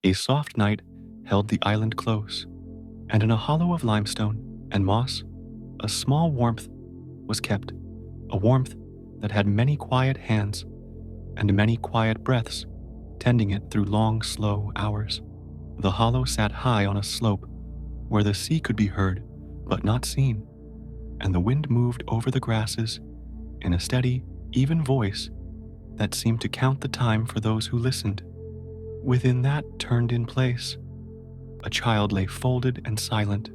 A soft night held the island close, and in a hollow of limestone and moss, a small warmth was kept, a warmth that had many quiet hands and many quiet breaths tending it through long, slow hours. The hollow sat high on a slope where the sea could be heard but not seen, and the wind moved over the grasses in a steady, even voice that seemed to count the time for those who listened. Within that turned-in place, a child lay folded and silent,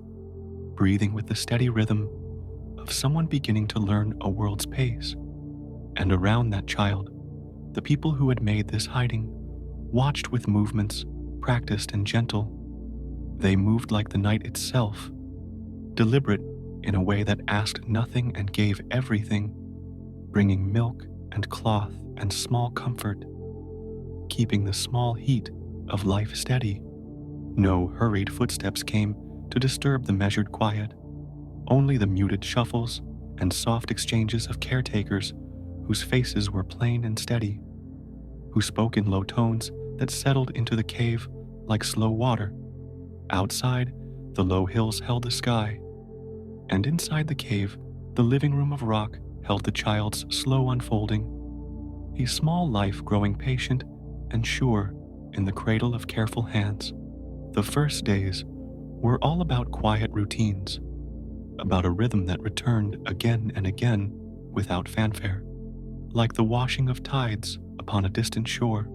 breathing with the steady rhythm of someone beginning to learn a world's pace. And around that child, the people who had made this hiding watched with movements practiced and gentle. They moved like the night itself, deliberate in a way that asked nothing and gave everything, bringing milk and cloth and small comfort, keeping the small heat of life steady. No hurried footsteps came to disturb the measured quiet, only the muted shuffles and soft exchanges of caretakers whose faces were plain and steady, who spoke in low tones that settled into the cave like slow water. Outside, the low hills held the sky, and inside the cave, the living room of rock held the child's slow unfolding, a small life growing patient and sure in the cradle of careful hands. The first days were all about quiet routines, about a rhythm that returned again and again without fanfare, like the washing of tides upon a distant shore,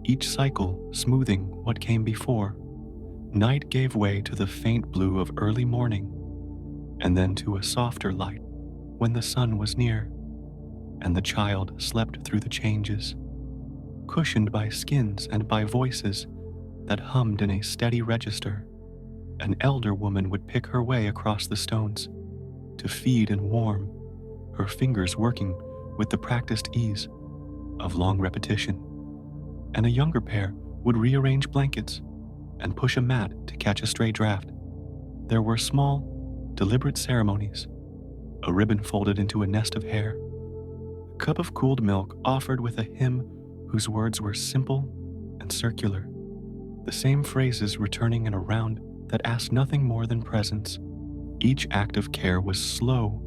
each cycle smoothing what came before. Night gave way to the faint blue of early morning, and then to a softer light when the sun was near, and the child slept through the changes, cushioned by skins and by voices that hummed in a steady register. An elder woman would pick her way across the stones to feed and warm, her fingers working with the practiced ease of long repetition, and a younger pair would rearrange blankets and push a mat to catch a stray draft. There were small, deliberate ceremonies, a ribbon folded into a nest of hair, a cup of cooled milk offered with a hymn whose words were simple and circular, the same phrases returning in a round that asked nothing more than presence. Each act of care was slow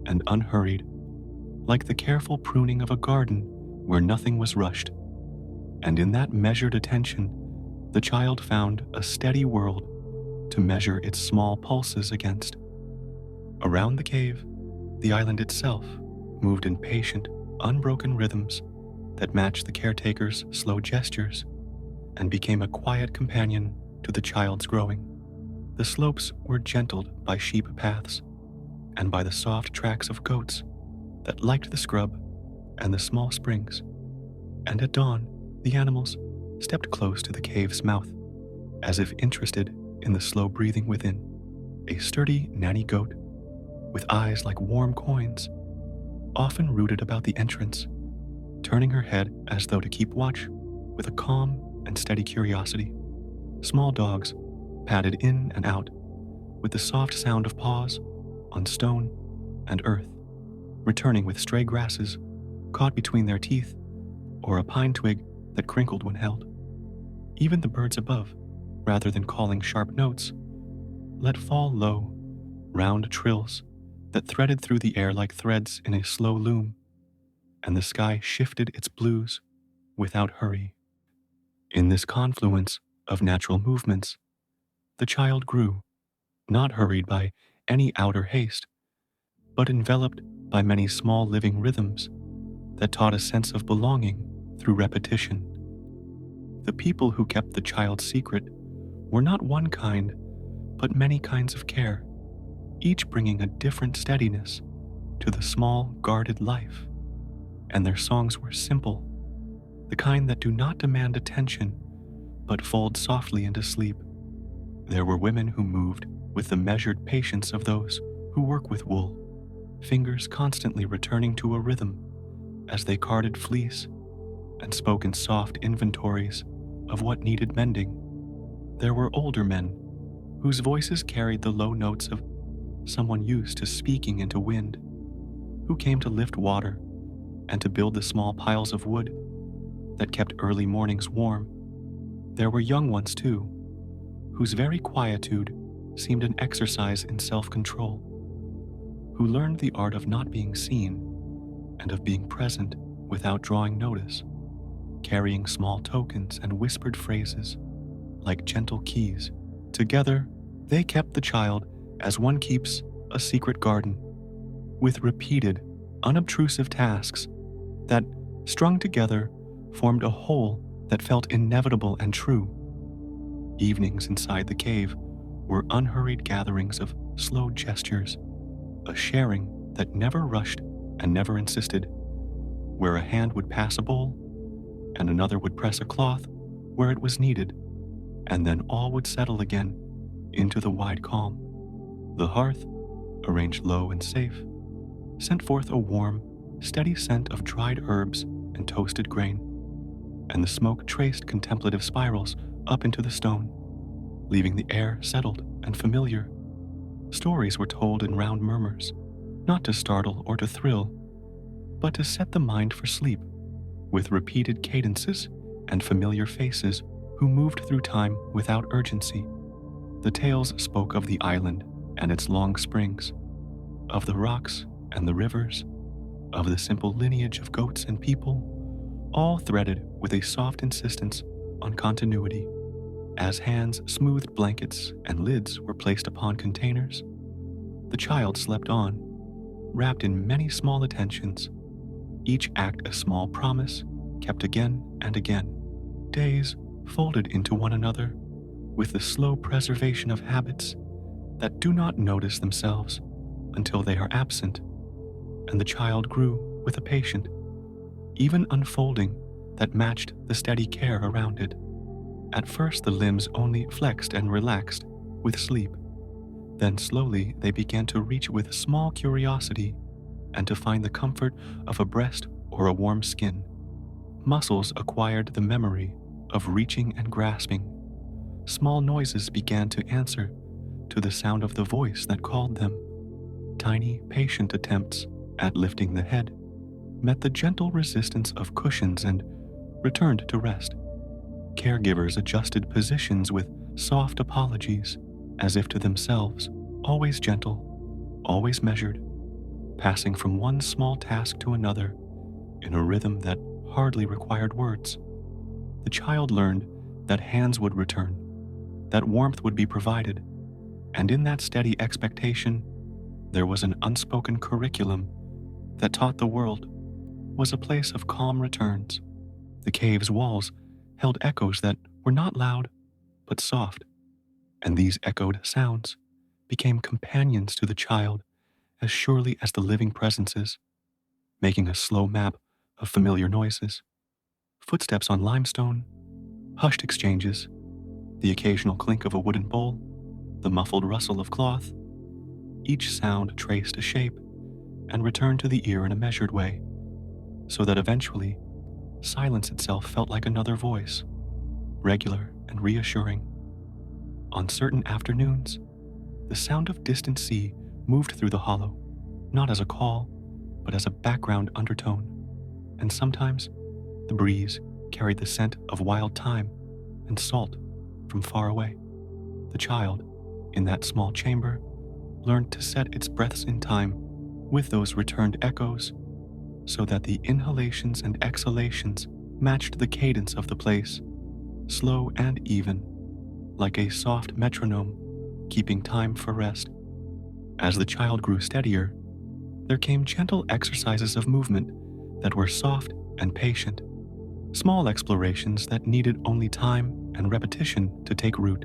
and unhurried, like the careful pruning of a garden where nothing was rushed. And in that measured attention, the child found a steady world to measure its small pulses against. Around the cave, the island itself moved in patient, unbroken rhythms that matched the caretaker's slow gestures and became a quiet companion to the child's growing. The slopes were gentled by sheep paths and by the soft tracks of goats that liked the scrub and the small springs. And at dawn, the animals stepped close to the cave's mouth, as if interested in the slow breathing within. A sturdy nanny goat, with eyes like warm coins, often rooted about the entrance, turning her head as though to keep watch with a calm and steady curiosity. Small dogs padded in and out with the soft sound of paws on stone and earth, returning with stray grasses caught between their teeth or a pine twig that crinkled when held. Even the birds above, rather than calling sharp notes, let fall low, round trills that threaded through the air like threads in a slow loom, and the sky shifted its blues without hurry. In this confluence of natural movements, the child grew, not hurried by any outer haste, but enveloped by many small living rhythms that taught a sense of belonging through repetition. The people who kept the child's secret were not one kind, but many kinds of care, each bringing a different steadiness to the small, guarded life. And their songs were simple, the kind that do not demand attention, but fold softly into sleep. There were women who moved with the measured patience of those who work with wool, fingers constantly returning to a rhythm as they carded fleece and spoke in soft inventories of what needed mending. There were older men whose voices carried the low notes of someone used to speaking into wind, who came to lift water and to build the small piles of wood that kept early mornings warm. There were young ones too, whose very quietude seemed an exercise in self-control, who learned the art of not being seen and of being present without drawing notice, carrying small tokens and whispered phrases like gentle keys. Together, they kept the child as one keeps a secret garden, with repeated, unobtrusive tasks that, strung together, formed a whole that felt inevitable and true. Evenings inside the cave were unhurried gatherings of slow gestures, a sharing that never rushed and never insisted, where a hand would pass a bowl and another would press a cloth where it was needed, and then all would settle again into the wide calm. The hearth, arranged low and safe, sent forth a warm, steady scent of dried herbs and toasted grain, and the smoke traced contemplative spirals up into the stone, leaving the air settled and familiar. Stories were told in round murmurs, not to startle or to thrill, but to set the mind for sleep, with repeated cadences and familiar faces who moved through time without urgency. The tales spoke of the island and its long springs, of the rocks and the rivers, of the simple lineage of goats and people, all threaded with a soft insistence on continuity. As hands smoothed blankets and lids were placed upon containers, the child slept on, wrapped in many small attentions, each act a small promise, kept again and again. Days folded into one another with the slow preservation of habits that do not notice themselves until they are absent, and the child grew with a patient, even unfolding that matched the steady care around it. At first the limbs only flexed and relaxed with sleep. Then slowly they began to reach with small curiosity and to find the comfort of a breast or a warm skin. Muscles acquired the memory of reaching and grasping. Small noises began to answer to the sound of the voice that called them. Tiny, patient attempts at lifting the head met the gentle resistance of cushions and returned to rest. Caregivers adjusted positions with soft apologies, as if to themselves, always gentle, always measured, passing from one small task to another in a rhythm that hardly required words. The child learned that hands would return, that warmth would be provided, and in that steady expectation, there was an unspoken curriculum that taught the world was a place of calm returns. The cave's walls held echoes that were not loud, but soft, and these echoed sounds became companions to the child as surely as the living presences, making a slow map of familiar noises. Footsteps on limestone, hushed exchanges, the occasional clink of a wooden bowl, the muffled rustle of cloth. Each sound traced a shape and returned to the ear in a measured way, so that eventually silence itself felt like another voice, regular and reassuring. On certain afternoons, the sound of distant sea moved through the hollow, not as a call, but as a background undertone, and sometimes the breeze carried the scent of wild thyme and salt from far away. The child, in that small chamber, learned to set its breaths in time with those returned echoes, so that the inhalations and exhalations matched the cadence of the place, slow and even, like a soft metronome, keeping time for rest. As the child grew steadier, there came gentle exercises of movement that were soft and patient, small explorations that needed only time and repetition to take root.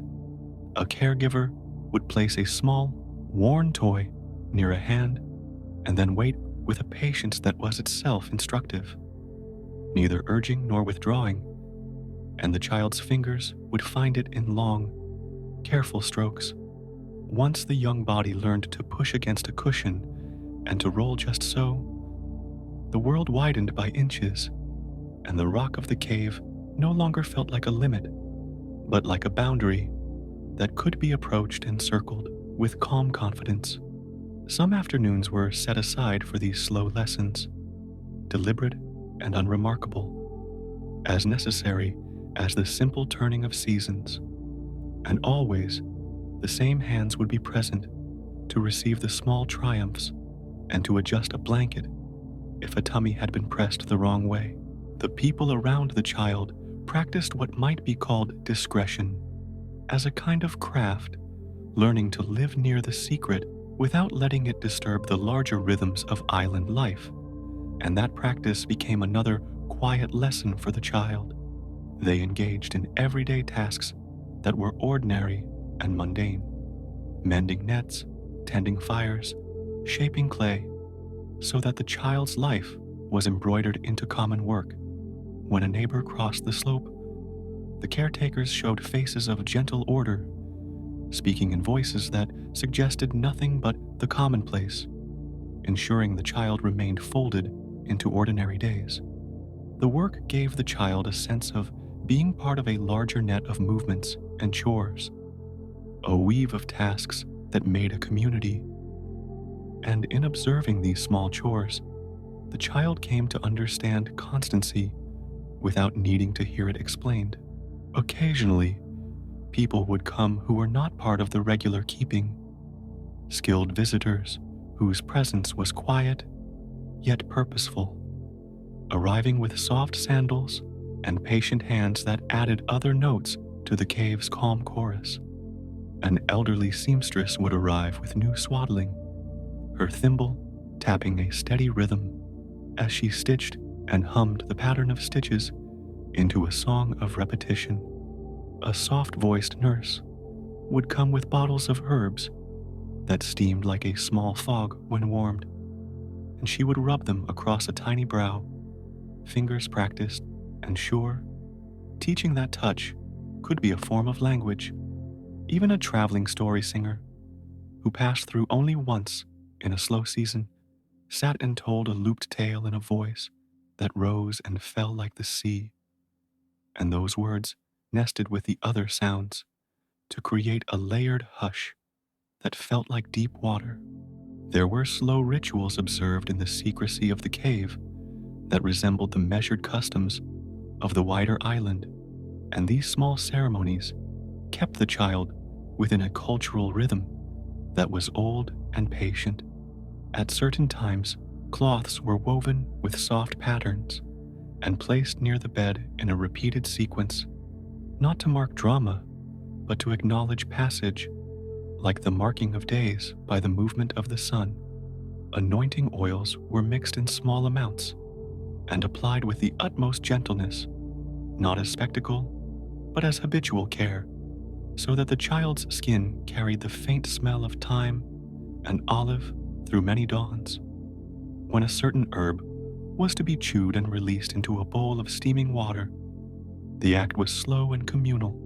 A caregiver would place a small, worn toy near a hand and then wait with a patience that was itself instructive, neither urging nor withdrawing, and the child's fingers would find it in long, careful strokes. Once the young body learned to push against a cushion and to roll just so, the world widened by inches, and the rock of the cave no longer felt like a limit, but like a boundary that could be approached and circled with calm confidence. Some afternoons were set aside for these slow lessons, deliberate and unremarkable, as necessary as the simple turning of seasons, and always the same hands would be present to receive the small triumphs and to adjust a blanket if a tummy had been pressed the wrong way. The people around the child practiced what might be called discretion, as a kind of craft, learning to live near the secret without letting it disturb the larger rhythms of island life, and that practice became another quiet lesson for the child. They engaged in everyday tasks that were ordinary and mundane, mending nets, tending fires, shaping clay, so that the child's life was embroidered into common work. When a neighbor crossed the slope, the caretakers showed faces of gentle order, speaking in voices that suggested nothing but the commonplace, ensuring the child remained folded into ordinary days. The work gave the child a sense of being part of a larger net of movements and chores, a weave of tasks that made a community. And in observing these small chores, the child came to understand constancy without needing to hear it explained. Occasionally, people would come who were not part of the regular keeping, skilled visitors whose presence was quiet yet purposeful, arriving with soft sandals and patient hands that added other notes to the cave's calm chorus. An elderly seamstress would arrive with new swaddling, her thimble tapping a steady rhythm as she stitched and hummed the pattern of stitches into a song of repetition. A soft-voiced nurse would come with bottles of herbs that steamed like a small fog when warmed, and she would rub them across a tiny brow, fingers practiced and sure, teaching that touch could be a form of language. Even a traveling story singer, who passed through only once in a slow season, sat and told a looped tale in a voice that rose and fell like the sea, and those words nested with the other sounds to create a layered hush that felt like deep water. There were slow rituals observed in the secrecy of the cave that resembled the measured customs of the wider island, and these small ceremonies kept the child within a cultural rhythm that was old and patient. At certain times, cloths were woven with soft patterns and placed near the bed in a repeated sequence, not to mark drama, but to acknowledge passage, like the marking of days by the movement of the sun. Anointing oils were mixed in small amounts and applied with the utmost gentleness, not as spectacle, but as habitual care, so that the child's skin carried the faint smell of thyme and olive through many dawns. When a certain herb was to be chewed and released into a bowl of steaming water, the act was slow and communal,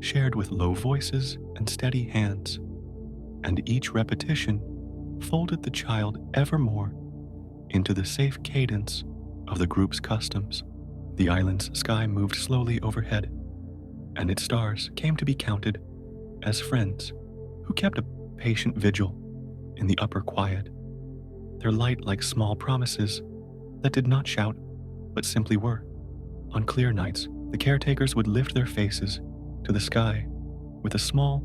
shared with low voices and steady hands, and each repetition folded the child ever more into the safe cadence of the group's customs. The island's sky moved slowly overhead, and its stars came to be counted as friends who kept a patient vigil in the upper quiet, their light like small promises that did not shout but simply were. On clear nights, the caretakers would lift their faces to the sky with a small,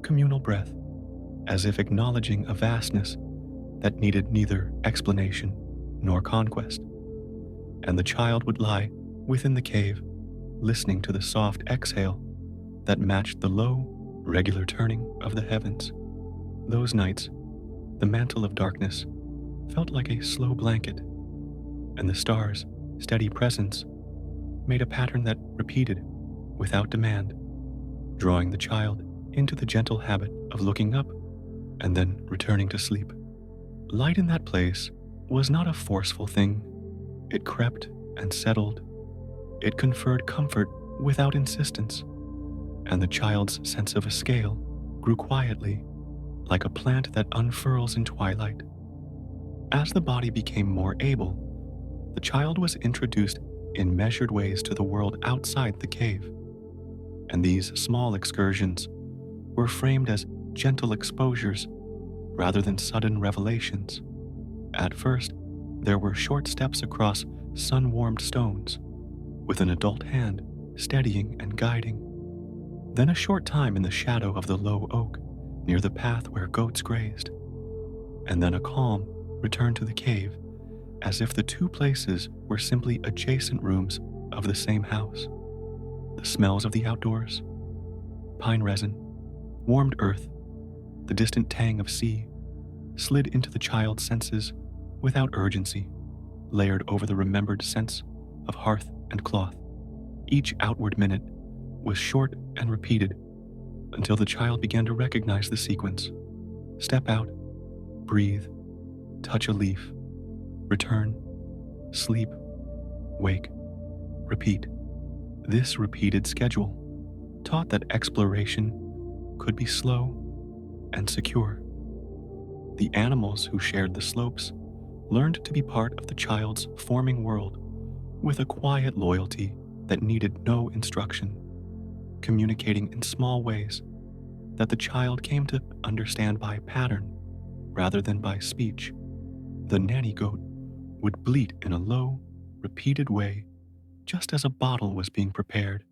communal breath, as if acknowledging a vastness that needed neither explanation nor conquest. And the child would lie within the cave, listening to the soft exhale that matched the low, regular turning of the heavens. Those nights, the mantle of darkness felt like a slow blanket, and the stars' steady presence made a pattern that repeated without demand, drawing the child into the gentle habit of looking up and then returning to sleep. Light in that place was not a forceful thing. It crept and settled. It conferred comfort without insistence, and the child's sense of a scale grew quietly, like a plant that unfurls in twilight. As the body became more able, the child was introduced in measured ways to the world outside the cave, and these small excursions were framed as gentle exposures rather than sudden revelations. At first, there were short steps across sun-warmed stones, with an adult hand steadying and guiding. Then a short time in the shadow of the low oak near the path where goats grazed. And then a calm returned to the cave, as if the two places were simply adjacent rooms of the same house. The smells of the outdoors, pine resin, warmed earth, the distant tang of sea, slid into the child's senses without urgency, layered over the remembered sense of hearth and cloth. Each outward minute was short and repeated until the child began to recognize the sequence. Step out, breathe, touch a leaf, return, sleep, wake, repeat. This repeated schedule taught that exploration could be slow and secure. The animals who shared the slopes learned to be part of the child's forming world with a quiet loyalty that needed no instruction, communicating in small ways that the child came to understand by pattern rather than by speech. The nanny goat would bleat in a low, repeated way just as a bottle was being prepared,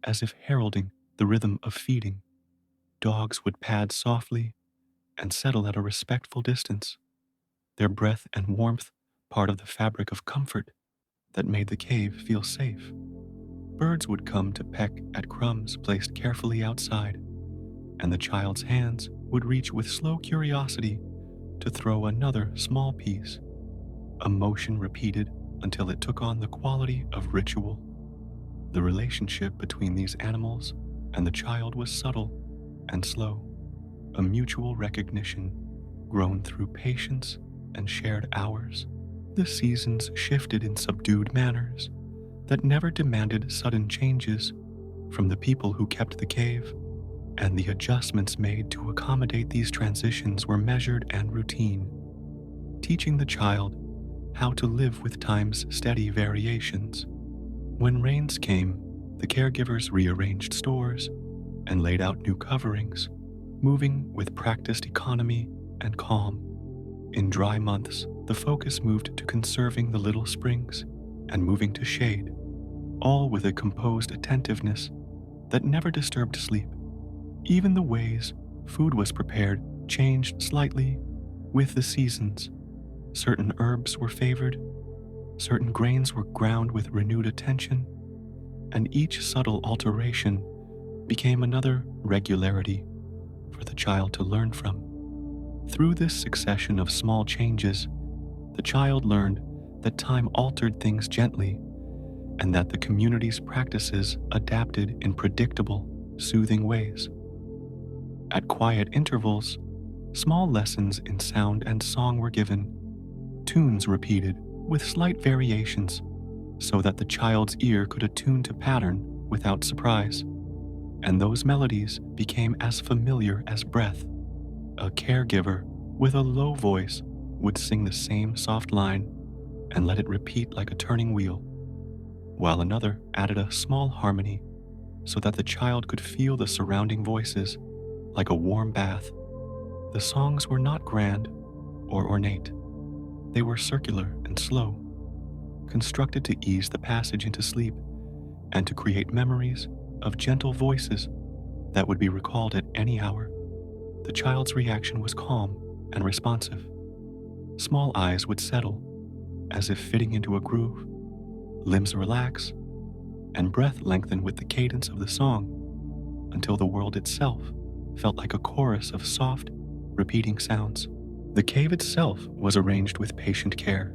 as if heralding the rhythm of feeding. Dogs would pad softly and settle at a respectful distance, their breath and warmth part of the fabric of comfort that made the cave feel safe. Birds would come to peck at crumbs placed carefully outside, and the child's hands would reach with slow curiosity to throw another small piece, a motion repeated until it took on the quality of ritual. The relationship between these animals and the child was subtle and slow, a mutual recognition grown through patience and shared hours. The seasons shifted in subdued manners that never demanded sudden changes from the people who kept the cave, and the adjustments made to accommodate these transitions were measured and routine, teaching the child how to live with time's steady variations. When rains came, the caregivers rearranged stores and laid out new coverings, moving with practiced economy and calm. In dry months, the focus moved to conserving the little springs and moving to shade, all with a composed attentiveness that never disturbed sleep. Even the ways food was prepared changed slightly with the seasons. Certain herbs were favored, certain grains were ground with renewed attention, and each subtle alteration became another regularity for the child to learn from. Through this succession of small changes, the child learned that time altered things gently, and that the community's practices adapted in predictable, soothing ways. At quiet intervals, small lessons in sound and song were given, tunes repeated with slight variations so that the child's ear could attune to pattern without surprise. And those melodies became as familiar as breath. A caregiver with a low voice would sing the same soft line and let it repeat like a turning wheel, while another added a small harmony so that the child could feel the surrounding voices like a warm bath. The songs were not grand or ornate. They were circular and slow, constructed to ease the passage into sleep and to create memories of gentle voices that would be recalled at any hour. The child's reaction was calm and responsive. Small eyes would settle, as if fitting into a groove, limbs relax, and breath lengthen with the cadence of the song, until the world itself felt like a chorus of soft, repeating sounds. The cave itself was arranged with patient care,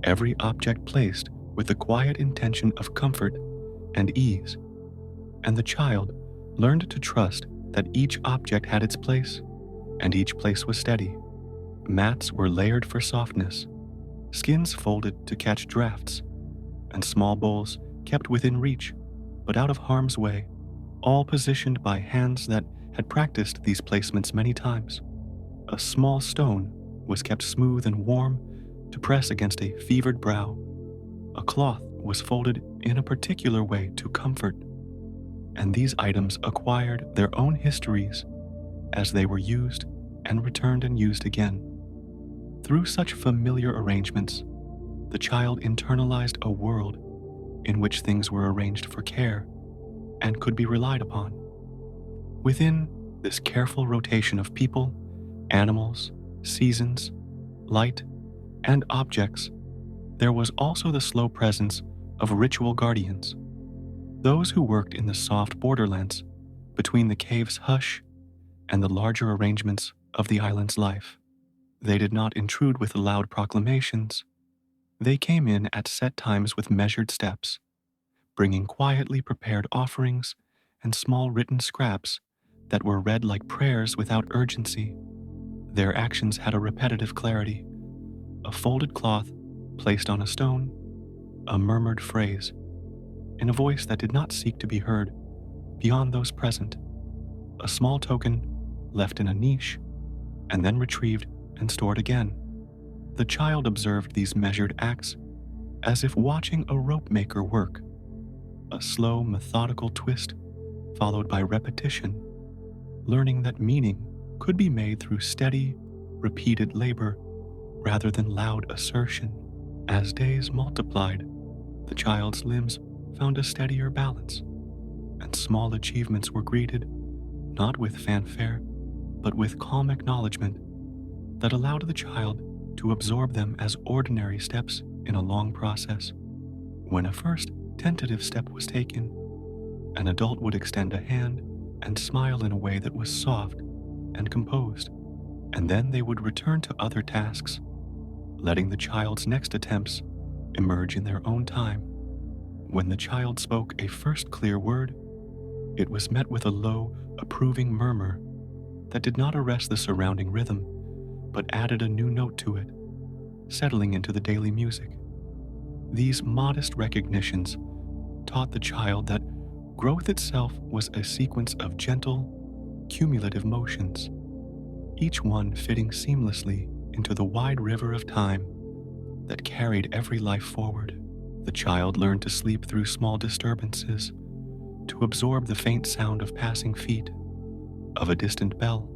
every object placed with the quiet intention of comfort and ease, and the child learned to trust that each object had its place, and each place was steady. Mats were layered for softness, skins folded to catch drafts, and small bowls kept within reach, but out of harm's way, all positioned by hands that had practiced these placements many times. A small stone was kept smooth and warm to press against a fevered brow. A cloth was folded in a particular way to comfort, and these items acquired their own histories as they were used and returned and used again. Through such familiar arrangements, the child internalized a world in which things were arranged for care and could be relied upon. Within this careful rotation of people, animals, seasons, light, and objects, there was also the slow presence of ritual guardians, those who worked in the soft borderlands between the cave's hush and the larger arrangements of the island's life. They did not intrude with loud proclamations. They came in at set times with measured steps, bringing quietly prepared offerings and small written scraps that were read like prayers without urgency. Their actions had a repetitive clarity, a folded cloth placed on a stone, a murmured phrase, in a voice that did not seek to be heard beyond those present, a small token left in a niche and then retrieved and stored again. The child observed these measured acts as if watching a rope maker work, a slow, methodical twist followed by repetition, learning that meaning could be made through steady, repeated labor rather than loud assertion. As days multiplied, the child's limbs found a steadier balance, and small achievements were greeted not with fanfare, but with calm acknowledgement that allowed the child to absorb them as ordinary steps in a long process. When a first tentative step was taken, an adult would extend a hand and smile in a way that was soft and composed, and then they would return to other tasks, letting the child's next attempts emerge in their own time. When the child spoke a first clear word, it was met with a low, approving murmur that did not arrest the surrounding rhythm, but added a new note to it, settling into the daily music. These modest recognitions taught the child that growth itself was a sequence of gentle, cumulative motions, each one fitting seamlessly into the wide river of time that carried every life forward. The child learned to sleep through small disturbances, to absorb the faint sound of passing feet, of a distant bell,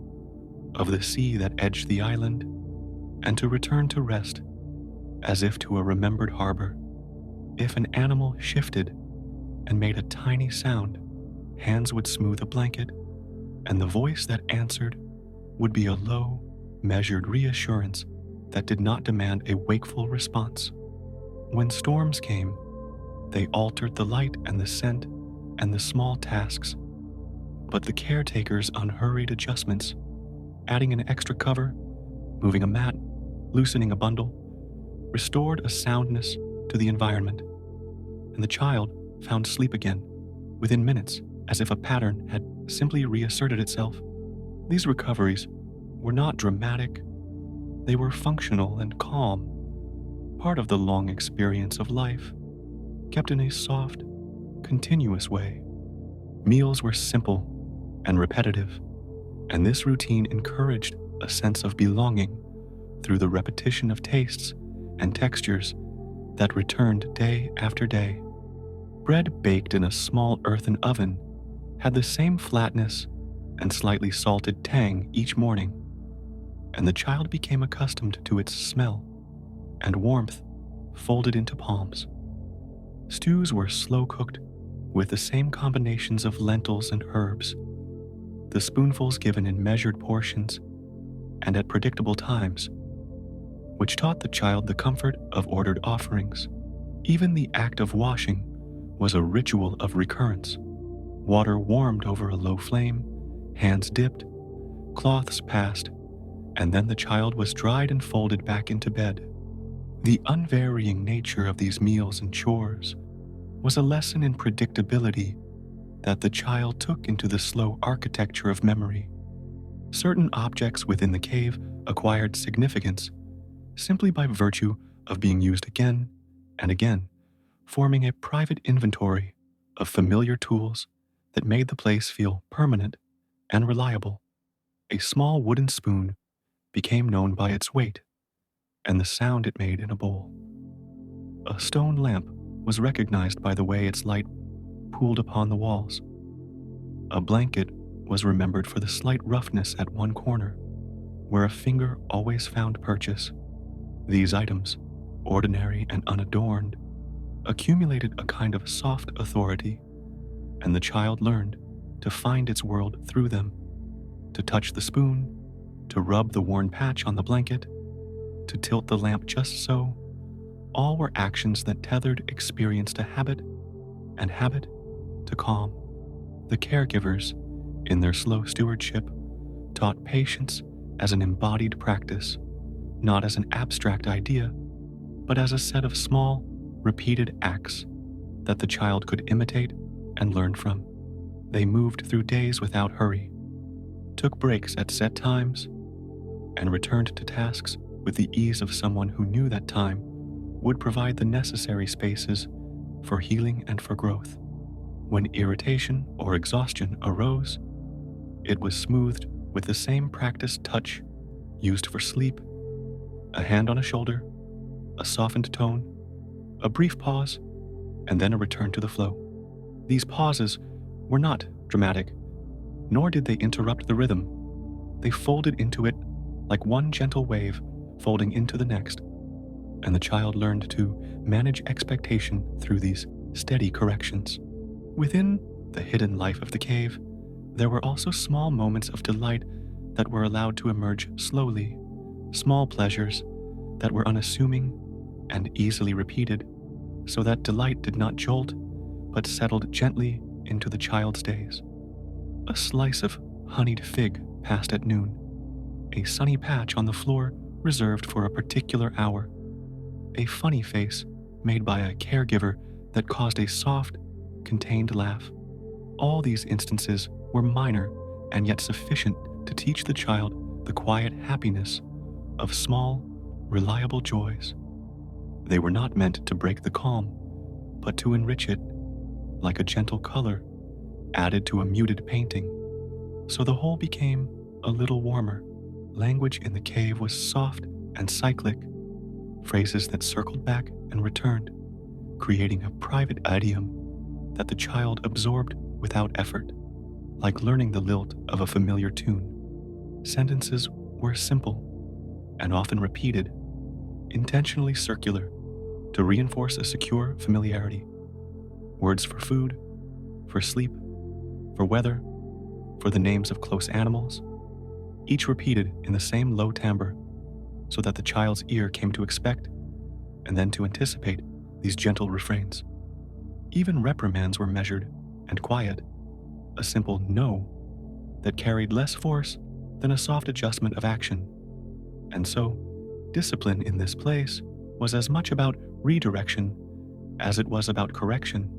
of the sea that edged the island, and to return to rest as if to a remembered harbor. If an animal shifted and made a tiny sound, hands would smooth a blanket, and the voice that answered would be a low, measured reassurance that did not demand a wakeful response. When storms came, they altered the light and the scent and the small tasks, but the caretaker's unhurried adjustments, adding an extra cover, moving a mat, loosening a bundle, restored a soundness to the environment, and the child found sleep again within minutes, as if a pattern had simply reasserted itself. These recoveries were not dramatic, they were functional and calm, part of the long experience of life, kept in a soft, continuous way. Meals were simple and repetitive, and this routine encouraged a sense of belonging through the repetition of tastes and textures that returned day after day. Bread baked in a small earthen oven had the same flatness and slightly salted tang each morning, and the child became accustomed to its smell and warmth folded into palms. Stews were slow cooked with the same combinations of lentils and herbs, the spoonfuls given in measured portions and at predictable times, which taught the child the comfort of ordered offerings. Even the act of washing was a ritual of recurrence. Water warmed over a low flame, hands dipped, cloths passed, and then the child was dried and folded back into bed. The unvarying nature of these meals and chores was a lesson in predictability that the child took into the slow architecture of memory. Certain objects within the cave acquired significance simply by virtue of being used again and again, forming a private inventory of familiar tools that made the place feel permanent and reliable. A small wooden spoon became known by its weight and the sound it made in a bowl. A stone lamp was recognized by the way its light pooled upon the walls. A blanket was remembered for the slight roughness at one corner, where a finger always found purchase. These items, ordinary and unadorned, accumulated a kind of soft authority, and the child learned to find its world through them, to touch the spoon, to rub the worn patch on the blanket, to tilt the lamp just so. All were actions that tethered experience to habit and habit to calm. The caregivers, in their slow stewardship, taught patience as an embodied practice, not as an abstract idea, but as a set of small, repeated acts that the child could imitate and learn from. They moved through days without hurry, took breaks at set times, and returned to tasks with the ease of someone who knew that time would provide the necessary spaces for healing and for growth. When irritation or exhaustion arose, it was smoothed with the same practiced touch used for sleep: a hand on a shoulder, a softened tone, a brief pause, and then a return to the flow. These pauses were not dramatic, nor did they interrupt the rhythm. They folded into it like one gentle wave folding into the next, and the child learned to manage expectation through these steady corrections. Within the hidden life of the cave, there were also small moments of delight that were allowed to emerge slowly, small pleasures that were unassuming and easily repeated, so that delight did not jolt, but settled gently into the child's days. A slice of honeyed fig passed at noon, a sunny patch on the floor reserved for a particular hour, a funny face made by a caregiver that caused a soft, contained laugh. All these instances were minor and yet sufficient to teach the child the quiet happiness of small, reliable joys. They were not meant to break the calm, but to enrich it, like a gentle color added to a muted painting, so the whole became a little warmer. Language in the cave was soft and cyclic, phrases that circled back and returned, creating a private idiom that the child absorbed without effort, like learning the lilt of a familiar tune. Sentences were simple and often repeated, intentionally circular, to reinforce a secure familiarity. Words for food, for sleep, for weather, for the names of close animals, each repeated in the same low timbre, so that the child's ear came to expect and then to anticipate these gentle refrains. Even reprimands were measured and quiet, a simple no that carried less force than a soft adjustment of action. And so, discipline in this place was as much about redirection as it was about correction.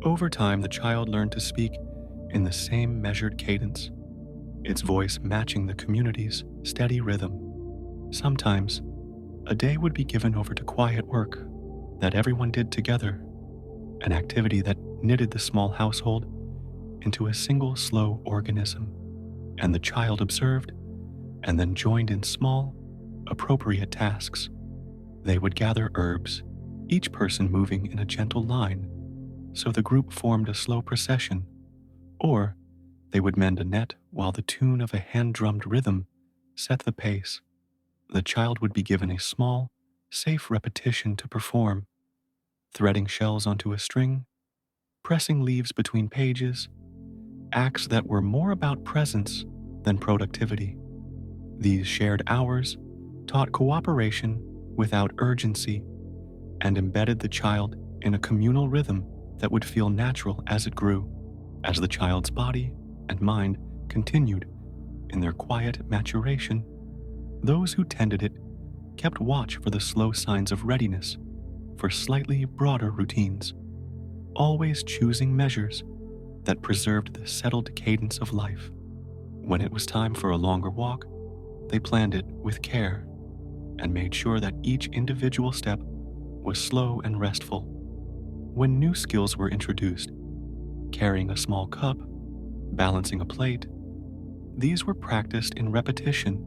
Over time, the child learned to speak in the same measured cadence, its voice matching the community's steady rhythm. Sometimes, a day would be given over to quiet work that everyone did together, an activity that knitted the small household into a single slow organism, and the child observed and then joined in small, appropriate tasks. They would gather herbs, each person moving in a gentle line, so the group formed a slow procession, or they would mend a net while the tune of a hand-drummed rhythm set the pace. The child would be given a small, safe repetition to perform, threading shells onto a string, pressing leaves between pages, acts that were more about presence than productivity. These shared hours taught cooperation without urgency and embedded the child in a communal rhythm that would feel natural as it grew, as the child's body and mind continued in their quiet maturation. Those who tended it kept watch for the slow signs of readiness for slightly broader routines, always choosing measures that preserved the settled cadence of life. When it was time for a longer walk, they planned it with care and made sure that each individual step was slow and restful. When new skills were introduced, carrying a small cup, balancing a plate, these were practiced in repetition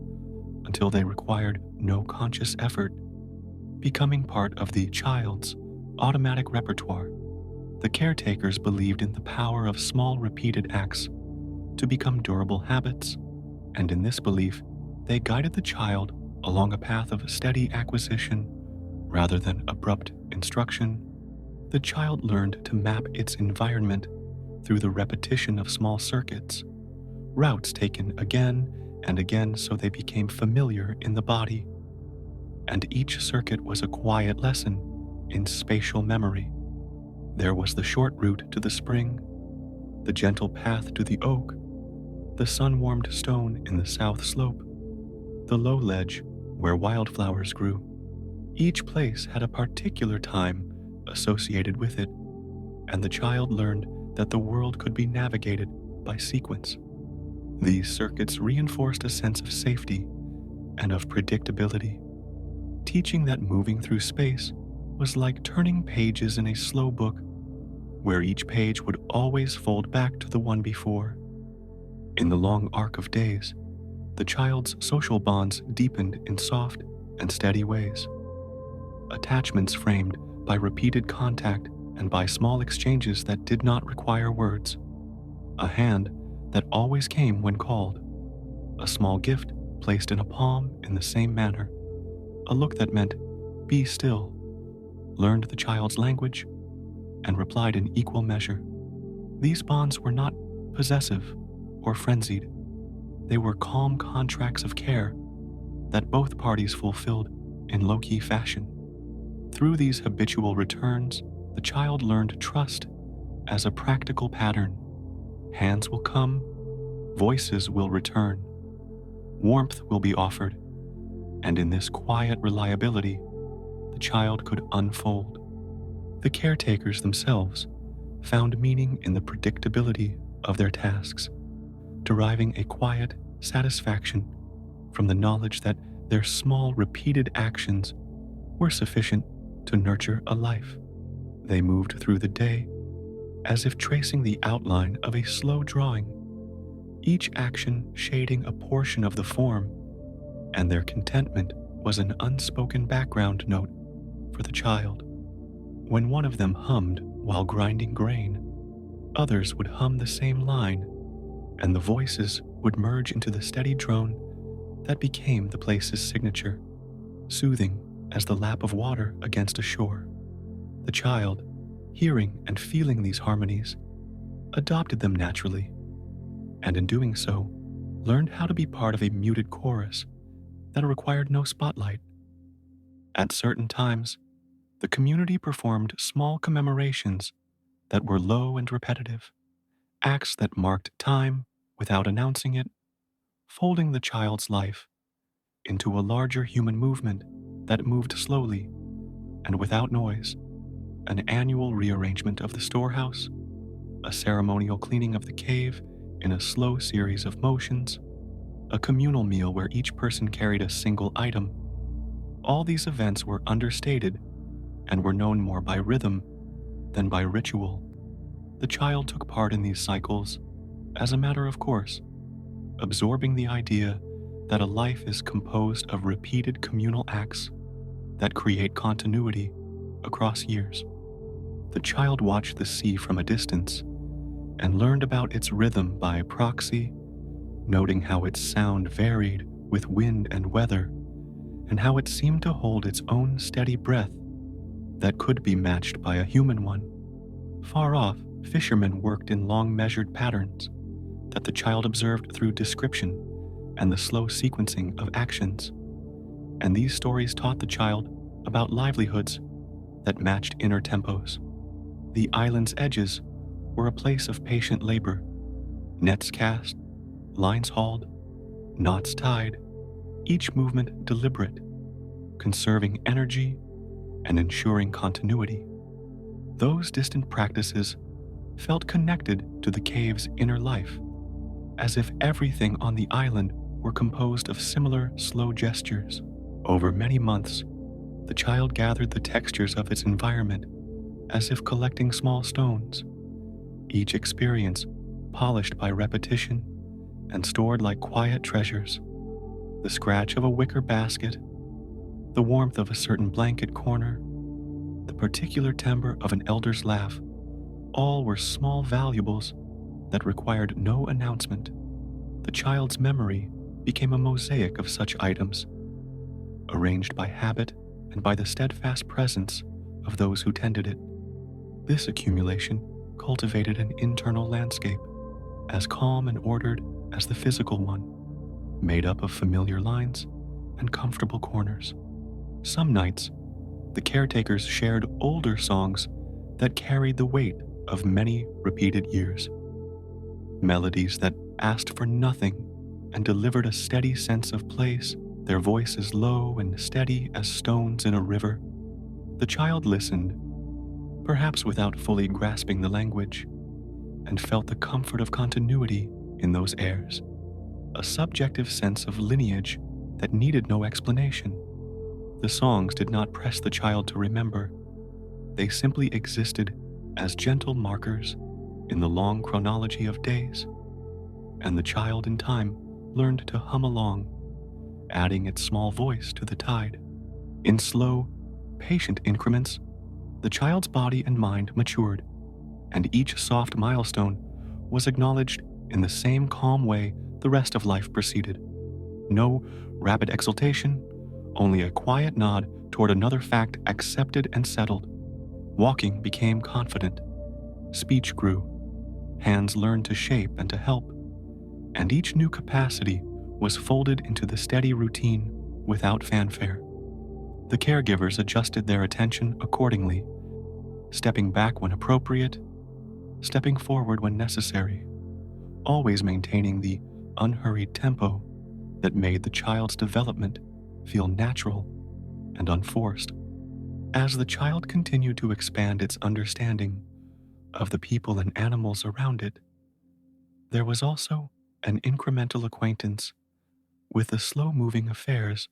until they required no conscious effort, becoming part of the child's automatic repertoire. The caretakers believed in the power of small repeated acts to become durable habits, and in this belief, they guided the child along a path of steady acquisition rather than abrupt instruction. The child learned to map its environment through the repetition of small circuits, routes taken again and again so they became familiar in the body. And each circuit was a quiet lesson in spatial memory. There was the short route to the spring, the gentle path to the oak, the sun-warmed stone in the south slope, the low ledge where wildflowers grew. Each place had a particular time associated with it, and the child learned that the world could be navigated by sequence. These circuits reinforced a sense of safety and of predictability, teaching that moving through space was like turning pages in a slow book, where each page would always fold back to the one before. In the long arc of days, the child's social bonds deepened in soft and steady ways. Attachments framed by repeated contact and by small exchanges that did not require words. A hand that always came when called. A small gift placed in a palm in the same manner. A look that meant, "Be still," learned the child's language and replied in equal measure. These bonds were not possessive or frenzied. They were calm contracts of care that both parties fulfilled in low-key fashion. Through these habitual returns, the child learned trust as a practical pattern. Hands will come, voices will return, warmth will be offered, and in this quiet reliability, the child could unfold. The caretakers themselves found meaning in the predictability of their tasks, deriving a quiet satisfaction from the knowledge that their small repeated actions were sufficient to nurture a life. They moved through the day as if tracing the outline of a slow drawing, each action shading a portion of the form, and their contentment was an unspoken background note for the child. When one of them hummed while grinding grain, others would hum the same line, and the voices would merge into the steady drone that became the place's signature, soothing as the lap of water against a shore. The child, hearing and feeling these harmonies, adopted them naturally, and in doing so, learned how to be part of a muted chorus that required no spotlight. At certain times, the community performed small commemorations that were low and repetitive, acts that marked time without announcing it, folding the child's life into a larger human movement that moved slowly and without noise. An annual rearrangement of the storehouse, a ceremonial cleaning of the cave in a slow series of motions, a communal meal where each person carried a single item. All these events were understated and were known more by rhythm than by ritual. The child took part in these cycles as a matter of course, absorbing the idea that a life is composed of repeated communal acts that create continuity across years. The child watched the sea from a distance and learned about its rhythm by proxy, noting how its sound varied with wind and weather, and how it seemed to hold its own steady breath that could be matched by a human one. Far off, fishermen worked in long measured patterns that the child observed through description and the slow sequencing of actions. And these stories taught the child about livelihoods that matched inner tempos. The island's edges were a place of patient labor, nets cast, lines hauled, knots tied, each movement deliberate, conserving energy and ensuring continuity. Those distant practices felt connected to the cave's inner life, as if everything on the island were composed of similar slow gestures. Over many months, the child gathered the textures of its environment as if collecting small stones, each experience polished by repetition and stored like quiet treasures. The scratch of a wicker basket, the warmth of a certain blanket corner, the particular timbre of an elder's laugh, all were small valuables that required no announcement. The child's memory became a mosaic of such items, arranged by habit and by the steadfast presence of those who tended it. This accumulation cultivated an internal landscape as calm and ordered as the physical one, made up of familiar lines and comfortable corners. Some nights, the caretakers shared older songs that carried the weight of many repeated years. Melodies that asked for nothing and delivered a steady sense of place, their voices low and steady as stones in a river. The child listened, perhaps without fully grasping the language, and felt the comfort of continuity in those airs, a subjective sense of lineage that needed no explanation. The songs did not press the child to remember. They simply existed as gentle markers in the long chronology of days, and the child in time learned to hum along, adding its small voice to the tide. In slow, patient increments, the child's body and mind matured, and each soft milestone was acknowledged in the same calm way the rest of life proceeded. No rapid exultation, only a quiet nod toward another fact accepted and settled. Walking became confident. Speech grew. Hands learned to shape and to help. And each new capacity was folded into the steady routine without fanfare. The caregivers adjusted their attention accordingly, stepping back when appropriate, stepping forward when necessary, always maintaining the unhurried tempo that made the child's development feel natural and unforced. As the child continued to expand its understanding of the people and animals around it, there was also an incremental acquaintance with the slow-moving affairs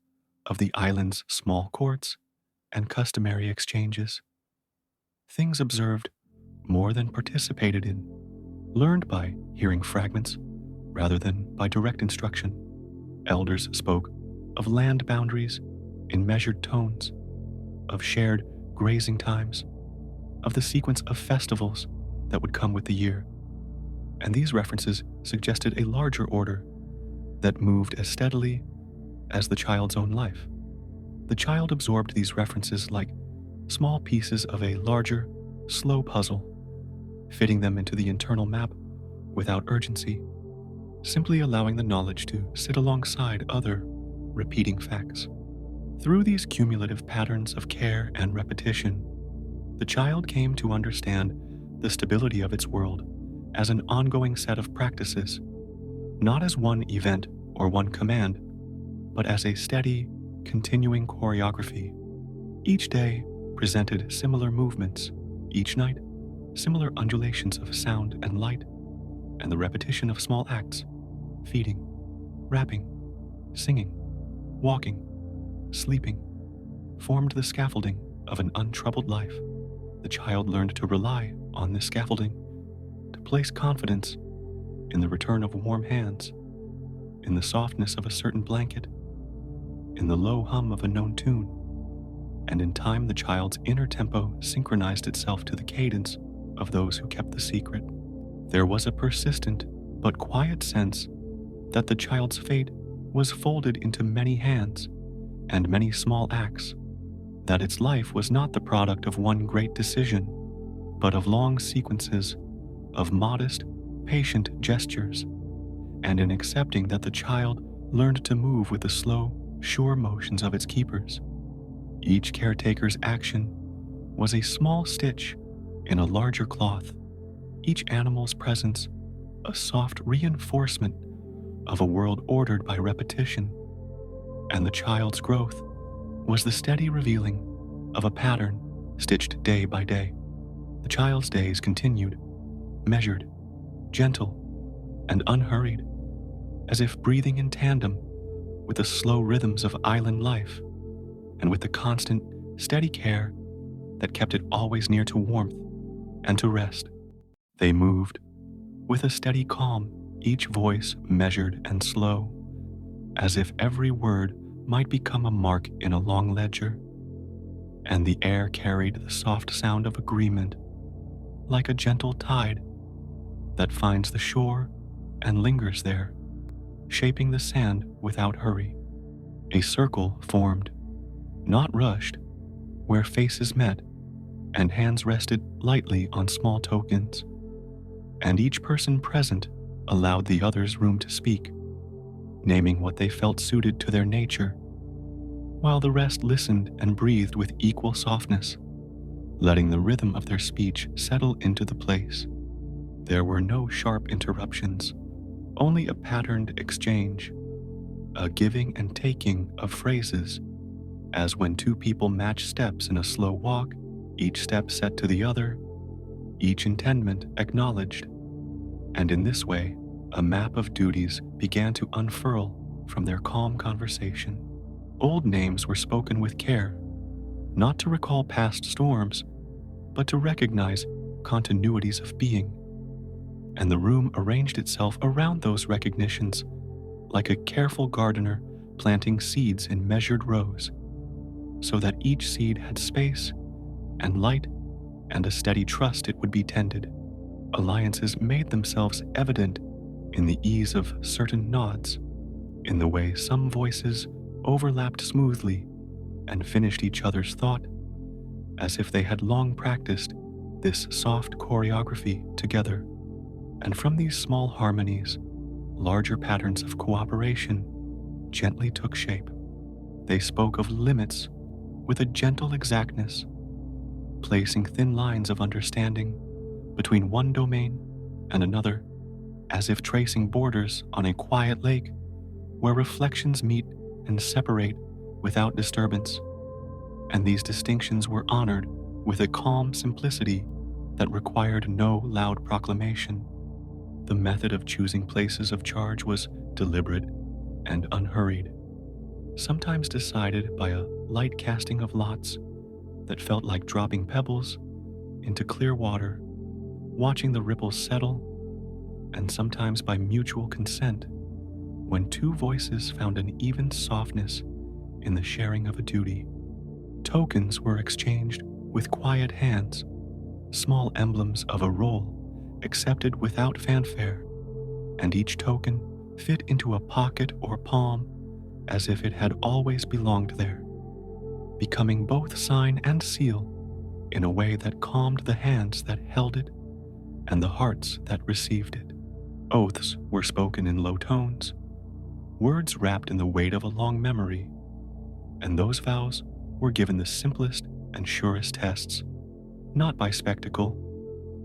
of the island's small courts and customary exchanges. Things observed more than participated in, learned by hearing fragments rather than by direct instruction. Elders spoke of land boundaries in measured tones, of shared grazing times, of the sequence of festivals that would come with the year. And these references suggested a larger order that moved as steadily as the child's own life. The child absorbed these references like small pieces of a larger, slow puzzle, fitting them into the internal map without urgency, simply allowing the knowledge to sit alongside other repeating facts. Through these cumulative patterns of care and repetition, the child came to understand the stability of its world as an ongoing set of practices, not as one event or one command, but as a steady, continuing choreography. Each day presented similar movements, each night similar undulations of sound and light, and the repetition of small acts, feeding, wrapping, singing, walking, sleeping, formed the scaffolding of an untroubled life. The child learned to rely on this scaffolding, to place confidence in the return of warm hands, in the softness of a certain blanket, in the low hum of a known tune, and in time the child's inner tempo synchronized itself to the cadence of those who kept the secret. There was a persistent but quiet sense that the child's fate was folded into many hands and many small acts, that its life was not the product of one great decision, but of long sequences of modest, patient gestures. And in accepting that the child learned to move with the slow, sure motions of its keepers, each caretaker's action was a small stitch in a larger cloth, each animal's presence a soft reinforcement of a world ordered by repetition, and the child's growth was the steady revealing of a pattern stitched day by day. The child's days continued, measured, gentle, and unhurried, as if breathing in tandem with the slow rhythms of island life and with the constant, steady care that kept it always near to warmth and to rest. They moved with a steady calm, each voice measured and slow, as if every word might become a mark in a long ledger, and the air carried the soft sound of agreement, like a gentle tide that finds the shore and lingers there, shaping the sand without hurry. A circle formed, not rushed, where faces met, and hands rested lightly on small tokens, and each person present allowed the others room to speak, naming what they felt suited to their nature, while the rest listened and breathed with equal softness, letting the rhythm of their speech settle into the place. There were no sharp interruptions, only a patterned exchange, a giving and taking of phrases, as when two people match steps in a slow walk, each step set to the other, each intendment acknowledged, and in this way, a map of duties began to unfurl from their calm conversation. Old names were spoken with care, not to recall past storms, but to recognize continuities of being, and the room arranged itself around those recognitions like a careful gardener planting seeds in measured rows, so that each seed had space and light and a steady trust it would be tended. Alliances made themselves evident in the ease of certain nods, in the way some voices overlapped smoothly and finished each other's thought, as if they had long practiced this soft choreography together. And from these small harmonies, larger patterns of cooperation gently took shape. They spoke of limits with a gentle exactness, placing thin lines of understanding between one domain and another, as if tracing borders on a quiet lake where reflections meet and separate without disturbance. And these distinctions were honored with a calm simplicity that required no loud proclamation. The method of choosing places of charge was deliberate and unhurried, sometimes decided by a light casting of lots that felt like dropping pebbles into clear water, watching the ripples settle, and sometimes by mutual consent, when two voices found an even softness in the sharing of a duty. Tokens were exchanged with quiet hands, small emblems of a role accepted without fanfare, and each token fit into a pocket or palm as if it had always belonged there, becoming both sign and seal in a way that calmed the hands that held it and the hearts that received it. Oaths were spoken in low tones, words wrapped in the weight of a long memory, and those vows were given the simplest and surest tests, not by spectacle,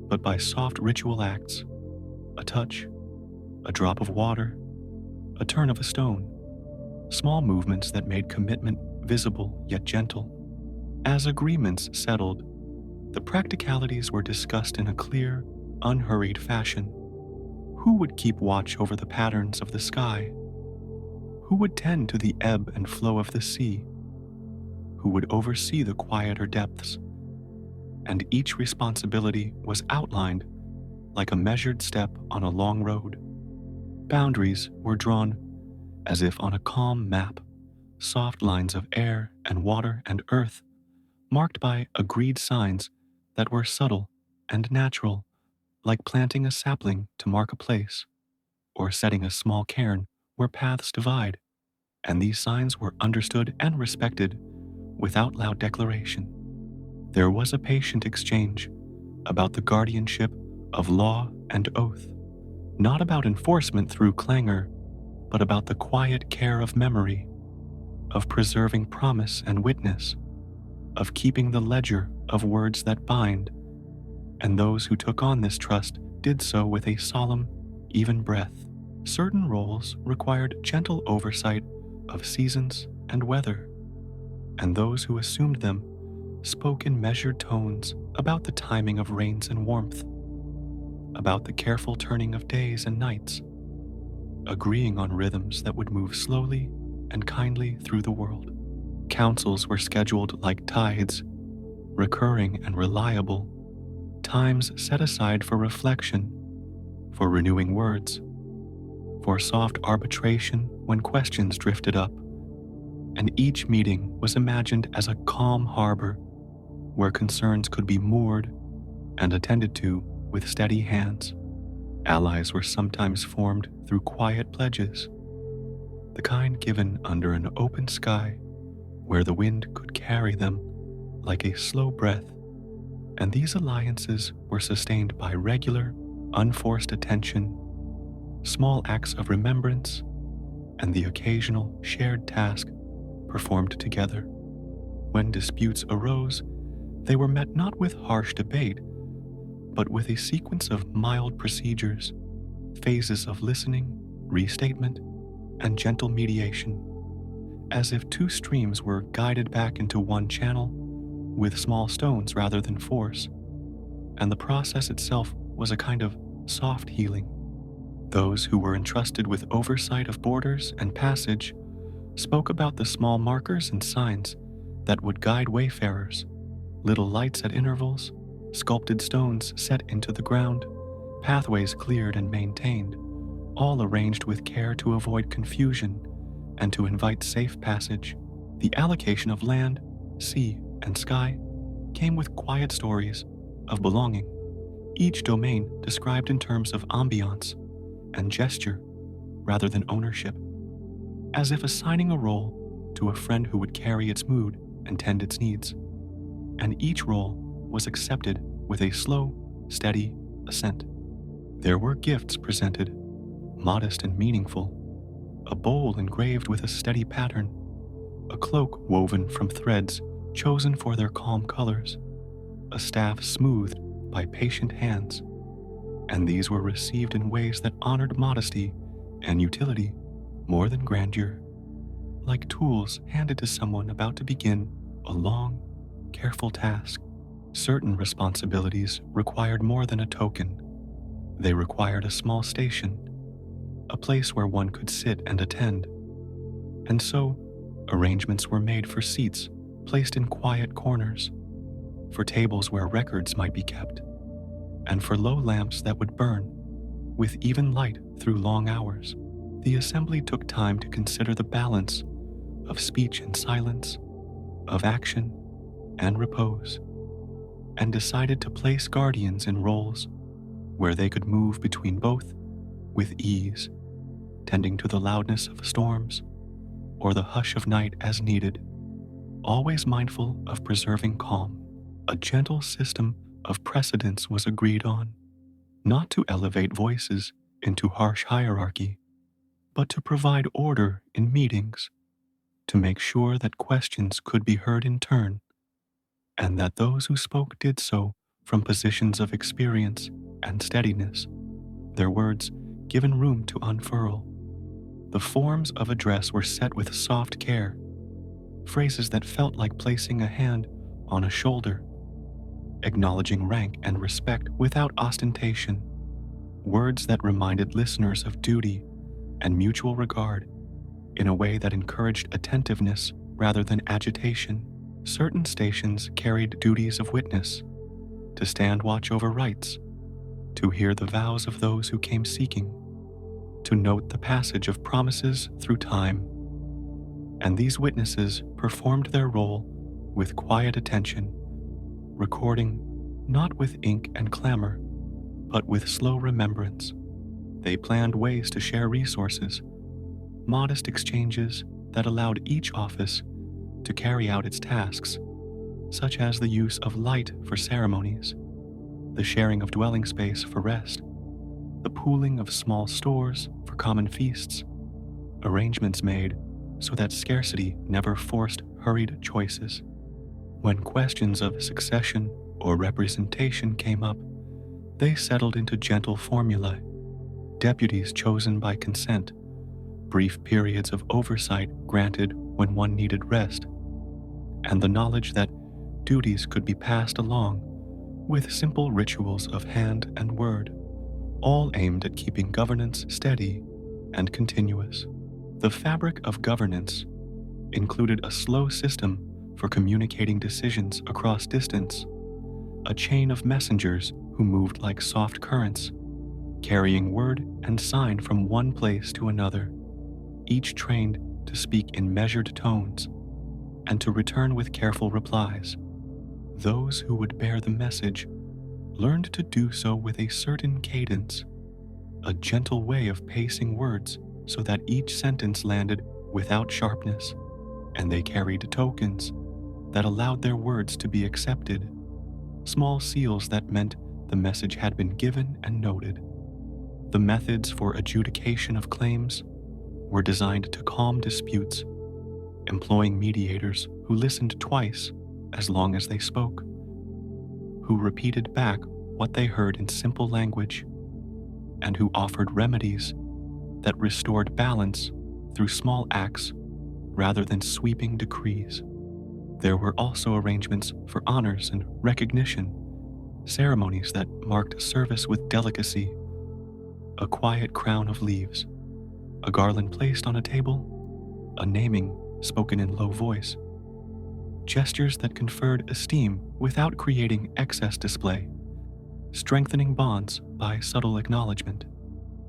but by soft ritual acts, a touch, a drop of water, a turn of a stone, small movements that made commitment visible yet gentle. As agreements settled, the practicalities were discussed in a clear, unhurried fashion. Who would keep watch over the patterns of the sky? Who would tend to the ebb and flow of the sea? Who would oversee the quieter depths? And each responsibility was outlined like a measured step on a long road. Boundaries were drawn as if on a calm map, soft lines of air and water and earth, marked by agreed signs that were subtle and natural, like planting a sapling to mark a place, or setting a small cairn where paths divide. And these signs were understood and respected without loud declaration. There was a patient exchange about the guardianship of law and oath, not about enforcement through clangor, but about the quiet care of memory, of preserving promise and witness, of keeping the ledger of words that bind. And those who took on this trust did so with a solemn, even breath. Certain roles required gentle oversight of seasons and weather, and those who assumed them spoke in measured tones about the timing of rains and warmth, about the careful turning of days and nights, agreeing on rhythms that would move slowly and kindly through the world. Councils were scheduled like tides, recurring and reliable, times set aside for reflection, for renewing words, for soft arbitration when questions drifted up, and each meeting was imagined as a calm harbor where concerns could be moored and attended to with steady hands. Allies were sometimes formed through quiet pledges, the kind given under an open sky where the wind could carry them like a slow breath, And these alliances were sustained by regular, unforced attention, small acts of remembrance, and the occasional shared task performed together. When disputes arose, they were met not with harsh debate, but with a sequence of mild procedures, phases of listening, restatement, and gentle mediation, as if two streams were guided back into one channel with small stones rather than force, and the process itself was a kind of soft healing. Those who were entrusted with oversight of borders and passage spoke about the small markers and signs that would guide wayfarers, little lights at intervals, sculpted stones set into the ground, pathways cleared and maintained, all arranged with care to avoid confusion and to invite safe passage. The allocation of land, sea, and sky came with quiet stories of belonging, each domain described in terms of ambiance and gesture rather than ownership, as if assigning a role to a friend who would carry its mood and tend its needs. And each role was accepted with a slow, steady assent. There were gifts presented, modest and meaningful, a bowl engraved with a steady pattern, a cloak woven from threads chosen for their calm colors, a staff smoothed by patient hands, and these were received in ways that honored modesty and utility more than grandeur, like tools handed to someone about to begin a long, careful task. Certain responsibilities required more than a token. They required a small station, a place where one could sit and attend. And so, arrangements were made for seats placed in quiet corners, for tables where records might be kept, and for low lamps that would burn with even light through long hours. The assembly took time to consider the balance of speech and silence, of action and repose, and decided to place guardians in roles where they could move between both with ease, tending to the loudness of storms or the hush of night as needed, always mindful of preserving calm. A gentle system of precedence was agreed on, not to elevate voices into harsh hierarchy, but to provide order in meetings, to make sure that questions could be heard in turn, and that those who spoke did so from positions of experience and steadiness, their words given room to unfurl. The forms of address were set with soft care, phrases that felt like placing a hand on a shoulder, acknowledging rank and respect without ostentation, words that reminded listeners of duty and mutual regard in a way that encouraged attentiveness rather than agitation. Certain stations carried duties of witness, to stand watch over rites, to hear the vows of those who came seeking, to note the passage of promises through time. And these witnesses performed their role with quiet attention, recording not with ink and clamor, but with slow remembrance. They planned ways to share resources, modest exchanges that allowed each office to carry out its tasks, such as the use of light for ceremonies, the sharing of dwelling space for rest, the pooling of small stores for common feasts, arrangements made so that scarcity never forced hurried choices. When questions of succession or representation came up, they settled into gentle formulae, deputies chosen by consent, brief periods of oversight granted when one needed rest, and the knowledge that duties could be passed along with simple rituals of hand and word, all aimed at keeping governance steady and continuous. The fabric of governance included a slow system for communicating decisions across distance, a chain of messengers who moved like soft currents, carrying word and sign from one place to another, each trained to speak in measured tones and to return with careful replies. Those who would bear the message learned to do so with a certain cadence, a gentle way of pacing words so that each sentence landed without sharpness, and they carried tokens that allowed their words to be accepted, small seals that meant the message had been given and noted. The methods for adjudication of claims were designed to calm disputes, employing mediators who listened twice as long as they spoke, who repeated back what they heard in simple language, and who offered remedies that restored balance through small acts rather than sweeping decrees. There were also arrangements for honors and recognition, ceremonies that marked service with delicacy, a quiet crown of leaves, a garland placed on a table, a naming spoken in low voice, gestures that conferred esteem without creating excess display, strengthening bonds by subtle acknowledgement.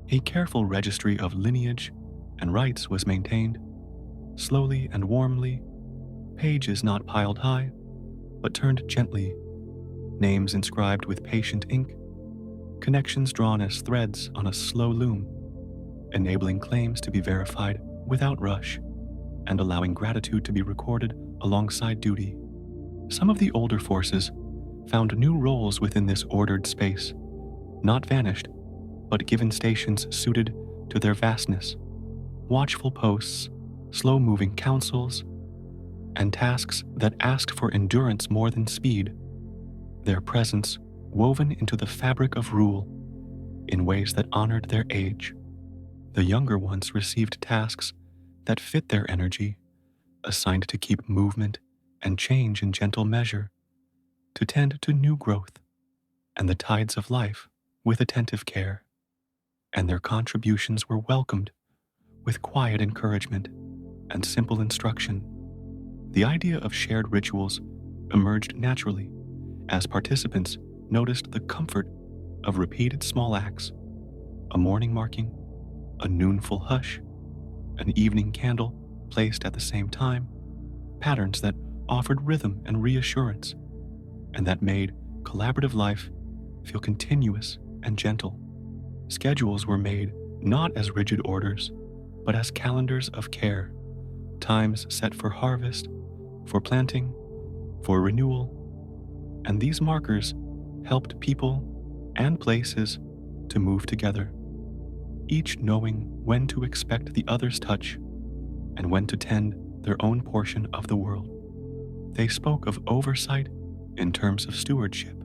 A careful registry of lineage and rights was maintained, slowly and warmly, pages not piled high, but turned gently, names inscribed with patient ink, connections drawn as threads on a slow loom, enabling claims to be verified without rush, and allowing gratitude to be recorded alongside duty. Some of the older forces found new roles within this ordered space, not vanished, but given stations suited to their vastness, watchful posts, slow-moving councils, and tasks that asked for endurance more than speed, their presence woven into the fabric of rule in ways that honored their age. The younger ones received tasks that fit their energy, assigned to keep movement and change in gentle measure, to tend to new growth and the tides of life with attentive care. And their contributions were welcomed with quiet encouragement and simple instruction. The idea of shared rituals emerged naturally as participants noticed the comfort of repeated small acts, a morning marking, a noonful hush, an evening candle placed at the same time, patterns that offered rhythm and reassurance, and that made collaborative life feel continuous and gentle. Schedules were made not as rigid orders, but as calendars of care, times set for harvest, for planting, for renewal, and these markers helped people and places to move together, each knowing when to expect the other's touch and when to tend their own portion of the world. They spoke of oversight in terms of stewardship,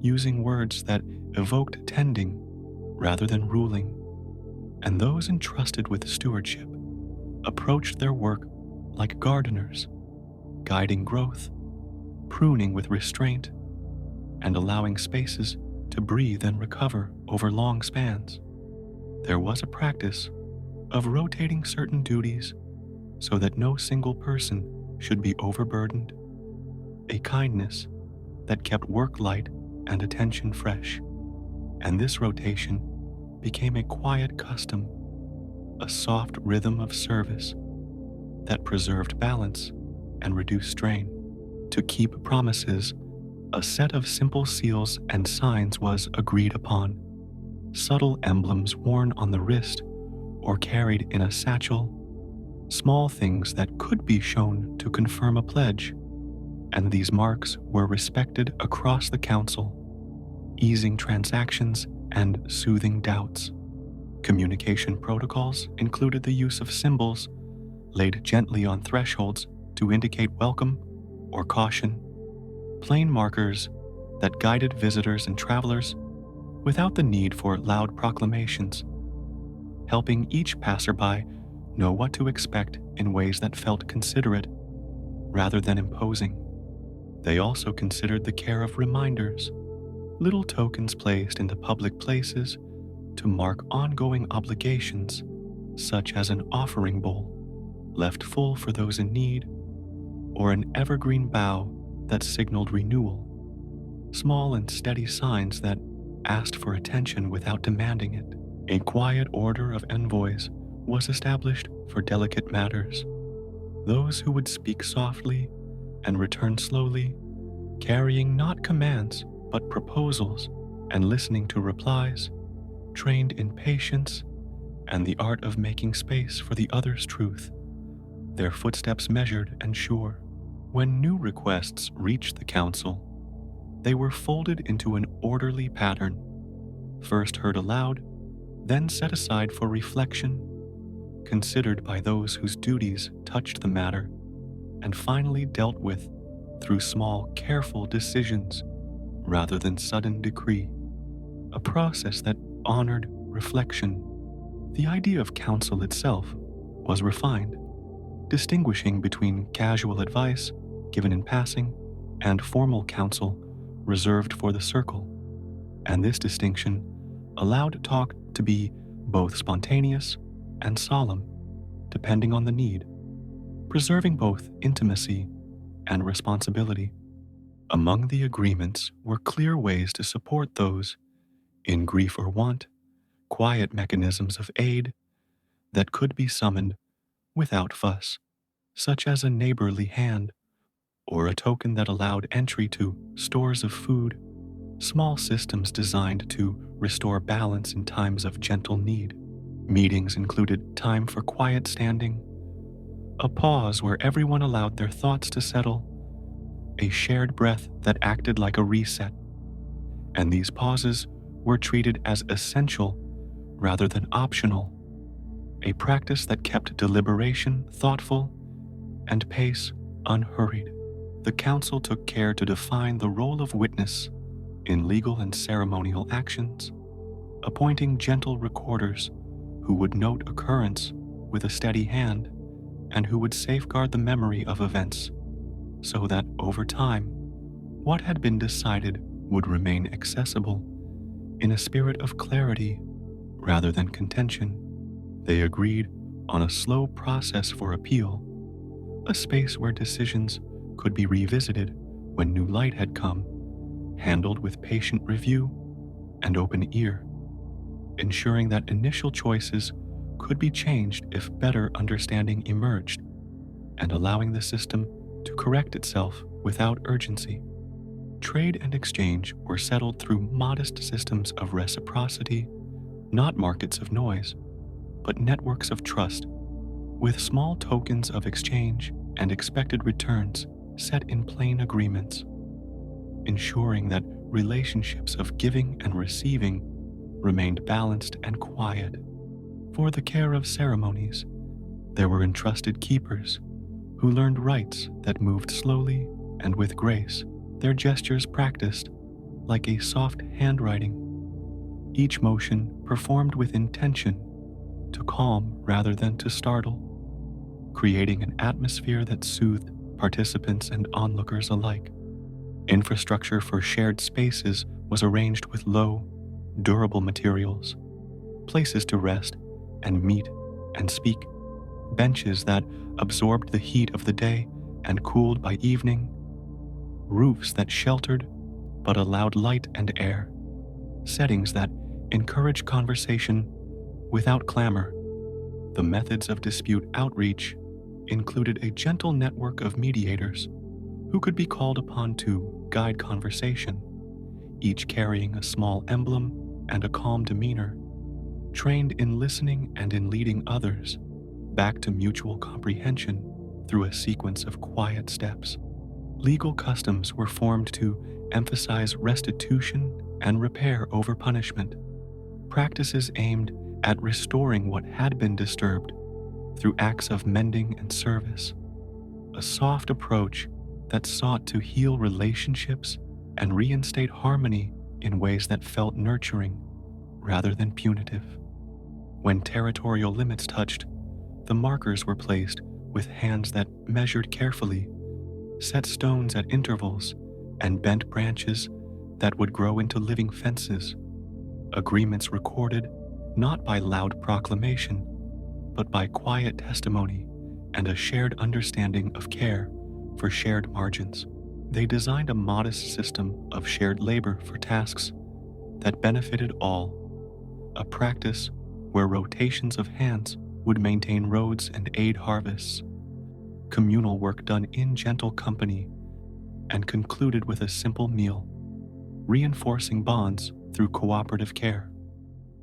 using words that evoked tending rather than ruling, and those entrusted with stewardship approached their work like gardeners, guiding growth, pruning with restraint, and allowing spaces to breathe and recover over long spans. There was a practice of rotating certain duties so that no single person should be overburdened, a kindness that kept work light and attention fresh, and this rotation became a quiet custom, a soft rhythm of service that preserved balance and reduced strain. To keep promises, a set of simple seals and signs was agreed upon, subtle emblems worn on the wrist or carried in a satchel, small things that could be shown to confirm a pledge, and these marks were respected across the council, easing transactions and soothing doubts. Communication protocols included the use of symbols laid gently on thresholds to indicate welcome or caution, plain markers that guided visitors and travelers without the need for loud proclamations, helping each passerby know what to expect in ways that felt considerate rather than imposing. They also considered the care of reminders, little tokens placed in the public places to mark ongoing obligations, such as an offering bowl left full for those in need, or an evergreen bough that signaled renewal, small and steady signs that asked for attention without demanding it. A quiet order of envoys was established for delicate matters, those who would speak softly and return slowly, carrying not commands but proposals, and listening to replies, trained in patience and the art of making space for the other's truth, their footsteps measured and sure. When new requests reached the council, They were folded into an orderly pattern, first heard aloud, then set aside for reflection, considered by those whose duties touched the matter, and finally dealt with through small, careful decisions rather than sudden decree, a process that honored reflection. The idea of counsel itself was refined, distinguishing between casual advice given in passing and formal counsel reserved for the circle. And this distinction allowed talk to be both spontaneous and solemn, depending on the need, preserving both intimacy and responsibility. Among the agreements were clear ways to support those in grief or want, quiet mechanisms of aid that could be summoned without fuss, such as a neighborly hand or a token that allowed entry to stores of food, small systems designed to restore balance in times of gentle need. Meetings included time for quiet standing, a pause where everyone allowed their thoughts to settle, a shared breath that acted like a reset. And these pauses were treated as essential rather than optional, a practice that kept deliberation thoughtful and pace unhurried. The council took care to define the role of witness in legal and ceremonial actions, appointing gentle recorders who would note occurrence with a steady hand and who would safeguard the memory of events so that over time, what had been decided would remain accessible in a spirit of clarity rather than contention. They agreed on a slow process for appeal, a space where decisions could be revisited when new light had come, handled with patient review and open ear, ensuring that initial choices could be changed if better understanding emerged, and allowing the system to correct itself without urgency. Trade and exchange were settled through modest systems of reciprocity, not markets of noise, but networks of trust, with small tokens of exchange and expected returns set in plain agreements, ensuring that relationships of giving and receiving remained balanced and quiet. For the care of ceremonies, there were entrusted keepers who learned rites that moved slowly and with grace, their gestures practiced like a soft handwriting, each motion performed with intention to calm rather than to startle, creating an atmosphere that soothed participants and onlookers alike. Infrastructure for shared spaces was arranged with low, durable materials, places to rest and meet and speak, benches that absorbed the heat of the day and cooled by evening, roofs that sheltered but allowed light and air, settings that encouraged conversation without clamor. The methods of dispute outreach included a gentle network of mediators who could be called upon to guide conversation, each carrying a small emblem and a calm demeanor, trained in listening and in leading others back to mutual comprehension through a sequence of quiet steps. Legal customs were formed to emphasize restitution and repair over punishment, practices aimed at restoring what had been disturbed through acts of mending and service, a soft approach that sought to heal relationships and reinstate harmony in ways that felt nurturing rather than punitive. When territorial limits touched, the markers were placed with hands that measured carefully, set stones at intervals, and bent branches that would grow into living fences. Agreements recorded not by loud proclamation, but by quiet testimony and a shared understanding of care for shared margins. They designed a modest system of shared labor for tasks that benefited all, a practice where rotations of hands would maintain roads and aid harvests, communal work done in gentle company, and concluded with a simple meal, reinforcing bonds through cooperative care.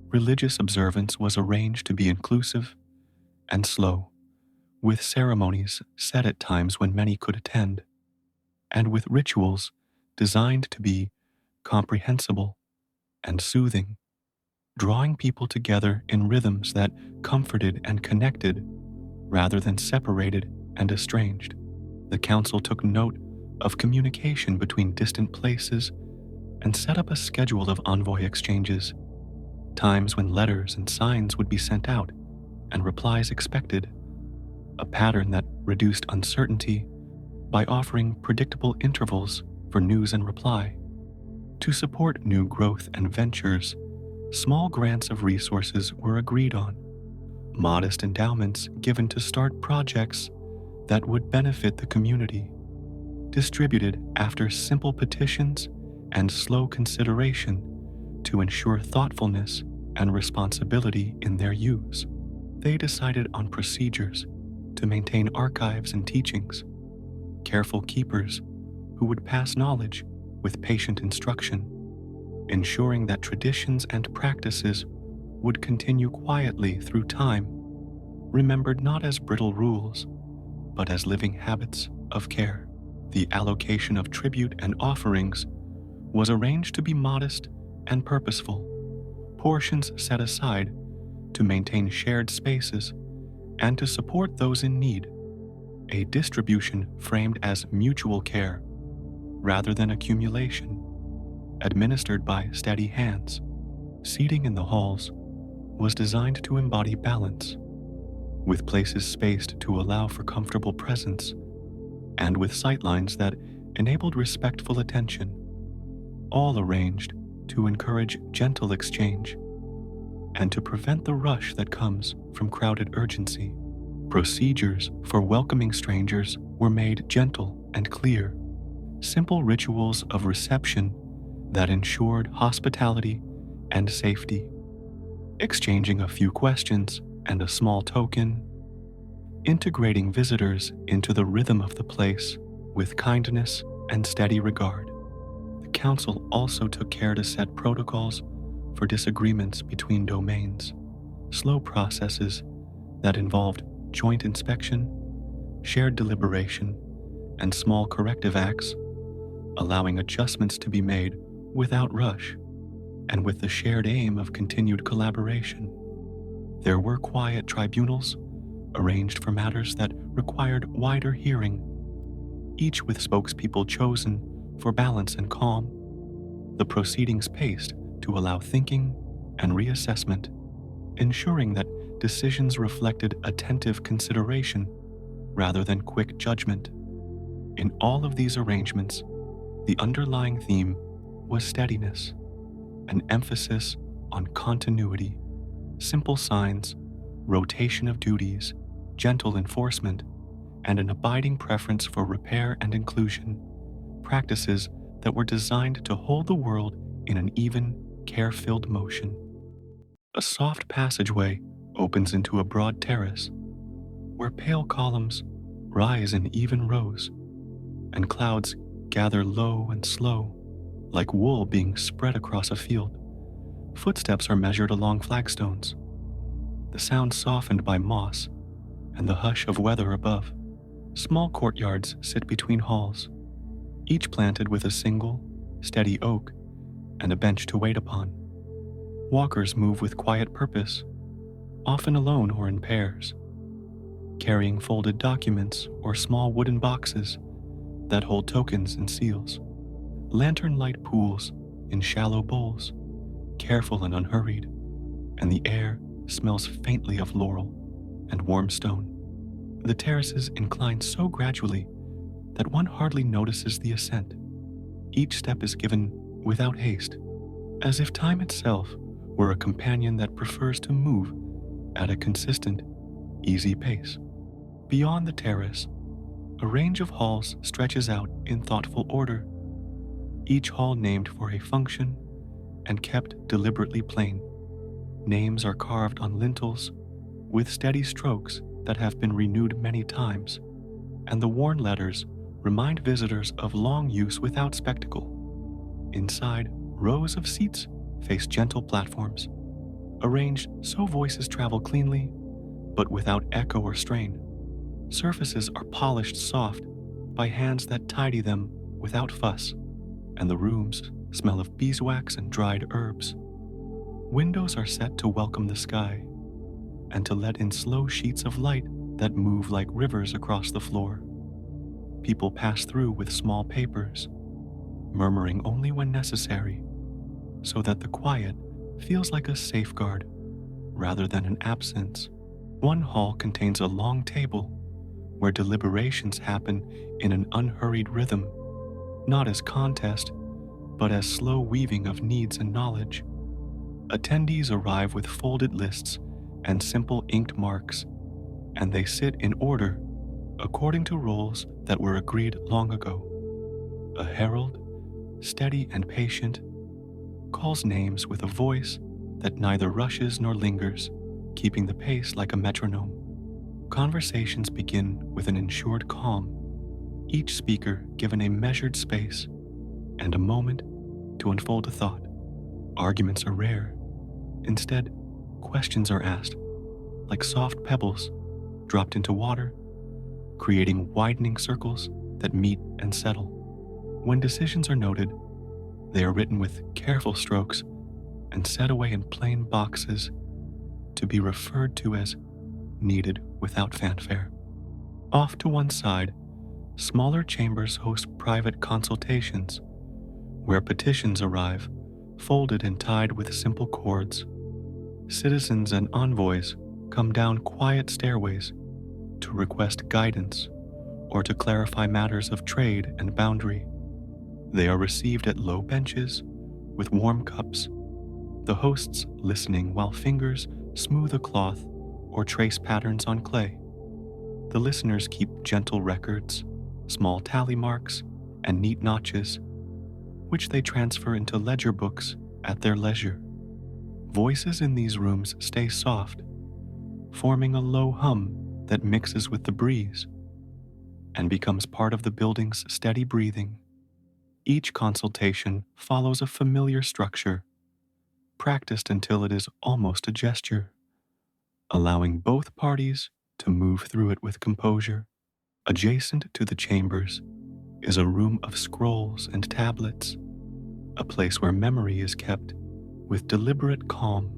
Religious observance was arranged to be inclusive and slow, with ceremonies set at times when many could attend, and with rituals designed to be comprehensible and soothing, drawing people together in rhythms that comforted and connected rather than separated and estranged. The council took note of communication between distant places and set up a schedule of envoy exchanges, times when letters and signs would be sent out and replies expected, a pattern that reduced uncertainty by offering predictable intervals for news and reply. To support new growth and ventures, small grants of resources were agreed on, modest endowments given to start projects that would benefit the community, distributed after simple petitions and slow consideration to ensure thoughtfulness and responsibility in their use. They decided on procedures to maintain archives and teachings, careful keepers who would pass knowledge with patient instruction, ensuring that traditions and practices would continue quietly through time, remembered not as brittle rules, but as living habits of care. The allocation of tribute and offerings was arranged to be modest and purposeful, portions set aside to maintain shared spaces and to support those in need, a distribution framed as mutual care rather than accumulation, administered by steady hands. Seating in the halls was designed to embody balance, with places spaced to allow for comfortable presence and with sightlines that enabled respectful attention, all arranged to encourage gentle exchange and to prevent the rush that comes from crowded urgency. Procedures for welcoming strangers were made gentle and clear, simple rituals of reception that ensured hospitality and safety, exchanging a few questions and a small token, integrating visitors into the rhythm of the place with kindness and steady regard. The council also took care to set protocols for disagreements between domains, slow processes that involved joint inspection, shared deliberation, and small corrective acts, allowing adjustments to be made without rush and with the shared aim of continued collaboration. There were quiet tribunals arranged for matters that required wider hearing, each with spokespeople chosen for balance and calm, the proceedings paced to allow thinking and reassessment, ensuring that decisions reflected attentive consideration rather than quick judgment. In all of these arrangements, the underlying theme was steadiness, an emphasis on continuity, simple signs, rotation of duties, gentle enforcement, and an abiding preference for repair and inclusion, practices that were designed to hold the world in an even, care-filled motion. A soft passageway opens into a broad terrace, where pale columns rise in even rows, and clouds gather low and slow, like wool being spread across a field. Footsteps are measured along flagstones, the sound softened by moss and the hush of weather above. Small courtyards sit between halls, each planted with a single, steady oak and a bench to wait upon. Walkers move with quiet purpose, often alone or in pairs, carrying folded documents or small wooden boxes that hold tokens and seals. Lantern light pools in shallow bowls, careful and unhurried, and the air smells faintly of laurel and warm stone. The terraces incline so gradually that one hardly notices the ascent. Each step is given without haste, as if time itself were a companion that prefers to move at a consistent, easy pace. Beyond the terrace, a range of halls stretches out in thoughtful order, each hall named for a function and kept deliberately plain. Names are carved on lintels with steady strokes that have been renewed many times, and the worn letters remind visitors of long use without spectacle. Inside, rows of seats face gentle platforms, arranged so voices travel cleanly, but without echo or strain. Surfaces are polished soft by hands that tidy them without fuss, and the rooms smell of beeswax and dried herbs. Windows are set to welcome the sky and to let in slow sheets of light that move like rivers across the floor. People pass through with small papers, murmuring only when necessary, so that the quiet feels like a safeguard rather than an absence. One hall contains a long table where deliberations happen in an unhurried rhythm, not as contest, but as slow weaving of needs and knowledge. Attendees arrive with folded lists and simple inked marks, and they sit in order according to roles that were agreed long ago. A herald, steady and patient, calls names with a voice that neither rushes nor lingers, keeping the pace like a metronome. Conversations begin with an ensured calm, each speaker given a measured space and a moment to unfold a thought. Arguments are rare. Instead, questions are asked, like soft pebbles dropped into water, creating widening circles that meet and settle. When decisions are noted, they are written with careful strokes and set away in plain boxes to be referred to as needed without fanfare. Off to one side, smaller chambers host private consultations where petitions arrive, folded and tied with simple cords. Citizens and envoys come down quiet stairways to request guidance or to clarify matters of trade and boundary. They are received at low benches with warm cups, the hosts listening while fingers smooth a cloth or trace patterns on clay. The listeners keep gentle records, small tally marks, and neat notches, which they transfer into ledger books at their leisure. Voices in these rooms stay soft, forming a low hum that mixes with the breeze and becomes part of the building's steady breathing. Each consultation follows a familiar structure, practiced until it is almost a gesture, allowing both parties to move through it with composure. Adjacent to the chambers is a room of scrolls and tablets, a place where memory is kept with deliberate calm.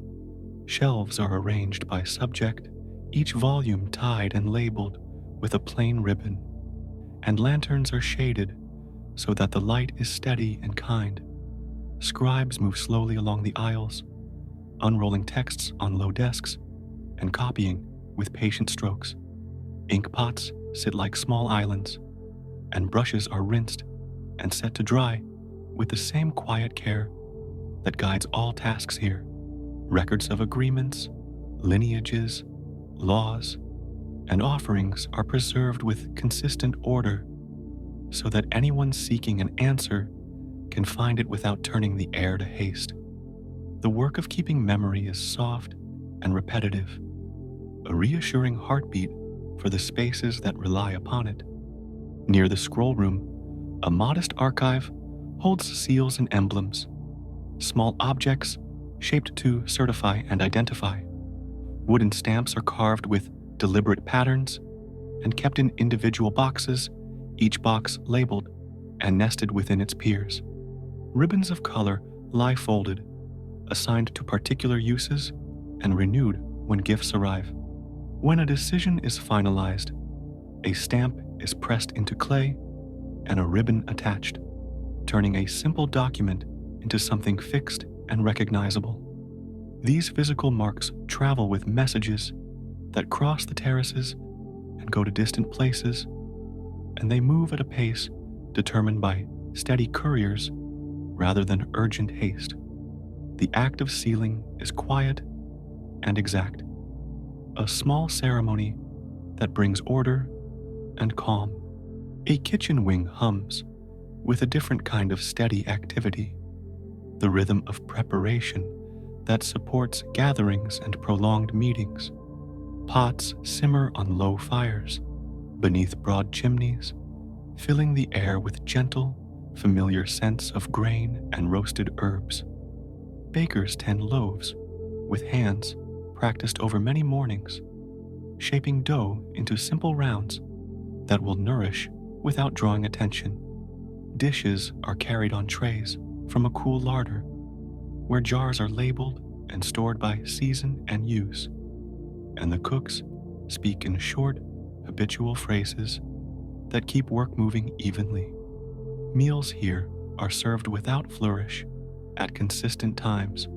Shelves are arranged by subject, each volume tied and labeled with a plain ribbon, and lanterns are shaded so that the light is steady and kind. Scribes move slowly along the aisles, unrolling texts on low desks and copying with patient strokes. Ink pots sit like small islands, and brushes are rinsed and set to dry with the same quiet care that guides all tasks here. Records of agreements, lineages, laws, and offerings are preserved with consistent order so that anyone seeking an answer can find it without turning the air to haste. The work of keeping memory is soft and repetitive, a reassuring heartbeat for the spaces that rely upon it. Near the scroll room, a modest archive holds seals and emblems, small objects shaped to certify and identify. Wooden stamps are carved with deliberate patterns and kept in individual boxes, each box labeled and nested within its peers. Ribbons of color lie folded, assigned to particular uses and renewed when gifts arrive. When a decision is finalized, a stamp is pressed into clay and a ribbon attached, turning a simple document into something fixed and recognizable. These physical marks travel with messages that cross the terraces and go to distant places, and they move at a pace determined by steady couriers rather than urgent haste. The act of sealing is quiet and exact, a small ceremony that brings order and calm. A kitchen wing hums with a different kind of steady activity, the rhythm of preparation that supports gatherings and prolonged meetings. Pots simmer on low fires beneath broad chimneys, filling the air with gentle, familiar scents of grain and roasted herbs. Bakers tend loaves with hands practiced over many mornings, shaping dough into simple rounds that will nourish without drawing attention. Dishes are carried on trays from a cool larder, where jars are labeled and stored by season and use, and the cooks speak in short, habitual phrases that keep work moving evenly. Meals here are served without flourish at consistent times,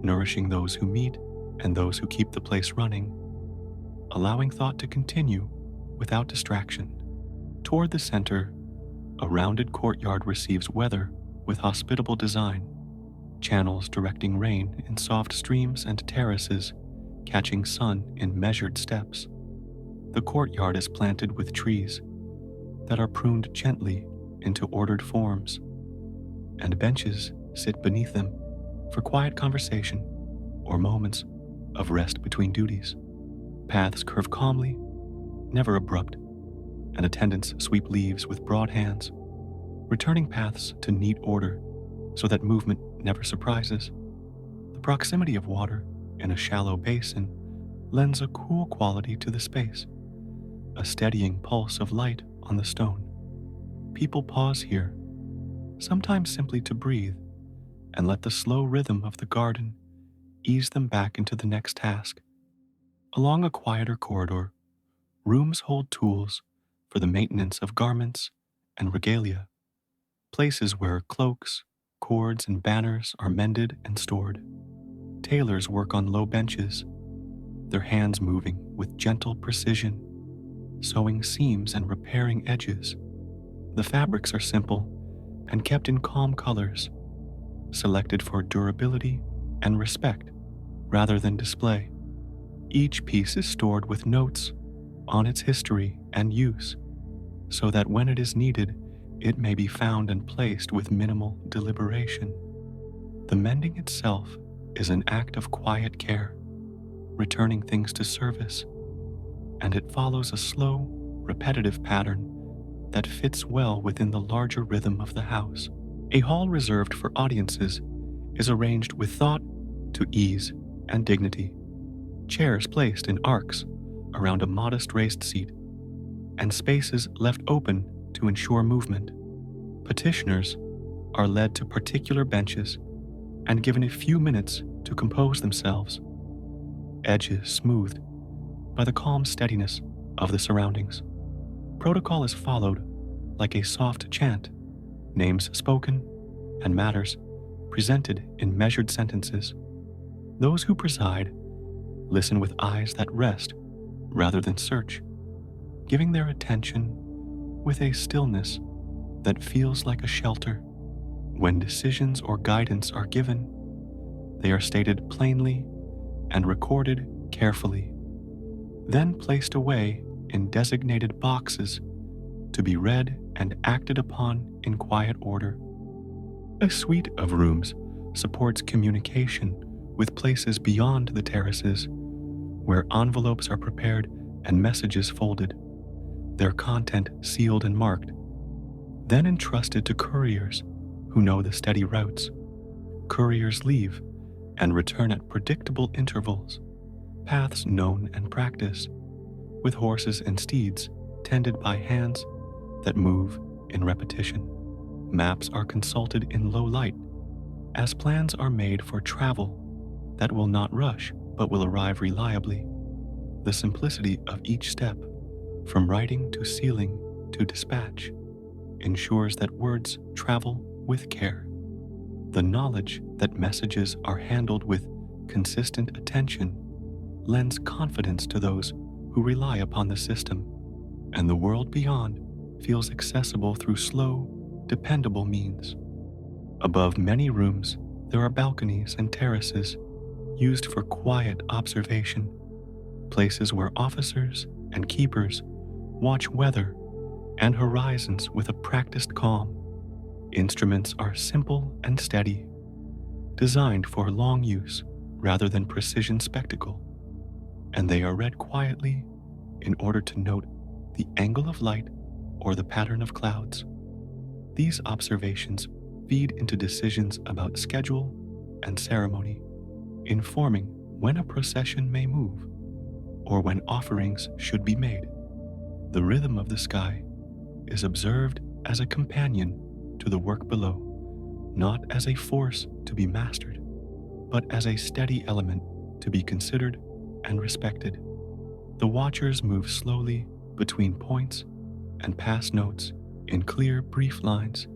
nourishing those who meet and those who keep the place running, allowing thought to continue without distraction. Toward the center, a rounded courtyard receives weather with hospitable design, channels directing rain in soft streams and terraces catching sun in measured steps. The courtyard is planted with trees that are pruned gently into ordered forms, and benches sit beneath them for quiet conversation or moments of rest between duties. Paths curve calmly, never abrupt, and attendants sweep leaves with broad hands, returning paths to neat order so that movement never surprises. The proximity of water in a shallow basin lends a cool quality to the space, a steadying pulse of light on the stone. People pause here, sometimes simply to breathe, and let the slow rhythm of the garden ease them back into the next task. Along a quieter corridor, rooms hold tools for the maintenance of garments and regalia, places where cloaks, cords, and banners are mended and stored. Tailors work on low benches, their hands moving with gentle precision, sewing seams and repairing edges. The fabrics are simple and kept in calm colors, selected for durability and respect rather than display. Each piece is stored with notes on its history and use, so that when it is needed, it may be found and placed with minimal deliberation. The mending itself is an act of quiet care, returning things to service, and it follows a slow, repetitive pattern that fits well within the larger rhythm of the house. A hall reserved for audiences is arranged with thought to ease and dignity. Chairs placed in arcs around a modest raised seat, and spaces left open to ensure movement. Petitioners are led to particular benches and given a few minutes to compose themselves, edges smoothed by the calm steadiness of the surroundings. Protocol is followed like a soft chant, names spoken, and matters presented in measured sentences. Those who preside listen with eyes that rest rather than search, giving their attention with a stillness that feels like a shelter. When decisions or guidance are given, they are stated plainly and recorded carefully, then placed away in designated boxes to be read and acted upon in quiet order. A suite of rooms supports communication with places beyond the terraces, where envelopes are prepared and messages folded, their content sealed and marked, then entrusted to couriers who know the steady routes. Couriers leave and return at predictable intervals, paths known and practiced, with horses and steeds tended by hands that move in repetition. Maps are consulted in low light, as plans are made for travel that will not rush but will arrive reliably. The simplicity of each step, from writing to sealing to dispatch, ensures that words travel with care. The knowledge that messages are handled with consistent attention lends confidence to those who rely upon the system, and the world beyond feels accessible through slow, dependable means. Above many rooms, there are balconies and terraces used for quiet observation, places where officers and keepers watch weather and horizons with a practiced calm. Instruments are simple and steady, designed for long use rather than precision spectacle, and they are read quietly in order to note the angle of light or the pattern of clouds. These observations feed into decisions about schedule and ceremony, informing when a procession may move or when offerings should be made. The rhythm of the sky is observed as a companion to the work below, not as a force to be mastered, but as a steady element to be considered and respected. The watchers move slowly between points and pass notes in clear, brief lines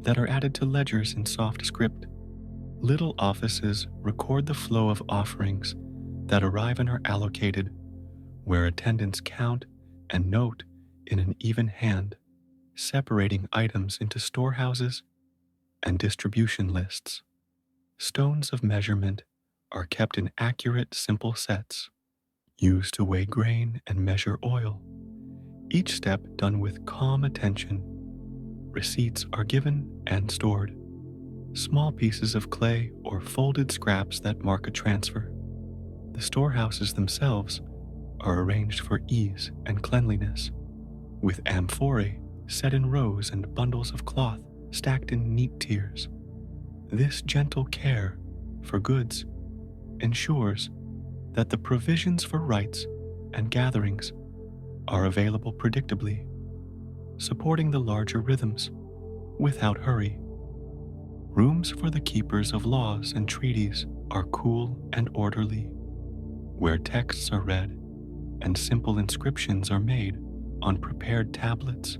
that are added to ledgers in soft script. Little offices record the flow of offerings that arrive and are allocated, where attendants count and note in an even hand, separating items into storehouses and distribution lists. Stones of measurement are kept in accurate, simple sets, used to weigh grain and measure oil, each step done with calm attention. Receipts are given and stored, small pieces of clay or folded scraps that mark a transfer. The storehouses themselves are arranged for ease and cleanliness, with amphorae set in rows and bundles of cloth stacked in neat tiers. This gentle care for goods ensures that the provisions for rites and gatherings are available predictably, supporting the larger rhythms without hurry. Rooms for the keepers of laws and treaties are cool and orderly, where texts are read and simple inscriptions are made on prepared tablets.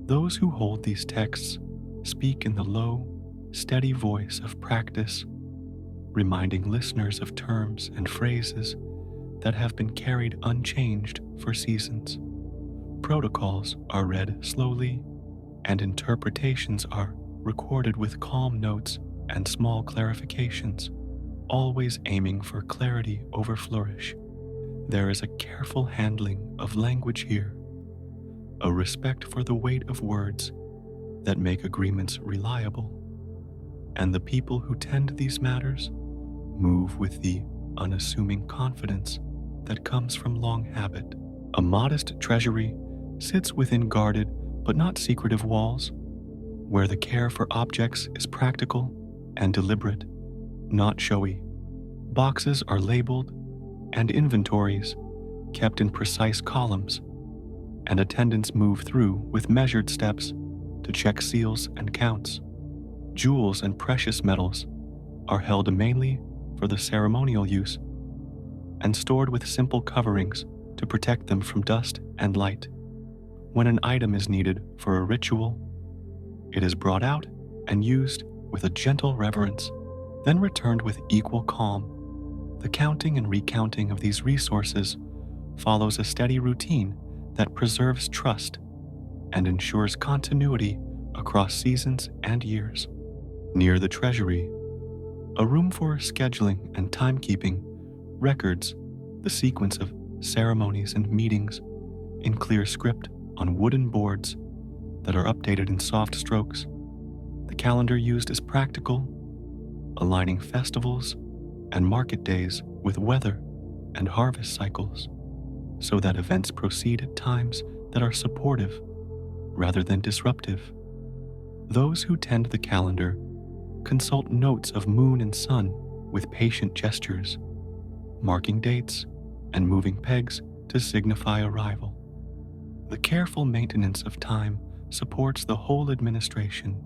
Those who hold these texts speak in the low, steady voice of practice, reminding listeners of terms and phrases that have been carried unchanged for seasons. Protocols are read slowly, and interpretations are recorded with calm notes and small clarifications, always aiming for clarity over flourish. There is a careful handling of language here, a respect for the weight of words that make agreements reliable, and the people who tend these matters move with the unassuming confidence that comes from long habit. A modest treasury sits within guarded but not secretive walls, where the care for objects is practical and deliberate, not showy. Boxes are labeled and inventories kept in precise columns, and attendants move through with measured steps to check seals and counts. Jewels and precious metals are held mainly for the ceremonial use and stored with simple coverings to protect them from dust and light. When an item is needed for a ritual, it is brought out and used with a gentle reverence, then returned with equal calm. The counting and recounting of these resources follows a steady routine that preserves trust and ensures continuity across seasons and years. Near the treasury, a room for scheduling and timekeeping records the sequence of ceremonies and meetings in clear script on wooden boards that are updated in soft strokes. The calendar used is practical, aligning festivals and market days with weather and harvest cycles, so that events proceed at times that are supportive rather than disruptive. Those who tend the calendar consult notes of moon and sun with patient gestures, marking dates and moving pegs to signify arrival. The careful maintenance of time supports the whole administration,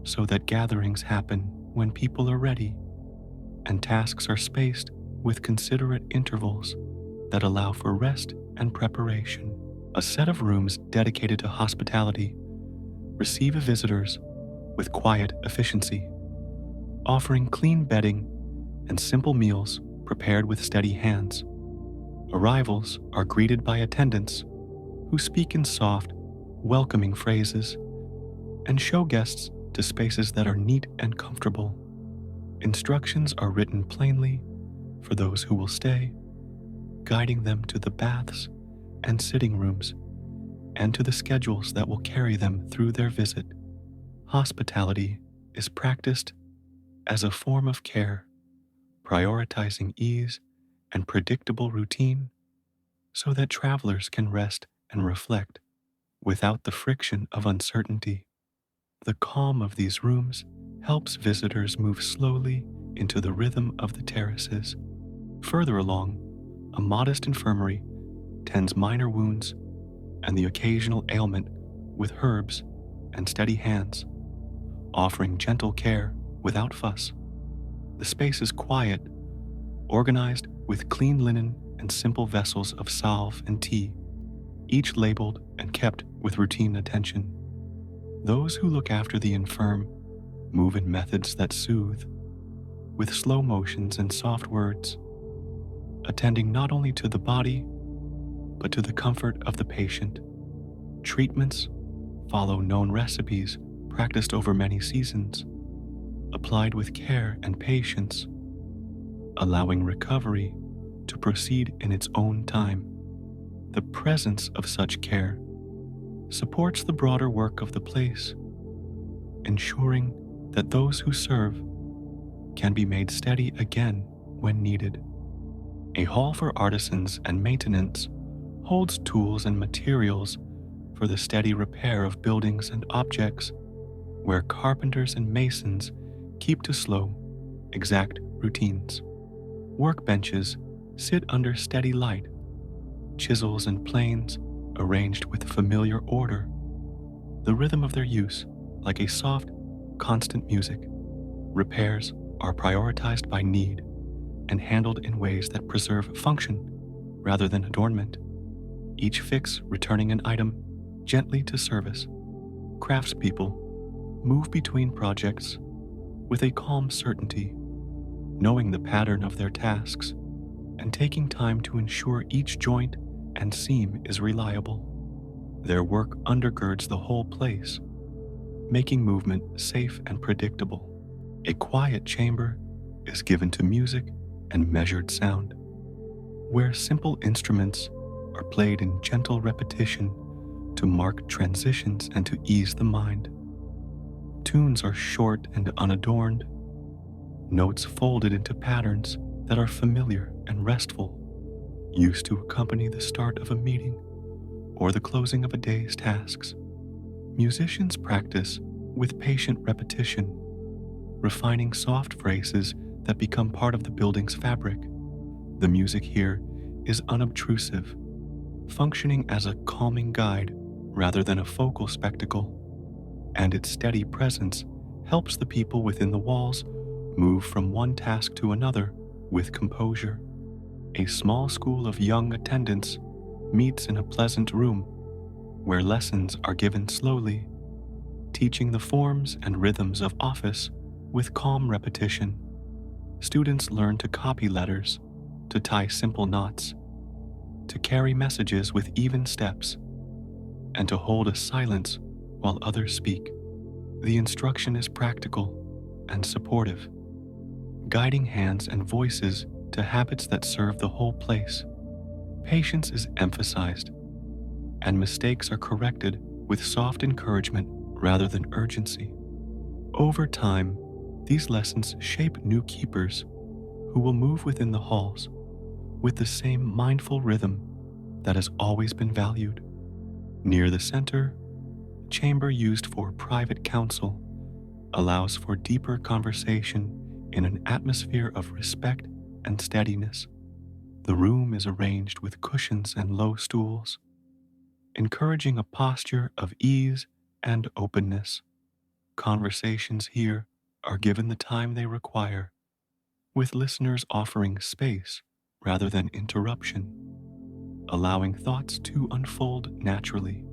so that gatherings happen when people are ready, and tasks are spaced with considerate intervals that allow for rest and preparation. A set of rooms dedicated to hospitality receive visitors with quiet efficiency, offering clean bedding and simple meals prepared with steady hands. Arrivals are greeted by attendants who speak in soft, welcoming phrases and show guests to spaces that are neat and comfortable. Instructions are written plainly for those who will stay, guiding them to the baths and sitting rooms and to the schedules that will carry them through their visit. Hospitality is practiced as a form of care, prioritizing ease and predictable routine so that travelers can rest and reflect without the friction of uncertainty. The calm of these rooms helps visitors move slowly into the rhythm of the terraces. Further along, a modest infirmary tends minor wounds and the occasional ailment with herbs and steady hands, offering gentle care without fuss. The space is quiet, organized with clean linen and simple vessels of salve and tea, each labeled and kept with routine attention. Those who look after the infirm move in methods that soothe, with slow motions and soft words, attending not only to the body, but to the comfort of the patient. Treatments follow known recipes practiced over many seasons, applied with care and patience, allowing recovery to proceed in its own time. The presence of such care supports the broader work of the place, ensuring that those who serve can be made steady again when needed. A hall for artisans and maintenance holds tools and materials for the steady repair of buildings and objects, where carpenters and masons keep to slow, exact routines. Workbenches sit under steady light, chisels and planes arranged with familiar order, the rhythm of their use like a soft, constant music. Repairs are prioritized by need and handled in ways that preserve function rather than adornment, each fix returning an item gently to service. Craftspeople move between projects with a calm certainty, knowing the pattern of their tasks and taking time to ensure each joint and seam is reliable. Their work undergirds the whole place, making movement safe and predictable. A quiet chamber is given to music and measured sound, where simple instruments are played in gentle repetition to mark transitions and to ease the mind. Tunes are short and unadorned, notes folded into patterns that are familiar and restful, used to accompany the start of a meeting or the closing of a day's tasks. Musicians practice with patient repetition, refining soft phrases that become part of the building's fabric. The music here is unobtrusive, functioning as a calming guide rather than a focal spectacle, and its steady presence helps the people within the walls move from one task to another with composure. A small school of young attendants meets in a pleasant room where lessons are given slowly, teaching the forms and rhythms of office with calm repetition. Students learn to copy letters, to tie simple knots, to carry messages with even steps, and to hold a silence while others speak. The instruction is practical and supportive, guiding hands and voices to habits that serve the whole place. Patience is emphasized, and mistakes are corrected with soft encouragement rather than urgency. Over time, these lessons shape new keepers who will move within the halls with the same mindful rhythm that has always been valued. Near the center, a chamber used for private counsel allows for deeper conversation in an atmosphere of respect and steadiness. The room is arranged with cushions and low stools, encouraging a posture of ease and openness. Conversations here are given the time they require, with listeners offering space rather than interruption, allowing thoughts to unfold naturally.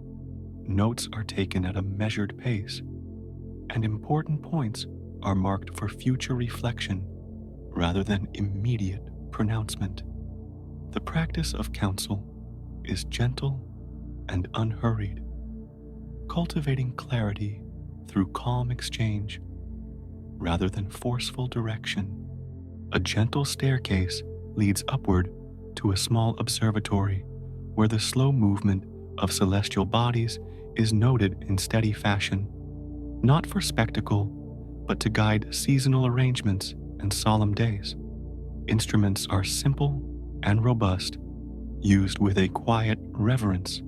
Notes are taken at a measured pace, and important points are marked for future reflection rather than immediate pronouncement. The practice of counsel is gentle and unhurried, cultivating clarity through calm exchange rather than forceful direction. A gentle staircase leads upward to a small observatory where the slow movement of celestial bodies is noted in steady fashion, not for spectacle, but to guide seasonal arrangements and solemn days. Instruments are simple and robust, used with a quiet reverence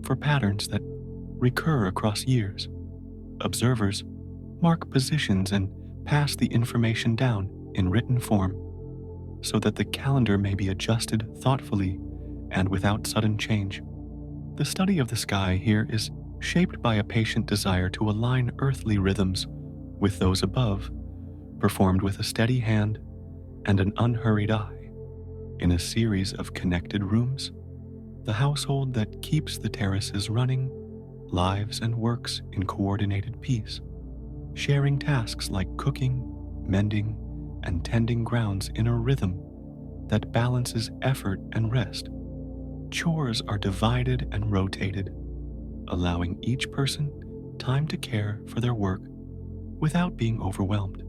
for patterns that recur across years. Observers mark positions and pass the information down in written form so that the calendar may be adjusted thoughtfully and without sudden change. The study of the sky here is shaped by a patient desire to align earthly rhythms with those above, performed with a steady hand and an unhurried eye. In a series of connected rooms, the household that keeps the terraces running lives and works in coordinated peace, sharing tasks like cooking, mending, and tending grounds in a rhythm that balances effort and rest. Chores are divided and rotated, allowing each person time to care for their work without being overwhelmed.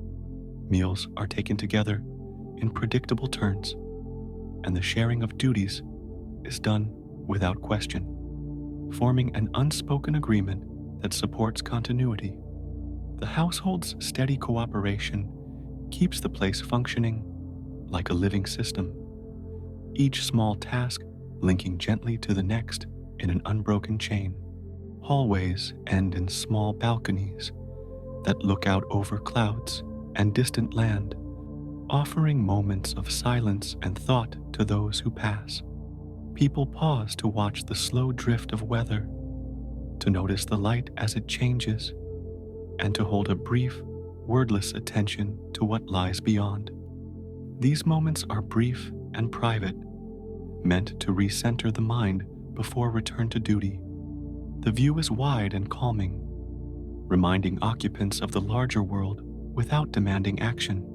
Meals are taken together in predictable turns, and the sharing of duties is done without question, forming an unspoken agreement that supports continuity. The household's steady cooperation keeps the place functioning like a living system, each small task linking gently to the next in an unbroken chain. Hallways end in small balconies that look out over clouds and distant land, offering moments of silence and thought to those who pass. People pause to watch the slow drift of weather, to notice the light as it changes, and to hold a brief, wordless attention to what lies beyond. These moments are brief and private, meant to recenter the mind before return to duty. The view is wide and calming, reminding occupants of the larger world without demanding action.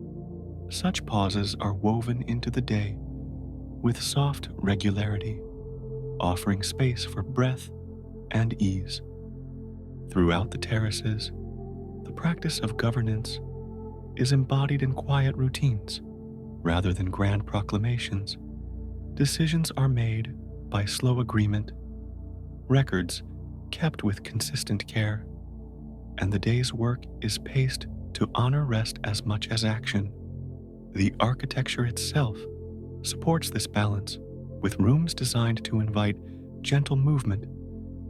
Such pauses are woven into the day with soft regularity, offering space for breath and ease. Throughout the terraces, the practice of governance is embodied in quiet routines rather than grand proclamations. Decisions are made by slow agreement, records kept with consistent care, and the day's work is paced to honor rest as much as action. The architecture itself supports this balance, with rooms designed to invite gentle movement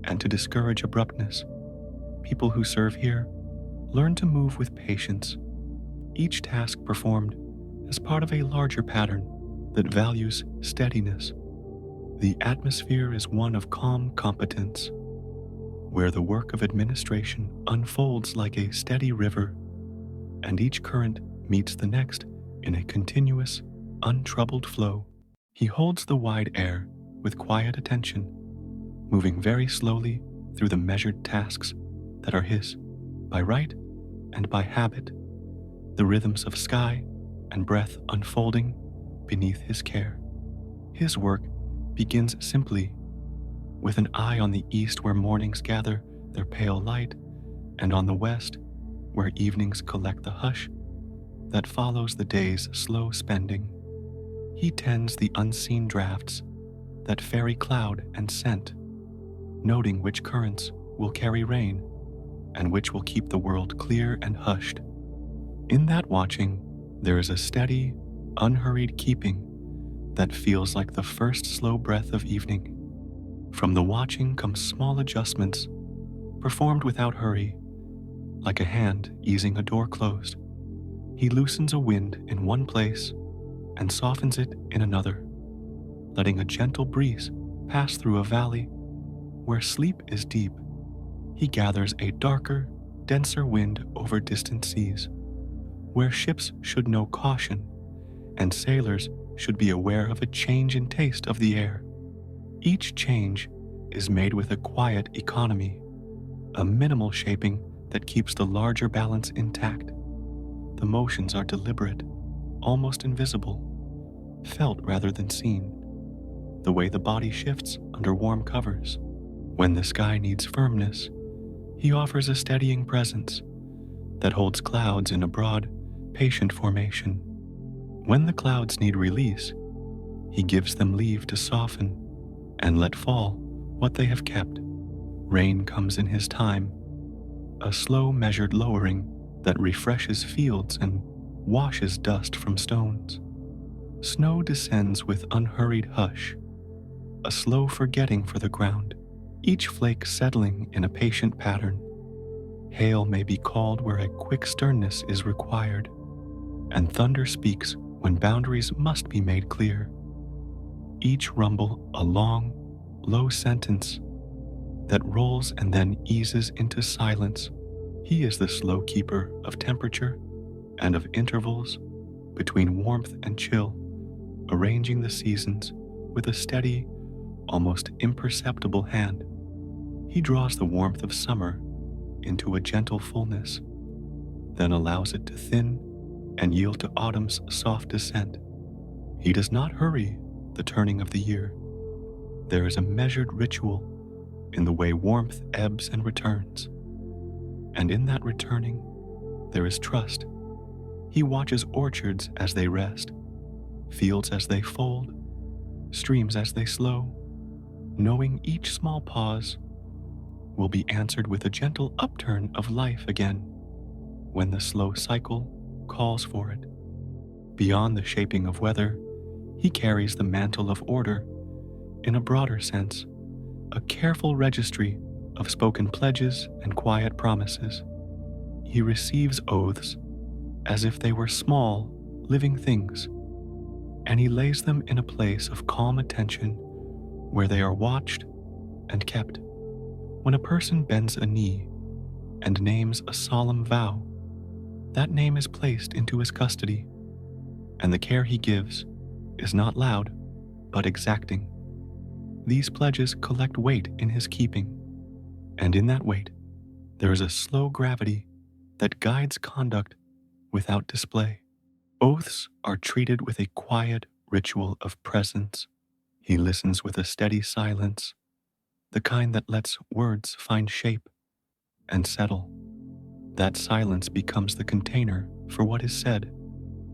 and to discourage abruptness. People who serve here learn to move with patience, each task performed as part of a larger pattern that values steadiness. The atmosphere is one of calm competence, where the work of administration unfolds like a steady river, and each current meets the next in a continuous, untroubled flow. He holds the wide air with quiet attention, moving very slowly through the measured tasks that are his by right and by habit, the rhythms of sky and breath unfolding beneath his care. His work begins simply, with an eye on the east where mornings gather their pale light, and on the west where evenings collect the hush that follows the day's slow spending. He tends the unseen drafts that ferry cloud and scent, noting which currents will carry rain and which will keep the world clear and hushed. In that watching, there is a steady, unhurried keeping that feels like the first slow breath of evening. From the watching come small adjustments, performed without hurry, like a hand easing a door closed. He loosens a wind in one place and softens it in another, letting a gentle breeze pass through a valley where sleep is deep. He gathers a darker, denser wind over distant seas, where ships should know caution and sailors should be aware of a change in taste of the air. Each change is made with a quiet economy, a minimal shaping that keeps the larger balance intact. The motions are deliberate, almost invisible, felt rather than seen, the way the body shifts under warm covers. When the sky needs firmness, he offers a steadying presence that holds clouds in a broad, patient formation. When the clouds need release, he gives them leave to soften and let fall what they have kept. Rain comes in his time, a slow measured lowering that refreshes fields and washes dust from stones. Snow descends with unhurried hush, a slow forgetting for the ground, each flake settling in a patient pattern. Hail may be called where a quick sternness is required, and thunder speaks when boundaries must be made clear. Each rumble a long, low sentence, that rolls and then eases into silence. He is the slow keeper of temperature and of intervals between warmth and chill, arranging the seasons with a steady, almost imperceptible hand. He draws the warmth of summer into a gentle fullness, then allows it to thin and yield to autumn's soft descent. He does not hurry the turning of the year. There is a measured ritual in the way warmth ebbs and returns. And in that returning, there is trust. He watches orchards as they rest, fields as they fold, streams as they slow, knowing each small pause will be answered with a gentle upturn of life again when the slow cycle calls for it. Beyond the shaping of weather, he carries the mantle of order in a broader sense, a careful registry of spoken pledges and quiet promises. He receives oaths as if they were small, living things, and he lays them in a place of calm attention where they are watched and kept. When a person bends a knee and names a solemn vow, that name is placed into his custody, and the care he gives is not loud, but exacting. These pledges collect weight in his keeping, and in that weight, there is a slow gravity that guides conduct without display. Oaths are treated with a quiet ritual of presence. He listens with a steady silence, the kind that lets words find shape and settle. That silence becomes the container for what is said,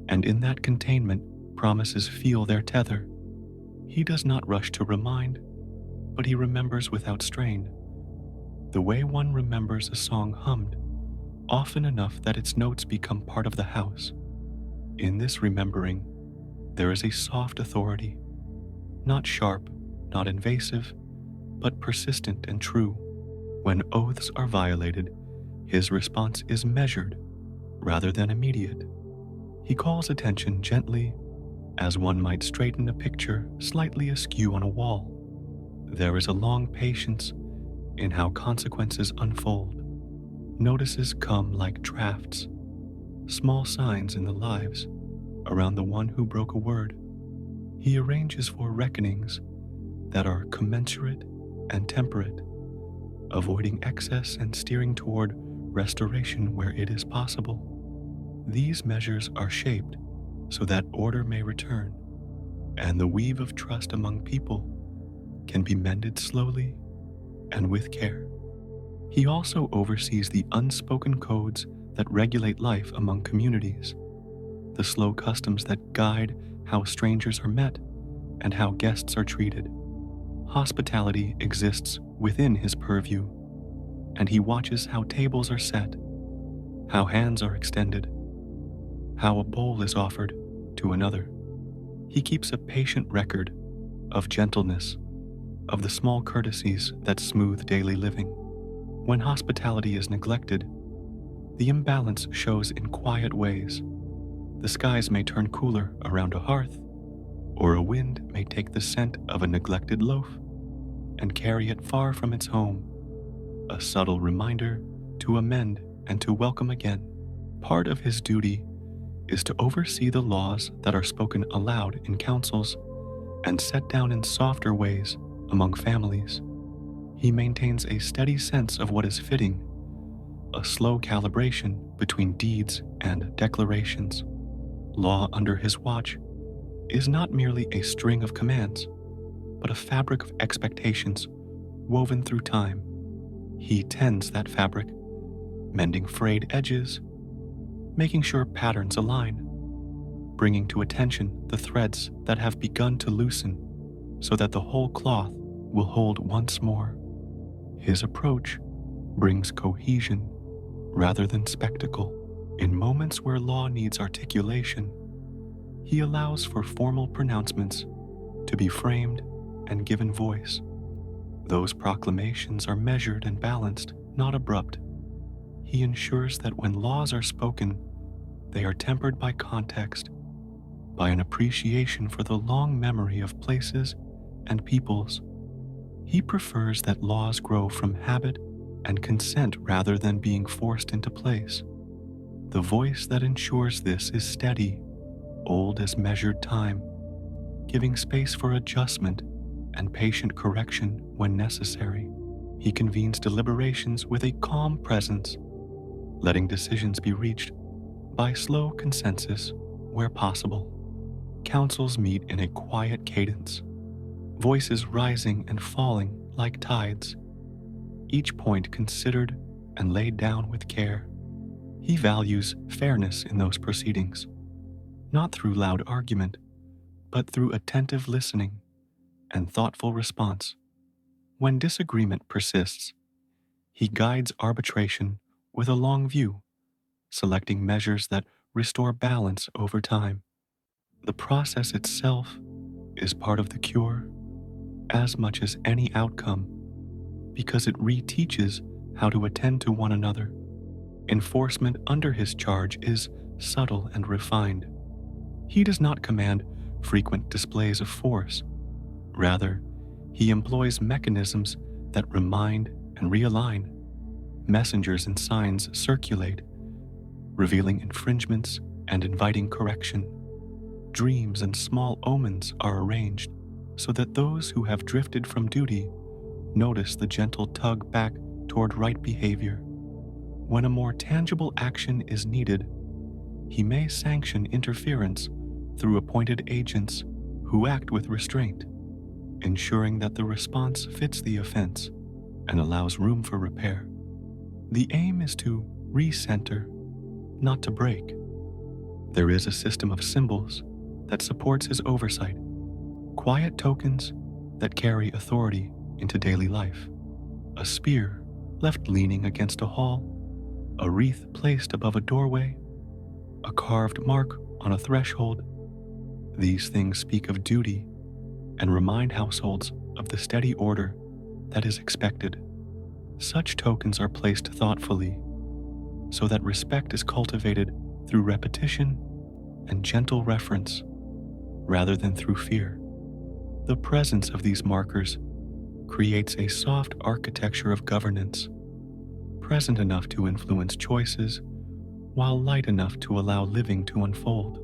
and in that containment, promises feel their tether. He does not rush to remind, but he remembers without strain, the way one remembers a song hummed, often enough that its notes become part of the house. In this remembering, there is a soft authority, not sharp, not invasive, but persistent and true. When oaths are violated, his response is measured rather than immediate. He calls attention gently, as one might straighten a picture slightly askew on a wall. There is a long patience in how consequences unfold. Notices come like drafts, small signs in the lives around the one who broke a word. He arranges for reckonings that are commensurate and temperate, avoiding excess and steering toward restoration where it is possible. These measures are shaped so that order may return, and the weave of trust among people can be mended slowly and with care. He also oversees the unspoken codes that regulate life among communities, the slow customs that guide how strangers are met and how guests are treated. Hospitality exists within his purview, and he watches how tables are set, how hands are extended, how a bowl is offered to another. He keeps a patient record of gentleness, of the small courtesies that smooth daily living. When hospitality is neglected, the imbalance shows in quiet ways. The skies may turn cooler around a hearth, or a wind may take the scent of a neglected loaf and carry it far from its home, a subtle reminder to amend and to welcome again. Part of his duty is to oversee the laws that are spoken aloud in councils and set down in softer ways among families. He maintains a steady sense of what is fitting, a slow calibration between deeds and declarations. Law under his watch is not merely a string of commands, but a fabric of expectations woven through time. He tends that fabric, mending frayed edges, making sure patterns align, bringing to attention the threads that have begun to loosen so that the whole cloth will hold once more. His approach brings cohesion rather than spectacle. In moments where law needs articulation, he allows for formal pronouncements to be framed and given voice. Those proclamations are measured and balanced, not abrupt. He ensures that when laws are spoken, they are tempered by context, by an appreciation for the long memory of places and peoples. He prefers that laws grow from habit and consent rather than being forced into place. The voice that ensures this is steady, old as measured time, giving space for adjustment and patient correction when necessary. He convenes deliberations with a calm presence, letting decisions be reached by slow consensus where possible. Councils meet in a quiet cadence, voices rising and falling like tides, each point considered and laid down with care. He values fairness in those proceedings, not through loud argument, but through attentive listening and thoughtful response. When disagreement persists, he guides arbitration with a long view, selecting measures that restore balance over time. The process itself is part of the cure as much as any outcome, because it reteaches how to attend to one another. Enforcement under his charge is subtle and refined. He does not command frequent displays of force. Rather, he employs mechanisms that remind and realign. Messengers and signs circulate, revealing infringements and inviting correction. Dreams and small omens are arranged so that those who have drifted from duty notice the gentle tug back toward right behavior. When a more tangible action is needed, he may sanction interference through appointed agents who act with restraint, ensuring that the response fits the offense and allows room for repair. The aim is to recenter, not to break. There is a system of symbols that supports his oversight, quiet tokens that carry authority into daily life. A spear left leaning against a hall, a wreath placed above a doorway, a carved mark on a threshold. These things speak of duty and remind households of the steady order that is expected. Such tokens are placed thoughtfully so that respect is cultivated through repetition and gentle reference rather than through fear. The presence of these markers creates a soft architecture of governance, present enough to influence choices while light enough to allow living to unfold.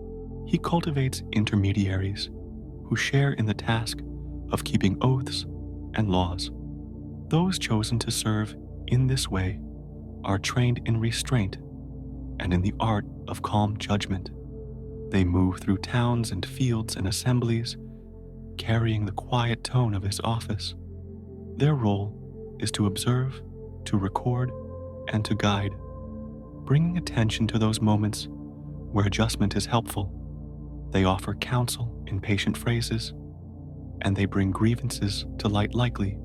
He cultivates intermediaries who share in the task of keeping oaths and laws. Those chosen to serve in this way are trained in restraint and in the art of calm judgment. They move through towns and fields and assemblies, carrying the quiet tone of his office. Their role is to observe, to record, and to guide, bringing attention to those moments where adjustment is helpful. They offer counsel in patient phrases, and they bring grievances to light lightly,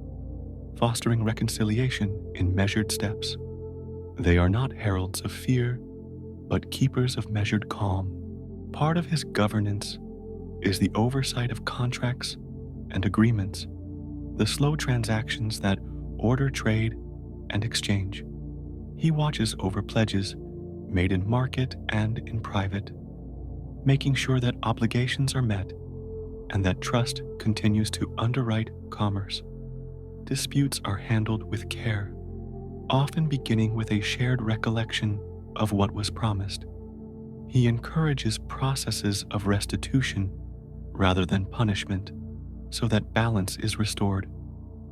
fostering reconciliation in measured steps. They are not heralds of fear, but keepers of measured calm. Part of his governance is the oversight of contracts and agreements, the slow transactions that order trade and exchange. He watches over pledges made in market and in private, making sure that obligations are met and that trust continues to underwrite commerce. Disputes are handled with care, often beginning with a shared recollection of what was promised. He encourages processes of restitution rather than punishment, so that balance is restored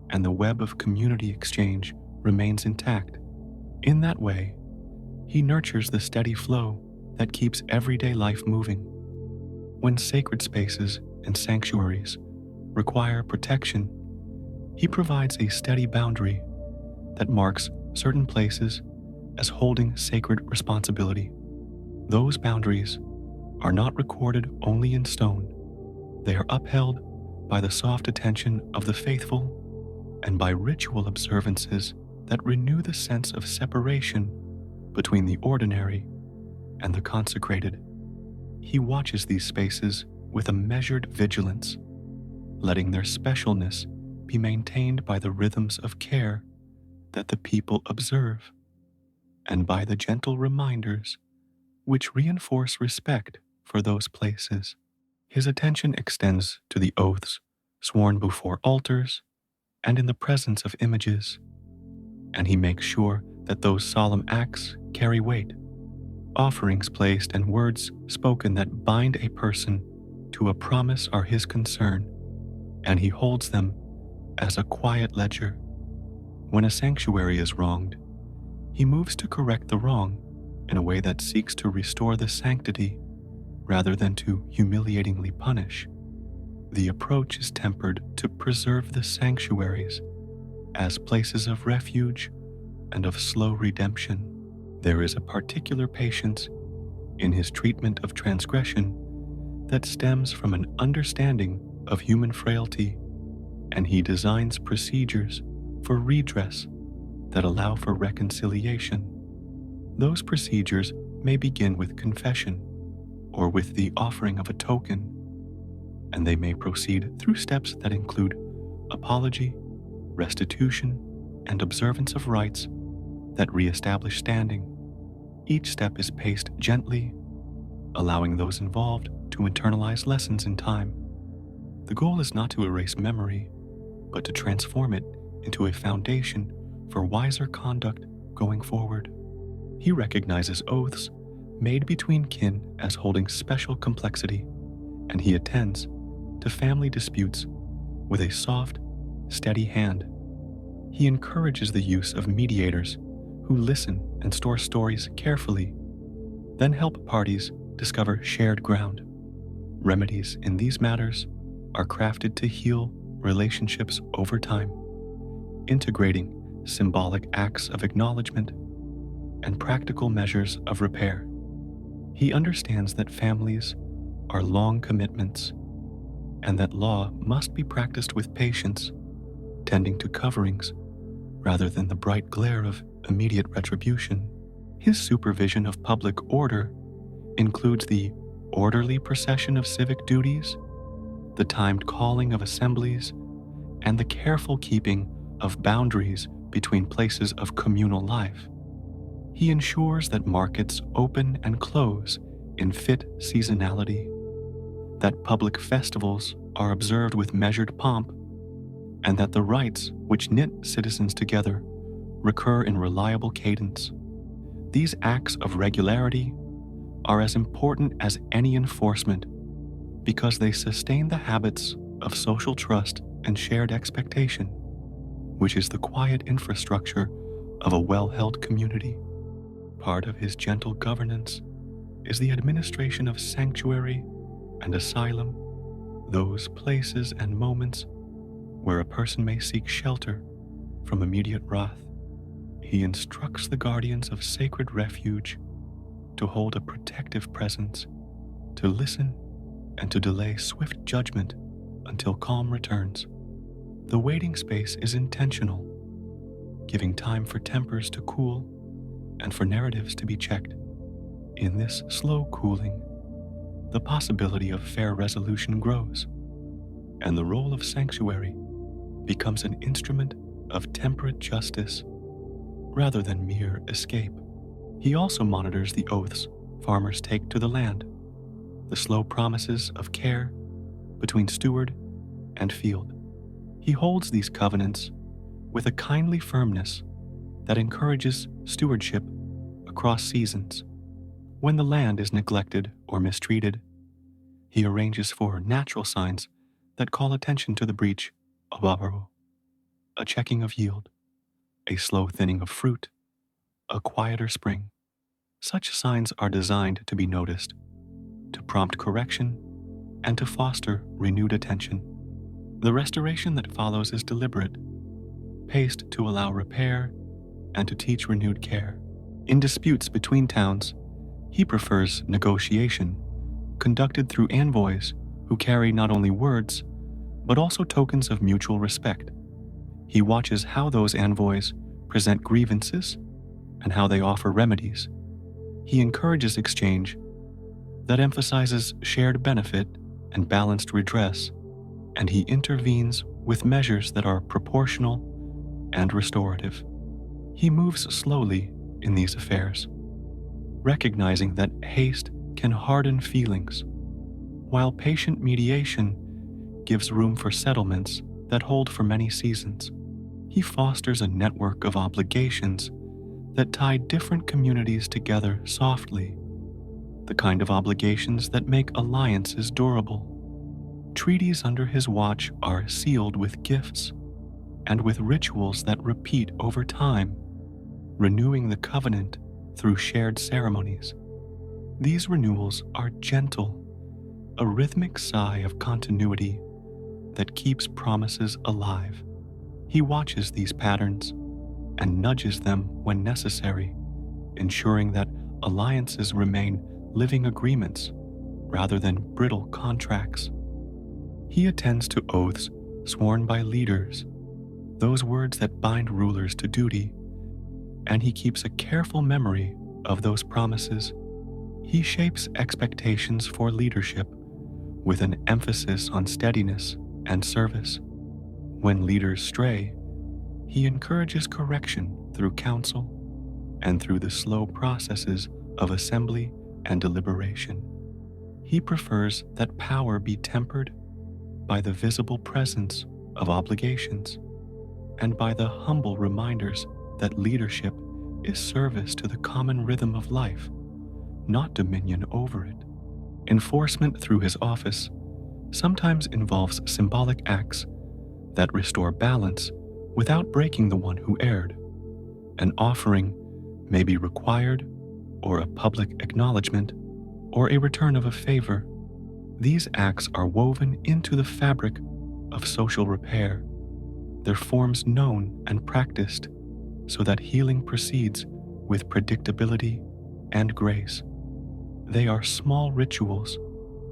and the web of community exchange remains intact. In that way, he nurtures the steady flow that keeps everyday life moving. When sacred spaces and sanctuaries require protection, he provides a steady boundary that marks certain places as holding sacred responsibility. Those boundaries are not recorded only in stone. They are upheld by the soft attention of the faithful and by ritual observances that renew the sense of separation between the ordinary and the consecrated. He watches these spaces with a measured vigilance, letting their specialness be maintained by the rhythms of care that the people observe, and by the gentle reminders which reinforce respect for those places. His attention extends to the oaths sworn before altars, and in the presence of images, and he makes sure that those solemn acts carry weight. Offerings placed and words spoken that bind a person to a promise are his concern, and he holds them as a quiet ledger. When a sanctuary is wronged, he moves to correct the wrong in a way that seeks to restore the sanctity rather than to humiliatingly punish. The approach is tempered to preserve the sanctuaries as places of refuge and of slow redemption. There is a particular patience in his treatment of transgression that stems from an understanding of human frailty, and he designs procedures for redress that allow for reconciliation. Those procedures may begin with confession or with the offering of a token, and they may proceed through steps that include apology, restitution, and observance of rites that reestablish standing. Each step is paced gently, allowing those involved to internalize lessons in time. The goal is not to erase memory, but to transform it into a foundation for wiser conduct going forward. He recognizes oaths made between kin as holding special complexity, and he attends to family disputes with a soft, steady hand. He encourages the use of mediators who listen and store stories carefully, then help parties discover shared ground. Remedies in these matters are crafted to heal relationships over time, integrating symbolic acts of acknowledgement and practical measures of repair. He understands that families are long commitments and that law must be practiced with patience, tending to coverings rather than the bright glare of immediate retribution. His supervision of public order includes the orderly procession of civic duties, the timed calling of assemblies, and the careful keeping of boundaries between places of communal life. He ensures that markets open and close in fit seasonality, that public festivals are observed with measured pomp, and that the rites which knit citizens together recur in reliable cadence. These acts of regularity are as important as any enforcement because they sustain the habits of social trust and shared expectation, which is the quiet infrastructure of a well-held community. Part of his gentle governance is the administration of sanctuary and asylum, those places and moments where a person may seek shelter from immediate wrath. He instructs the guardians of sacred refuge to hold a protective presence, to listen, and to delay swift judgment until calm returns. The waiting space is intentional, giving time for tempers to cool and for narratives to be checked. In this slow cooling, the possibility of fair resolution grows, and the role of sanctuary becomes an instrument of temperate justice rather than mere escape. He also monitors the oaths farmers take to the land, the slow promises of care between steward and field. He holds these covenants with a kindly firmness that encourages stewardship across seasons. When the land is neglected or mistreated, he arranges for natural signs that call attention to the breach of abaro, a checking of yield, a slow thinning of fruit, a quieter spring. Such signs are designed to be noticed, to prompt correction, and to foster renewed attention. The restoration that follows is deliberate, paced to allow repair and to teach renewed care. In disputes between towns, he prefers negotiation, conducted through envoys who carry not only words, but also tokens of mutual respect. He watches how those envoys present grievances and how they offer remedies. He encourages exchange that emphasizes shared benefit and balanced redress, and he intervenes with measures that are proportional and restorative. He moves slowly in these affairs, recognizing that haste can harden feelings, while patient mediation gives room for settlements that hold for many seasons. He fosters a network of obligations that tie different communities together softly, the kind of obligations that make alliances durable. Treaties under his watch are sealed with gifts and with rituals that repeat over time, renewing the covenant through shared ceremonies. These renewals are gentle, a rhythmic sigh of continuity that keeps promises alive. He watches these patterns and nudges them when necessary, ensuring that alliances remain living agreements rather than brittle contracts. He attends to oaths sworn by leaders, those words that bind rulers to duty, and he keeps a careful memory of those promises. He shapes expectations for leadership with an emphasis on steadiness and service. When leaders stray, he encourages correction through counsel and through the slow processes of assembly and deliberation. He prefers that power be tempered by the visible presence of obligations and by the humble reminders that leadership is service to the common rhythm of life, not dominion over it. Enforcement through his office sometimes involves symbolic acts that restore balance without breaking the one who erred. An offering may be required, or a public acknowledgement, or a return of a favor. These acts are woven into the fabric of social repair, their forms known and practiced so that healing proceeds with predictability and grace. They are small rituals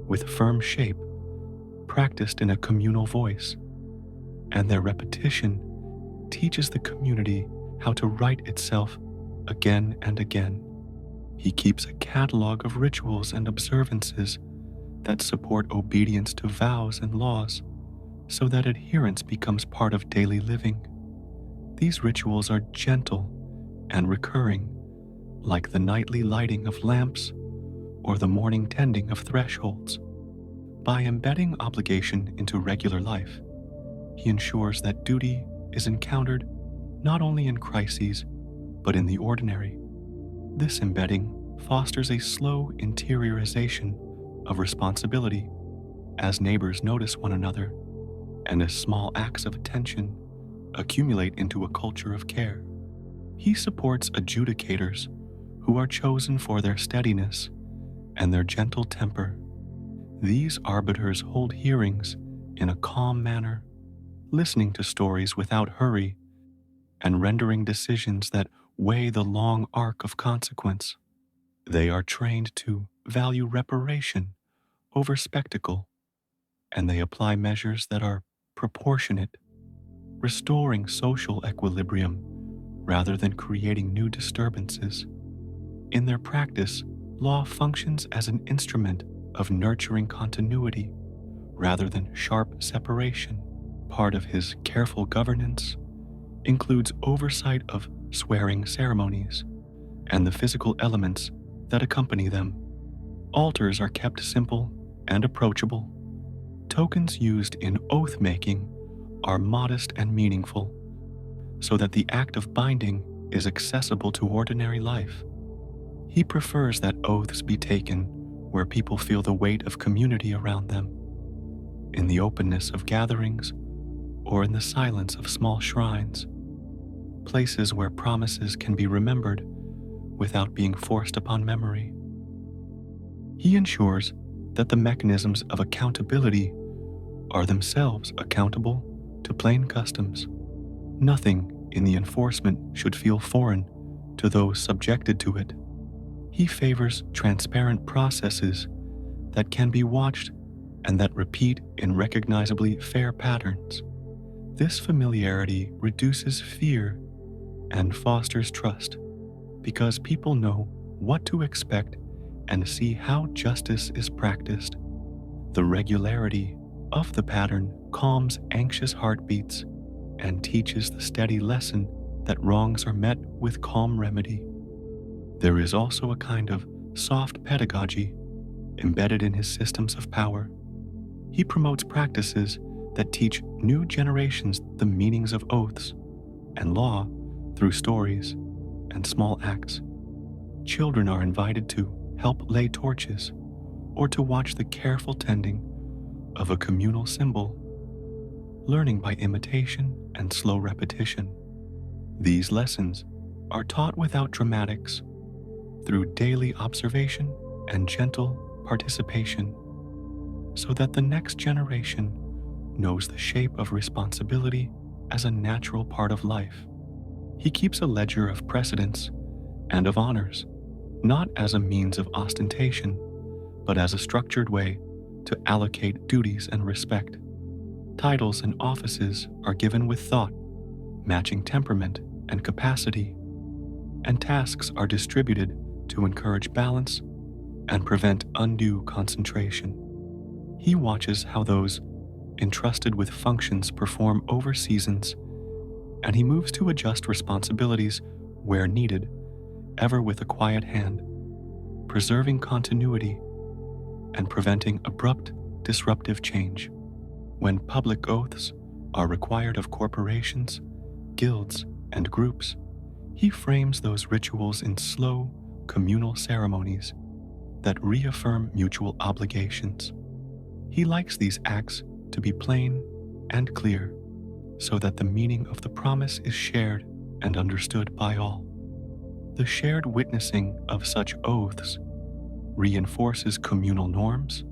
with firm shape, practiced in a communal voice, and their repetition teaches the community how to right itself again and again. He keeps a catalog of rituals and observances that support obedience to vows and laws so that adherence becomes part of daily living. These rituals are gentle and recurring, like the nightly lighting of lamps or the morning tending of thresholds. By embedding obligation into regular life, he ensures that duty is encountered not only in crises, but in the ordinary. This embedding fosters a slow interiorization of responsibility as neighbors notice one another, and as small acts of attention accumulate into a culture of care. He supports adjudicators who are chosen for their steadiness and their gentle temper. These arbiters hold hearings in a calm manner, listening to stories without hurry and rendering decisions that weigh the long arc of consequence. They are trained to value reparation over spectacle, and they apply measures that are proportionate, restoring social equilibrium rather than creating new disturbances. In their practice, law functions as an instrument of nurturing continuity rather than sharp separation. Part of his careful governance includes oversight of swearing ceremonies and the physical elements that accompany them. Altars are kept simple and approachable. Tokens used in oath-making are modest and meaningful, so that the act of binding is accessible to ordinary life. He prefers that oaths be taken where people feel the weight of community around them, in the openness of gatherings or in the silence of small shrines, places where promises can be remembered without being forced upon memory. He ensures that the mechanisms of accountability are themselves accountable to plain customs. Nothing in the enforcement should feel foreign to those subjected to it. He favors transparent processes that can be watched and that repeat in recognizably fair patterns. This familiarity reduces fear and fosters trust, because people know what to expect and see how justice is practiced. The regularity of the pattern calms anxious heartbeats and teaches the steady lesson that wrongs are met with calm remedy. There is also a kind of soft pedagogy embedded in his systems of power. He promotes practices that teach new generations the meanings of oaths and law through stories and small acts. Children are invited to help lay torches or to watch the careful tending of a communal symbol, learning by imitation and slow repetition. These lessons are taught without dramatics, through daily observation and gentle participation, so that the next generation knows the shape of responsibility as a natural part of life. He keeps a ledger of precedents and of honors, not as a means of ostentation, but as a structured way to allocate duties and respect. Titles and offices are given with thought, matching temperament and capacity, and tasks are distributed to encourage balance and prevent undue concentration. He watches how those entrusted with functions perform over seasons, and he moves to adjust responsibilities where needed, ever with a quiet hand, preserving continuity and preventing abrupt, disruptive change. When public oaths are required of corporations, guilds, and groups, he frames those rituals in slow, communal ceremonies that reaffirm mutual obligations. He likes these acts to be plain and clear, so that the meaning of the promise is shared and understood by all. The shared witnessing of such oaths reinforces communal norms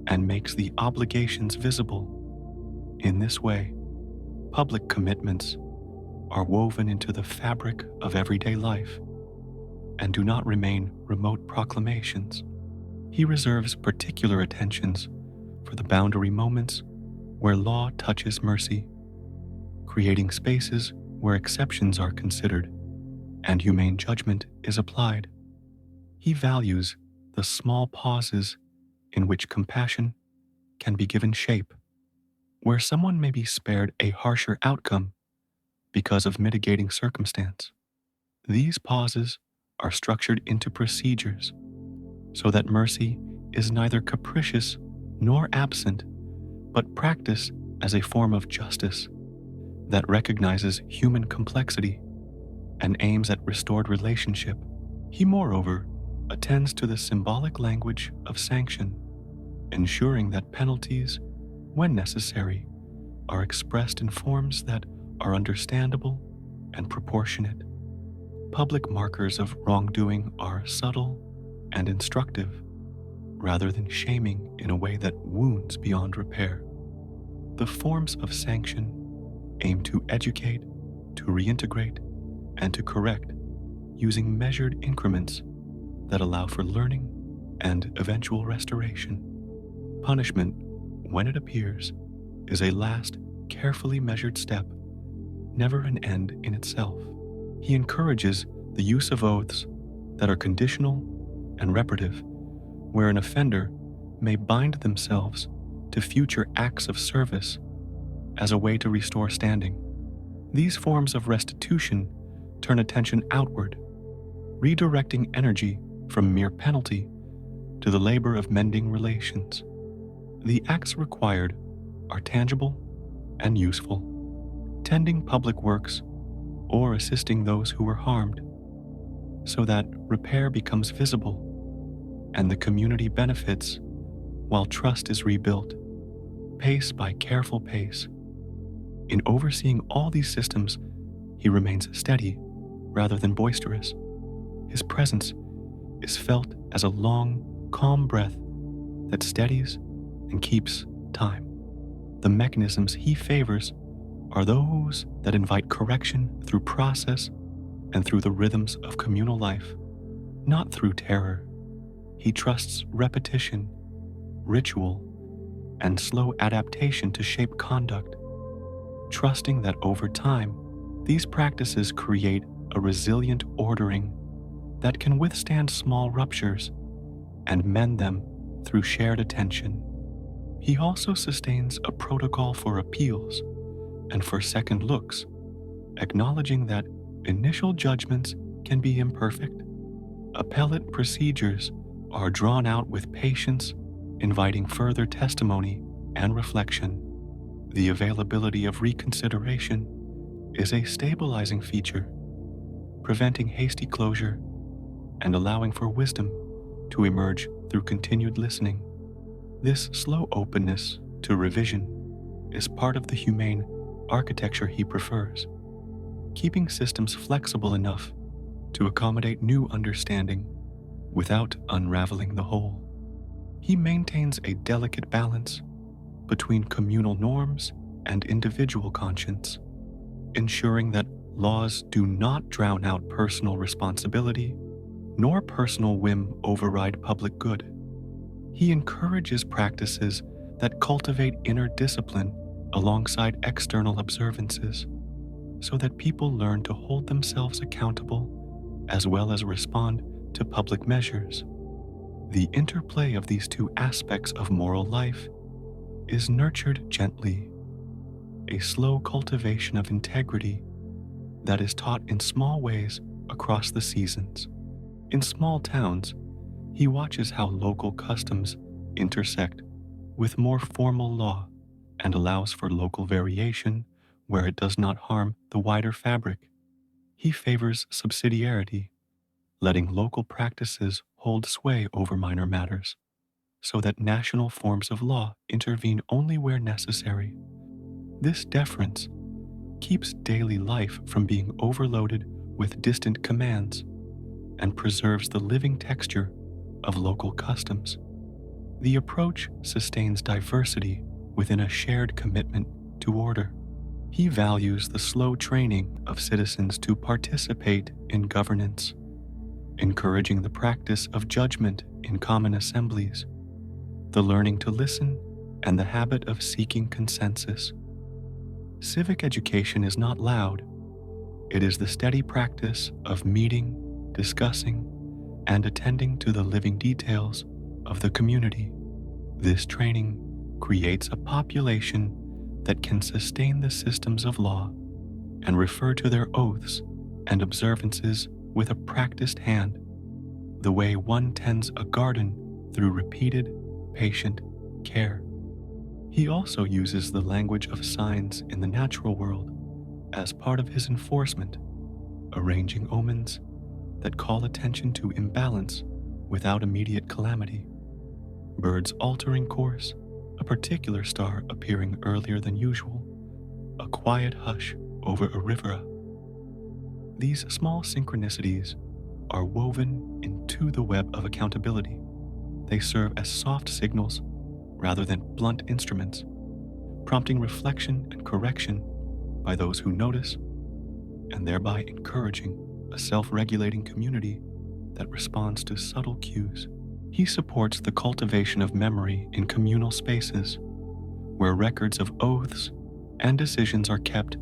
and makes the obligations visible. In this way, public commitments are woven into the fabric of everyday life and do not remain remote proclamations. He reserves particular attentions for the boundary moments where law touches mercy, creating spaces where exceptions are considered and humane judgment is applied. He values the small pauses in which compassion can be given shape, where someone may be spared a harsher outcome because of mitigating circumstance. These pauses are structured into procedures so that mercy is neither capricious nor absent, but practiced as a form of justice that recognizes human complexity and aims at restored relationship. He, moreover, attends to the symbolic language of sanction, ensuring that penalties, when necessary, are expressed in forms that are understandable and proportionate. Public markers of wrongdoing are subtle and instructive, rather than shaming in a way that wounds beyond repair. The forms of sanction aim to educate, to reintegrate, and to correct, using measured increments that allow for learning and eventual restoration. Punishment, when it appears, is a last, carefully measured step, never an end in itself. He encourages the use of oaths that are conditional and reparative, where an offender may bind themselves to future acts of service as a way to restore standing. These forms of restitution turn attention outward, redirecting energy from mere penalty to the labor of mending relations. The acts required are tangible and useful, tending public works or assisting those who were harmed, so that repair becomes visible and the community benefits while trust is rebuilt, pace by careful pace. In overseeing all these systems, he remains steady rather than boisterous. His presence is felt as a long, calm breath that steadies and keeps time. The mechanisms he favors are those that invite correction through process and through the rhythms of communal life, not through terror. He trusts repetition, ritual, and slow adaptation to shape conduct, trusting that over time, these practices create a resilient ordering that can withstand small ruptures and mend them through shared attention. He also sustains a protocol for appeals and for second looks, acknowledging that initial judgments can be imperfect. Appellate procedures are drawn out with patience, inviting further testimony and reflection. The availability of reconsideration is a stabilizing feature, preventing hasty closure and allowing for wisdom to emerge through continued listening. This slow openness to revision is part of the humane architecture he prefers, keeping systems flexible enough to accommodate new understanding without unraveling the whole. He maintains a delicate balance between communal norms and individual conscience, ensuring that laws do not drown out personal responsibility, nor personal whim override public good. He encourages practices that cultivate inner discipline alongside external observances, so that people learn to hold themselves accountable as well as respond to public measures. The interplay of these two aspects of moral life is nurtured gently, a slow cultivation of integrity that is taught in small ways across the seasons. In small towns, he watches how local customs intersect with more formal law and allows for local variation where it does not harm the wider fabric. He favors subsidiarity, letting local practices hold sway over minor matters, so that national forms of law intervene only where necessary. This deference keeps daily life from being overloaded with distant commands and preserves the living texture of local customs. The approach sustains diversity within a shared commitment to order. He values the slow training of citizens to participate in governance, encouraging the practice of judgment in common assemblies, the learning to listen, and the habit of seeking consensus. Civic education is not loud. It is the steady practice of meeting, discussing, and attending to the living details of the community. This training creates a population that can sustain the systems of law and refer to their oaths and observances with a practiced hand, the way one tends a garden through repeated, patient care. He also uses the language of signs in the natural world as part of his enforcement, arranging omens that call attention to imbalance without immediate calamity. Birds altering course, a particular star appearing earlier than usual, a quiet hush over a river. These small synchronicities are woven into the web of accountability. They serve as soft signals rather than blunt instruments, prompting reflection and correction by those who notice, and thereby encouraging a self-regulating community that responds to subtle cues. He supports the cultivation of memory in communal spaces, where records of oaths and decisions are kept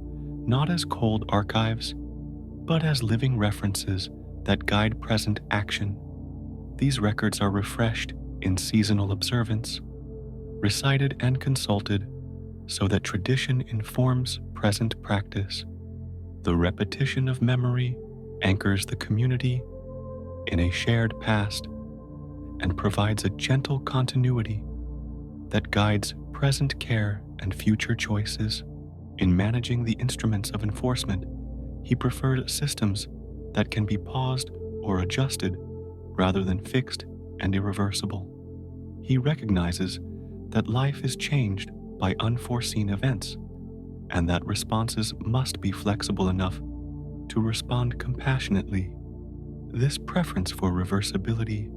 not as cold archives, but as living references that guide present action. These records are refreshed in seasonal observance, recited and consulted, so that tradition informs present practice. The repetition of memory anchors the community in a shared past and provides a gentle continuity that guides present care and future choices. In managing the instruments of enforcement, he preferred systems that can be paused or adjusted rather than fixed and irreversible. He recognizes that life is changed by unforeseen events, and that responses must be flexible enough to respond compassionately. This preference for reversibility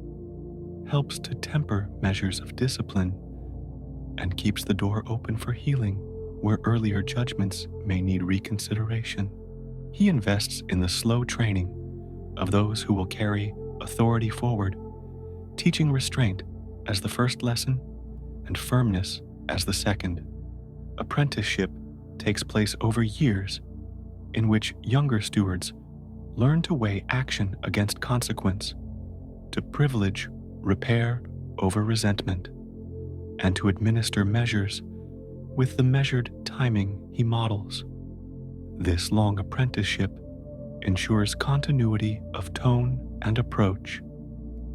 helps to temper measures of discipline and keeps the door open for healing where earlier judgments may need reconsideration. He invests in the slow training of those who will carry authority forward, teaching restraint as the first lesson and firmness as the second. Apprenticeship takes place over years, in which younger stewards learn to weigh action against consequence, to privilege repair over resentment, and to administer measures with the measured timing he models. This long apprenticeship ensures continuity of tone and approach,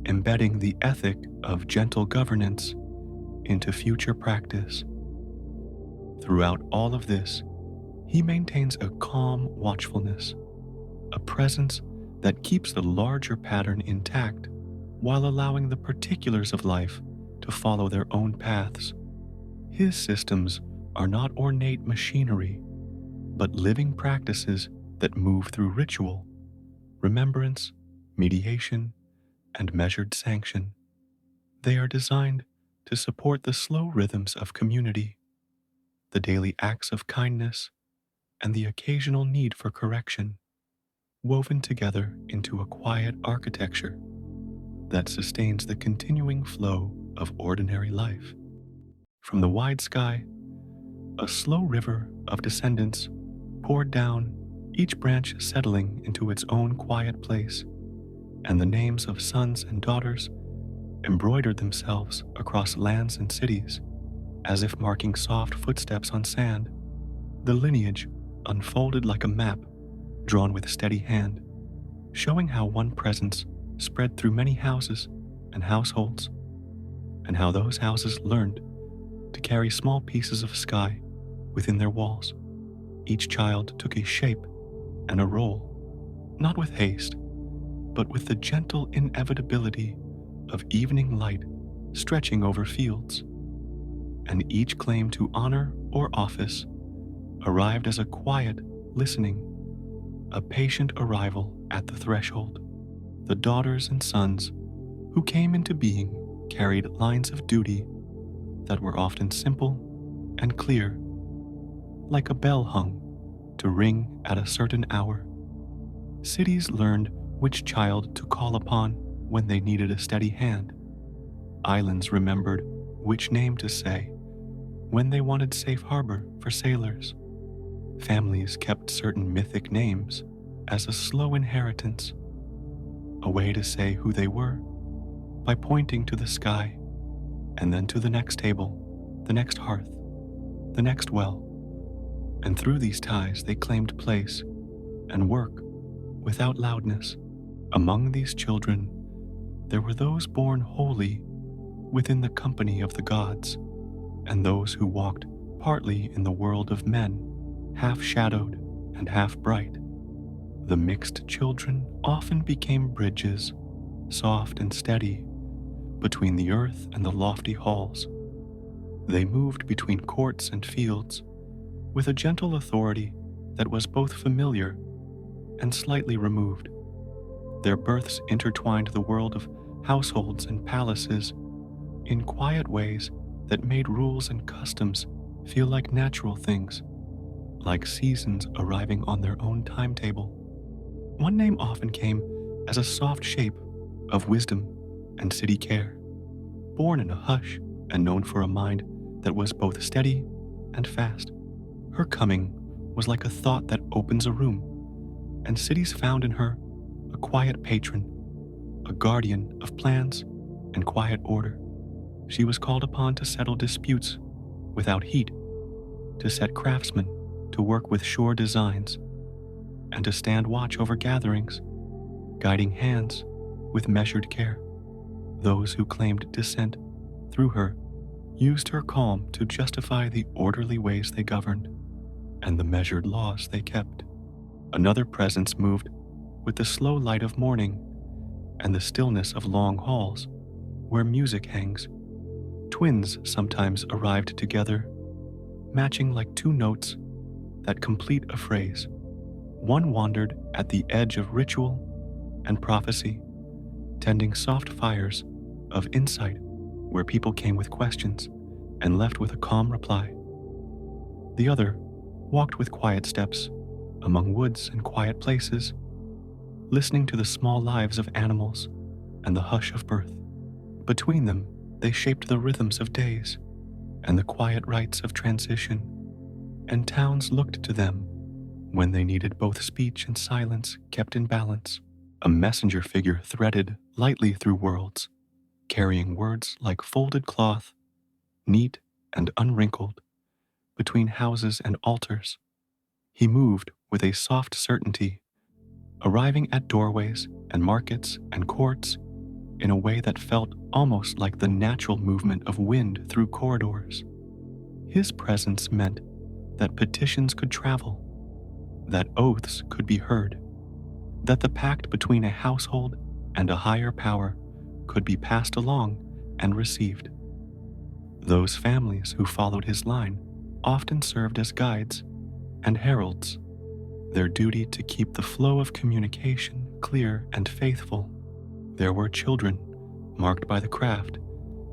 embedding the ethic of gentle governance into future practice. Throughout all of this, he maintains a calm watchfulness, a presence that keeps the larger pattern intact while allowing the particulars of life to follow their own paths. His systems are not ornate machinery, but living practices that move through ritual, remembrance, mediation, and measured sanction. They are designed to support the slow rhythms of community, the daily acts of kindness, and the occasional need for correction, woven together into a quiet architecture that sustains the continuing flow of ordinary life. From the wide sky, a slow river of descendants poured down, each branch settling into its own quiet place, and the names of sons and daughters embroidered themselves across lands and cities, as if marking soft footsteps on sand. The lineage unfolded like a map drawn with steady hand, showing how one presence spread through many houses and households, and how those houses learned to carry small pieces of sky within their walls. Each child took a shape and a role, not with haste, but with the gentle inevitability of evening light stretching over fields, and each claim to honor or office arrived as a quiet listening, a patient arrival at the threshold. The daughters and sons who came into being carried lines of duty that were often simple and clear, like a bell hung to ring at a certain hour. Cities learned which child to call upon when they needed a steady hand. Islands remembered which name to say when they wanted safe harbor for sailors. Families kept certain mythic names as a slow inheritance, a way to say who they were by pointing to the sky and then to the next table, the next hearth, the next well. And through these ties they claimed place and work without loudness. Among these children, there were those born holy within the company of the gods, and those who walked partly in the world of men, half shadowed and half bright. The mixed children often became bridges, soft and steady, between the earth and the lofty halls. They moved between courts and fields with a gentle authority that was both familiar and slightly removed. Their births intertwined the world of households and palaces in quiet ways that made rules and customs feel like natural things, like seasons arriving on their own timetable. One name often came as a soft shape of wisdom and city care, born in a hush and known for a mind that was both steady and fast. Her coming was like a thought that opens a room, and cities found in her a quiet patron, a guardian of plans and quiet order. She was called upon to settle disputes without heat, to set craftsmen to work with sure designs, and to stand watch over gatherings, guiding hands with measured care. Those who claimed descent through her used her calm to justify the orderly ways they governed and the measured laws they kept. Another presence moved with the slow light of morning and the stillness of long halls where music hangs. Twins sometimes arrived together, matching like two notes that complete a phrase. One wandered at the edge of ritual and prophecy, tending soft fires of insight where people came with questions and left with a calm reply. The other walked with quiet steps among woods and quiet places, listening to the small lives of animals and the hush of birth. Between them, they shaped the rhythms of days and the quiet rites of transition, and towns looked to them when they needed both speech and silence kept in balance. A messenger figure threaded lightly through worlds, carrying words like folded cloth, neat and unwrinkled, between houses and altars. He moved with a soft certainty, arriving at doorways and markets and courts in a way that felt almost like the natural movement of wind through corridors. His presence meant that petitions could travel, that oaths could be heard, that the pact between a household and a higher power could be passed along and received. Those families who followed his line often served as guides and heralds, their duty to keep the flow of communication clear and faithful. There were children marked by the craft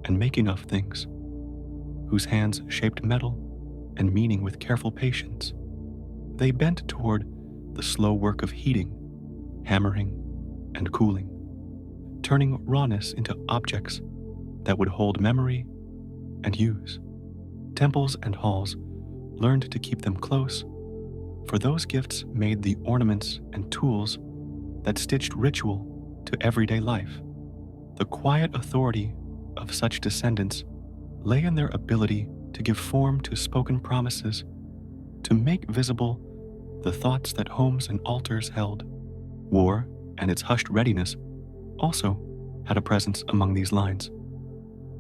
and making of things, whose hands shaped metal and meaning with careful patience. They bent toward the slow work of heating, hammering, and cooling, turning rawness into objects that would hold memory and use. Temples and halls learned to keep them close, for those gifts made the ornaments and tools that stitched ritual to everyday life. The quiet authority of such descendants lay in their ability to give form to spoken promises, to make visible the thoughts that homes and altars held. War and its hushed readiness also had a presence among these lines,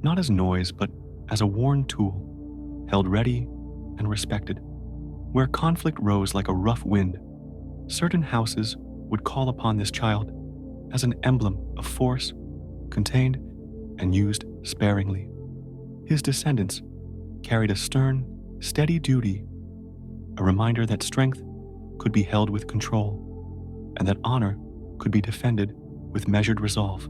not as noise, but as a worn tool, held ready and respected. Where conflict rose like a rough wind, certain houses would call upon this child as an emblem of force, contained and used sparingly. His descendants carried a stern, steady duty, a reminder that strength could be held with control, and that honor could be defended with measured resolve.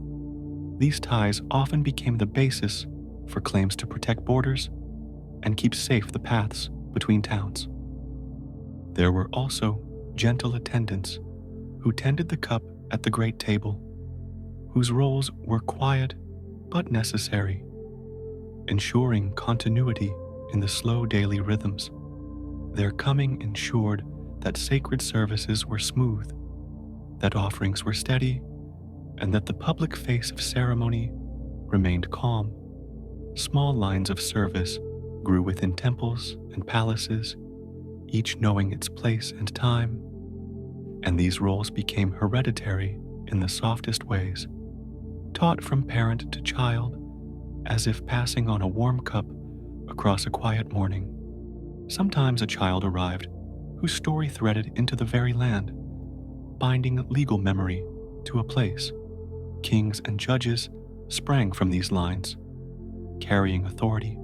These ties often became the basis for claims to protect borders and keep safe the paths between towns. There were also gentle attendants who tended the cup at the great table, whose roles were quiet but necessary, ensuring continuity in the slow daily rhythms. Their coming ensured that sacred services were smooth, that offerings were steady, and that the public face of ceremony remained calm. Small lines of service grew within temples and palaces, each knowing its place and time, and these roles became hereditary in the softest ways, taught from parent to child, as if passing on a warm cup across a quiet morning. Sometimes a child arrived whose story threaded into the very land, binding legal memory to a place. Kings and judges sprang from these lines, carrying authority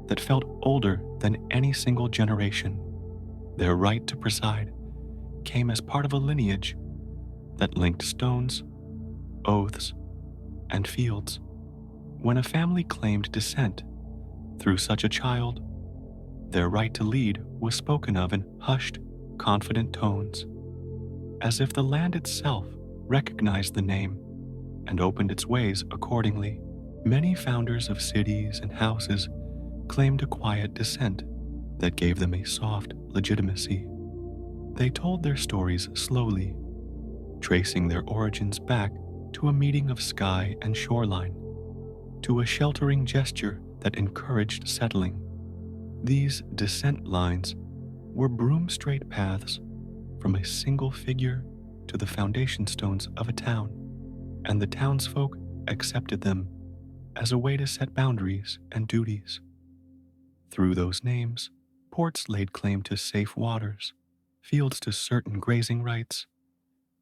that felt older than any single generation. Their right to preside came as part of a lineage that linked stones, oaths, and fields. When a family claimed descent through such a child, their right to lead was spoken of in hushed, confident tones, as if the land itself recognized the name and opened its ways accordingly. Many founders of cities and houses claimed a quiet descent that gave them a soft legitimacy. They told their stories slowly, tracing their origins back to a meeting of sky and shoreline, to a sheltering gesture that encouraged settling. These descent lines were broom-straight paths from a single figure to the foundation stones of a town, and the townsfolk accepted them as a way to set boundaries and duties. Through those names, ports laid claim to safe waters, fields to certain grazing rights,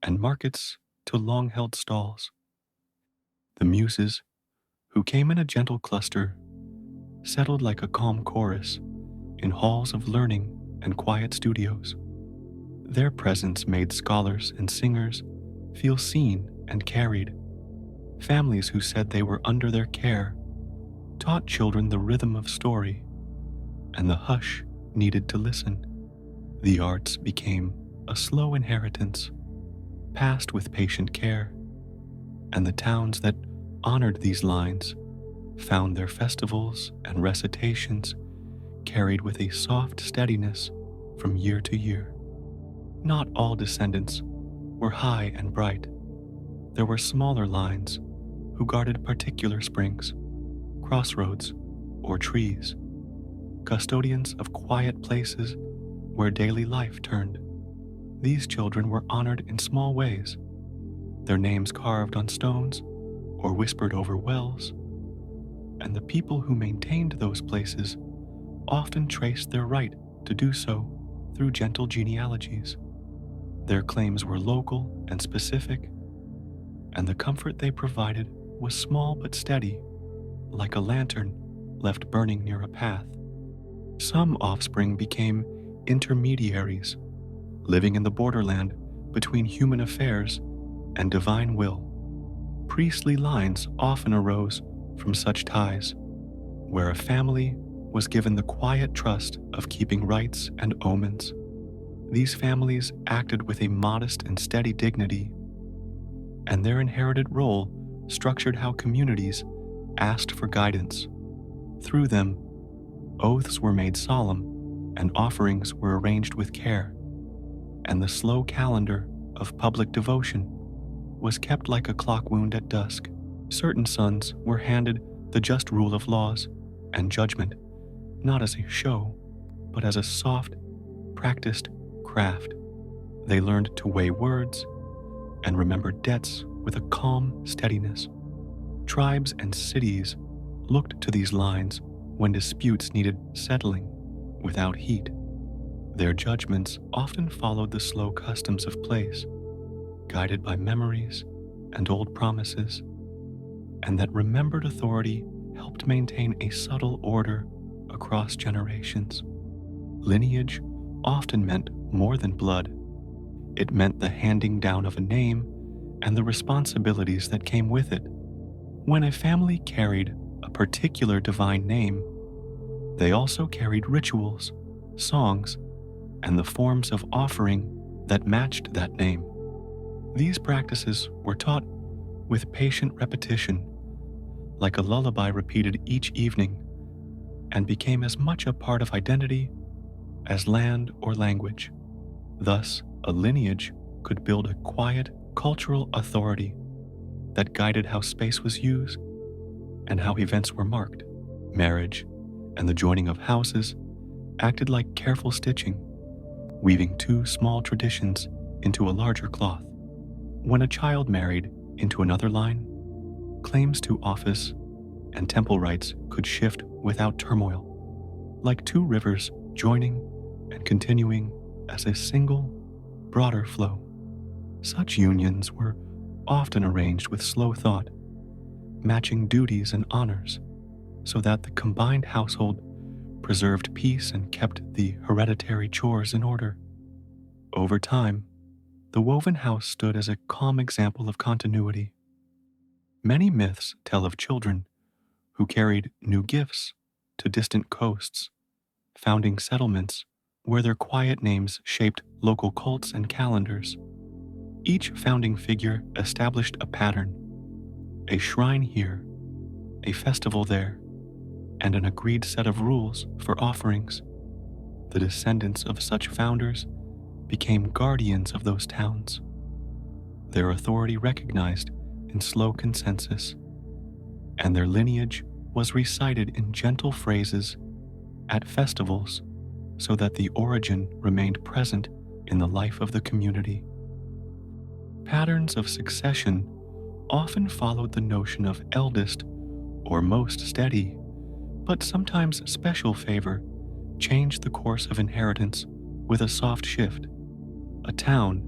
and markets to long-held stalls. The muses, who came in a gentle cluster, settled like a calm chorus in halls of learning and quiet studios. Their presence made scholars and singers feel seen and carried. Families who said they were under their care taught children the rhythm of story and the hush needed to listen. The arts became a slow inheritance, passed with patient care, and the towns that honored these lines found their festivals and recitations carried with a soft steadiness from year to year. Not all descendants were high and bright. There were smaller lines who guarded particular springs, crossroads, or trees, custodians of quiet places where daily life turned. These children were honored in small ways, their names carved on stones or whispered over wells, and the people who maintained those places often traced their right to do so through gentle genealogies. Their claims were local and specific, and the comfort they provided was small but steady, like a lantern left burning near a path. Some offspring became intermediaries, living in the borderland between human affairs and divine will. Priestly lines often arose from such ties, where a family was given the quiet trust of keeping rites and omens. These families acted with a modest and steady dignity, and their inherited role structured how communities asked for guidance. Through them, oaths were made solemn and offerings were arranged with care, and the slow calendar of public devotion was kept like a clock wound at dusk. Certain sons were handed the just rule of laws and judgment, not as a show, but as a soft, practiced craft. They learned to weigh words and remember debts with a calm steadiness. Tribes and cities looked to these lines when disputes needed settling without heat. Their judgments often followed the slow customs of place, guided by memories and old promises, and that remembered authority helped maintain a subtle order across generations. Lineage often meant more than blood. It meant the handing down of a name and the responsibilities that came with it. When a family carried a particular divine name, they also carried rituals, songs, and the forms of offering that matched that name. These practices were taught with patient repetition, like a lullaby repeated each evening, and became as much a part of identity as land or language. Thus, a lineage could build a quiet cultural authority that guided how space was used and how events were marked. Marriage and the joining of houses acted like careful stitching, weaving two small traditions into a larger cloth. When a child married into another line, claims to office and temple rights could shift without turmoil, like two rivers joining and continuing as a single, broader flow. Such unions were often arranged with slow thought, matching duties and honors, so that the combined household preserved peace and kept the hereditary chores in order. Over time, the woven house stood as a calm example of continuity. Many myths tell of children who carried new gifts to distant coasts, founding settlements where their quiet names shaped local cults and calendars. Each founding figure established a pattern, a shrine here, a festival there, and an agreed set of rules for offerings. The descendants of such founders became guardians of those towns, their authority recognized in slow consensus, and their lineage was recited in gentle phrases at festivals so that the origin remained present in the life of the community. Patterns of succession often followed the notion of eldest or most steady, but sometimes special favor changed the course of inheritance with a soft shift. A town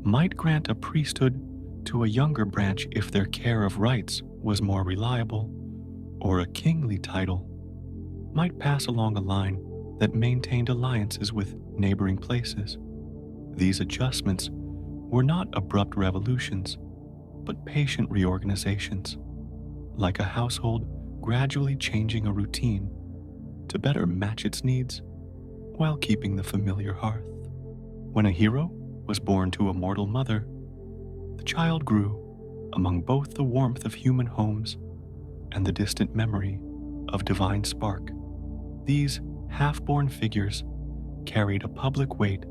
might grant a priesthood to a younger branch if their care of rights was more reliable, or a kingly title might pass along a line that maintained alliances with neighboring places. These adjustments were not abrupt revolutions, but patient reorganizations, like a household gradually changing a routine to better match its needs while keeping the familiar hearth. When a hero was born to a mortal mother, the child grew among both the warmth of human homes and the distant memory of divine spark. These half-born figures carried a public weight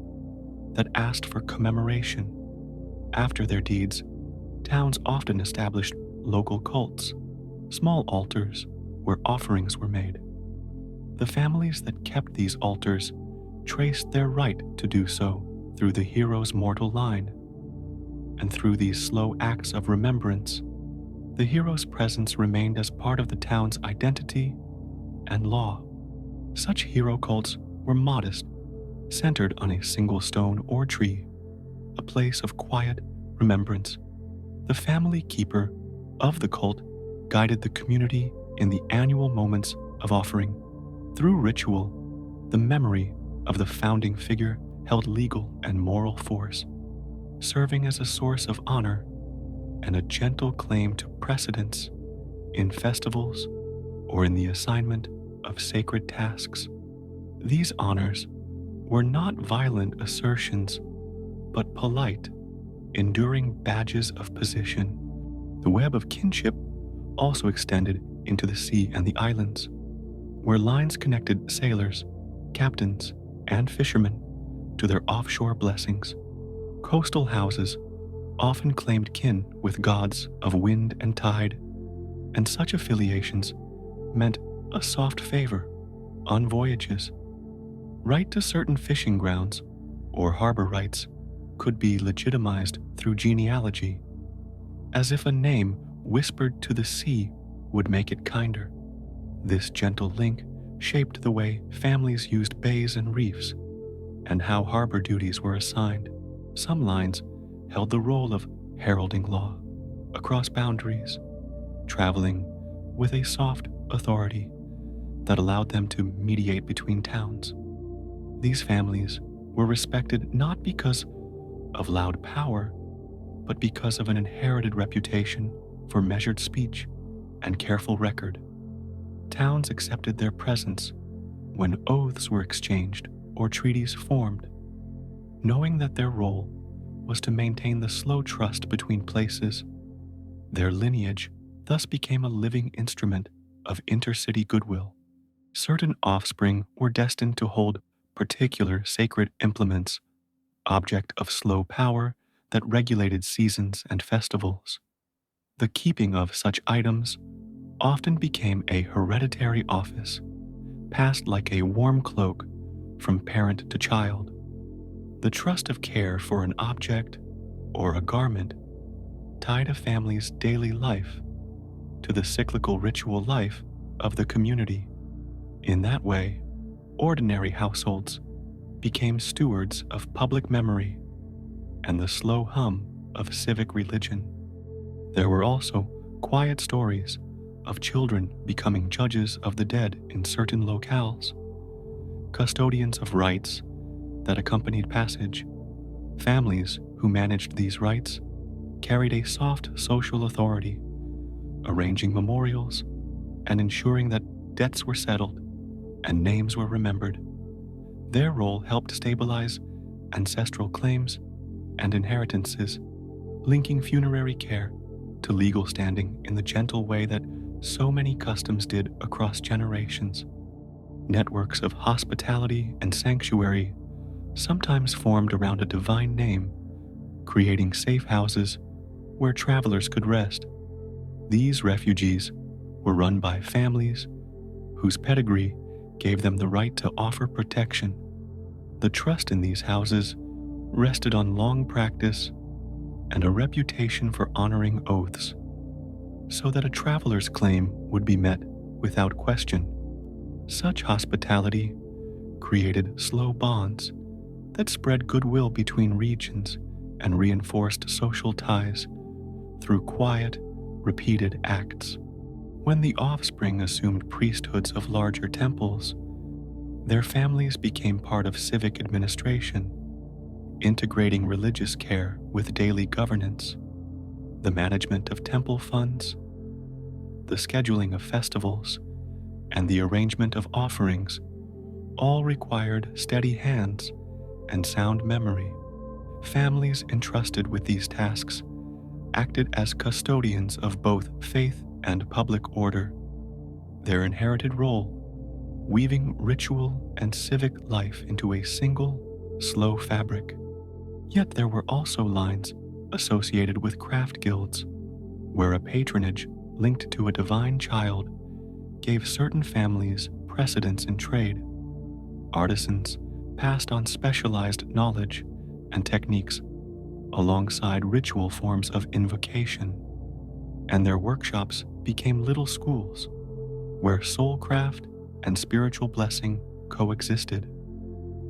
that asked for commemoration. After their deeds, towns often established local cults, small altars where offerings were made. The families that kept these altars traced their right to do so through the hero's mortal line. And through these slow acts of remembrance, the hero's presence remained as part of the town's identity and law. Such hero cults were modest centered on a single stone or tree, a place of quiet remembrance. The family keeper of the cult guided the community in the annual moments of offering. Through ritual, the memory of the founding figure held legal and moral force, serving as a source of honor and a gentle claim to precedence in festivals or in the assignment of sacred tasks. These honors were not violent assertions, but polite, enduring badges of position. The web of kinship also extended into the sea and the islands, where lines connected sailors, captains, and fishermen to their offshore blessings. Coastal houses often claimed kin with gods of wind and tide, and such affiliations meant a soft favor on voyages. Right to certain fishing grounds or harbor rights could be legitimized through genealogy, as if a name whispered to the sea would make it kinder. This gentle link shaped the way families used bays and reefs, and how harbor duties were assigned. Some lines held the role of heralding law across boundaries, traveling with a soft authority that allowed them to mediate between towns. These families were respected not because of loud power, but because of an inherited reputation for measured speech and careful record. Towns accepted their presence when oaths were exchanged or treaties formed, knowing that their role was to maintain the slow trust between places. Their lineage thus became a living instrument of intercity goodwill. Certain offspring were destined to hold particular sacred implements, object of slow power that regulated seasons and festivals. The keeping of such items often became a hereditary office, passed like a warm cloak from parent to child. The trust of care for an object or a garment tied a family's daily life to the cyclical ritual life of the community. In that way, ordinary households became stewards of public memory and the slow hum of civic religion. There were also quiet stories of children becoming judges of the dead in certain locales, custodians of rites that accompanied passage. Families who managed these rites carried a soft social authority, arranging memorials and ensuring that debts were settled and names were remembered. Their role helped stabilize ancestral claims and inheritances, linking funerary care to legal standing in the gentle way that so many customs did across generations. Networks of hospitality and sanctuary sometimes formed around a divine name, creating safe houses where travelers could rest. These refuges were run by families whose pedigree gave them the right to offer protection. The trust in these houses rested on long practice and a reputation for honoring oaths, so that a traveler's claim would be met without question. Such hospitality created slow bonds that spread goodwill between regions and reinforced social ties through quiet, repeated acts. When the offspring assumed priesthoods of larger temples, their families became part of civic administration, integrating religious care with daily governance. The management of temple funds, the scheduling of festivals, and the arrangement of offerings all required steady hands and sound memory. Families entrusted with these tasks acted as custodians of both faith and public order, their inherited role weaving ritual and civic life into a single, slow fabric. Yet there were also lines associated with craft guilds, where a patronage linked to a divine child gave certain families precedence in trade. Artisans passed on specialized knowledge and techniques alongside ritual forms of invocation, and their workshops became little schools where soulcraft and spiritual blessing coexisted.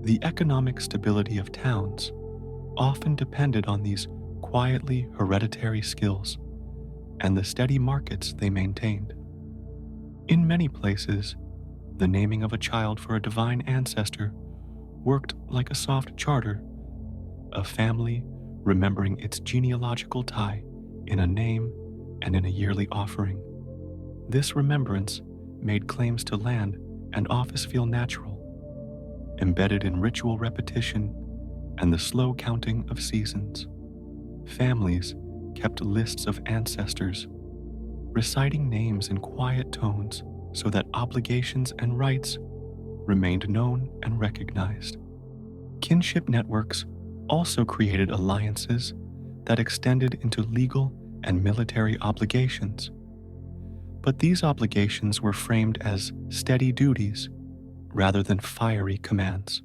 The economic stability of towns often depended on these quietly hereditary skills and the steady markets they maintained. In many places, the naming of a child for a divine ancestor worked like a soft charter, a family remembering its genealogical tie in a name and in a yearly offering. This remembrance made claims to land and office feel natural, embedded in ritual repetition and the slow counting of seasons. Families kept lists of ancestors, reciting names in quiet tones so that obligations and rights remained known and recognized. Kinship networks also created alliances that extended into legal and military obligations. But these obligations were framed as steady duties rather than fiery commands.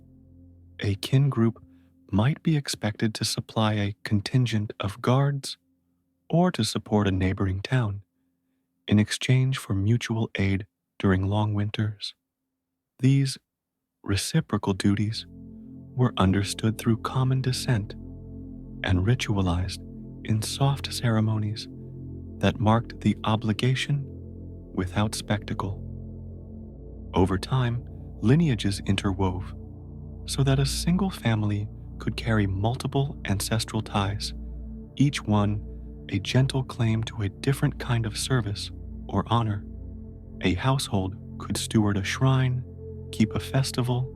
A kin group might be expected to supply a contingent of guards or to support a neighboring town in exchange for mutual aid during long winters. These reciprocal duties were understood through common descent and ritualized in soft ceremonies that marked the obligation without spectacle. Over time, lineages interwove so that a single family could carry multiple ancestral ties, each one a gentle claim to a different kind of service or honor. A household could steward a shrine, keep a festival,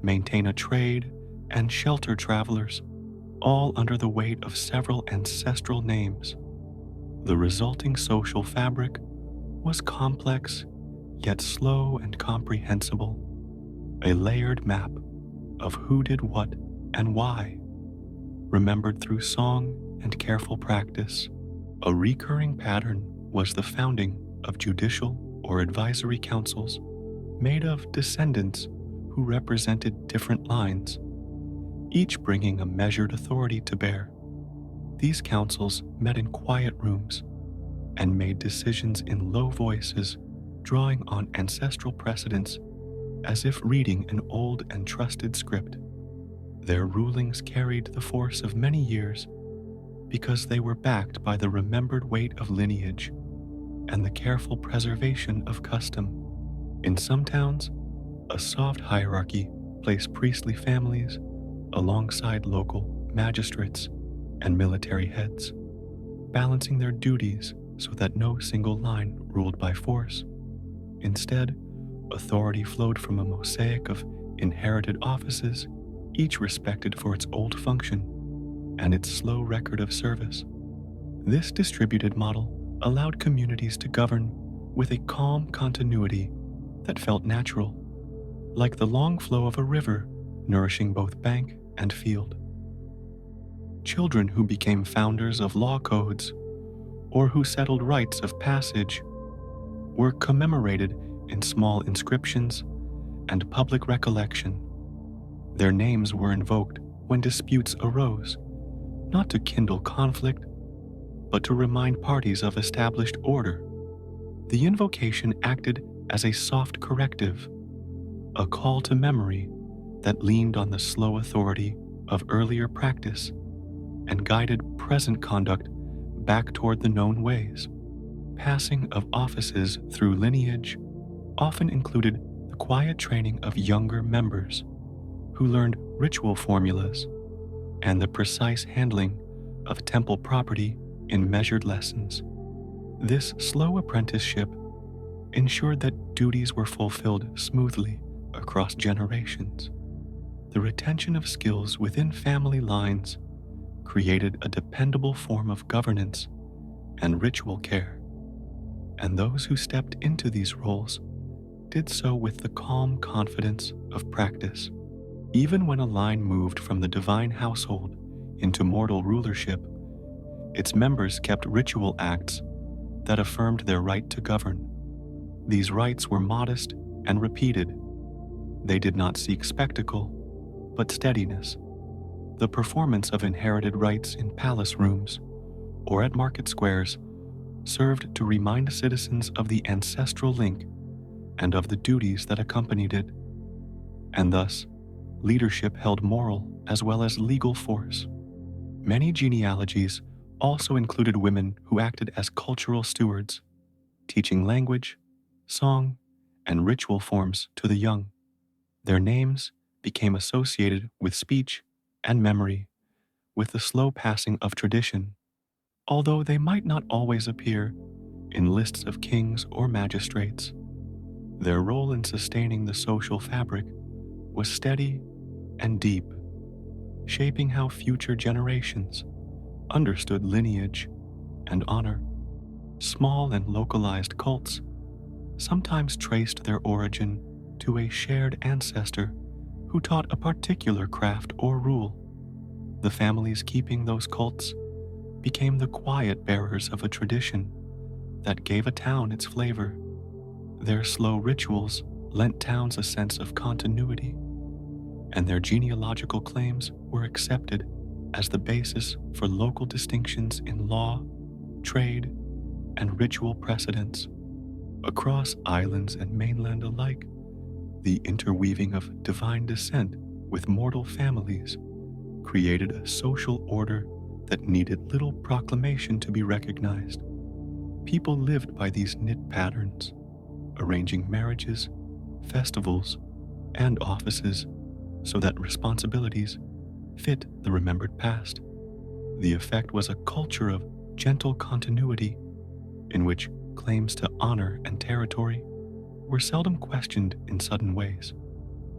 maintain a trade, and shelter travelers, all under the weight of several ancestral names. The resulting social fabric was complex, yet slow and comprehensible, a layered map of who did what and why, remembered through song and careful practice. A recurring pattern was the founding of judicial or advisory councils made of descendants who represented different lines, each bringing a measured authority to bear. These councils met in quiet rooms and made decisions in low voices, drawing on ancestral precedents as if reading an old and trusted script. Their rulings carried the force of many years because they were backed by the remembered weight of lineage and the careful preservation of custom. In some towns, a soft hierarchy placed priestly families alongside local magistrates and military heads, balancing their duties so that no single line ruled by force. Instead, authority flowed from a mosaic of inherited offices, each respected for its old function and its slow record of service. This distributed model allowed communities to govern with a calm continuity that felt natural, like the long flow of a river nourishing both bank and field. Children who became founders of law codes or who settled rites of passage were commemorated in small inscriptions and public recollection. Their names were invoked when disputes arose, not to kindle conflict, but to remind parties of established order. The invocation acted as a soft corrective, a call to memory that leaned on the slow authority of earlier practice and guided present conduct back toward the known ways. Passing of offices through lineage often included the quiet training of younger members who learned ritual formulas and the precise handling of temple property in measured lessons. This slow apprenticeship ensured that duties were fulfilled smoothly across generations. The retention of skills within family lines created a dependable form of governance and ritual care, and those who stepped into these roles did so with the calm confidence of practice. Even when a line moved from the divine household into mortal rulership, its members kept ritual acts that affirmed their right to govern. These rites were modest and repeated. They did not seek spectacle, but steadiness. The performance of inherited rites in palace rooms or at market squares served to remind citizens of the ancestral link and of the duties that accompanied it. And thus, leadership held moral as well as legal force. Many genealogies also included women who acted as cultural stewards, teaching language, song, and ritual forms to the young. Their names became associated with speech and memory, with the slow passing of tradition, although they might not always appear in lists of kings or magistrates. Their role in sustaining the social fabric was steady and deep, shaping how future generations understood lineage and honor. Small and localized cults sometimes traced their origin to a shared ancestor who taught a particular craft or rule. The families keeping those cults became the quiet bearers of a tradition that gave a town its flavor. Their slow rituals lent towns a sense of continuity, and their genealogical claims were accepted as the basis for local distinctions in law, trade, and ritual precedents. Across islands and mainland alike, the interweaving of divine descent with mortal families created a social order that needed little proclamation to be recognized. People lived by these knit patterns, arranging marriages, festivals, and offices so that responsibilities fit the remembered past. The effect was a culture of gentle continuity in which claims to honor and territory were seldom questioned in sudden ways,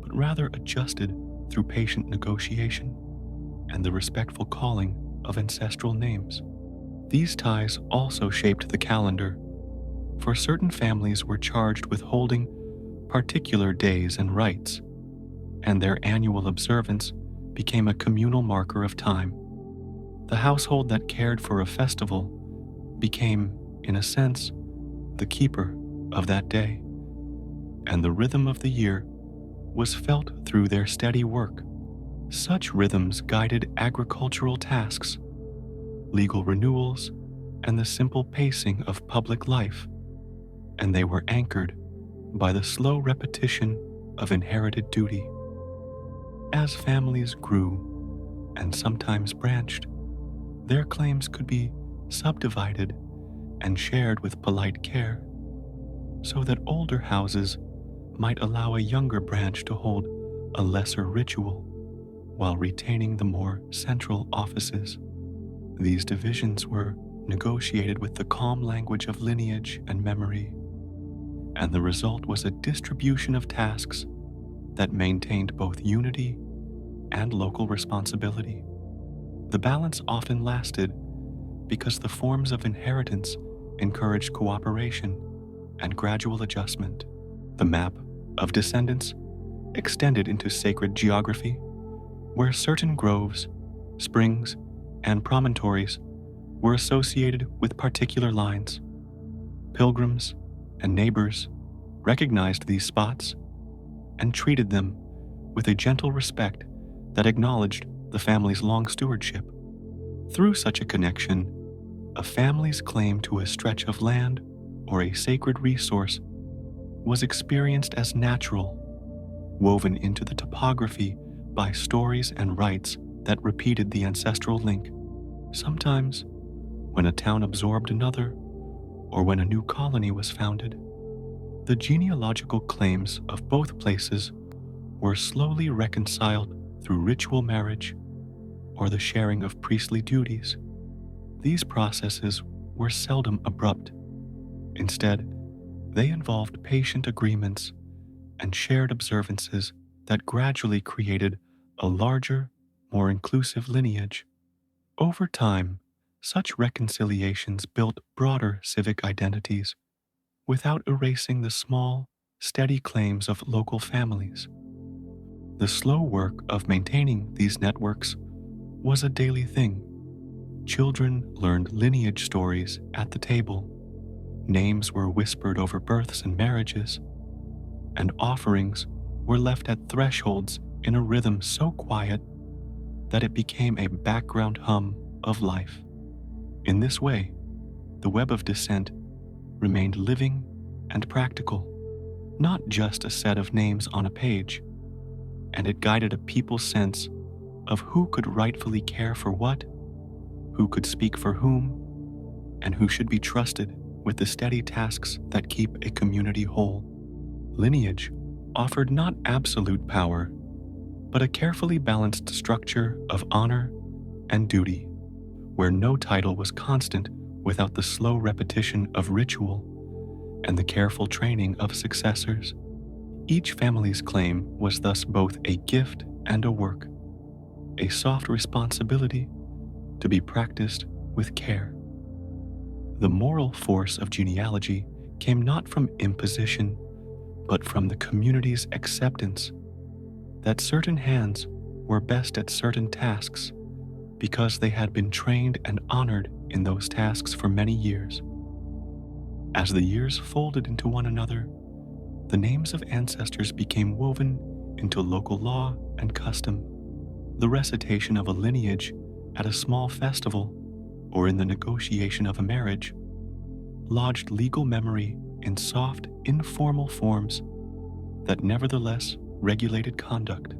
but rather adjusted through patient negotiation and the respectful calling of ancestral names. These ties also shaped the calendar, for certain families were charged with holding particular days and rites, and their annual observance became a communal marker of time. The household that cared for a festival became, in a sense, the keeper of that day, and the rhythm of the year was felt through their steady work. Such rhythms guided agricultural tasks, legal renewals, and the simple pacing of public life, and they were anchored by the slow repetition of inherited duty. As families grew and sometimes branched, their claims could be subdivided and shared with polite care, so that older houses might allow a younger branch to hold a lesser ritual while retaining the more central offices. These divisions were negotiated with the calm language of lineage and memory, and the result was a distribution of tasks that maintained both unity and local responsibility. The balance often lasted because the forms of inheritance encouraged cooperation and gradual adjustment. The map of descendants extended into sacred geography, where certain groves, springs, and promontories were associated with particular lines. Pilgrims and neighbors recognized these spots and treated them with a gentle respect that acknowledged the family's long stewardship. Through such a connection, a family's claim to a stretch of land or a sacred resource was experienced as natural, woven into the topography by stories and rites that repeated the ancestral link. Sometimes, when a town absorbed another, or when a new colony was founded, the genealogical claims of both places were slowly reconciled through ritual marriage or the sharing of priestly duties. These processes were seldom abrupt. Instead, they involved patient agreements and shared observances that gradually created a larger, more inclusive lineage. Over time, such reconciliations built broader civic identities without erasing the small, steady claims of local families. The slow work of maintaining these networks was a daily thing. Children learned lineage stories at the table. Names were whispered over births and marriages, and offerings were left at thresholds in a rhythm so quiet that it became a background hum of life. In this way, the web of descent remained living and practical, not just a set of names on a page. and it guided a people's sense of who could rightfully care for what, who could speak for whom, and who should be trusted with the steady tasks that keep a community whole. Lineage offered not absolute power, but a carefully balanced structure of honor and duty, where no title was constant without the slow repetition of ritual and the careful training of successors. Each family's claim was thus both a gift and a work, a soft responsibility to be practiced with care. The moral force of genealogy came not from imposition, but from the community's acceptance that certain hands were best at certain tasks because they had been trained and honored in those tasks for many years. As the years folded into one another, the names of ancestors became woven into local law and custom. The recitation of a lineage at a small festival or in the negotiation of a marriage lodged legal memory in soft, informal forms that nevertheless regulated conduct.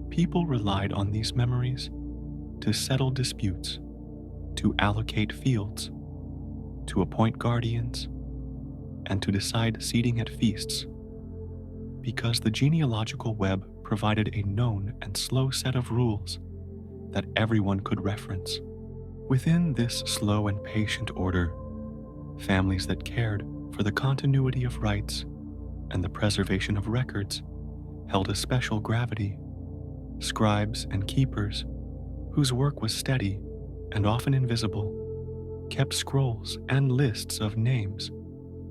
People relied on these memories to settle disputes, to allocate fields, to appoint guardians, and to decide seating at feasts, because the genealogical web provided a known and slow set of rules that everyone could reference. Within this slow and patient order, families that cared for the continuity of rights and the preservation of records held a special gravity. Scribes and keepers, whose work was steady and often invisible, kept scrolls and lists of names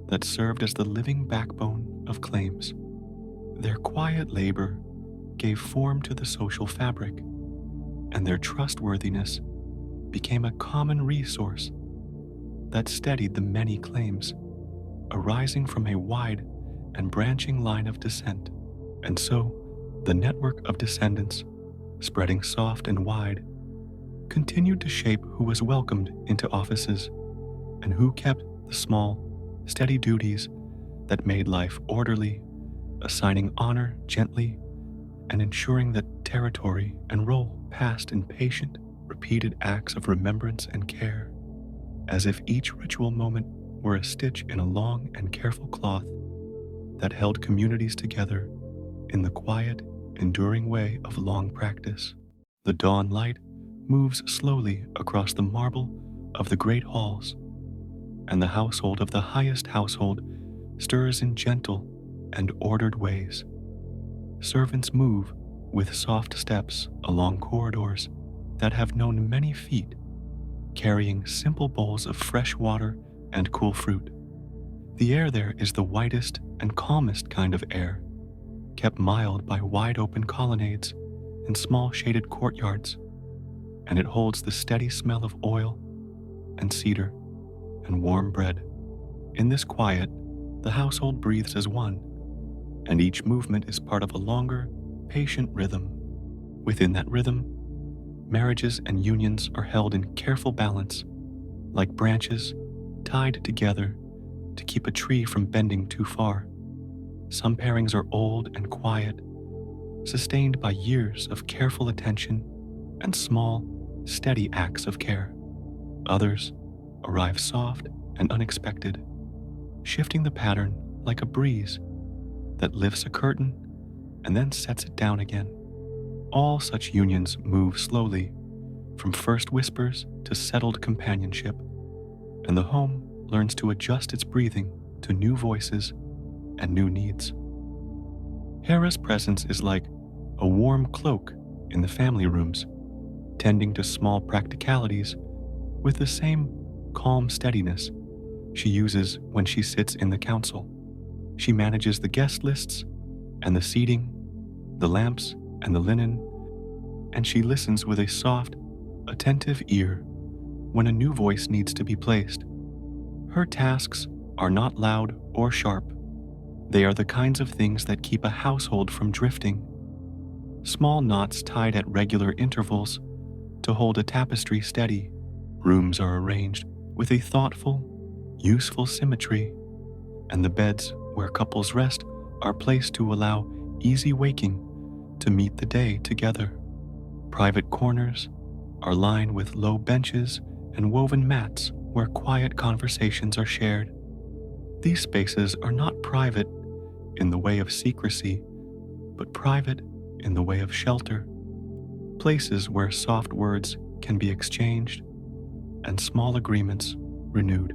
that served as the living backbone of claims. Their quiet labor gave form to the social fabric, and their trustworthiness became a common resource that steadied the many claims arising from a wide and branching line of descent. And so, the network of descendants, spreading soft and wide, continued to shape who was welcomed into offices and who kept the small, steady duties that made life orderly, assigning honor gently and ensuring that territory and role passed in patient, repeated acts of remembrance and care, as if each ritual moment were a stitch in a long and careful cloth that held communities together in the quiet, enduring way of long practice. The dawn light moves slowly across the marble of the great halls, and the household of the highest household stirs in gentle and ordered ways. Servants move with soft steps along corridors that have known many feet, carrying simple bowls of fresh water and cool fruit. The air there is the whitest and calmest kind of air, kept mild by wide-open colonnades and small shaded courtyards, and it holds the steady smell of oil and cedar and warm bread. In this quiet, the household breathes as one, and each movement is part of a longer, patient rhythm. Within that rhythm, marriages and unions are held in careful balance, like branches tied together to keep a tree from bending too far. Some pairings are old and quiet, sustained by years of careful attention and small, steady acts of care. Others arrive soft and unexpected, shifting the pattern like a breeze that lifts a curtain and then sets it down again. All such unions move slowly, from first whispers to settled companionship, and the home learns to adjust its breathing to new voices and new needs. Hera's presence is like a warm cloak in the family rooms, tending to small practicalities with the same calm steadiness she uses when she sits in the council. She manages the guest lists and the seating, the lamps and the linen, and she listens with a soft, attentive ear when a new voice needs to be placed. Her tasks are not loud or sharp. They are the kinds of things that keep a household from drifting. Small knots tied at regular intervals to hold a tapestry steady. Rooms are arranged with a thoughtful, useful symmetry, and the beds where couples rest are placed to allow easy waking to meet the day together. Private corners are lined with low benches and woven mats where quiet conversations are shared. These spaces are not private in the way of secrecy, but private in the way of shelter. Places where soft words can be exchanged and small agreements renewed.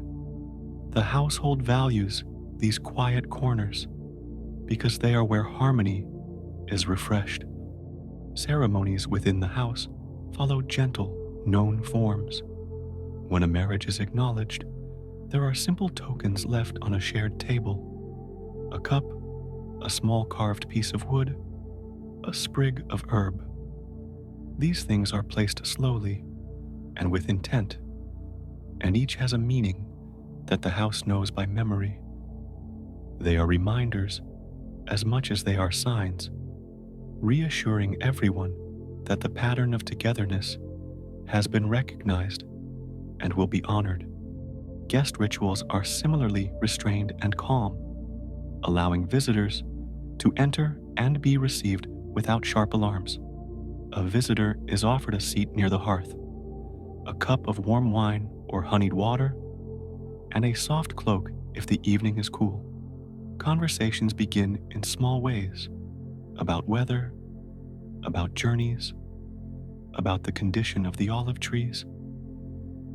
The household values these quiet corners because they are where harmony is refreshed. Ceremonies within the house follow gentle, known forms. When a marriage is acknowledged, there are simple tokens left on a shared table: a cup, a small carved piece of wood, a sprig of herb. These things are placed slowly and with intent, and each has a meaning that the house knows by memory. They are reminders as much as they are signs, reassuring everyone that the pattern of togetherness has been recognized and will be honored. Guest rituals are similarly restrained and calm, allowing visitors to enter and be received without sharp alarms. A visitor is offered a seat near the hearth, a cup of warm wine or honeyed water, and a soft cloak if the evening is cool. Conversations begin in small ways about weather, about journeys, about the condition of the olive trees,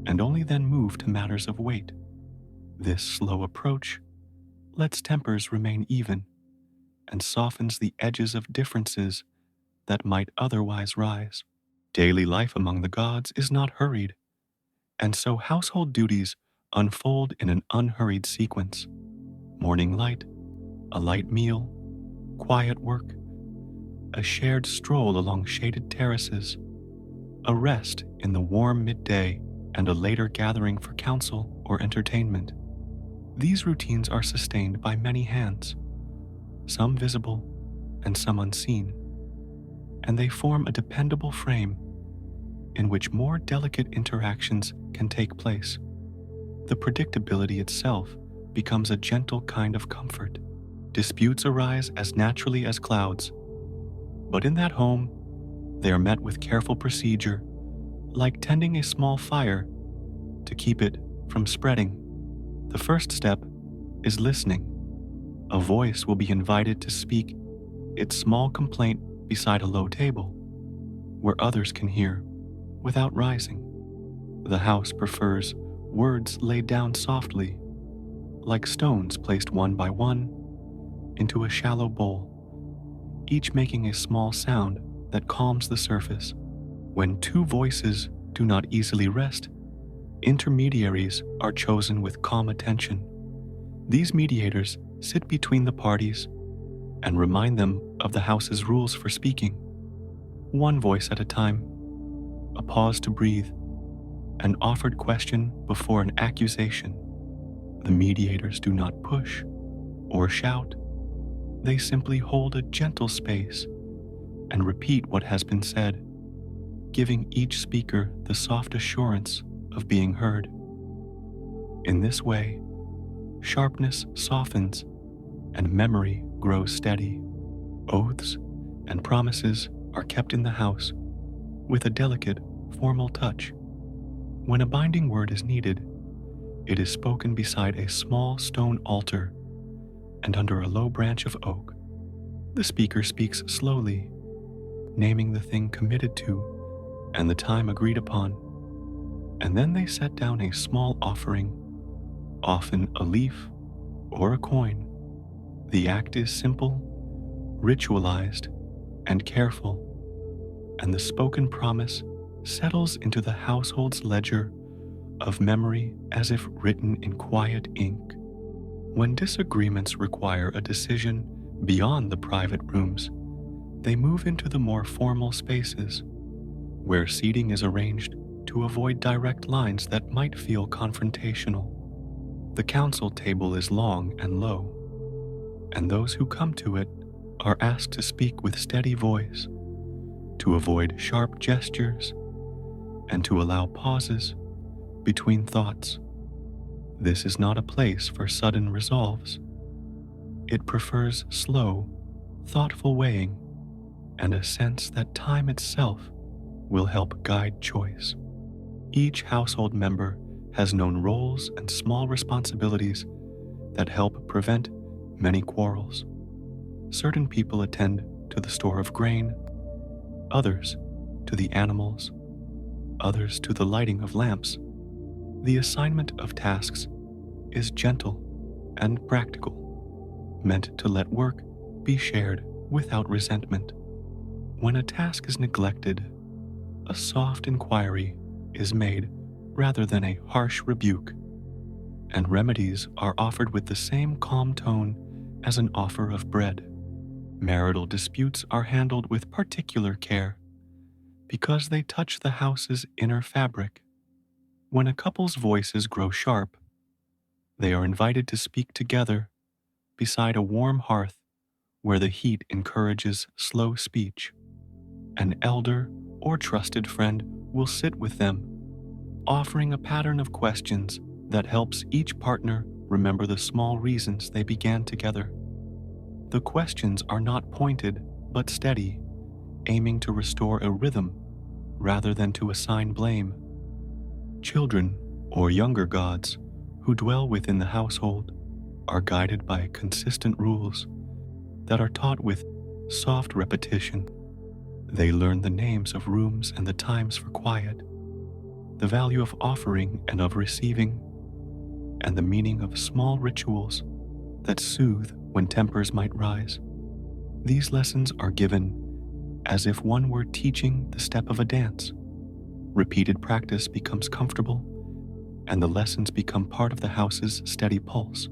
and only then move to matters of weight. This slow approach lets tempers remain even and softens the edges of differences that might otherwise rise. Daily life among the gods is not hurried, and so household duties unfold in an unhurried sequence. Morning light, a light meal, quiet work, a shared stroll along shaded terraces, a rest in the warm midday, and a later gathering for counsel or entertainment. These routines are sustained by many hands, some visible and some unseen, and they form a dependable frame in which more delicate interactions can take place. The predictability itself becomes a gentle kind of comfort. Disputes arise as naturally as clouds, but in that home, they are met with careful procedure, like tending a small fire to keep it from spreading. The first step is listening. A voice will be invited to speak its small complaint beside a low table, where others can hear without rising. The house prefers words laid down softly, like stones placed one by one into a shallow bowl, each making a small sound that calms the surface. When two voices do not easily rest, intermediaries are chosen with calm attention. These mediators sit between the parties and remind them of the house's rules for speaking. One voice at a time, a pause to breathe, an offered question before an accusation. The mediators do not push or shout. They simply hold a gentle space and repeat what has been said, giving each speaker the soft assurance of being heard. In this way, sharpness softens and memory grows steady. Oaths and promises are kept in the house with a delicate, formal touch. When a binding word is needed, it is spoken beside a small stone altar and under a low branch of oak. The speaker speaks slowly, naming the thing committed to and the time agreed upon, and then they set down a small offering, often a leaf or a coin. The act is simple, ritualized, and careful, and the spoken promise settles into the household's ledger of memory as if written in quiet ink. When disagreements require a decision beyond the private rooms, they move into the more formal spaces, where seating is arranged to avoid direct lines that might feel confrontational. The council table is long and low, and those who come to it are asked to speak with steady voice, to avoid sharp gestures, and to allow pauses between thoughts. This is not a place for sudden resolves. It prefers slow, thoughtful weighing, and a sense that time itself will help guide choice. Each household member has known roles and small responsibilities that help prevent many quarrels. Certain people attend to the store of grain, others to the animals, others to the lighting of lamps. The assignment of tasks is gentle and practical, meant to let work be shared without resentment. When a task is neglected, a soft inquiry is made rather than a harsh rebuke, and remedies are offered with the same calm tone as an offer of bread. Marital disputes are handled with particular care because they touch the house's inner fabric. When a couple's voices grow sharp, they are invited to speak together beside a warm hearth where the heat encourages slow speech. An elder or trusted friend will sit with them, offering a pattern of questions that helps each partner remember the small reasons they began together. The questions are not pointed but steady, aiming to restore a rhythm rather than to assign blame. Children, or younger gods, who dwell within the household are guided by consistent rules that are taught with soft repetition. They learn the names of rooms and the times for quiet, the value of offering and of receiving, and the meaning of small rituals that soothe when tempers might rise. These lessons are given as if one were teaching the step of a dance. Repeated practice becomes comfortable, and the lessons become part of the house's steady pulse.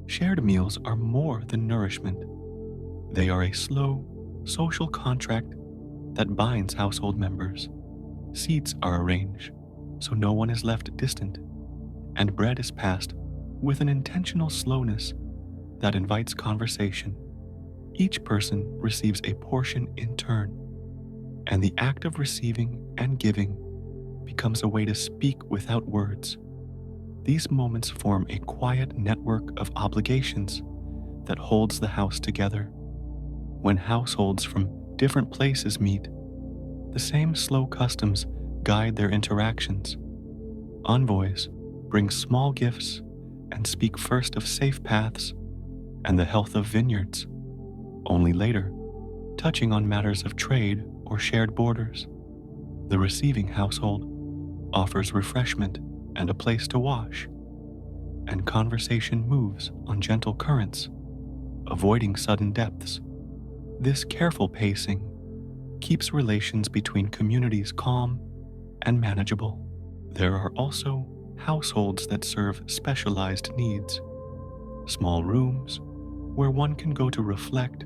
Shared meals are more than nourishment. They are a slow, social contract that binds household members. Seats are arranged so no one is left distant, and bread is passed with an intentional slowness that invites conversation. Each person receives a portion in turn, and the act of receiving and giving becomes a way to speak without words. These moments form a quiet network of obligations that holds the house together. When households from different places meet, the same slow customs guide their interactions. Envoys bring small gifts and speak first of safe paths and the health of vineyards, only later touching on matters of trade or shared borders. The receiving household offers refreshment and a place to wash, and conversation moves on gentle currents, avoiding sudden depths. This careful pacing keeps relations between communities calm and manageable. There are also households that serve specialized needs, small rooms where one can go to reflect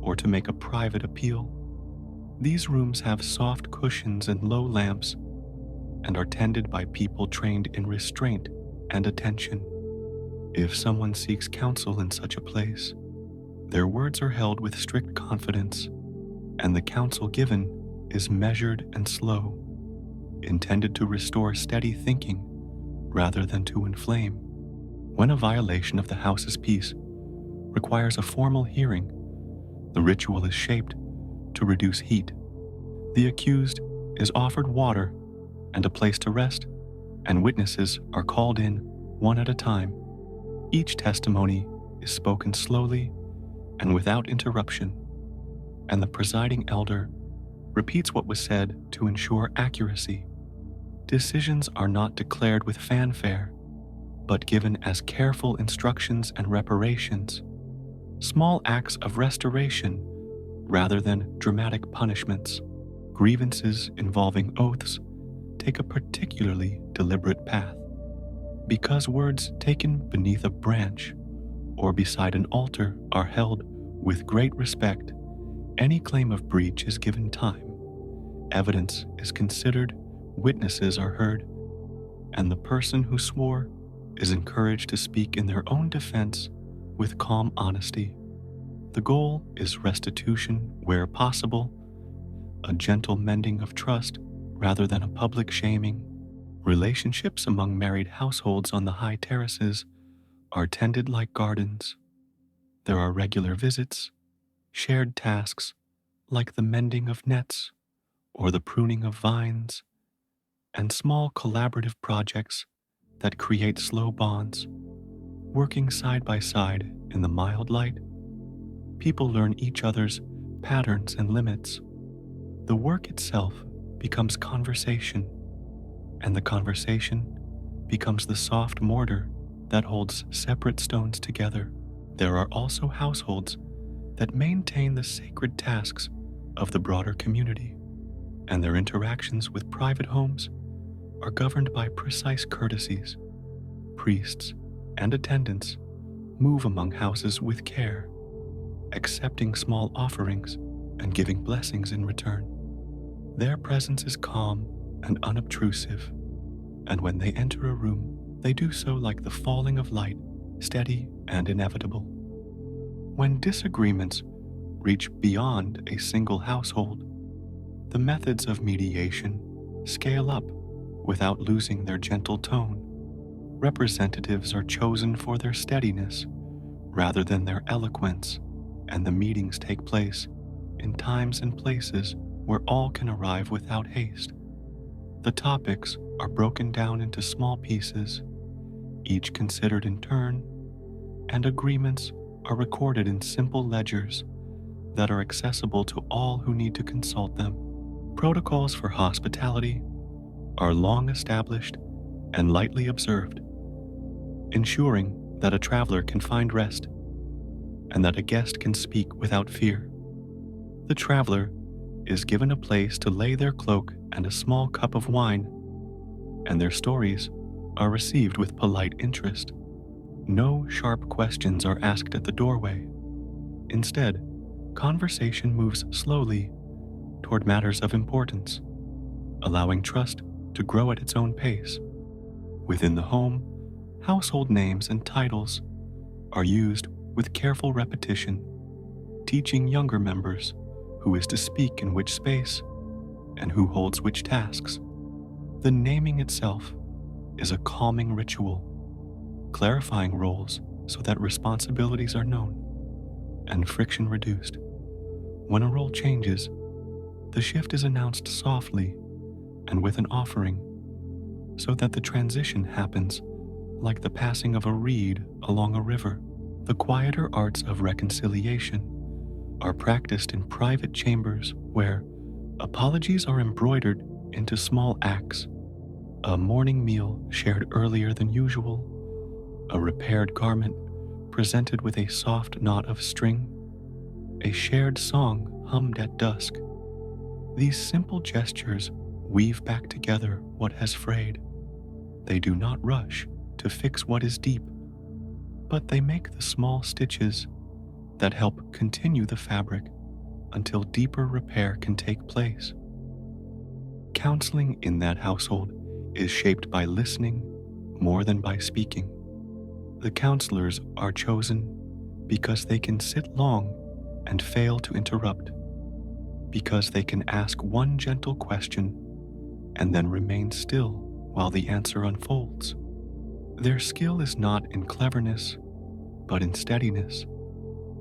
or to make a private appeal. These rooms have soft cushions and low lamps and are tended by people trained in restraint and attention. If someone seeks counsel in such a place, their words are held with strict confidence, and the counsel given is measured and slow, intended to restore steady thinking rather than to inflame. When a violation of the house's peace requires a formal hearing, the ritual is shaped to reduce heat. The accused is offered water and a place to rest, and witnesses are called in one at a time. Each testimony is spoken slowly and without interruption, and the presiding elder repeats what was said to ensure accuracy. Decisions are not declared with fanfare, but given as careful instructions and reparations, small acts of restoration rather than dramatic punishments. Grievances involving oaths take a particularly deliberate path. Because words taken beneath a branch or beside an altar are held with great respect, any claim of breach is given time. Evidence is considered, witnesses are heard, and the person who swore is encouraged to speak in their own defense with calm honesty. The goal is restitution where possible, a gentle mending of trust rather than a public shaming. Relationships among married households on the high terraces are tended like gardens. There are regular visits, shared tasks, like the mending of nets or the pruning of vines, and small collaborative projects that create slow bonds. Working side by side in the mild light, people learn each other's patterns and limits. The work itself becomes conversation, and the conversation becomes the soft mortar that holds separate stones together. There are also households that maintain the sacred tasks of the broader community, and their interactions with private homes are governed by precise courtesies. Priests and attendants move among houses with care, accepting small offerings and giving blessings in return. Their presence is calm and unobtrusive, and when they enter a room, they do so like the falling of light, steady and inevitable. When disagreements reach beyond a single household, the methods of mediation scale up without losing their gentle tone. Representatives are chosen for their steadiness rather than their eloquence, and the meetings take place in times and places where all can arrive without haste. The topics are broken down into small pieces, each considered in turn, and agreements are recorded in simple ledgers that are accessible to all who need to consult them. Protocols for hospitality are long established and lightly observed, ensuring that a traveler can find rest and that a guest can speak without fear. The traveler is given a place to lay their cloak and a small cup of wine, and their stories are received with polite interest. No sharp questions are asked at the doorway. Instead, conversation moves slowly toward matters of importance, allowing trust to grow at its own pace. Within the home, household names and titles are used with careful repetition, teaching younger members who is to speak in which space and who holds which tasks. The naming itself is a calming ritual, clarifying roles so that responsibilities are known and friction reduced. When a role changes, the shift is announced softly and with an offering, so that the transition happens like the passing of a reed along a river. The quieter arts of reconciliation are practiced in private chambers where apologies are embroidered into small acts: a morning meal shared earlier than usual, a repaired garment presented with a soft knot of string, a shared song hummed at dusk. These simple gestures weave back together what has frayed. They do not rush to fix what is deep, but they make the small stitches that help continue the fabric until deeper repair can take place. Counseling in that household is shaped by listening more than by speaking. The counselors are chosen because they can sit long and fail to interrupt, because they can ask one gentle question and then remain still while the answer unfolds. Their skill is not in cleverness, but in steadiness,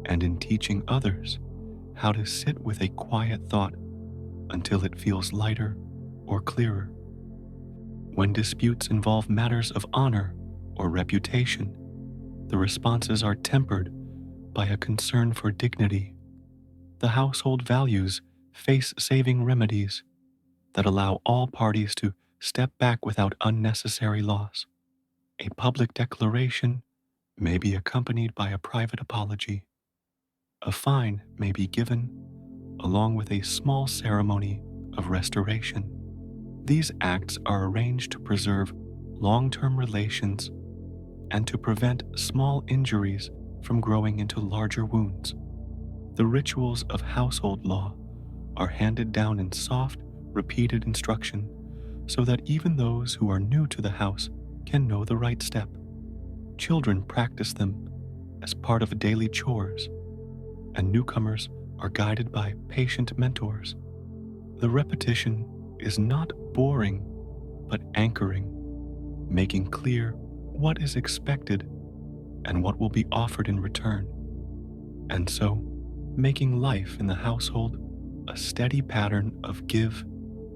and in teaching others how to sit with a quiet thought until it feels lighter or clearer. When disputes involve matters of honor or reputation, the responses are tempered by a concern for dignity. The household values face-saving remedies that allow all parties to step back without unnecessary loss. A public declaration may be accompanied by a private apology. A fine may be given along with a small ceremony of restoration. These acts are arranged to preserve long-term relations and to prevent small injuries from growing into larger wounds. The rituals of household law are handed down in soft, repeated instruction so that even those who are new to the house can know the right step. Children practice them as part of daily chores, and newcomers are guided by patient mentors. The repetition is not boring, but anchoring, making clear what is expected and what will be offered in return, and so making life in the household a steady pattern of give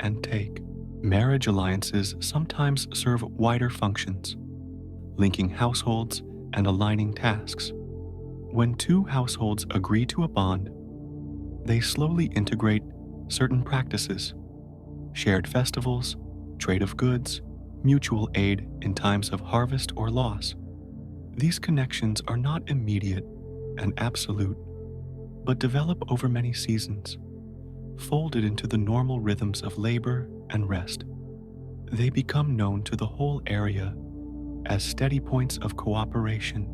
and take. Marriage alliances sometimes serve wider functions, linking households and aligning tasks. When two households agree to a bond, they slowly integrate certain practices, shared festivals, trade of goods, mutual aid in times of harvest or loss. These connections are not immediate and absolute, but develop over many seasons, folded into the normal rhythms of labor and rest. They become known to the whole area as steady points of cooperation.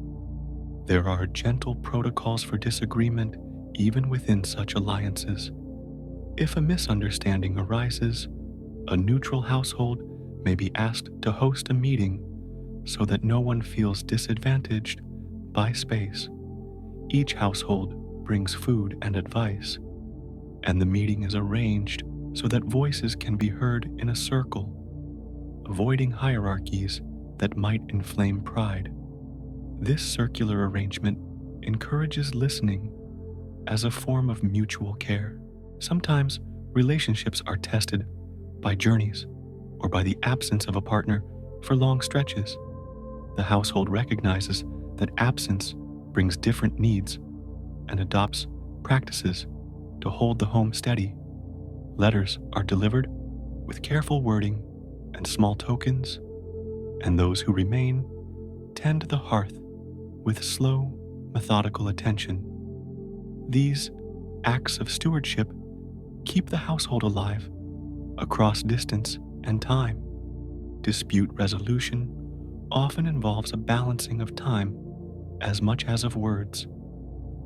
There are gentle protocols for disagreement even within such alliances. If a misunderstanding arises, a neutral household may be asked to host a meeting so that no one feels disadvantaged by space. Each household brings food and advice, and the meeting is arranged so that voices can be heard in a circle, avoiding hierarchies that might inflame pride. This circular arrangement encourages listening as a form of mutual care. Sometimes relationships are tested by journeys or by the absence of a partner for long stretches. The household recognizes that absence brings different needs and adopts practices to hold the home steady. Letters are delivered with careful wording and small tokens, and those who remain tend the hearth with slow, methodical attention. These acts of stewardship keep the household alive across distance and time. Dispute resolution often involves a balancing of time as much as of words.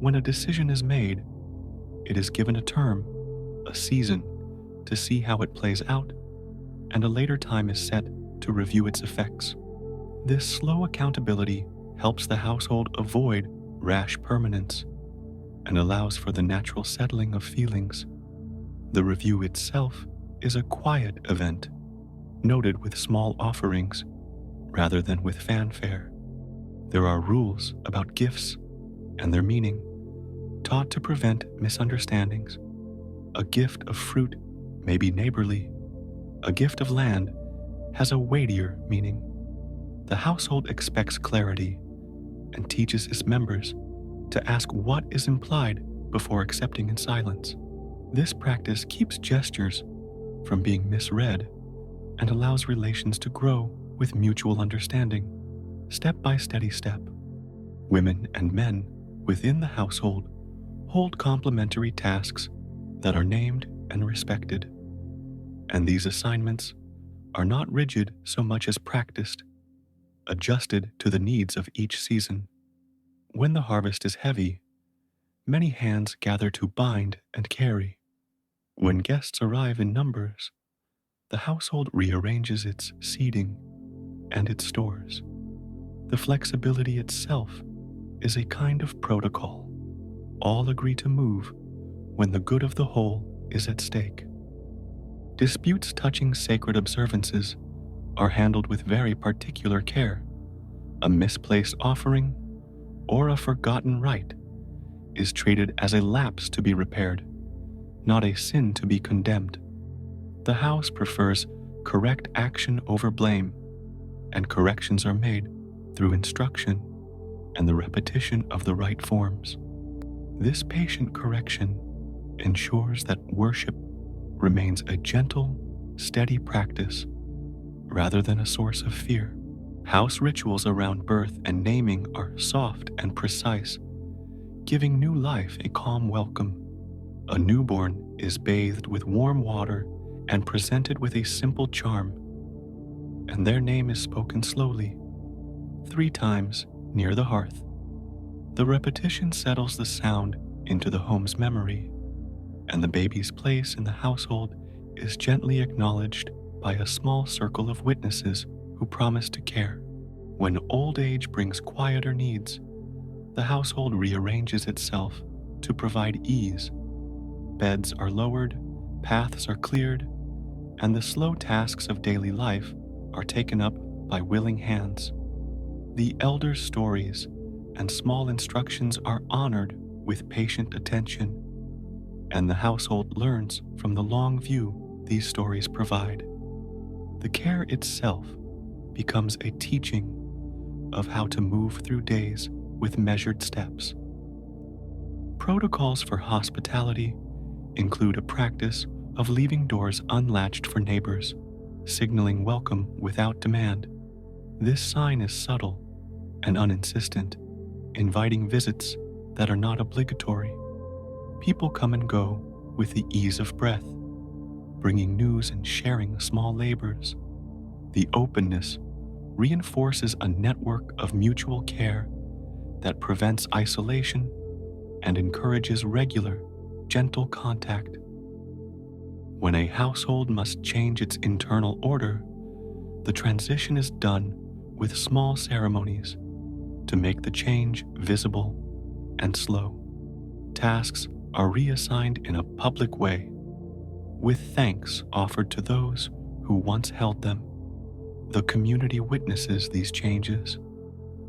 When a decision is made, it is given a term, a season, to see how it plays out, and a later time is set to review its effects. This slow accountability helps the household avoid rash permanence and allows for the natural settling of feelings. The review itself is a quiet event, noted with small offerings rather than with fanfare. There are rules about gifts and their meaning, taught to prevent misunderstandings. A gift of fruit may be neighborly. A gift of land has a weightier meaning. The household expects clarity and teaches its members to ask what is implied before accepting in silence. This practice keeps gestures from being misread and allows relations to grow with mutual understanding, step by steady step. Women and men within the household hold complementary tasks that are named and respected, and these assignments are not rigid so much as practiced, adjusted to the needs of each season. When the harvest is heavy, many hands gather to bind and carry. When guests arrive in numbers, the household rearranges its seating and its stores. The flexibility itself is a kind of protocol. All agree to move when the good of the whole is at stake. Disputes touching sacred observances are handled with very particular care. A misplaced offering or a forgotten rite is treated as a lapse to be repaired, not a sin to be condemned. The house prefers correct action over blame, and corrections are made through instruction and the repetition of the right forms. This patient correction ensures that worship remains a gentle, steady practice rather than a source of fear. House rituals around birth and naming are soft and precise, giving new life a calm welcome. A newborn is bathed with warm water and presented with a simple charm, and their name is spoken slowly, 3 times near the hearth. The repetition settles the sound into the home's memory, and the baby's place in the household is gently acknowledged by a small circle of witnesses who promise to care. When old age brings quieter needs, the household rearranges itself to provide ease. Beds are lowered, paths are cleared, and the slow tasks of daily life are taken up by willing hands. The elders' stories and small instructions are honored with patient attention, and the household learns from the long view these stories provide. The care itself becomes a teaching of how to move through days with measured steps. Protocols for hospitality include a practice of leaving doors unlatched for neighbors, signaling welcome without demand. This sign is subtle and uninsistent, inviting visits that are not obligatory. People come and go with the ease of breath, bringing news and sharing small labors. The openness reinforces a network of mutual care that prevents isolation and encourages regular, gentle contact. When a household must change its internal order, the transition is done with small ceremonies to make the change visible and slow. Tasks are reassigned in a public way, with thanks offered to those who once held them. The community witnesses these changes,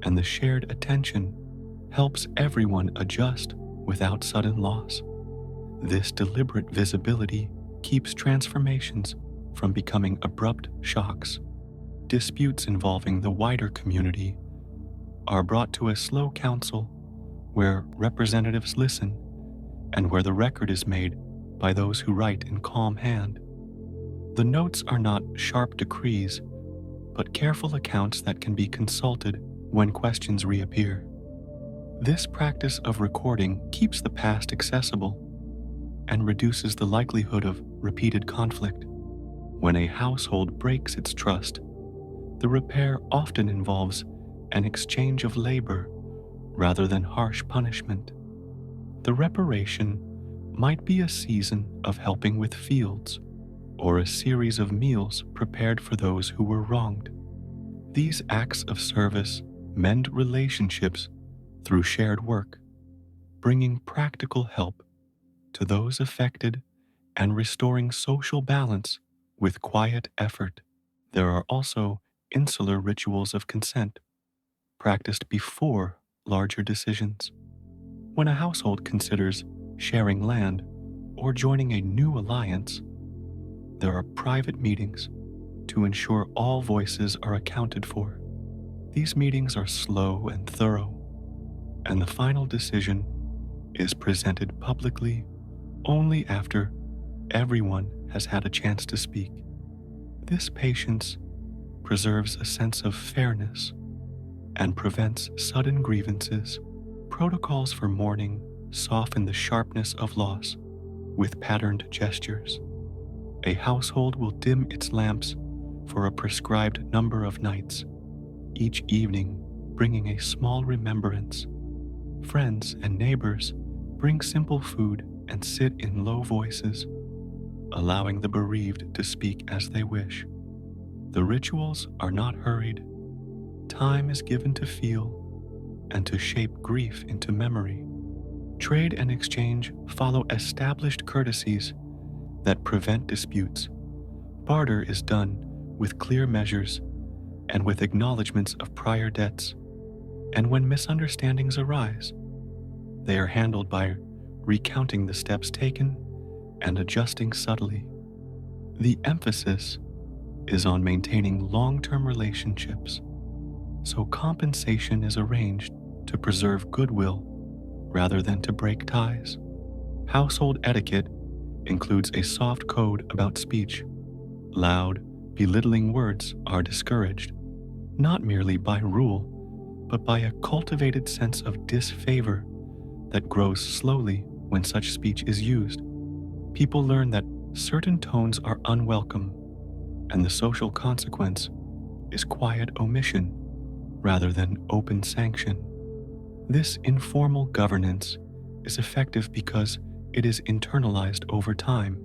and the shared attention helps everyone adjust without sudden loss. This deliberate visibility keeps transformations from becoming abrupt shocks. Disputes involving the wider community are brought to a slow council where representatives listen and where the record is made by those who write in calm hand. The notes are not sharp decrees, but careful accounts that can be consulted when questions reappear. This practice of recording keeps the past accessible and reduces the likelihood of repeated conflict. When a household breaks its trust, the repair often involves an exchange of labor rather than harsh punishment. The reparation might be a season of helping with fields or a series of meals prepared for those who were wronged. These acts of service mend relationships through shared work, bringing practical help to those affected and restoring social balance with quiet effort. There are also insular rituals of consent, practiced before larger decisions. When a household considers sharing land or joining a new alliance, there are private meetings to ensure all voices are accounted for. These meetings are slow and thorough, and the final decision is presented publicly only after everyone has had a chance to speak. This patience preserves a sense of fairness and prevents sudden grievances. Protocols for mourning soften the sharpness of loss with patterned gestures. A household will dim its lamps for a prescribed number of nights, each evening bringing a small remembrance. Friends and neighbors bring simple food and sit in low voices, allowing the bereaved to speak as they wish. The rituals are not hurried. Time is given to feel and to shape grief into memory. Trade and exchange follow established courtesies that prevent disputes. Barter is done with clear measures and with acknowledgments of prior debts. And when misunderstandings arise, they are handled by recounting the steps taken and adjusting subtly. The emphasis is on maintaining long-term relationships, so compensation is arranged to preserve goodwill rather than to break ties. Household etiquette includes a soft code about speech. Loud, belittling words are discouraged, not merely by rule, but by a cultivated sense of disfavor that grows slowly when such speech is used. People learn that certain tones are unwelcome, and the social consequence is quiet omission rather than open sanction. This informal governance is effective because it is internalized over time.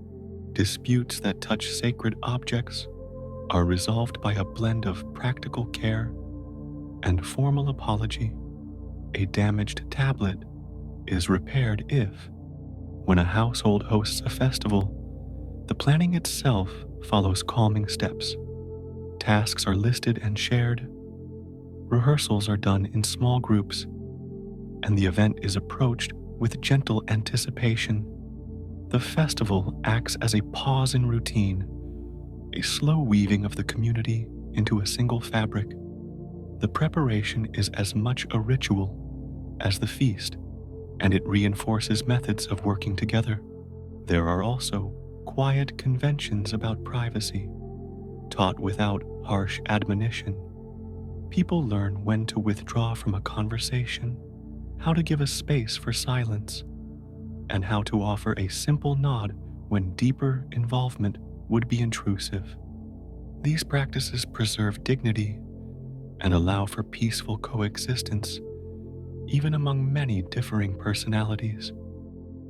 Disputes that touch sacred objects are resolved by a blend of practical care and formal apology. A damaged tablet is repaired if, when a household hosts a festival, the planning itself follows calming steps. Tasks are listed and shared. Rehearsals are done in small groups, and the event is approached with gentle anticipation. The festival acts as a pause in routine, a slow weaving of the community into a single fabric. The preparation is as much a ritual as the feast, and it reinforces methods of working together. There are also quiet conventions about privacy, taught without harsh admonition. People learn when to withdraw from a conversation, how to give a space for silence, and how to offer a simple nod when deeper involvement would be intrusive. These practices preserve dignity and allow for peaceful coexistence, even among many differing personalities.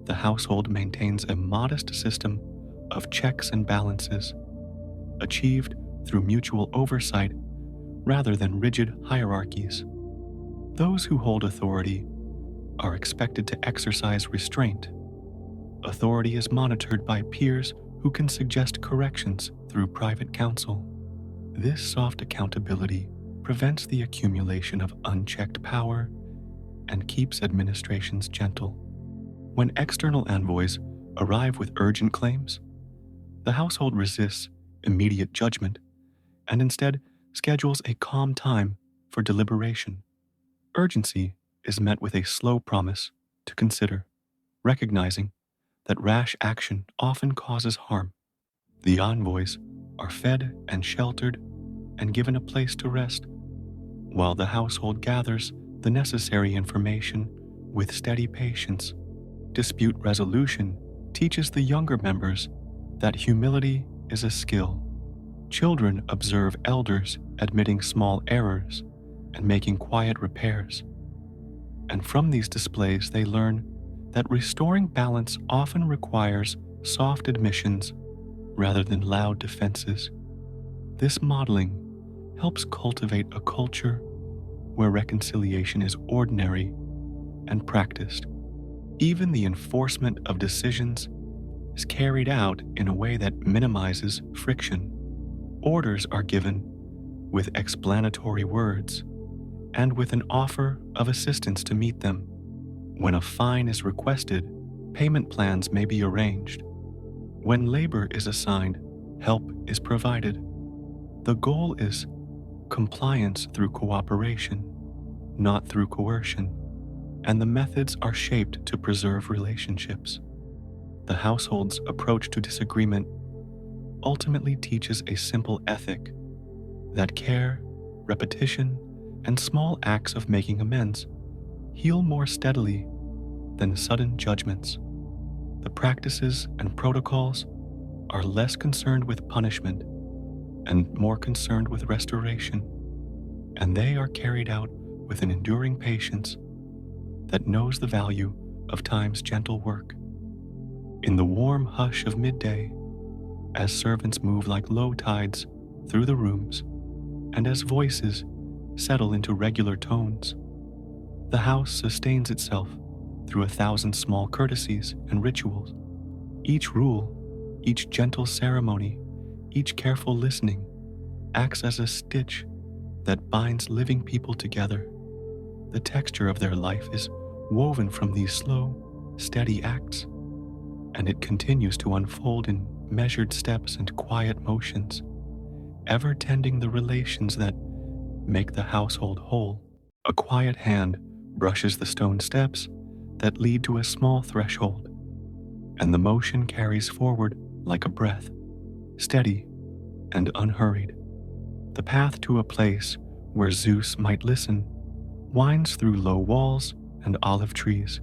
The household maintains a modest system of checks and balances, achieved through mutual oversight rather than rigid hierarchies. Those who hold authority are expected to exercise restraint. Authority is monitored by peers who can suggest corrections through private counsel. This soft accountability prevents the accumulation of unchecked power and keeps administrations gentle. When external envoys arrive with urgent claims, the household resists immediate judgment and instead schedules a calm time for deliberation. Urgency is met with a slow promise to consider, recognizing that rash action often causes harm. The envoys are fed and sheltered and given a place to rest, while the household gathers the necessary information with steady patience. Dispute resolution teaches the younger members that humility is a skill. Children observe elders admitting small errors and making quiet repairs. And from these displays, they learn that restoring balance often requires soft admissions rather than loud defenses. This modeling helps cultivate a culture where reconciliation is ordinary and practiced. Even the enforcement of decisions is carried out in a way that minimizes friction. Orders are given with explanatory words and with an offer of assistance to meet them. When a fine is requested, payment plans may be arranged. When labor is assigned, help is provided. The goal is compliance through cooperation, not through coercion, and the methods are shaped to preserve relationships. The household's approach to disagreement ultimately teaches a simple ethic that care, repetition, and small acts of making amends heal more steadily than sudden judgments. The practices and protocols are less concerned with punishment and more concerned with restoration, and they are carried out with an enduring patience that knows the value of time's gentle work. In the warm hush of midday, as servants move like low tides through the rooms, and as voices settle into regular tones, the house sustains itself through 1,000 small courtesies and rituals. Each rule, each gentle ceremony, each careful listening acts as a stitch that binds living people together. The texture of their life is woven from these slow, steady acts, and it continues to unfold in measured steps and quiet motions, ever tending the relations that make the household whole. A quiet hand brushes the stone steps that lead to a small threshold, and the motion carries forward like a breath, steady and unhurried. The path to a place where Zeus might listen winds through low walls and olive trees,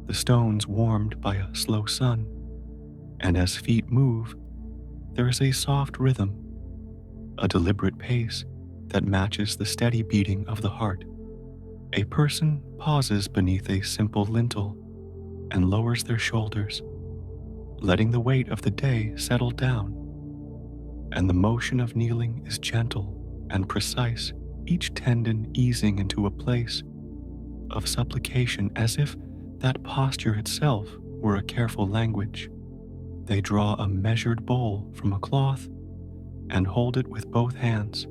the stones warmed by a slow sun, and as feet move, there is a soft rhythm, a deliberate pace that matches the steady beating of the heart. A person pauses beneath a simple lintel and lowers their shoulders, letting the weight of the day settle down, and the motion of kneeling is gentle and precise, each tendon easing into a place of supplication as if that posture itself were a careful language. They draw a measured bowl from a cloth and hold it with both hands,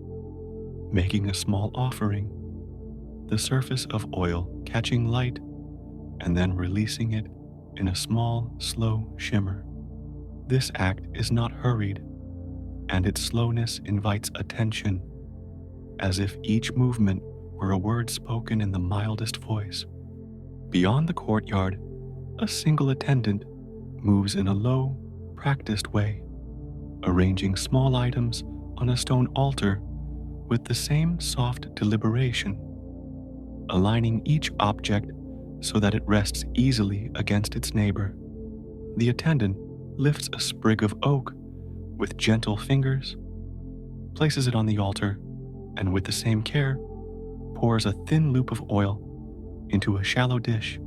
making a small offering, the surface of oil catching light and then releasing it in a small, slow shimmer. This act is not hurried, and its slowness invites attention, as if each movement were a word spoken in the mildest voice. Beyond the courtyard, a single attendant moves in a low, practiced way, arranging small items on a stone altar with the same soft deliberation, aligning each object so that it rests easily against its neighbor. The attendant lifts a sprig of oak with gentle fingers, places it on the altar, and with the same care, pours a thin loop of oil into a shallow dish.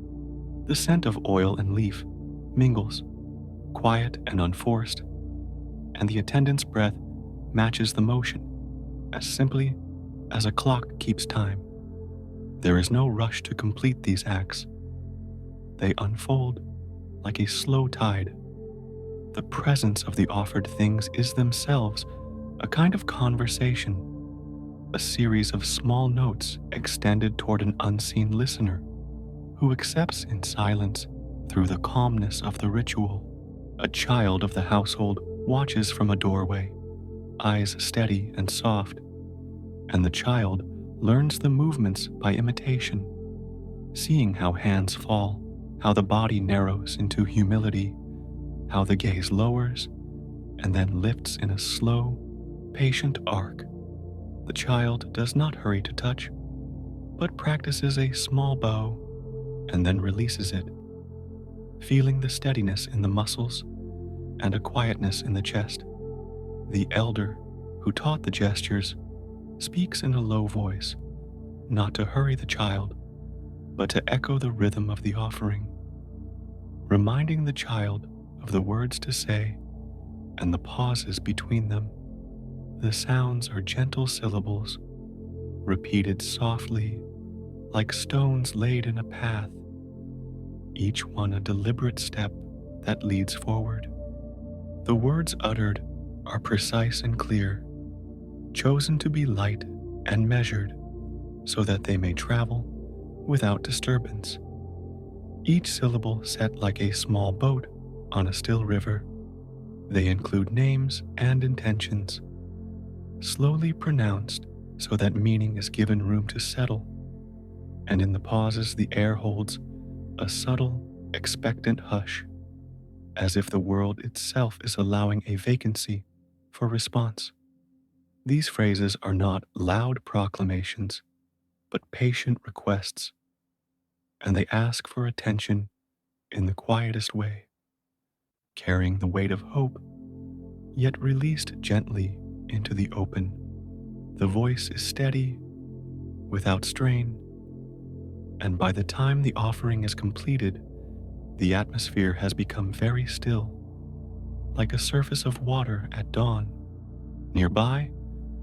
The scent of oil and leaf mingles, quiet and unforced, and the attendant's breath matches the motion as simply as a clock keeps time. There is no rush to complete these acts. They unfold like a slow tide. The presence of the offered things is themselves a kind of conversation, a series of small notes extended toward an unseen listener who accepts in silence through the calmness of the ritual. A child of the household watches from a doorway, eyes steady and soft, and the child learns the movements by imitation, seeing how hands fall, how the body narrows into humility, how the gaze lowers and then lifts in a slow, patient arc. The child does not hurry to touch, but practices a small bow and then releases it, feeling the steadiness in the muscles and a quietness in the chest. The elder, who taught the gestures, speaks in a low voice, not to hurry the child, but to echo the rhythm of the offering, reminding the child of the words to say and the pauses between them. The sounds are gentle syllables, repeated softly, like stones laid in a path, each one a deliberate step that leads forward. The words uttered are precise and clear, chosen to be light and measured so that they may travel without disturbance. Each syllable set like a small boat on a still river. They include names and intentions, slowly pronounced so that meaning is given room to settle, and in the pauses the air holds a subtle, expectant hush, as if the world itself is allowing a vacancy for response. These phrases are not loud proclamations, but patient requests, and they ask for attention in the quietest way, carrying the weight of hope, yet released gently into the open. The voice is steady, without strain, and by the time the offering is completed, the atmosphere has become very still, like a surface of water at dawn. Nearby,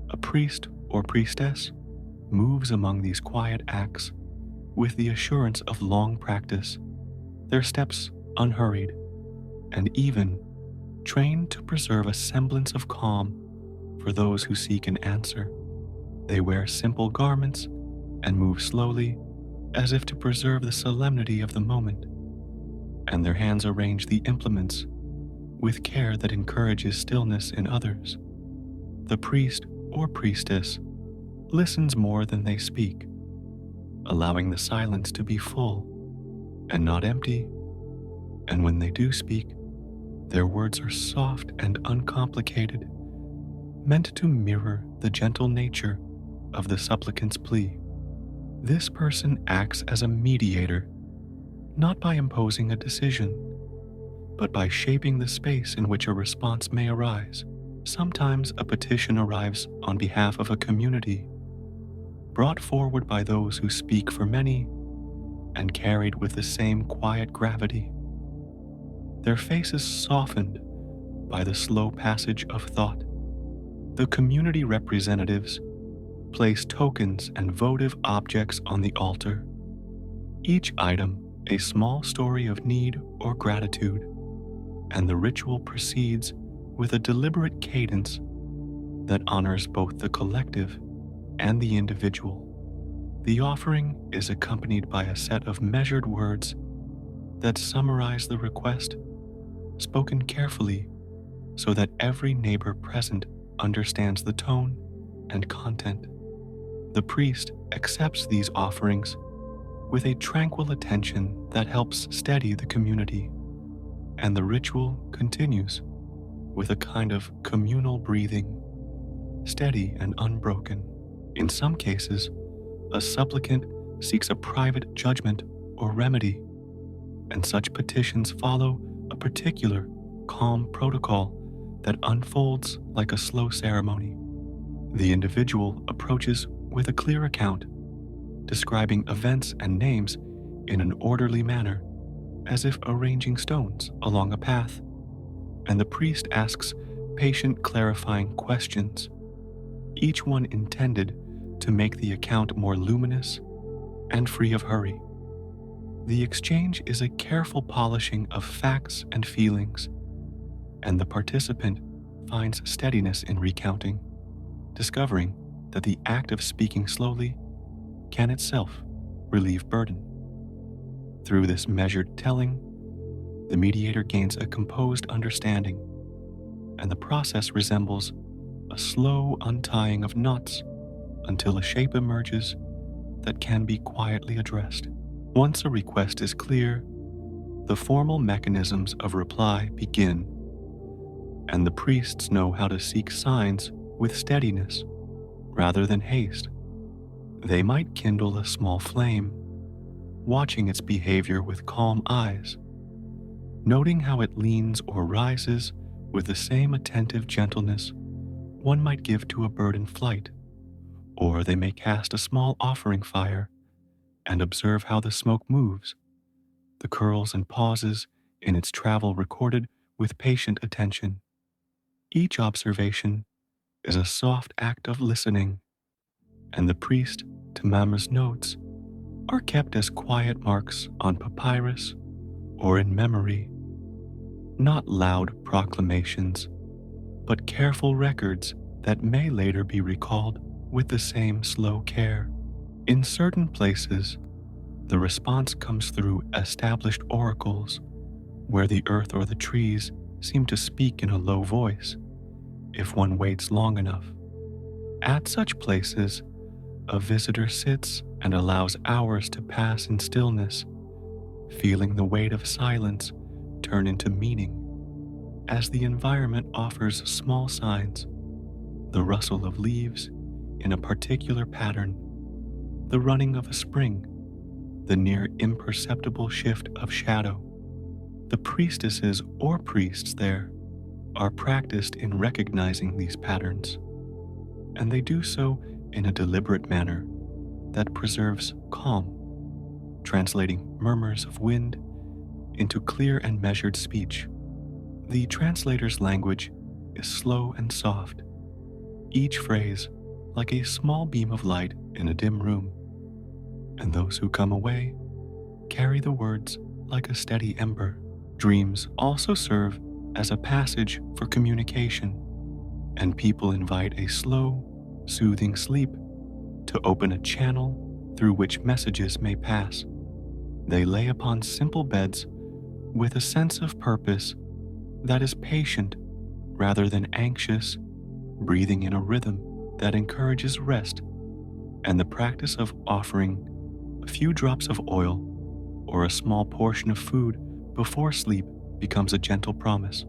a priest or priestess moves among these quiet acts with the assurance of long practice, their steps unhurried, and even trained to preserve a semblance of calm for those who seek an answer. They wear simple garments and move slowly as if to preserve the solemnity of the moment, and their hands arrange the implements with care that encourages stillness in others. The priest or priestess listens more than they speak, allowing the silence to be full and not empty, and when they do speak, their words are soft and uncomplicated, meant to mirror the gentle nature of the supplicant's plea. This person acts as a mediator, not by imposing a decision, but by shaping the space in which a response may arise. Sometimes a petition arrives on behalf of a community, brought forward by those who speak for many and carried with the same quiet gravity. Their faces softened by the slow passage of thought. The community representatives place tokens and votive objects on the altar, each item a small story of need or gratitude, and the ritual proceeds with a deliberate cadence that honors both the collective and the individual. The offering is accompanied by a set of measured words that summarize the request, spoken carefully so that every neighbor present understands the tone and content. The priest accepts these offerings with a tranquil attention that helps steady the community, and the ritual continues with a kind of communal breathing, steady and unbroken. In some cases, a supplicant seeks a private judgment or remedy, and such petitions follow a particular calm protocol that unfolds like a slow ceremony. The individual approaches with a clear account, describing events and names in an orderly manner, as if arranging stones along a path, and the priest asks patient clarifying questions, each one intended to make the account more luminous and free of hurry. The exchange is a careful polishing of facts and feelings, and the participant finds steadiness in recounting, discovering that the act of speaking slowly can itself relieve burden. Through this measured telling, the mediator gains a composed understanding, and the process resembles a slow untying of knots until a shape emerges that can be quietly addressed. Once a request is clear, the formal mechanisms of reply begin, and the priests know how to seek signs with steadiness rather than haste. They might kindle a small flame, watching its behavior with calm eyes, noting how it leans or rises with the same attentive gentleness one might give to a bird in flight. Or they may cast a small offering fire and observe how the smoke moves, the curls and pauses in its travel recorded with patient attention. Each observation is a soft act of listening, and the priest, Tamama's notes, are kept as quiet marks on papyrus or in memory, not loud proclamations, but careful records that may later be recalled with the same slow care. In certain places, the response comes through established oracles, where the earth or the trees seem to speak in a low voice, if one waits long enough. At such places, a visitor sits and allows hours to pass in stillness, feeling the weight of silence turn into meaning, as the environment offers small signs, the rustle of leaves in a particular pattern, the running of a spring, the near imperceptible shift of shadow. The priestesses or priests there are practiced in recognizing these patterns, and they do so in a deliberate manner that preserves calm, translating murmurs of wind into clear and measured speech. The translator's language is slow and soft, each phrase like a small beam of light in a dim room, and those who come away carry the words like a steady ember. Dreams also serve as a passage for communication, and people invite a slow, soothing sleep to open a channel through which messages may pass. They lay upon simple beds with a sense of purpose that is patient rather than anxious, breathing in a rhythm that encourages rest, and the practice of offering a few drops of oil or a small portion of food before sleep becomes a gentle promise.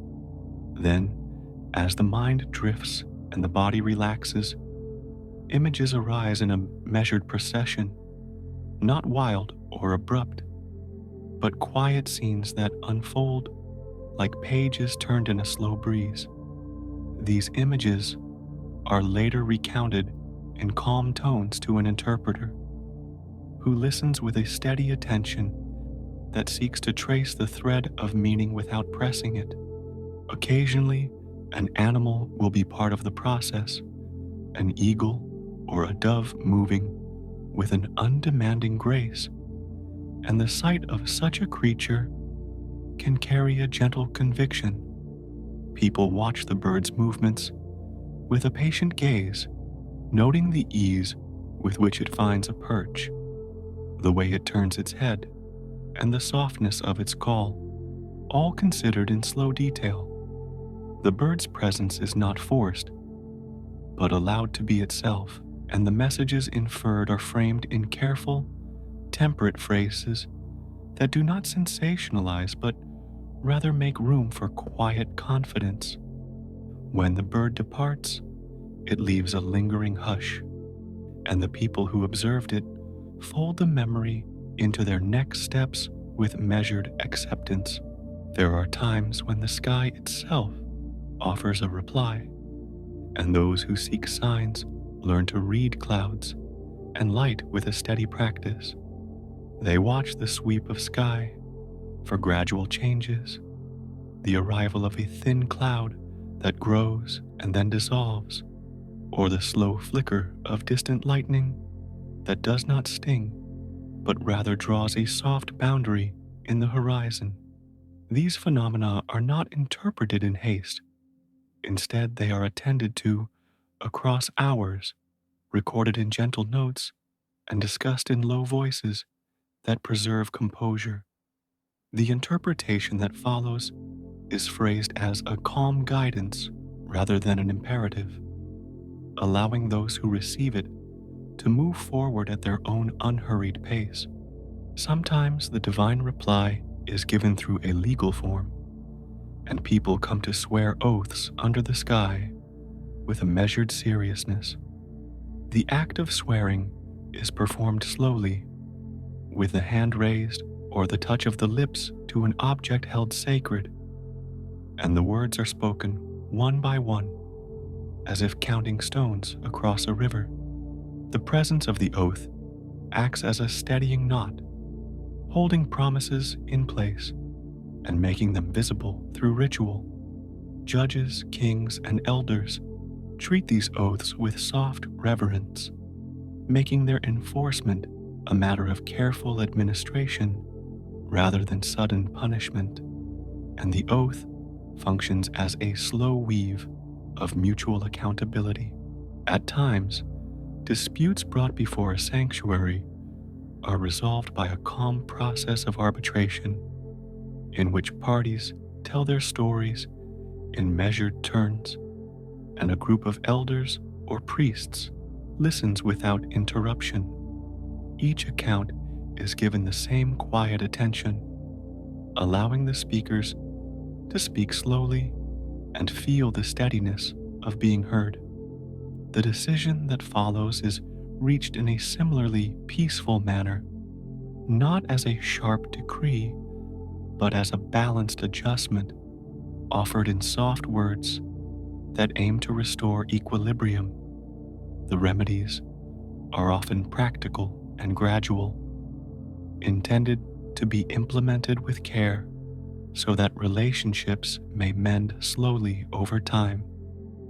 Then, as the mind drifts and the body relaxes, images arise in a measured procession, not wild or abrupt, but quiet scenes that unfold like pages turned in a slow breeze. These images are later recounted in calm tones to an interpreter, who listens with a steady attention that seeks to trace the thread of meaning without pressing it. Occasionally, an animal will be part of the process, an eagle or a dove moving with an undemanding grace, and the sight of such a creature can carry a gentle conviction. People watch the bird's movements with a patient gaze, noting the ease with which it finds a perch, the way it turns its head, and the softness of its call, all considered in slow detail. The bird's presence is not forced, but allowed to be itself, and the messages inferred are framed in careful, temperate phrases that do not sensationalize but rather make room for quiet confidence. When the bird departs, it leaves a lingering hush, and the people who observed it fold the memory into their next steps with measured acceptance. There are times when the sky itself offers a reply, and those who seek signs learn to read clouds and light with a steady practice. They watch the sweep of sky for gradual changes, the arrival of a thin cloud that grows and then dissolves, or the slow flicker of distant lightning that does not sting, but rather draws a soft boundary in the horizon. These phenomena are not interpreted in haste. Instead, they are attended to across hours, recorded in gentle notes, and discussed in low voices that preserve composure. The interpretation that follows is phrased as a calm guidance rather than an imperative, allowing those who receive it to move forward at their own unhurried pace. Sometimes the divine reply is given through a legal form, and people come to swear oaths under the sky with a measured seriousness. The act of swearing is performed slowly, with the hand raised or the touch of the lips to an object held sacred, and the words are spoken one by one, as if counting stones across a river. The presence of the oath acts as a steadying knot, holding promises in place and making them visible through ritual. Judges, kings, and elders treat these oaths with soft reverence, making their enforcement a matter of careful administration rather than sudden punishment, and the oath functions as a slow weave of mutual accountability. At times, disputes brought before a sanctuary are resolved by a calm process of arbitration, in which parties tell their stories in measured turns, and a group of elders or priests listens without interruption. Each account is given the same quiet attention, allowing the speakers to speak slowly and feel the steadiness of being heard. The decision that follows is reached in a similarly peaceful manner, not as a sharp decree, but as a balanced adjustment offered in soft words that aim to restore equilibrium. The remedies are often practical and gradual, intended to be implemented with care so that relationships may mend slowly over time.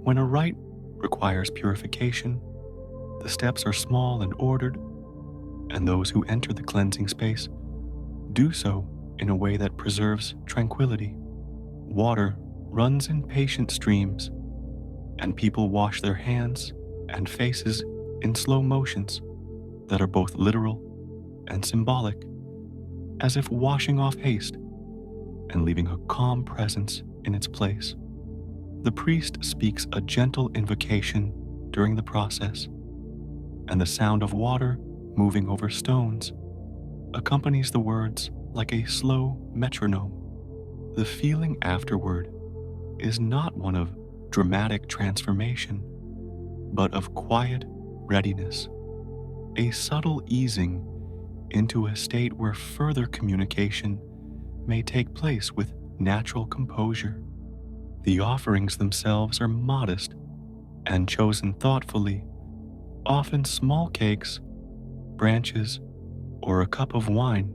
When a rite requires purification, the steps are small and ordered, and those who enter the cleansing space do so in a way that preserves tranquility. Water runs in patient streams, and people wash their hands and faces in slow motions that are both literal and symbolic, as if washing off haste and leaving a calm presence in its place. The priest speaks a gentle invocation during the process, and the sound of water moving over stones accompanies the words like a slow metronome. The feeling afterward is not one of dramatic transformation, but of quiet readiness, a subtle easing into a state where further communication may take place with natural composure. The offerings themselves are modest and chosen thoughtfully, often small cakes, branches, or a cup of wine,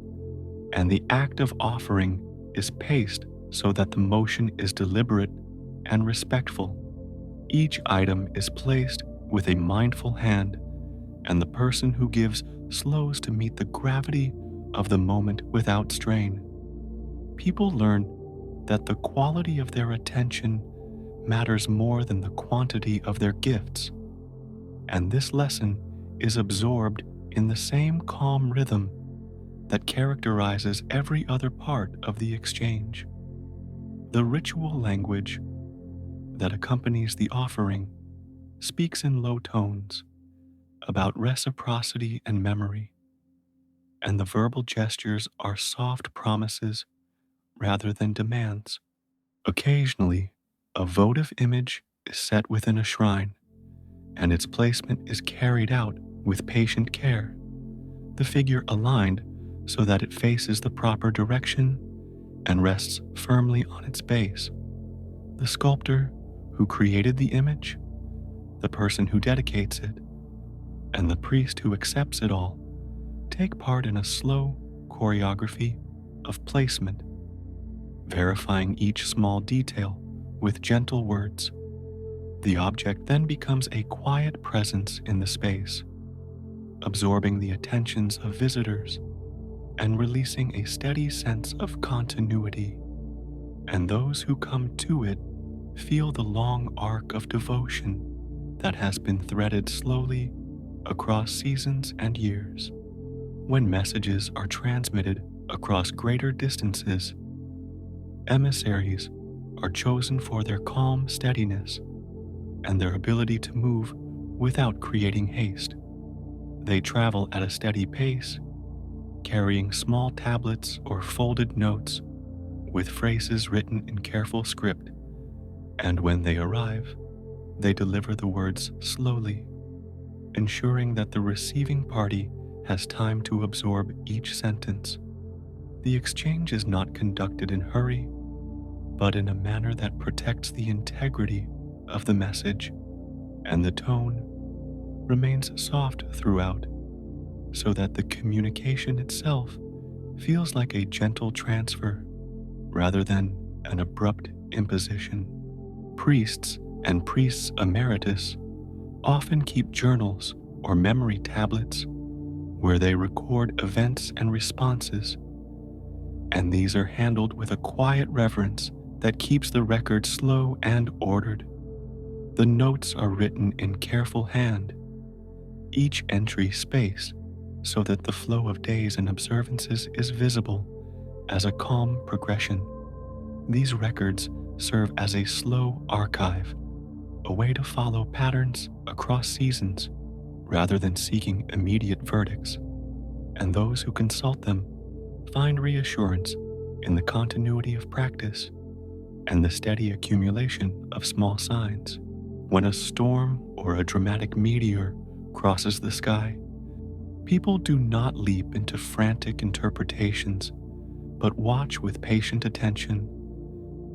and the act of offering is paced so that the motion is deliberate and respectful. Each item is placed with a mindful hand, and the person who gives slows to meet the gravity of the moment without strain. People learn that the quality of their attention matters more than the quantity of their gifts, and this lesson is absorbed in the same calm rhythm that characterizes every other part of the exchange. The ritual language that accompanies the offering speaks in low tones about reciprocity and memory, and the verbal gestures are soft promises rather than demands. Occasionally, a votive image is set within a shrine, and its placement is carried out with patient care, the figure aligned so that it faces the proper direction and rests firmly on its base. The sculptor who created the image, the person who dedicates it, and the priest who accepts it all take part in a slow choreography of placement, verifying each small detail with gentle words. The object then becomes a quiet presence in the space, absorbing the attentions of visitors and releasing a steady sense of continuity. And those who come to it feel the long arc of devotion that has been threaded slowly across seasons and years. When messages are transmitted across greater distances, emissaries are chosen for their calm steadiness and their ability to move without creating haste. They travel at a steady pace, carrying small tablets or folded notes with phrases written in careful script, and when they arrive, they deliver the words slowly, ensuring that the receiving party has time to absorb each sentence. The exchange is not conducted in hurry, but in a manner that protects the integrity of the message, and the tone remains soft throughout, so that the communication itself feels like a gentle transfer rather than an abrupt imposition. Priests and priests emeritus often keep journals or memory tablets where they record events and responses, and these are handled with a quiet reverence that keeps the record slow and ordered. The notes are written in careful hand, each entry spaced so that the flow of days and observances is visible as a calm progression. These records serve as a slow archive, a way to follow patterns across seasons rather than seeking immediate verdicts, and those who consult them find reassurance in the continuity of practice and the steady accumulation of small signs. When a storm or a dramatic meteor crosses the sky, people do not leap into frantic interpretations, but watch with patient attention,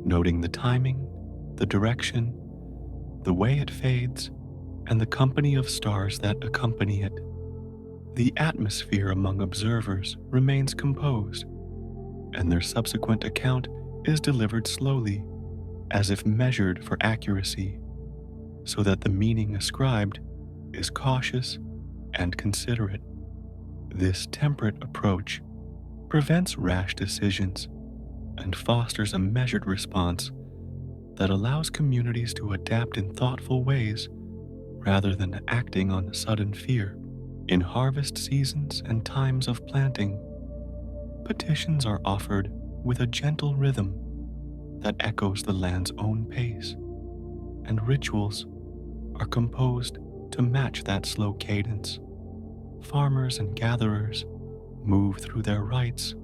noting the timing, the direction, the way it fades, and the company of stars that accompany it. The atmosphere among observers remains composed, and their subsequent account is delivered slowly, as if measured for accuracy, so that the meaning ascribed is cautious and considerate. This temperate approach prevents rash decisions and fosters a measured response that allows communities to adapt in thoughtful ways rather than acting on sudden fear. In harvest seasons and times of planting, petitions are offered with a gentle rhythm that echoes the land's own pace, and rituals are composed to match that slow cadence. Farmers and gatherers move through their rites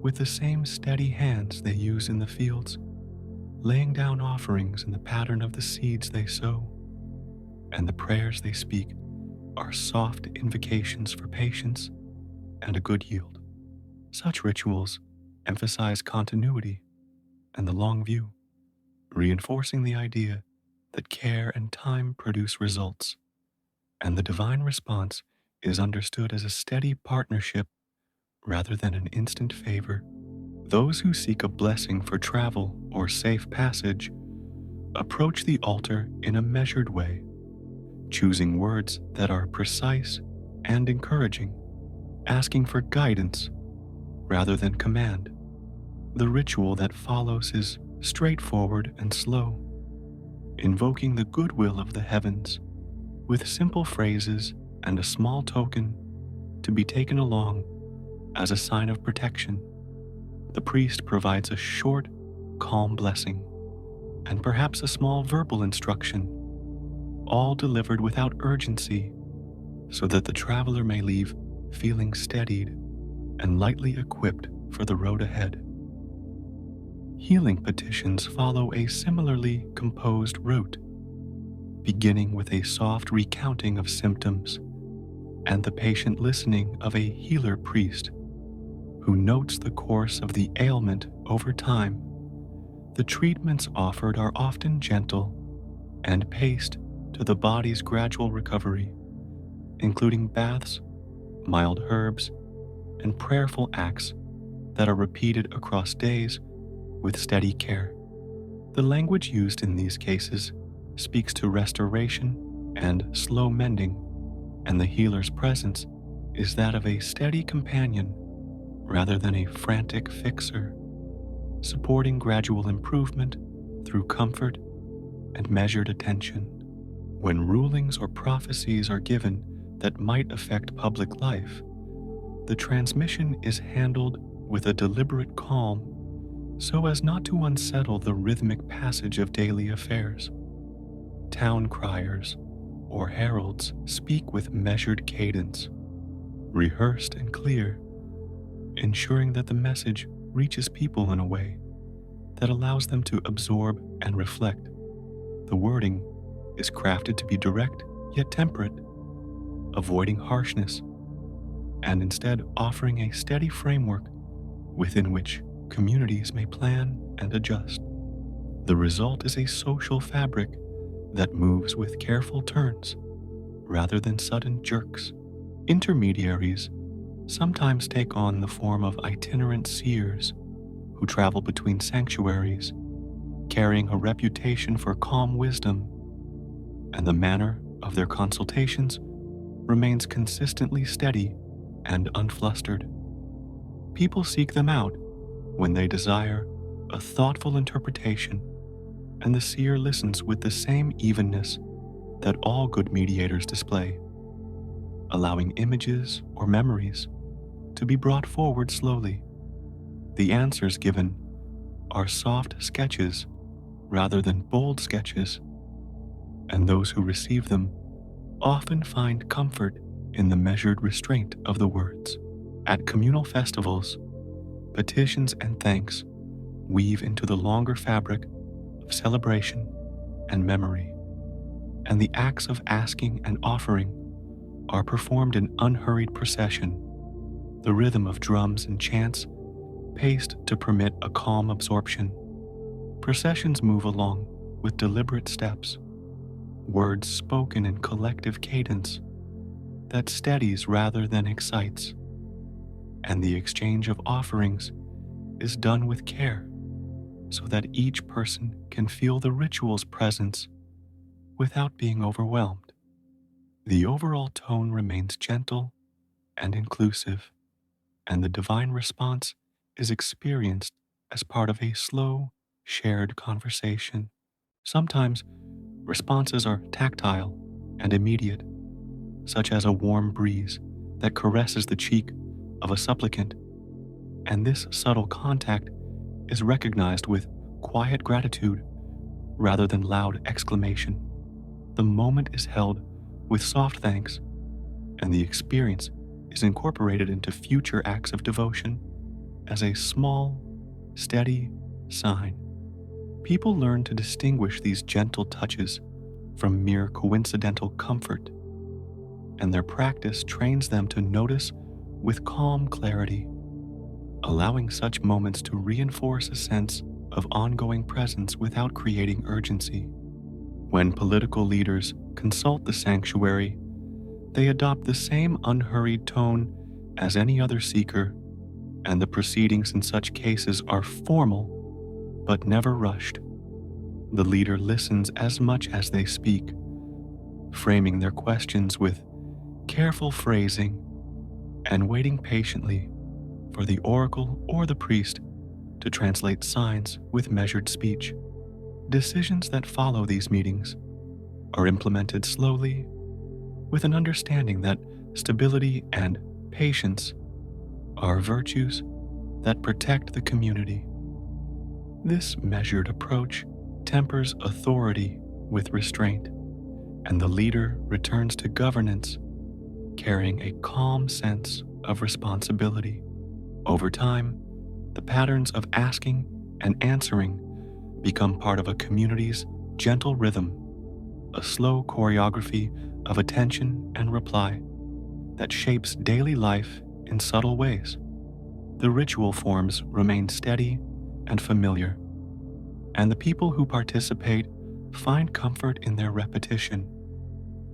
with the same steady hands they use in the fields, laying down offerings in the pattern of the seeds they sow, and the prayers they speak are soft invocations for patience and a good yield. Such rituals emphasize continuity and the long view, reinforcing the idea that care and time produce results, and the divine response is understood as a steady partnership rather than an instant favor. Those who seek a blessing for travel or safe passage approach the altar in a measured way, choosing words that are precise and encouraging, asking for guidance rather than command. The ritual that follows is straightforward and slow, invoking the goodwill of the heavens with simple phrases and a small token to be taken along As a sign of protection, the priest provides a short, calm blessing and perhaps a small verbal instruction, all delivered without urgency so that the traveler may leave feeling steadied and lightly equipped for the road ahead. Healing petitions follow a similarly composed route, beginning with a soft recounting of symptoms and the patient listening of a healer priest who notes the course of the ailment over time. The treatments offered are often gentle and paced to the body's gradual recovery, including baths, mild herbs, and prayerful acts that are repeated across days with steady care. The language used in these cases speaks to restoration and slow mending, and the healer's presence is that of a steady companion rather than a frantic fixer, supporting gradual improvement through comfort and measured attention. When rulings or prophecies are given that might affect public life, the transmission is handled with a deliberate calm so as not to unsettle the rhythmic passage of daily affairs. Town criers or heralds speak with measured cadence, rehearsed and clear, ensuring that the message reaches people in a way that allows them to absorb and reflect. The wording is crafted to be direct yet temperate, avoiding harshness, and instead offering a steady framework within which communities may plan and adjust. The result is a social fabric that moves with careful turns rather than sudden jerks. Intermediaries sometimes take on the form of itinerant seers who travel between sanctuaries, carrying a reputation for calm wisdom, and the manner of their consultations remains consistently steady and unflustered. People seek them out when they desire a thoughtful interpretation, and the seer listens with the same evenness that all good mediators display, allowing images or memories to be brought forward slowly. The answers given are soft sketches rather than bold sketches, and those who receive them often find comfort in the measured restraint of the words. At communal festivals, petitions and thanks weave into the longer fabric of celebration and memory, and the acts of asking and offering are performed in unhurried procession, the rhythm of drums and chants paced to permit a calm absorption. Processions move along with deliberate steps, words spoken in collective cadence that steadies rather than excites, and the exchange of offerings is done with care so that each person can feel the ritual's presence without being overwhelmed. The overall tone remains gentle and inclusive, and the divine response is experienced as part of a slow, shared conversation. Sometimes responses are tactile and immediate, such as a warm breeze that caresses the cheek of a supplicant, and this subtle contact is recognized with quiet gratitude rather than loud exclamation. The moment is held with soft thanks, and the experience is incorporated into future acts of devotion as a small, steady sign. People learn to distinguish these gentle touches from mere coincidental comfort, and their practice trains them to notice with calm clarity, allowing such moments to reinforce a sense of ongoing presence without creating urgency. When political leaders consult the sanctuary, they adopt the same unhurried tone as any other seeker, and the proceedings in such cases are formal but never rushed. The leader listens as much as they speak, framing their questions with careful phrasing and waiting patiently for the oracle or the priest to translate signs with measured speech. Decisions that follow these meetings are implemented slowly, with an understanding that stability and patience are virtues that protect the community. This measured approach tempers authority with restraint, and the leader returns to governance carrying a calm sense of responsibility. Over time, the patterns of asking and answering become part of a community's gentle rhythm, a slow choreography of attention and reply that shapes daily life in subtle ways. The ritual forms remain steady and familiar, and the people who participate find comfort in their repetition,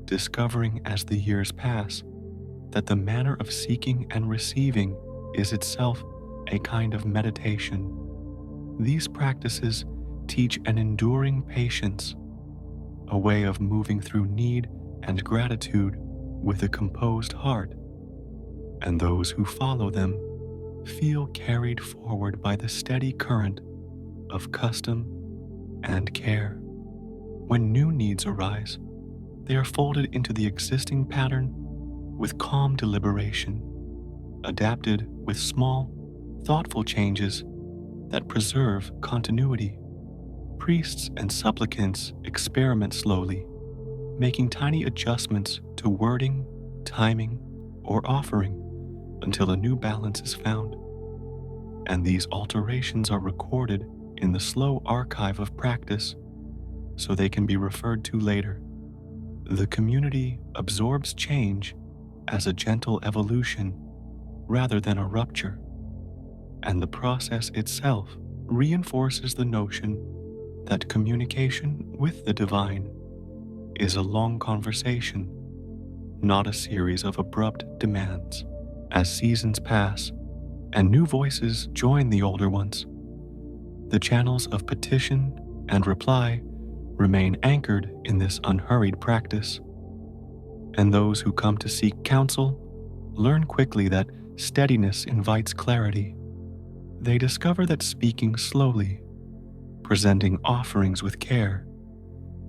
discovering as the years pass that the manner of seeking and receiving is itself a kind of meditation. These practices teach an enduring patience, a way of moving through need and gratitude with a composed heart, and those who follow them feel carried forward by the steady current of custom and care. When new needs arise, they are folded into the existing pattern with calm deliberation, adapted with small, thoughtful changes that preserve continuity. Priests and supplicants experiment slowly, making tiny adjustments to wording, timing, or offering until a new balance is found. And these alterations are recorded in the slow archive of practice so they can be referred to later. The community absorbs change as a gentle evolution rather than a rupture, and the process itself reinforces the notion that communication with the divine is a long conversation, not a series of abrupt demands. As seasons pass and new voices join the older ones, the channels of petition and reply remain anchored in this unhurried practice. And those who come to seek counsel learn quickly that steadiness invites clarity. They discover that speaking slowly, presenting offerings with care,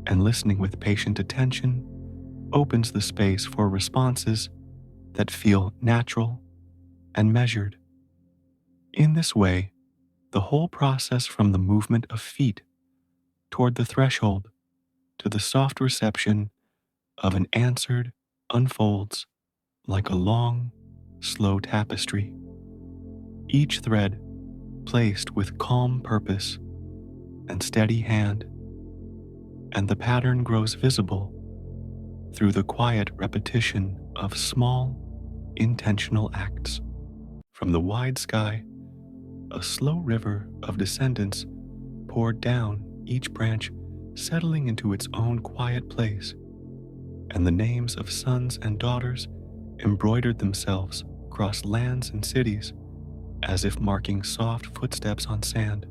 and listening with patient attention opens the space for responses that feel natural and measured. In this way, the whole process from the movement of feet toward the threshold to the soft reception of an answered unfolds like a long, slow tapestry. Each thread placed with calm purpose and steady hand, and the pattern grows visible through the quiet repetition of small, intentional acts. From the wide sky, a slow river of descendants poured down, each branch settling into its own quiet place, and the names of sons and daughters embroidered themselves across lands and cities as if marking soft footsteps on sand.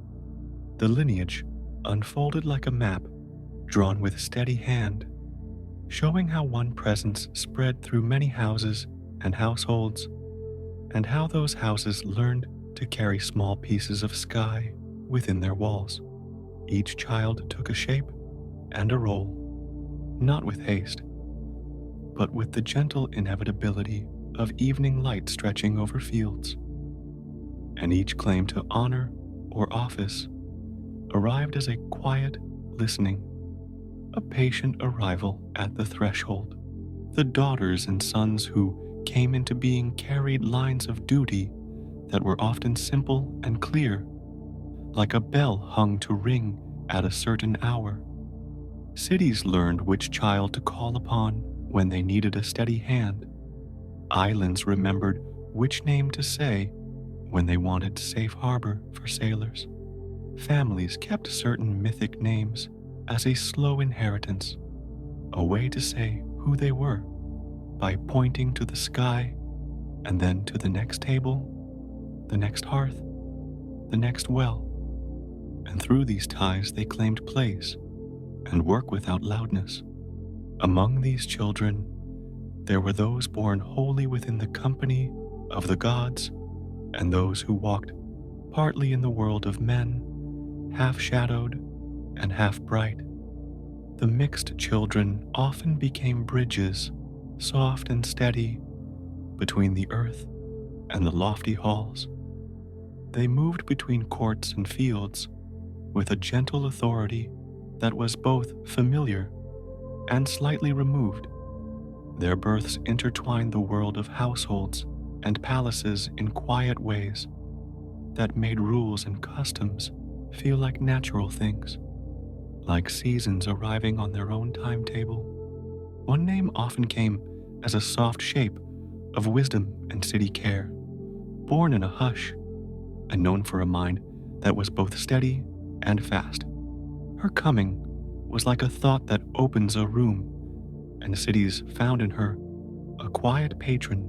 The lineage unfolded like a map drawn with steady hand, showing how one presence spread through many houses and households, and how those houses learned to carry small pieces of sky within their walls. Each child took a shape and a role, not with haste, but with the gentle inevitability of evening light stretching over fields. And each claim to honor or office arrived as a quiet listening, a patient arrival at the threshold. The daughters and sons who came into being carried lines of duty that were often simple and clear, like a bell hung to ring at a certain hour. Cities learned which child to call upon when they needed a steady hand. Islands remembered which name to say when they wanted safe harbor for sailors. Families kept certain mythic names as a slow inheritance, a way to say who they were by pointing to the sky and then to the next table, the next hearth, the next well. And through these ties they claimed place and work without loudness. Among these children, there were those born wholly within the company of the gods, and those who walked partly in the world of men, half shadowed and half bright. The mixed children often became bridges, soft and steady, between the earth and the lofty halls. They moved between courts and fields with a gentle authority that was both familiar and slightly removed. Their births intertwined the world of households and palaces in quiet ways that made rules and customs feel like natural things, like seasons arriving on their own timetable. One name often came as a soft shape of wisdom and city care, born in a hush, and known for a mind that was both steady and fast. Her coming was like a thought that opens a room, and cities found in her a quiet patron,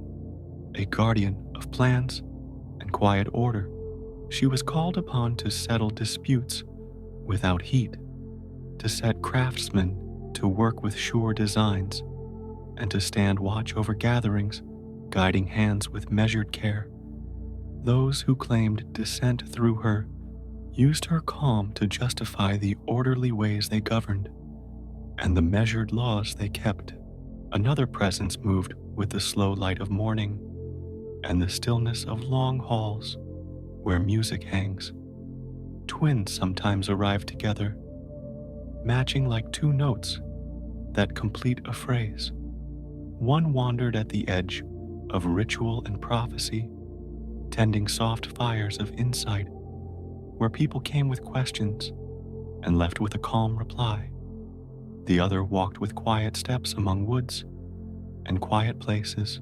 a guardian of plans and quiet order. She was called upon to settle disputes without heat, to set craftsmen to work with sure designs, and to stand watch over gatherings, guiding hands with measured care. Those who claimed descent through her used her calm to justify the orderly ways they governed and the measured laws they kept. Another presence moved with the slow light of morning and the stillness of long halls where music hangs. Twins sometimes arrive together, matching like two notes that complete a phrase. One wandered at the edge of ritual and prophecy, tending soft fires of insight where people came with questions and left with a calm reply. The other walked with quiet steps among woods and quiet places,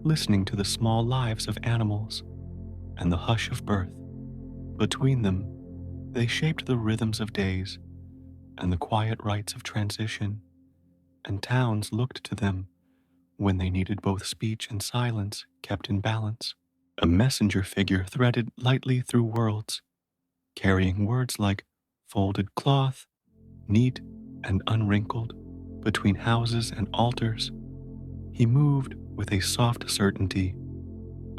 listening to the small lives of animals and the hush of birth. Between them, they shaped the rhythms of days and the quiet rites of transition, and towns looked to them when they needed both speech and silence kept in balance. A messenger figure threaded lightly through worlds, carrying words like folded cloth, neat and unwrinkled, between houses and altars. He moved with a soft certainty,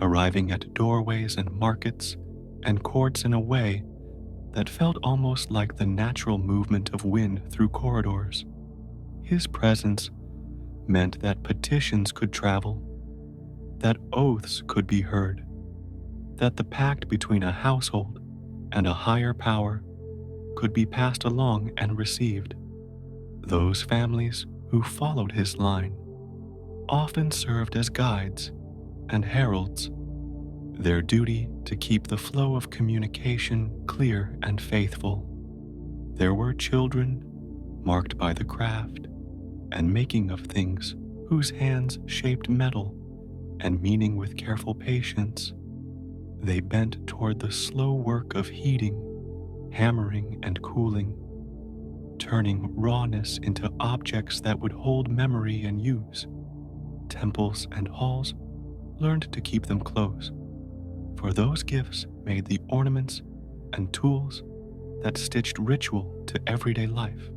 arriving at doorways and markets and courts in a way that felt almost like the natural movement of wind through corridors. His presence meant that petitions could travel, that oaths could be heard, that the pact between a household and a higher power could be passed along and received. Those families who followed his line often served as guides and heralds, their duty to keep the flow of communication clear and faithful. There were children marked by the craft and making of things whose hands shaped metal and meaning with careful patience. They bent toward the slow work of heating, hammering and cooling, turning rawness into objects that would hold memory and use. Temples and halls learned to keep them close, for those gifts made the ornaments and tools that stitched ritual to everyday life.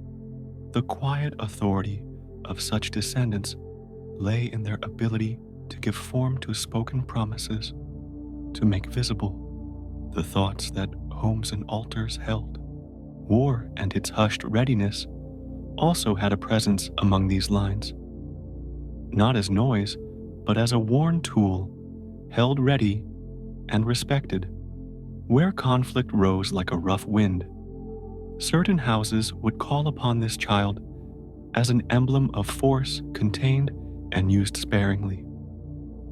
The quiet authority of such descendants lay in their ability to give form to spoken promises, to make visible the thoughts that homes and altars held. War and its hushed readiness also had a presence among these lines, not as noise, but as a worn tool, held ready and respected. Where conflict rose like a rough wind, certain houses would call upon this child as an emblem of force contained and used sparingly.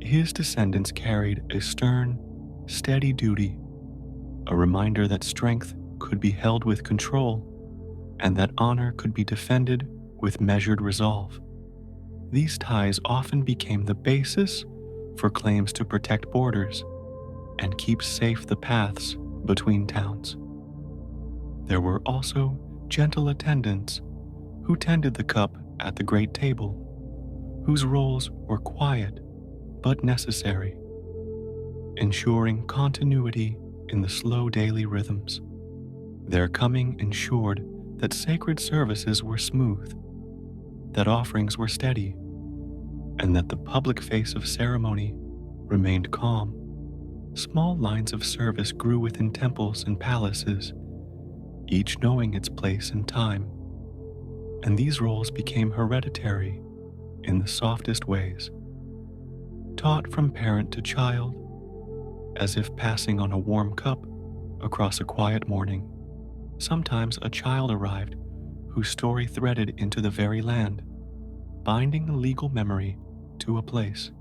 His descendants carried a stern, steady duty, a reminder that strength could be held with control and that honor could be defended with measured resolve. These ties often became the basis for claims to protect borders and keep safe the paths between towns. There were also gentle attendants who tended the cup at the great table, whose roles were quiet but necessary, ensuring continuity in the slow daily rhythms. Their coming ensured that sacred services were smooth, that offerings were steady, and that the public face of ceremony remained calm. Small lines of service grew within temples and palaces, each knowing its place and time, and these roles became hereditary in the softest ways. taught from parent to child, as if passing on a warm cup across a quiet morning. Sometimes a child arrived whose story threaded into the very land, binding a legal memory to a place.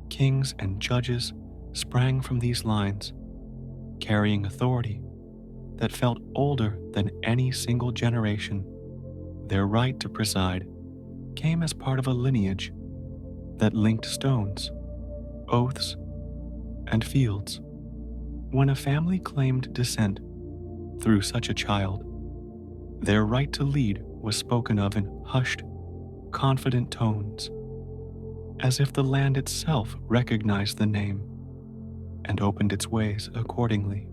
Kings and judges sprang from these lines, carrying authority that felt older than any single generation. Their right to preside came as part of a lineage that linked stones, oaths, and fields. When a family claimed descent through such a child, their right to lead was spoken of in hushed, confident tones, as if the land itself recognized the name and opened its ways accordingly.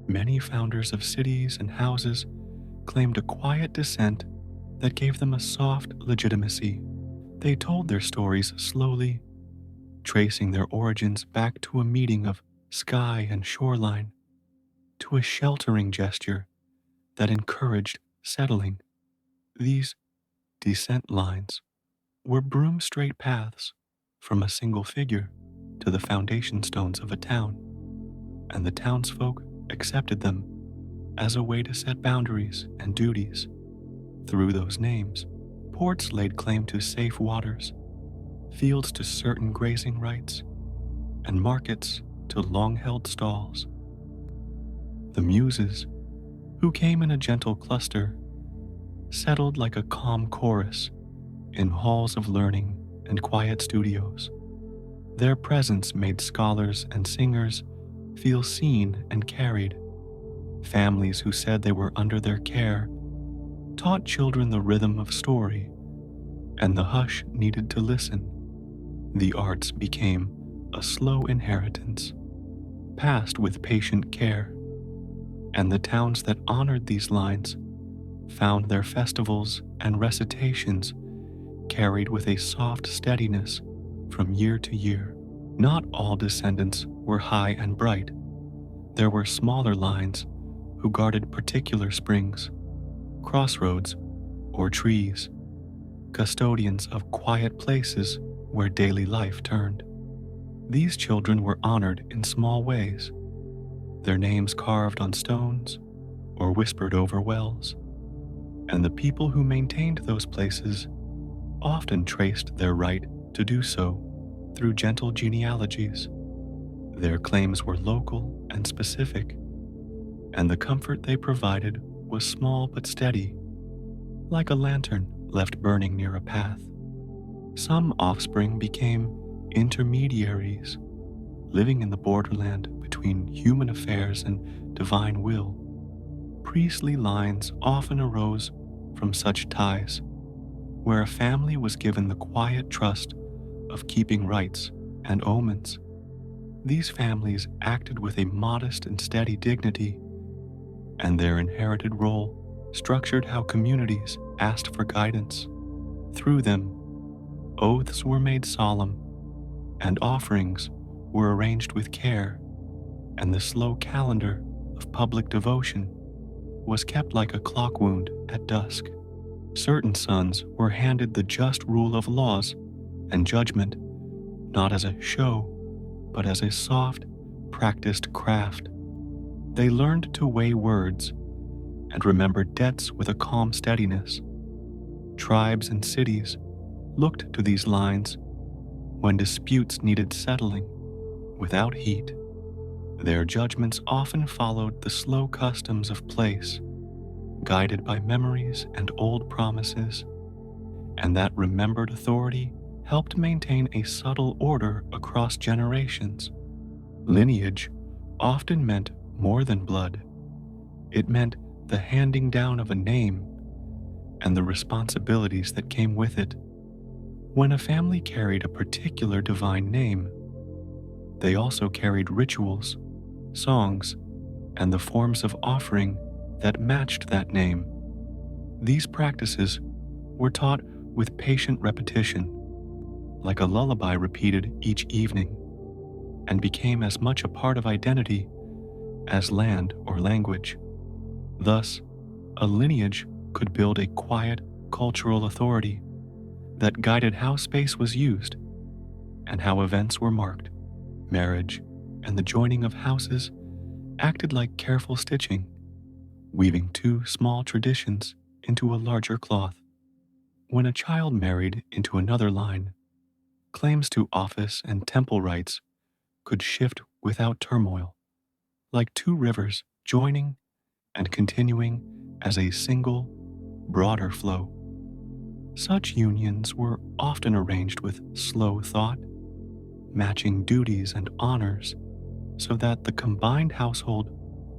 Many founders of cities and houses claimed a quiet descent that gave them a soft legitimacy. They told their stories slowly, tracing their origins back to a meeting of sky and shoreline, to a sheltering gesture that encouraged settling. These descent lines were broom-straight paths from a single figure to the foundation stones of a town, and the townsfolk accepted them as a way to set boundaries and duties. Through those names, ports laid claim to safe waters, fields to certain grazing rights, and markets to long-held stalls. The muses, who came in a gentle cluster, settled like a calm chorus in halls of learning and quiet studios. Their presence made scholars and singers feel seen and carried. Families who said they were under their care taught children the rhythm of story and the hush needed to listen. The arts became a slow inheritance, passed with patient care, and the towns that honored these lines found their festivals and recitations carried with a soft steadiness from year to year. Not all descendants were high and bright. There were smaller lines who guarded particular springs, crossroads, or trees, custodians of quiet places where daily life turned. These children were honored in small ways, their names carved on stones or whispered over wells, and the people who maintained those places often traced their right to do so through gentle genealogies. Their claims were local and specific, and the comfort they provided was small but steady, like a lantern left burning near a path. Some offspring became intermediaries, living in the borderland between human affairs and divine will. Priestly lines often arose from such ties, where a family was given the quiet trust of keeping rites and omens. These families acted with a modest and steady dignity, and their inherited role structured how communities asked for guidance. Through them, oaths were made solemn, and offerings were arranged with care, and the slow calendar of public devotion was kept like a clock wound at dusk. Certain sons were handed the just rule of laws and judgment, not as a show, but as a soft, practiced craft. They learned to weigh words and remember debts with a calm steadiness. Tribes and cities looked to these lines when disputes needed settling without heat. Their judgments often followed the slow customs of place, guided by memories and old promises, and that remembered authority helped maintain a subtle order across generations. Lineage often meant more than blood. It meant the handing down of a name and the responsibilities that came with it. When a family carried a particular divine name, they also carried rituals, songs, and the forms of offering that matched that name. These practices were taught with patient repetition, like a lullaby repeated each evening, and became as much a part of identity as land or language. Thus, a lineage could build a quiet cultural authority that guided how space was used and how events were marked. Marriage and the joining of houses acted like careful stitching, weaving two small traditions into a larger cloth. When a child married into another line, claims to office and temple rights could shift without turmoil, like two rivers joining and continuing as a single, broader flow. Such unions were often arranged with slow thought, matching duties and honors so that the combined household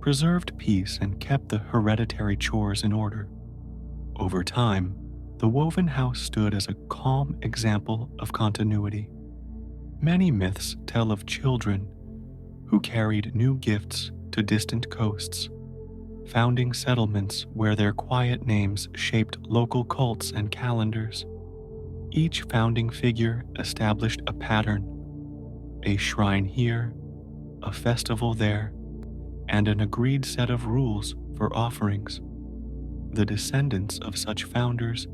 preserved peace and kept the hereditary chores in order. Over time, the woven house stood as a calm example of continuity. Many myths tell of children who carried new gifts to distant coasts, founding settlements where their quiet names shaped local cults and calendars. Each founding figure established a pattern, a shrine here, a festival there, and an agreed set of rules for offerings. The descendants of such founders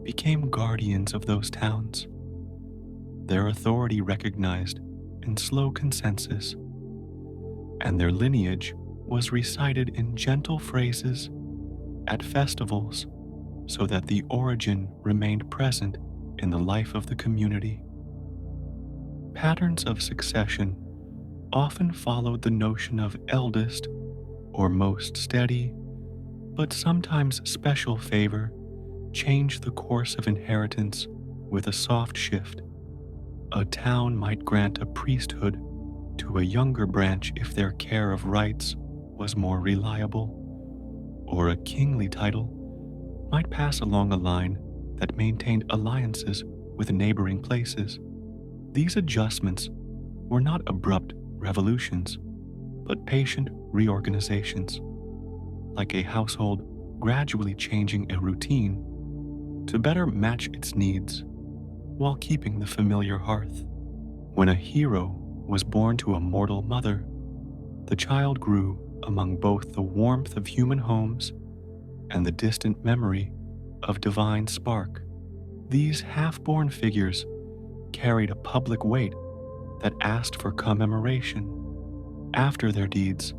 became guardians of those towns, their authority recognized in slow consensus, and their lineage was recited in gentle phrases at festivals so that the origin remained present in the life of the community. Patterns of succession often followed the notion of eldest or most steady, but sometimes special favor changed the course of inheritance with a soft shift. A town might grant a priesthood to a younger branch if their care of rights was more reliable, or a kingly title might pass along a line that maintained alliances with neighboring places. These adjustments were not abrupt revolutions, but patient reorganizations, like a household gradually changing a routine to better match its needs while keeping the familiar hearth. When a hero was born to a mortal mother, the child grew among both the warmth of human homes and the distant memory of divine spark. These half-born figures carried a public weight that asked for commemoration. After their deeds,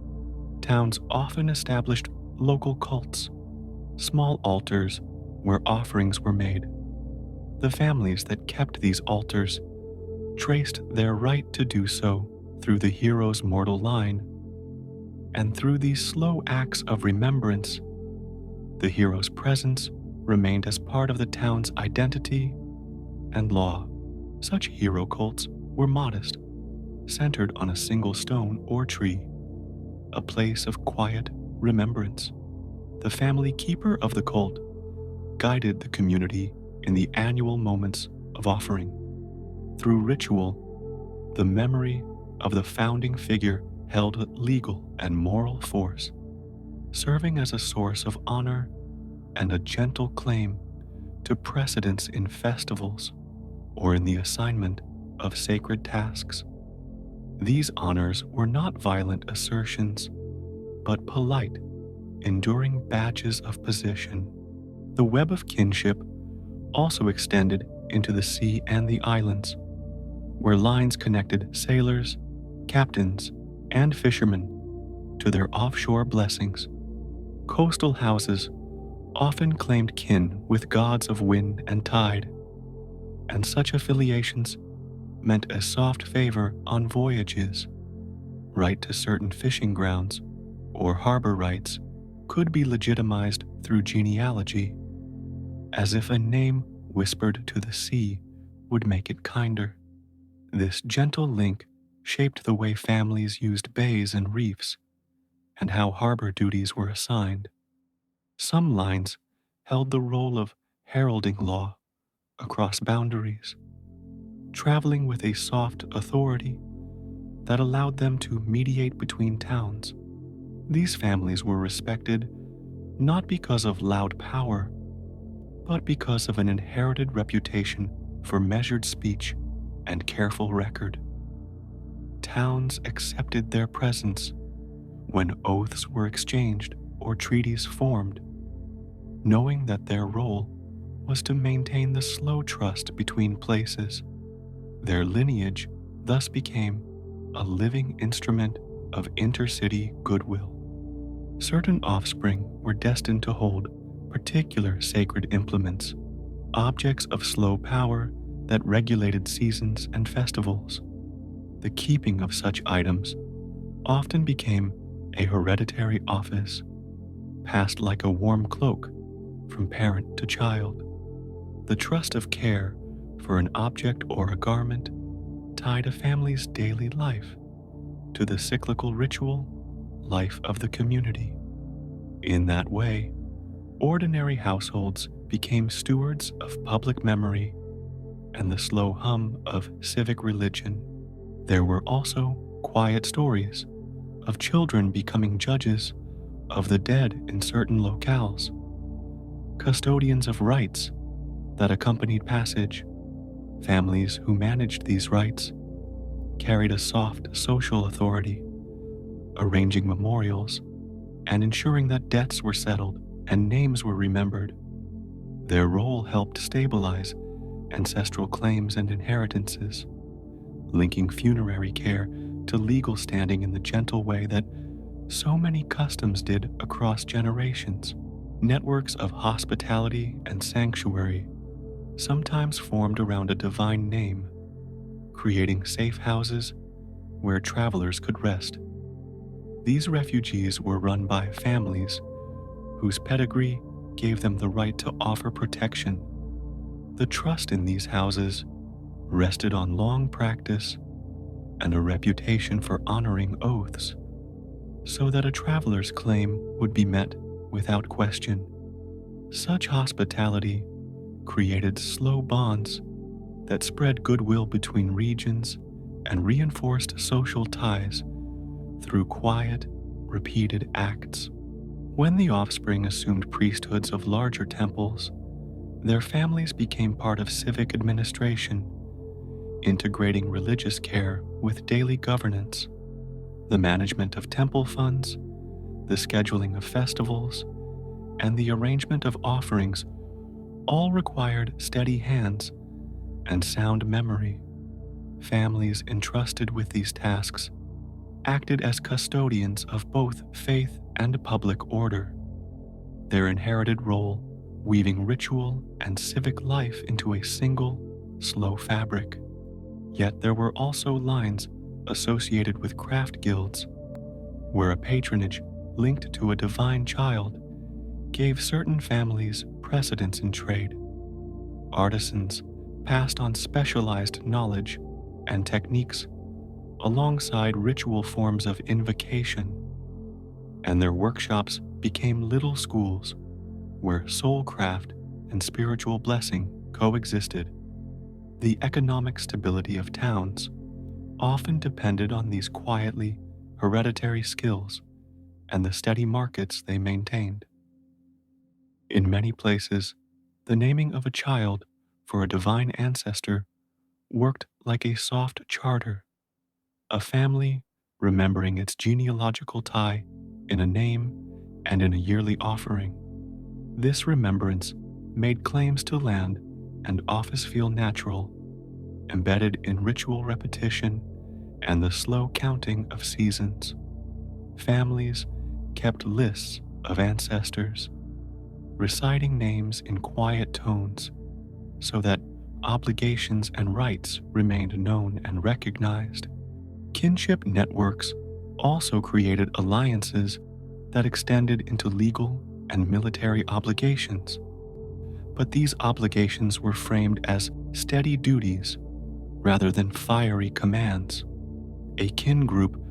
towns often established local cults, small altars where offerings were made. The families that kept these altars traced their right to do so through the hero's mortal line, and through these slow acts of remembrance, the hero's presence remained as part of the town's identity and law. Such hero cults were modest, centered on a single stone or tree, a place of quiet remembrance. The family keeper of the cult guided the community in the annual moments of offering. Through ritual, the memory of the founding figure held legal and moral force, serving as a source of honor and a gentle claim to precedence in festivals or in the assignment of sacred tasks. These honors were not violent assertions, but polite, enduring badges of position. The web of kinship also extended into the sea and the islands, where lines connected sailors, captains, and fishermen to their offshore blessings. Coastal houses often claimed kin with gods of wind and tide, and such affiliations meant a soft favor on voyages. Right to certain fishing grounds or harbor rights could be legitimized through genealogy, as if a name whispered to the sea would make it kinder. This gentle link shaped the way families used bays and reefs, and how harbor duties were assigned. Some lines held the role of heralding law across boundaries, traveling with a soft authority that allowed them to mediate between towns. These families were respected not because of loud power, but because of an inherited reputation for measured speech and careful record. Towns accepted their presence when oaths were exchanged or treaties formed, knowing that their role was to maintain the slow trust between places. Their lineage thus became a living instrument of intercity goodwill. Certain offspring were destined to hold particular sacred implements, objects of slow power that regulated seasons and festivals. The keeping of such items often became a hereditary office, passed like a warm cloak from parent to child. The trust of care for an object or a garment tied a family's daily life to the cyclical ritual life of the community. In that way, ordinary households became stewards of public memory and the slow hum of civic religion. There were also quiet stories of children becoming judges of the dead in certain locales, custodians of rites that accompanied passage. Families who managed these rites carried a soft social authority, arranging memorials and ensuring that debts were settled and names were remembered. Their role helped stabilize ancestral claims and inheritances, linking funerary care to legal standing in the gentle way that so many customs did across generations. Networks of hospitality and sanctuary sometimes formed around a divine name, creating safe houses where travelers could rest. These refugees were run by families whose pedigree gave them the right to offer protection. The trust in these houses rested on long practice and a reputation for honoring oaths, so that a traveler's claim would be met without question. Such hospitality created slow bonds that spread goodwill between regions and reinforced social ties through quiet, repeated acts. When the offspring assumed priesthoods of larger temples, their families became part of civic administration, integrating religious care with daily governance. The management of temple funds, the scheduling of festivals, and the arrangement of offerings all required steady hands and sound memory. Families entrusted with these tasks acted as custodians of both faith and public order, their inherited role weaving ritual and civic life into a single, slow fabric. Yet there were also lines associated with craft guilds, where a patronage linked to a divine child gave certain families precedence in trade. Artisans passed on specialized knowledge and techniques alongside ritual forms of invocation, and their workshops became little schools where soulcraft and spiritual blessing coexisted. The economic stability of towns often depended on these quietly hereditary skills and the steady markets they maintained. In many places, the naming of a child for a divine ancestor worked like a soft charter, a family remembering its genealogical tie in a name and in a yearly offering. This remembrance made claims to land and office feel natural, embedded in ritual repetition and the slow counting of seasons. Families kept lists of ancestors, reciting names in quiet tones so that obligations and rights remained known and recognized. Kinship networks also created alliances that extended into legal and military obligations, but these obligations were framed as steady duties rather than fiery commands. A kin group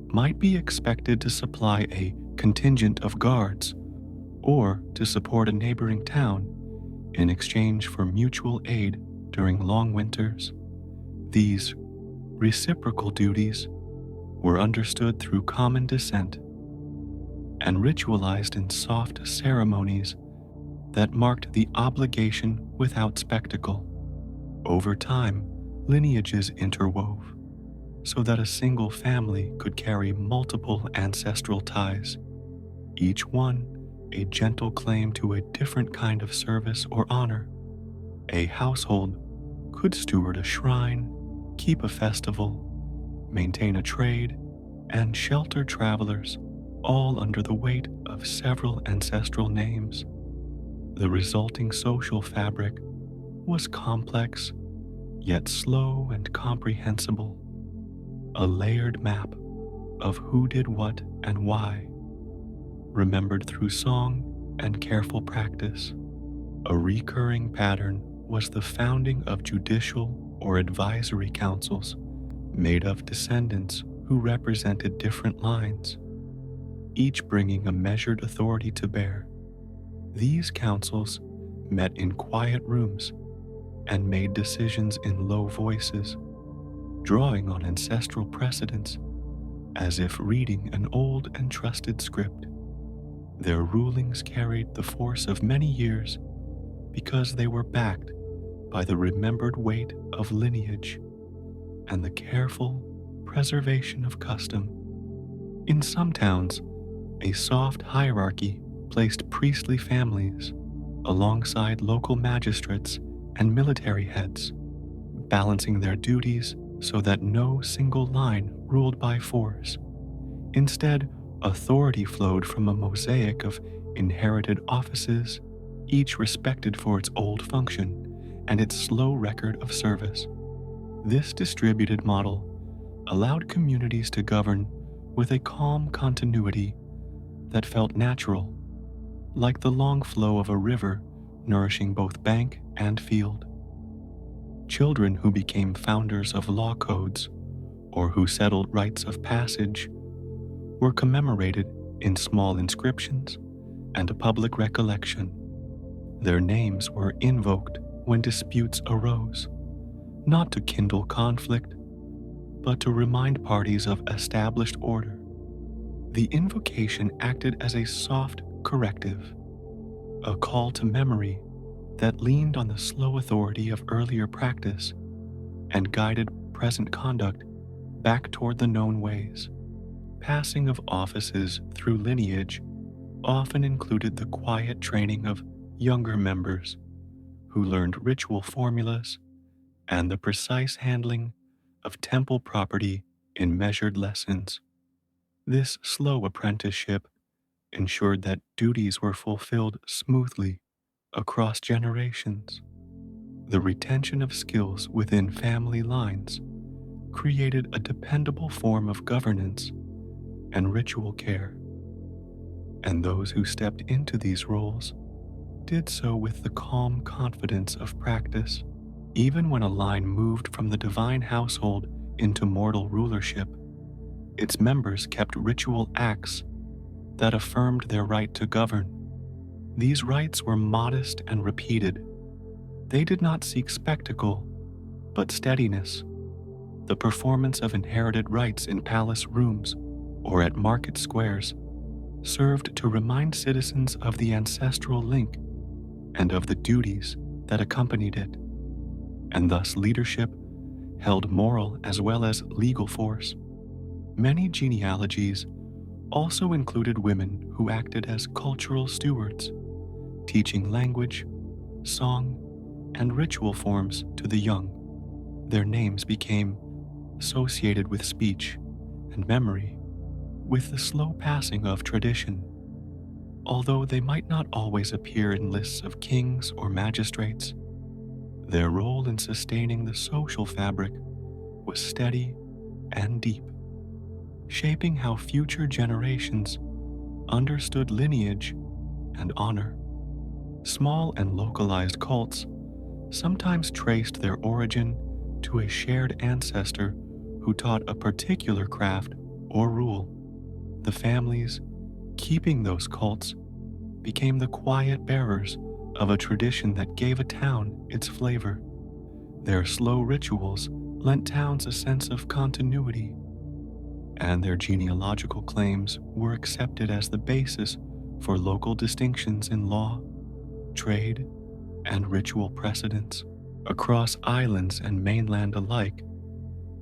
might be expected to supply a contingent of guards or to support a neighboring town in exchange for mutual aid during long winters. These reciprocal duties were understood through common descent and ritualized in soft ceremonies that marked the obligation without spectacle. Over time, lineages interwove so that a single family could carry multiple ancestral ties, each one a gentle claim to a different kind of service or honor. A household could steward a shrine, keep a festival, maintain a trade, and shelter travelers, all under the weight of several ancestral names. The resulting social fabric was complex, yet slow and comprehensible, a layered map of who did what and why, remembered through song and careful practice. A recurring pattern was the founding of judicial or advisory councils made of descendants who represented different lines, each bringing a measured authority to bear. These councils met in quiet rooms and made decisions in low voices, drawing on ancestral precedents as if reading an old and trusted script. Their rulings carried the force of many years because they were backed by the remembered weight of lineage and the careful preservation of custom. In some towns, a soft hierarchy placed priestly families alongside local magistrates and military heads, balancing their duties so that no single line ruled by force. Instead, authority flowed from a mosaic of inherited offices, each respected for its old function and its slow record of service. This distributed model allowed communities to govern with a calm continuity that felt natural, like the long flow of a river nourishing both bank and field. Children who became founders of law codes or who settled rites of passage were commemorated in small inscriptions and a public recollection. Their names were invoked when disputes arose, not to kindle conflict, but to remind parties of established order. The invocation acted as a soft corrective, a call to memory that leaned on the slow authority of earlier practice and guided present conduct back toward the known ways. Passing of offices through lineage often included the quiet training of younger members who learned ritual formulas and the precise handling of temple property in measured lessons. This slow apprenticeship ensured that duties were fulfilled smoothly across generations. The retention of skills within family lines created a dependable form of governance and ritual care, and those who stepped into these roles did so with the calm confidence of practice. Even when a line moved from the divine household into mortal rulership, its members kept ritual acts that affirmed their right to govern. These rites were modest and repeated. They did not seek spectacle, but steadiness. The performance of inherited rites in palace rooms or at market squares served to remind citizens of the ancestral link and of the duties that accompanied it, and thus leadership held moral as well as legal force. Many genealogies also included women who acted as cultural stewards, teaching language, song, and ritual forms to the young. Their names became associated with speech and memory, with the slow passing of tradition. Although they might not always appear in lists of kings or magistrates, their role in sustaining the social fabric was steady and deep, shaping how future generations understood lineage and honor. Small and localized cults sometimes traced their origin to a shared ancestor who taught a particular craft or rule. The families keeping those cults became the quiet bearers of a tradition that gave a town its flavor. Their slow rituals lent towns a sense of continuity, and their genealogical claims were accepted as the basis for local distinctions in law, trade, and ritual precedents. Across islands and mainland alike,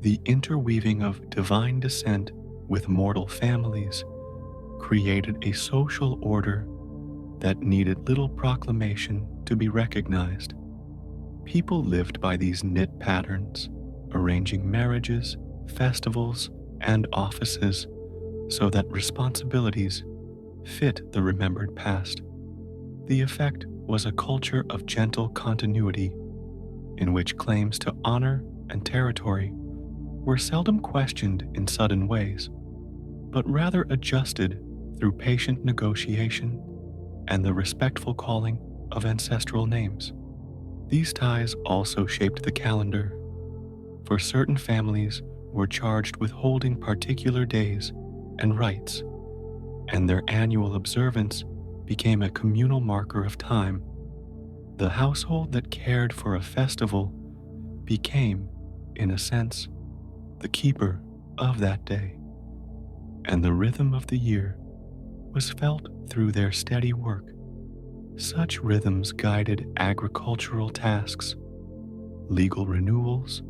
the interweaving of divine descent with mortal families created a social order that needed little proclamation to be recognized. People lived by these knit patterns, arranging marriages, festivals, and offices so that responsibilities fit the remembered past. The effect was a culture of gentle continuity in which claims to honor and territory were seldom questioned in sudden ways, but rather adjusted through patient negotiation and the respectful calling of ancestral names. These ties also shaped the calendar, for certain families were charged with holding particular days and rites, and their annual observance became a communal marker of time. The household that cared for a festival became, in a sense, the keeper of that day, and the rhythm of the year was felt through their steady work. Such rhythms guided agricultural tasks, legal renewals,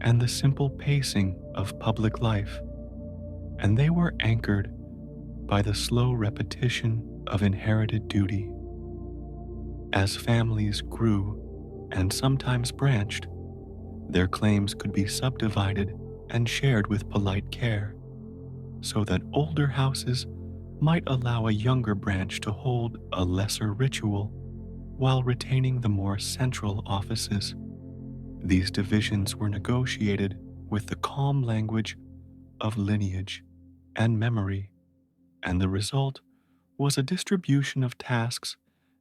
and the simple pacing of public life, and they were anchored by the slow repetition of inherited duty. As families grew and sometimes branched, their claims could be subdivided and shared with polite care, so that older houses might allow a younger branch to hold a lesser ritual while retaining the more central offices. These divisions were negotiated with the calm language of lineage and memory, and the result was a distribution of tasks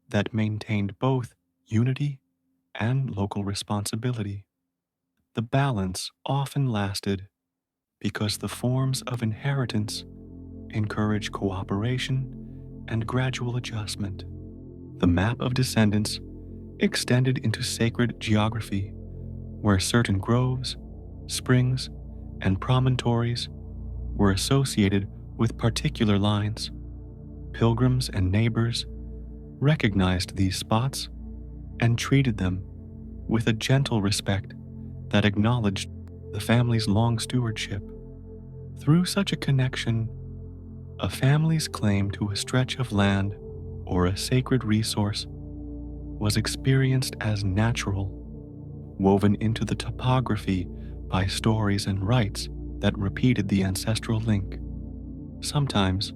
that maintained both unity and local responsibility. The balance often lasted because the forms of inheritance encourage cooperation and gradual adjustment. The map of descendants extended into sacred geography, where certain groves, springs, and promontories were associated with particular lines. Pilgrims and neighbors recognized these spots and treated them with a gentle respect that acknowledged the family's long stewardship. Through such a connection, a family's claim to a stretch of land or a sacred resource was experienced as natural, woven into the topography by stories and rites that repeated the ancestral link. Sometimes,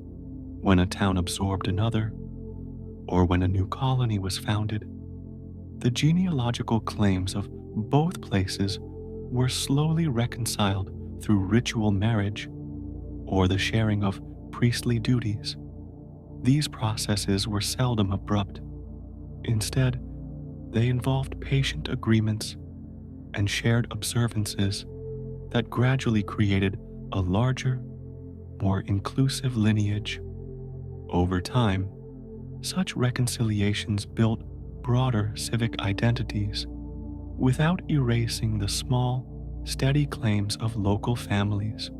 when a town absorbed another, or when a new colony was founded, the genealogical claims of both places were slowly reconciled through ritual marriage or the sharing of priestly duties. These processes were seldom abrupt. Instead, they involved patient agreements and shared observances that gradually created a larger, more inclusive lineage. Over time, such reconciliations built broader civic identities without erasing the small, steady claims of local families.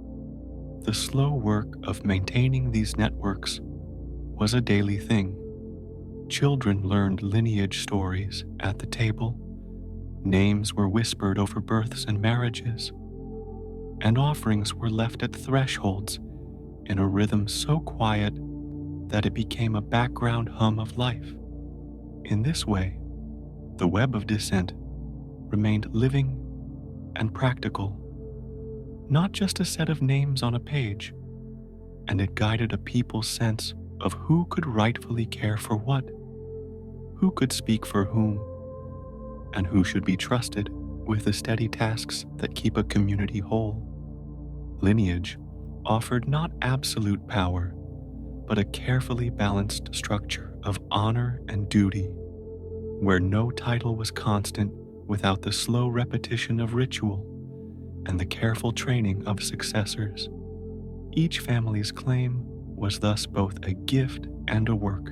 The slow work of maintaining these networks was a daily thing. Children learned lineage stories at the table, names were whispered over births and marriages, and offerings were left at thresholds in a rhythm so quiet that it became a background hum of life. In this way, the web of descent remained living and practical, not just a set of names on a page, and it guided a people's sense of who could rightfully care for what, who could speak for whom, and who should be trusted with the steady tasks that keep a community whole. Lineage offered not absolute power, but a carefully balanced structure of honor and duty, where no title was constant without the slow repetition of ritual and the careful training of successors. Each family's claim was thus both a gift and a work,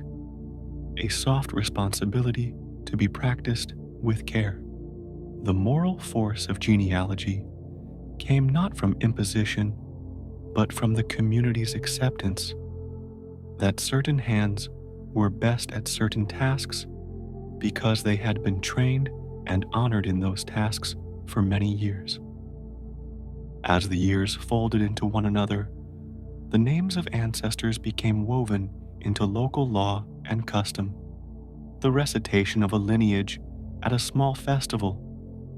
a soft responsibility to be practiced with care. The moral force of genealogy came not from imposition, but from the community's acceptance that certain hands were best at certain tasks because they had been trained and honored in those tasks for many years. As the years folded into one another, the names of ancestors became woven into local law and custom. The recitation of a lineage at a small festival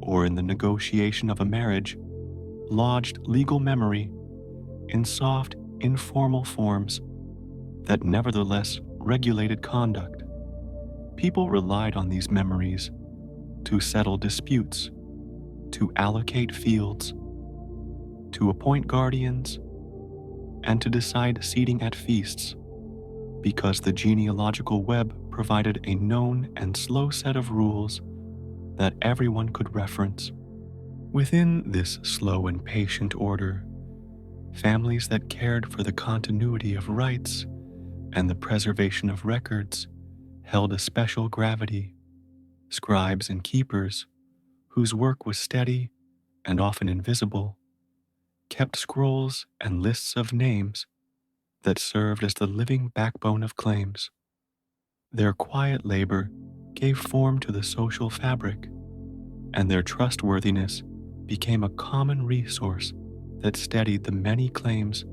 or in the negotiation of a marriage, lodged legal memory in soft, informal forms that nevertheless regulated conduct. People relied on these memories to settle disputes, to allocate fields, to appoint guardians, and to decide seating at feasts, because the genealogical web provided a known and slow set of rules that everyone could reference. Within this slow and patient order, families that cared for the continuity of rights and the preservation of records held a special gravity. Scribes and keepers, whose work was steady and often invisible, kept scrolls and lists of names that served as the living backbone of claims. Their quiet labor gave form to the social fabric, and their trustworthiness became a common resource that steadied the many claims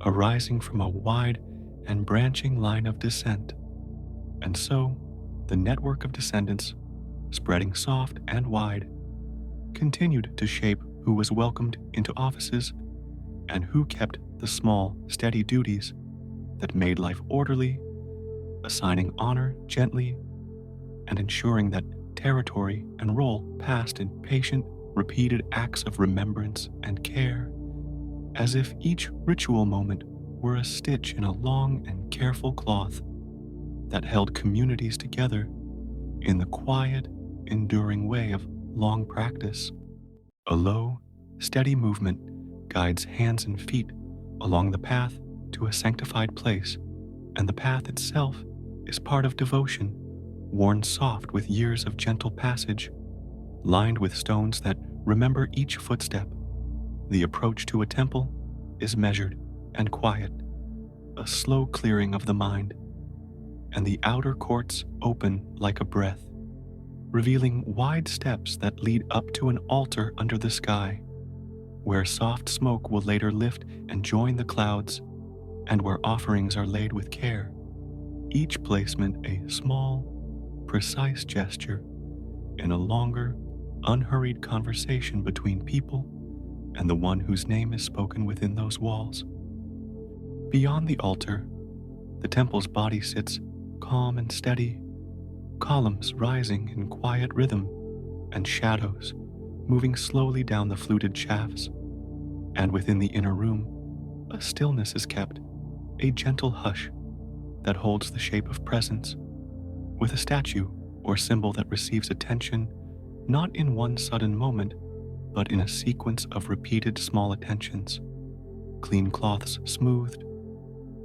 arising from a wide and branching line of descent. And so, the network of descendants, spreading soft and wide, continued to shape who was welcomed into offices and who kept the small, steady duties that made life orderly, assigning honor gently, and ensuring that territory and role passed in patient, repeated acts of remembrance and care, as if each ritual moment were a stitch in a long and careful cloth that held communities together in the quiet, enduring way of long practice. A low, steady movement guides hands and feet along the path to a sanctified place, and the path itself is part of devotion, worn soft with years of gentle passage, lined with stones that remember each footstep. The approach to a temple is measured and quiet, a slow clearing of the mind, and the outer courts open like a breath, revealing wide steps that lead up to an altar under the sky, where soft smoke will later lift and join the clouds, and where offerings are laid with care, each placement a small, precise gesture in a longer, unhurried conversation between people and the one whose name is spoken within those walls. Beyond the altar, the temple's body sits calm and steady, columns rising in quiet rhythm, and shadows moving slowly down the fluted shafts. And within the inner room, a stillness is kept, a gentle hush that holds the shape of presence, with a statue or symbol that receives attention not in one sudden moment, but in a sequence of repeated small attentions. Clean cloths smoothed,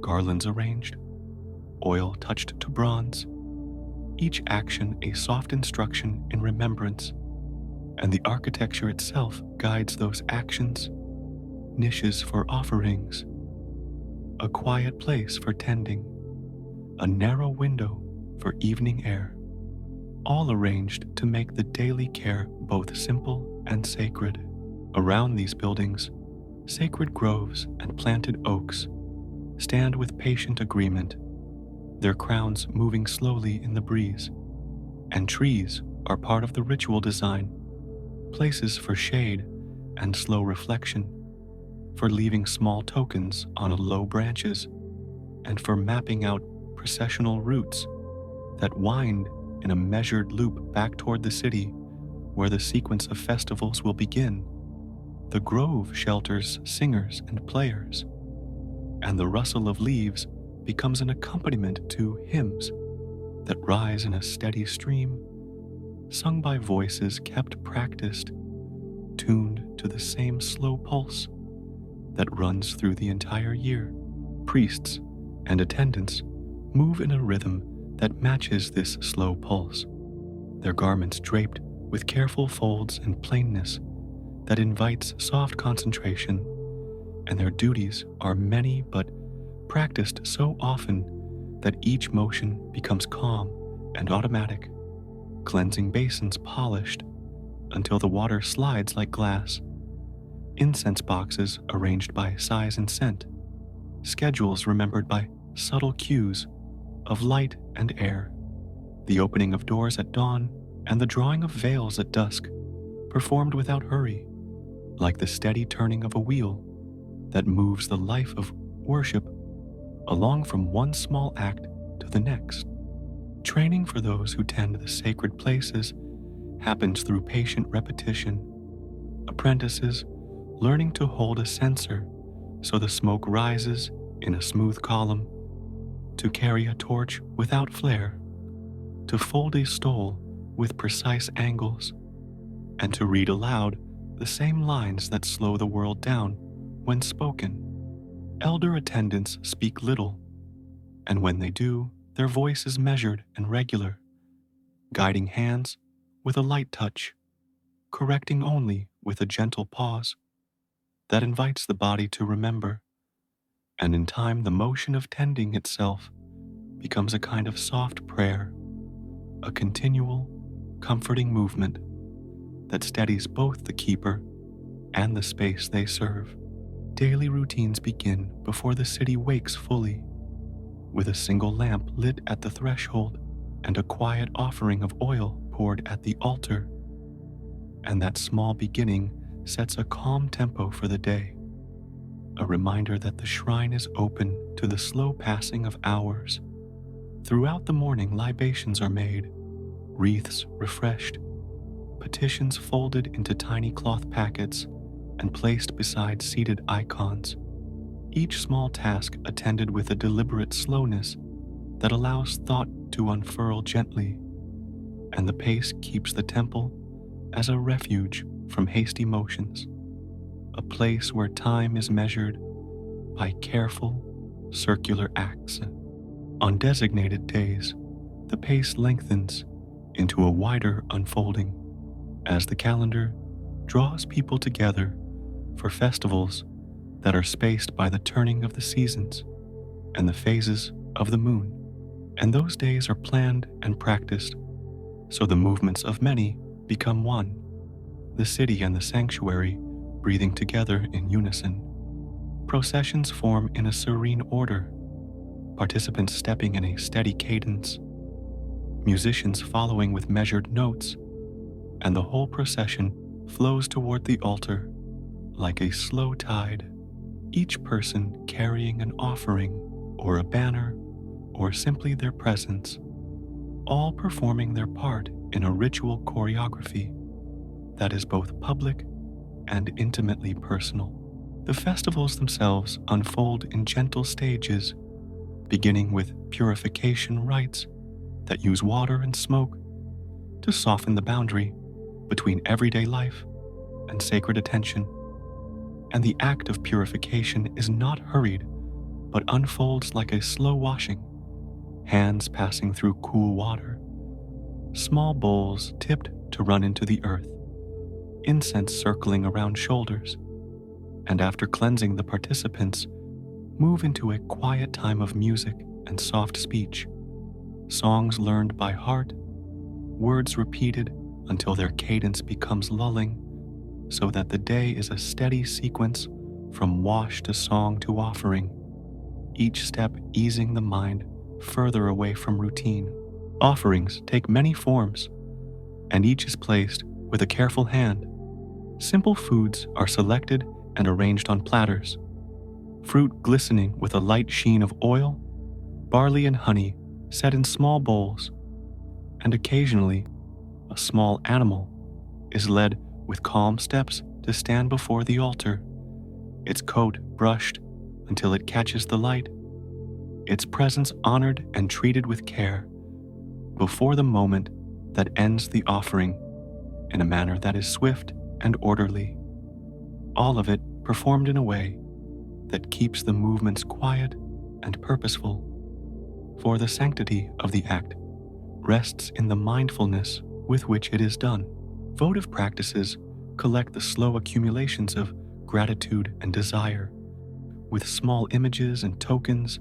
garlands arranged, oil touched to bronze, each action a soft instruction in remembrance, and the architecture itself guides those actions, niches for offerings, a quiet place for tending, a narrow window for evening air, all arranged to make the daily care both simple and sacred. Around these buildings, sacred groves and planted oaks stand with patient agreement, their crowns moving slowly in the breeze, and trees are part of the ritual design, places for shade and slow reflection, for leaving small tokens on low branches, and for mapping out processional routes that wind in a measured loop back toward the city where the sequence of festivals will begin. The grove shelters singers and players, and the rustle of leaves becomes an accompaniment to hymns that rise in a steady stream, sung by voices kept practiced, tuned to the same slow pulse that runs through the entire year. Priests and attendants move in a rhythm that matches this slow pulse, their garments draped with careful folds and plainness that invites soft concentration, and their duties are many but practiced so often that each motion becomes calm and automatic, cleansing basins polished until the water slides like glass, incense boxes arranged by size and scent, schedules remembered by subtle cues of light and air, the opening of doors at dawn and the drawing of veils at dusk performed without hurry, like the steady turning of a wheel that moves the life of worship along from one small act to the next. Training for those who tend the sacred places happens through patient repetition, apprentices learning to hold a censer so the smoke rises in a smooth column, to carry a torch without flare, to fold a stole with precise angles, and to read aloud the same lines that slow the world down when spoken. Elder attendants speak little, and when they do, their voice is measured and regular, guiding hands with a light touch, correcting only with a gentle pause that invites the body to remember, and in time the motion of tending itself becomes a kind of soft prayer, a continual, comforting movement that steadies both the keeper and the space they serve. Daily routines begin before the city wakes fully, with a single lamp lit at the threshold and a quiet offering of oil poured at the altar. And that small beginning sets a calm tempo for the day, a reminder that the shrine is open to the slow passing of hours. Throughout the morning, libations are made, wreaths refreshed, petitions folded into tiny cloth packets and placed beside seated icons, each small task attended with a deliberate slowness that allows thought to unfurl gently, and the pace keeps the temple as a refuge from hasty motions, a place where time is measured by careful, circular acts. On designated days, the pace lengthens into a wider unfolding as the calendar draws people together for festivals that are spaced by the turning of the seasons and the phases of the moon. And those days are planned and practiced, so the movements of many become one, the city and the sanctuary breathing together in unison. Processions form in a serene order, participants stepping in a steady cadence, musicians following with measured notes, and the whole procession flows toward the altar like a slow tide, each person carrying an offering or a banner or simply their presence, all performing their part in a ritual choreography that is both public and intimately personal. The festivals themselves unfold in gentle stages, beginning with purification rites that use water and smoke to soften the boundary between everyday life and sacred attention. And the act of purification is not hurried, but unfolds like a slow washing, hands passing through cool water, small bowls tipped to run into the earth, incense circling around shoulders, and after cleansing the participants, move into a quiet time of music and soft speech, songs learned by heart, words repeated until their cadence becomes lulling, so that the day is a steady sequence from wash to song to offering, each step easing the mind further away from routine. Offerings take many forms, and each is placed with a careful hand. Simple foods are selected and arranged on platters, fruit glistening with a light sheen of oil, barley and honey set in small bowls, and occasionally a small animal is led with calm steps to stand before the altar, its coat brushed until it catches the light, its presence honored and treated with care before the moment that ends the offering in a manner that is swift and orderly, all of it performed in a way that keeps the movements quiet and purposeful, for the sanctity of the act rests in the mindfulness with which it is done. Votive practices collect the slow accumulations of gratitude and desire, with small images and tokens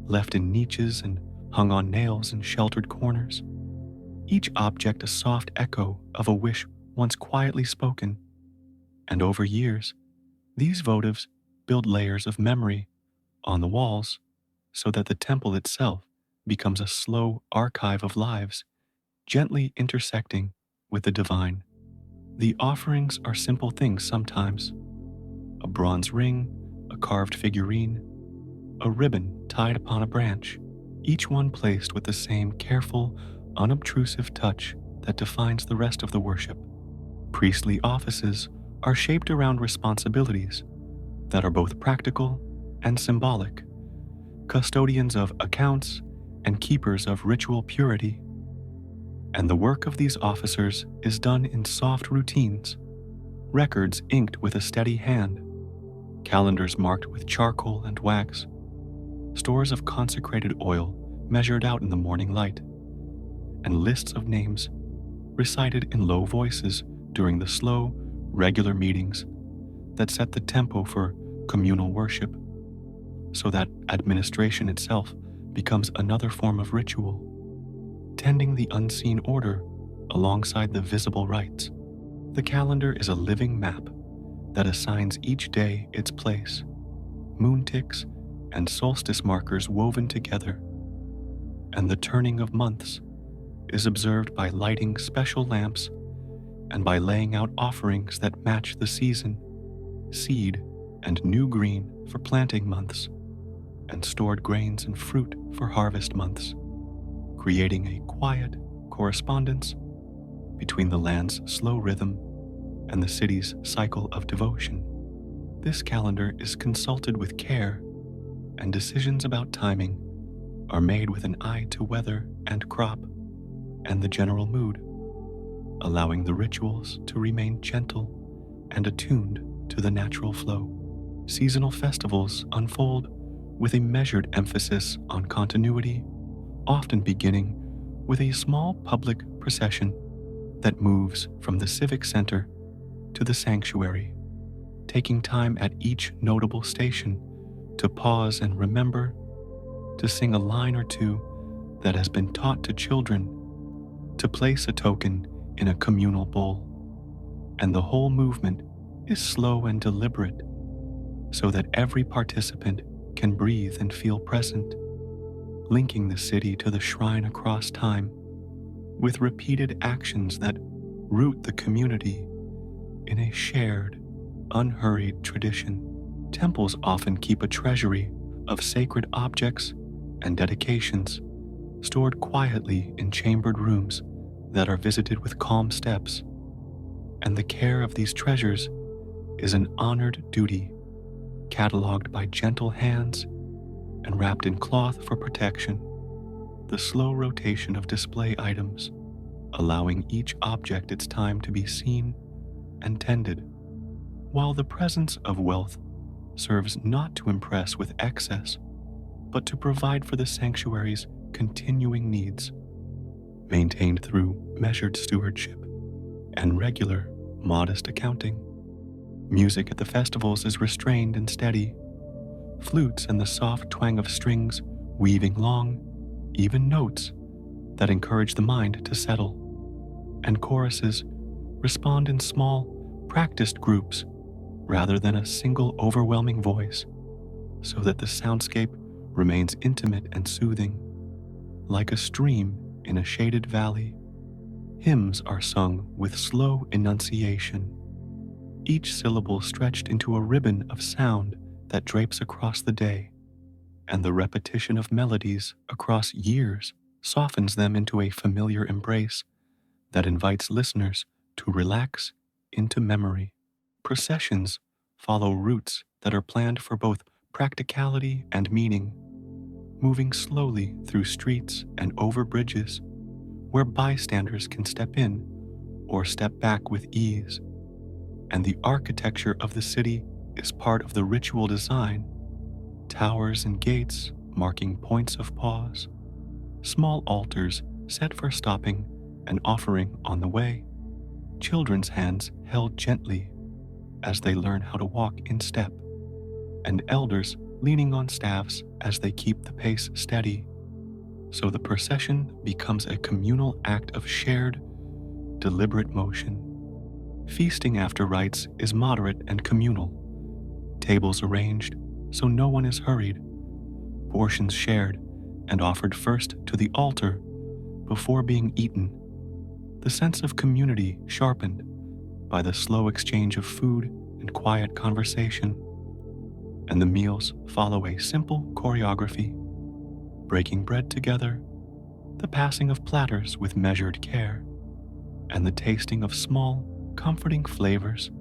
left in niches and hung on nails in sheltered corners, each object a soft echo of a wish once quietly spoken. And over years, these votives build layers of memory on the walls so that the temple itself becomes a slow archive of lives, gently intersecting with the divine. The offerings are simple things sometimes: a bronze ring, a carved figurine, a ribbon tied upon a branch, each one placed with the same careful, unobtrusive touch that defines the rest of the worship. Priestly offices are shaped around responsibilities that are both practical and symbolic, custodians of accounts and keepers of ritual purity. And the work of these officers is done in soft routines, records inked with a steady hand, calendars marked with charcoal and wax, stores of consecrated oil measured out in the morning light, and lists of names recited in low voices during the slow, regular meetings that set the tempo for communal worship, so that administration itself becomes another form of ritual, tending the unseen order alongside the visible rites. The calendar is a living map that assigns each day its place, moon ticks and solstice markers woven together, and the turning of months is observed by lighting special lamps and by laying out offerings that match the season, seed and new green for planting months, and stored grains and fruit for harvest months, creating a quiet correspondence between the land's slow rhythm and the city's cycle of devotion. This calendar is consulted with care, and decisions about timing are made with an eye to weather and crop and the general mood, allowing the rituals to remain gentle and attuned to the natural flow. Seasonal festivals unfold with a measured emphasis on continuity, often beginning with a small public procession that moves from the civic center to the sanctuary, taking time at each notable station to pause and remember, to sing a line or two that has been taught to children, to place a token in a communal bowl. And the whole movement is slow and deliberate, so that every participant can breathe and feel present, linking the city to the shrine across time with repeated actions that root the community in a shared, unhurried tradition. Temples often keep a treasury of sacred objects and dedications stored quietly in chambered rooms that are visited with calm steps, and the care of these treasures is an honored duty, cataloged by gentle hands and wrapped in cloth for protection. The slow rotation of display items, allowing each object its time to be seen and tended, while the presence of wealth serves not to impress with excess, but to provide for the sanctuary's continuing needs, maintained through measured stewardship and regular, modest accounting. Music at the festivals is restrained and steady, flutes and the soft twang of strings weaving long, even notes that encourage the mind to settle, and choruses respond in small, practiced groups rather than a single overwhelming voice, so that the soundscape remains intimate and soothing. Like a stream in a shaded valley, hymns are sung with slow enunciation, each syllable stretched into a ribbon of sound that drapes across the day, and the repetition of melodies across years softens them into a familiar embrace that invites listeners to relax into memory. Processions follow routes that are planned for both practicality and meaning, moving slowly through streets and over bridges where bystanders can step in or step back with ease. And the architecture of the city is part of the ritual design: towers and gates marking points of pause, small altars set for stopping and offering on the way, children's hands held gently as they learn how to walk in step, and elders leaning on staffs as they keep the pace steady. So the procession becomes a communal act of shared, deliberate motion. Feasting after rites is moderate and communal, tables arranged so no one is hurried, portions shared and offered first to the altar before being eaten. The sense of community sharpened by the slow exchange of food and quiet conversation, and the meals follow a simple choreography, breaking bread together, the passing of platters with measured care, and the tasting of small, comforting flavors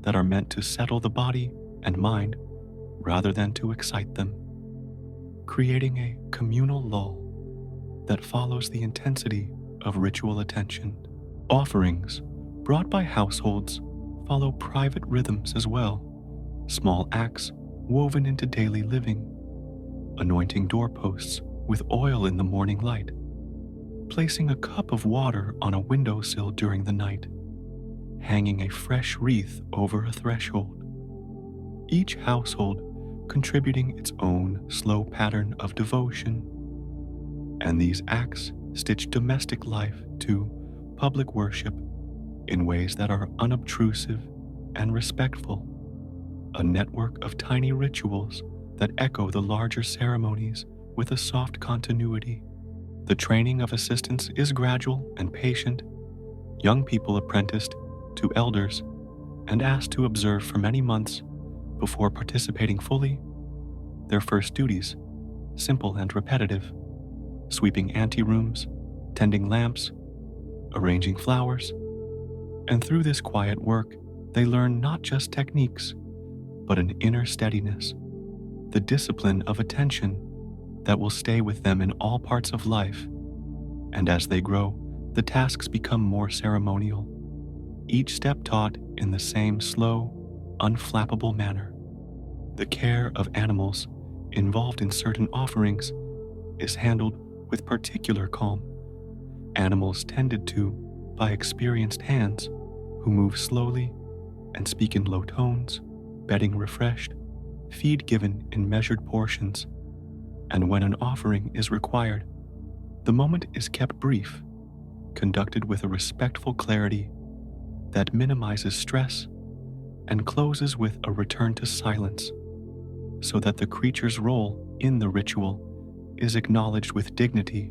that are meant to settle the body and mind rather than to excite them, creating a communal lull that follows the intensity of ritual attention. Offerings brought by households follow private rhythms as well, small acts woven into daily living, anointing doorposts with oil in the morning light, placing a cup of water on a windowsill during the night, hanging a fresh wreath over a threshold. Each household contributing its own slow pattern of devotion, and these acts stitch domestic life to public worship in ways that are unobtrusive and respectful, a network of tiny rituals that echo the larger ceremonies with a soft continuity. The training of assistants is gradual and patient, young people apprenticed to elders and asked to observe for many months before participating fully. Their first duties, simple and repetitive, sweeping anterooms, tending lamps, arranging flowers, and through this quiet work, they learn not just techniques, but an inner steadiness, the discipline of attention that will stay with them in all parts of life. And as they grow, the tasks become more ceremonial, each step taught in the same slow, unflappable manner. The care of animals involved in certain offerings is handled with particular calm. Animals tended to by experienced hands who move slowly and speak in low tones, bedding refreshed, feed given in measured portions, and when an offering is required, the moment is kept brief, conducted with a respectful clarity that minimizes stress and closes with a return to silence, so that the creature's role in the ritual is acknowledged with dignity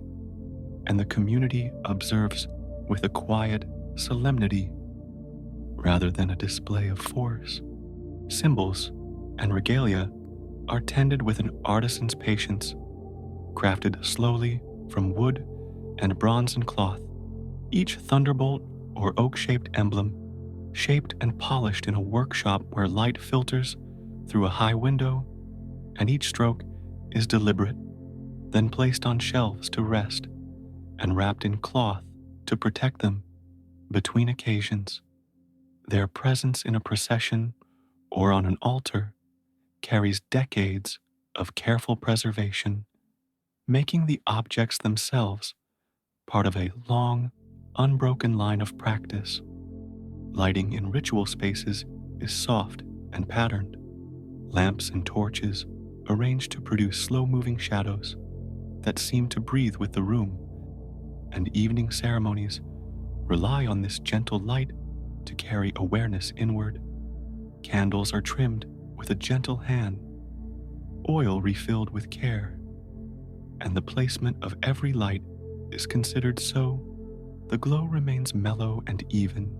and the community observes with a quiet solemnity rather than a display of force. Symbols and regalia are tended with an artisan's patience, crafted slowly from wood and bronze and cloth. Each thunderbolt or oak-shaped emblem, shaped and polished in a workshop where light filters through a high window, and each stroke is deliberate, then placed on shelves to rest and wrapped in cloth to protect them between occasions. Their presence in a procession or on an altar carries decades of careful preservation, making the objects themselves part of a long, unbroken line of practice. Lighting in ritual spaces is soft and patterned. Lamps and torches arranged to produce slow-moving shadows that seem to breathe with the room, and evening ceremonies rely on this gentle light to carry awareness inward. Candles are trimmed with a gentle hand, oil refilled with care, and the placement of every light is considered so the glow remains mellow and even,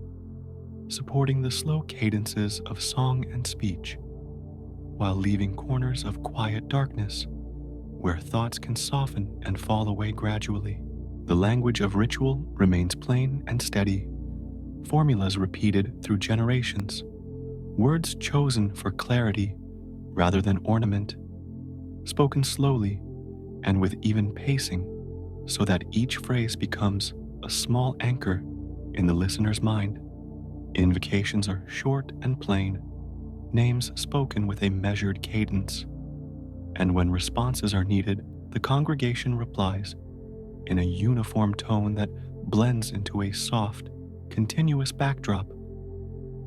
supporting the slow cadences of song and speech, while leaving corners of quiet darkness where thoughts can soften and fall away gradually. The language of ritual remains plain and steady, formulas repeated through generations, words chosen for clarity rather than ornament, spoken slowly and with even pacing so that each phrase becomes a small anchor in the listener's mind. Invocations are short and plain, names spoken with a measured cadence, and when responses are needed, the congregation replies in a uniform tone that blends into a soft, continuous backdrop,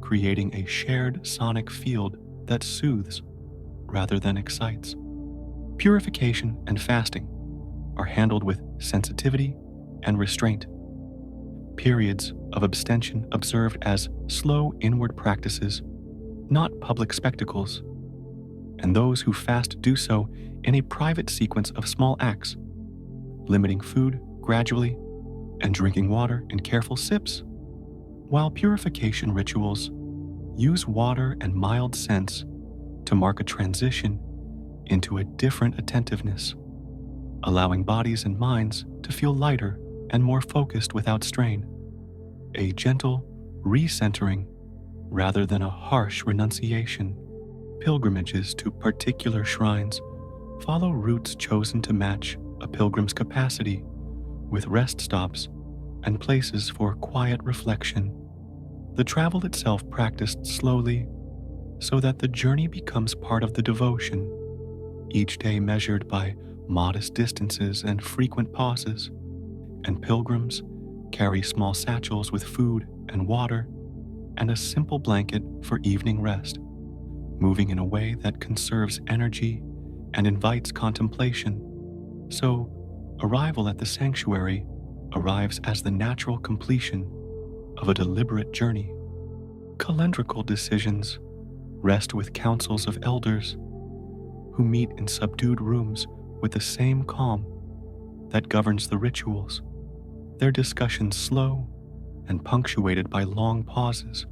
creating a shared sonic field that soothes rather than excites. Purification and fasting are handled with sensitivity and restraint. Periods of abstention observed as slow inward practices, not public spectacles, and those who fast do so in a private sequence of small acts, limiting food gradually and drinking water in careful sips, While purification rituals use water and mild scents to mark a transition into a different attentiveness, allowing bodies and minds to feel lighter and more focused without strain. A gentle recentering rather than a harsh renunciation. Pilgrimages to particular shrines follow routes chosen to match a pilgrim's capacity, with rest stops and places for quiet reflection. The travel itself practiced slowly so that the journey becomes part of the devotion, each day measured by modest distances and frequent pauses, and pilgrims carry small satchels with food and water and a simple blanket for evening rest, moving in a way that conserves energy and invites contemplation. So, arrival at the sanctuary arrives as the natural completion of a deliberate journey. Calendrical decisions rest with councils of elders who meet in subdued rooms with the same calm that governs the rituals, their discussions slow and punctuated by long pauses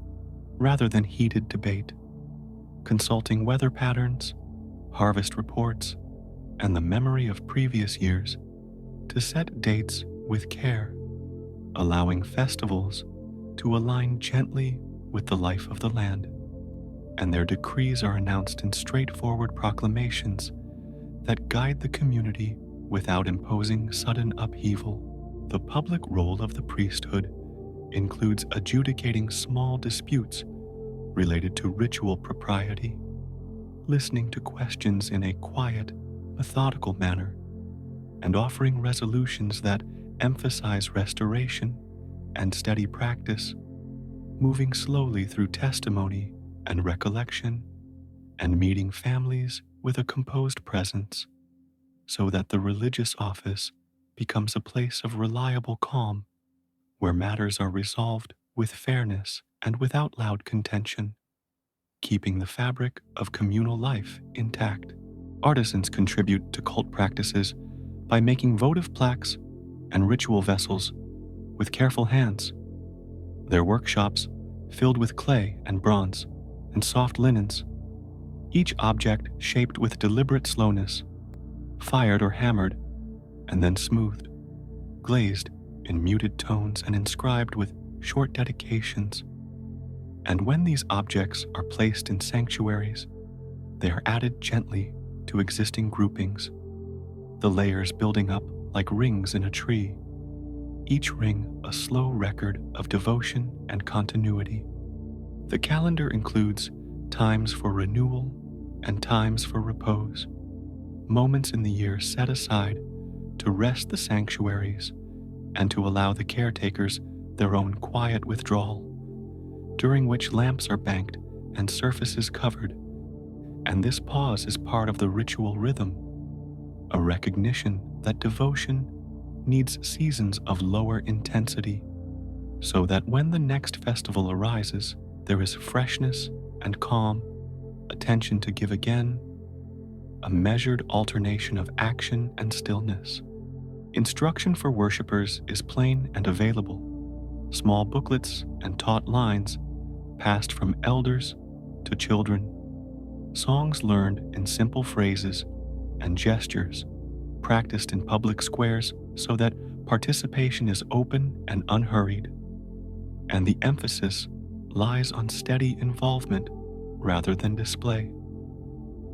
rather than heated debate, consulting weather patterns, harvest reports, and the memory of previous years to set dates with care, allowing festivals to align gently with the life of the land, and their decrees are announced in straightforward proclamations that guide the community without imposing sudden upheaval. The public role of the priesthood includes adjudicating small disputes related to ritual propriety, listening to questions in a quiet, methodical manner, and offering resolutions that emphasize restoration and steady practice, moving slowly through testimony and recollection, and meeting families with a composed presence, so that the religious office becomes a place of reliable calm, where matters are resolved with fairness and without loud contention, keeping the fabric of communal life intact. Artisans contribute to cult practices by making votive plaques and ritual vessels with careful hands. Their workshops, filled with clay and bronze and soft linens, each object shaped with deliberate slowness, fired or hammered, and then smoothed, glazed in muted tones and inscribed with short dedications. And when these objects are placed in sanctuaries, they are added gently to existing groupings, the layers building up like rings in a tree, each ring a slow record of devotion and continuity. The calendar includes times for renewal and times for repose, moments in the year set aside to rest the sanctuaries and to allow the caretakers their own quiet withdrawal, during which lamps are banked and surfaces covered. And this pause is part of the ritual rhythm, a recognition that devotion needs seasons of lower intensity, so that when the next festival arises, there is freshness and calm, attention to give again, a measured alternation of action and stillness. Instruction for worshippers is plain and available. Small booklets and taught lines passed from elders to children. Songs learned in simple phrases and gestures practiced in public squares so that participation is open and unhurried. And the emphasis lies on steady involvement rather than display,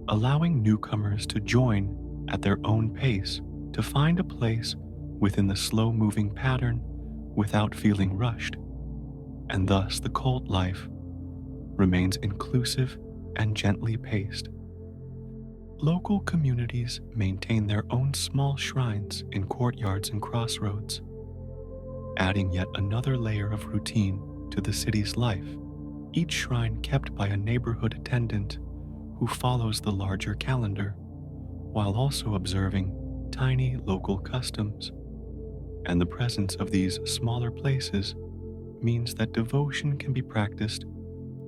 allowing newcomers to join at their own pace to find a place within the slow-moving pattern without feeling rushed. And thus the cult life remains inclusive and gently paced. Local communities maintain their own small shrines in courtyards and crossroads, adding yet another layer of routine to the city's life, each shrine kept by a neighborhood attendant who follows the larger calendar, while also observing tiny local customs. And the presence of these smaller places means that devotion can be practiced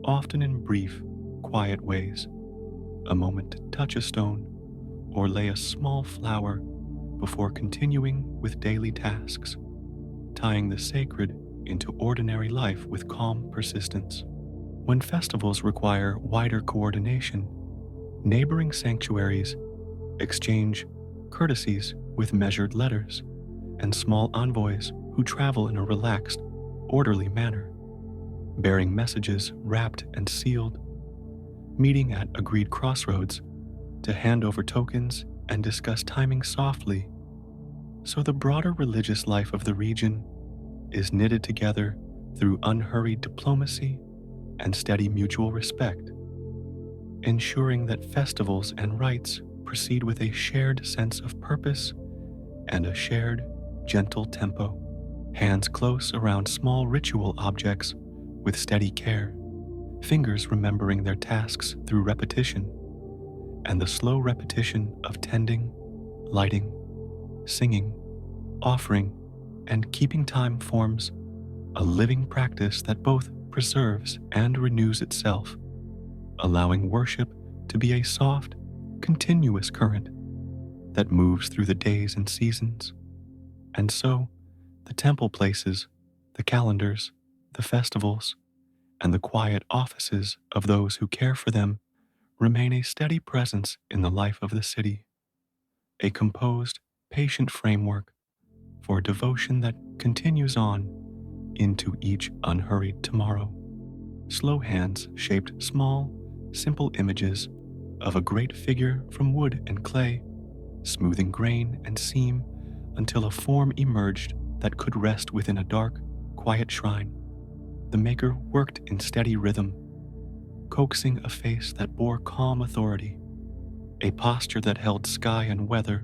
often in brief, quiet ways, a moment to touch a stone or lay a small flower before continuing with daily tasks, tying the sacred into ordinary life with calm persistence. When festivals require wider coordination, neighboring sanctuaries exchange courtesies with measured letters and small envoys who travel in a relaxed, orderly manner, bearing messages wrapped and sealed, meeting at agreed crossroads to hand over tokens and discuss timing softly. So the broader religious life of the region is knitted together through unhurried diplomacy and steady mutual respect, ensuring that festivals and rites proceed with a shared sense of purpose and a shared, gentle tempo. Hands close around small ritual objects with steady care, fingers remembering their tasks through repetition, and the slow repetition of tending, lighting, singing, offering, and keeping time forms a living practice that both preserves and renews itself, allowing worship to be a soft, continuous current that moves through the days and seasons. And so, the temple places, the calendars, the festivals, and the quiet offices of those who care for them remain a steady presence in the life of the city, a composed, patient framework for devotion that continues on into each unhurried tomorrow. Slow hands shaped small, simple images of a great figure from wood and clay, smoothing grain and seam until a form emerged that could rest within a dark, quiet shrine. The maker worked in steady rhythm, coaxing a face that bore calm authority, a posture that held sky and weather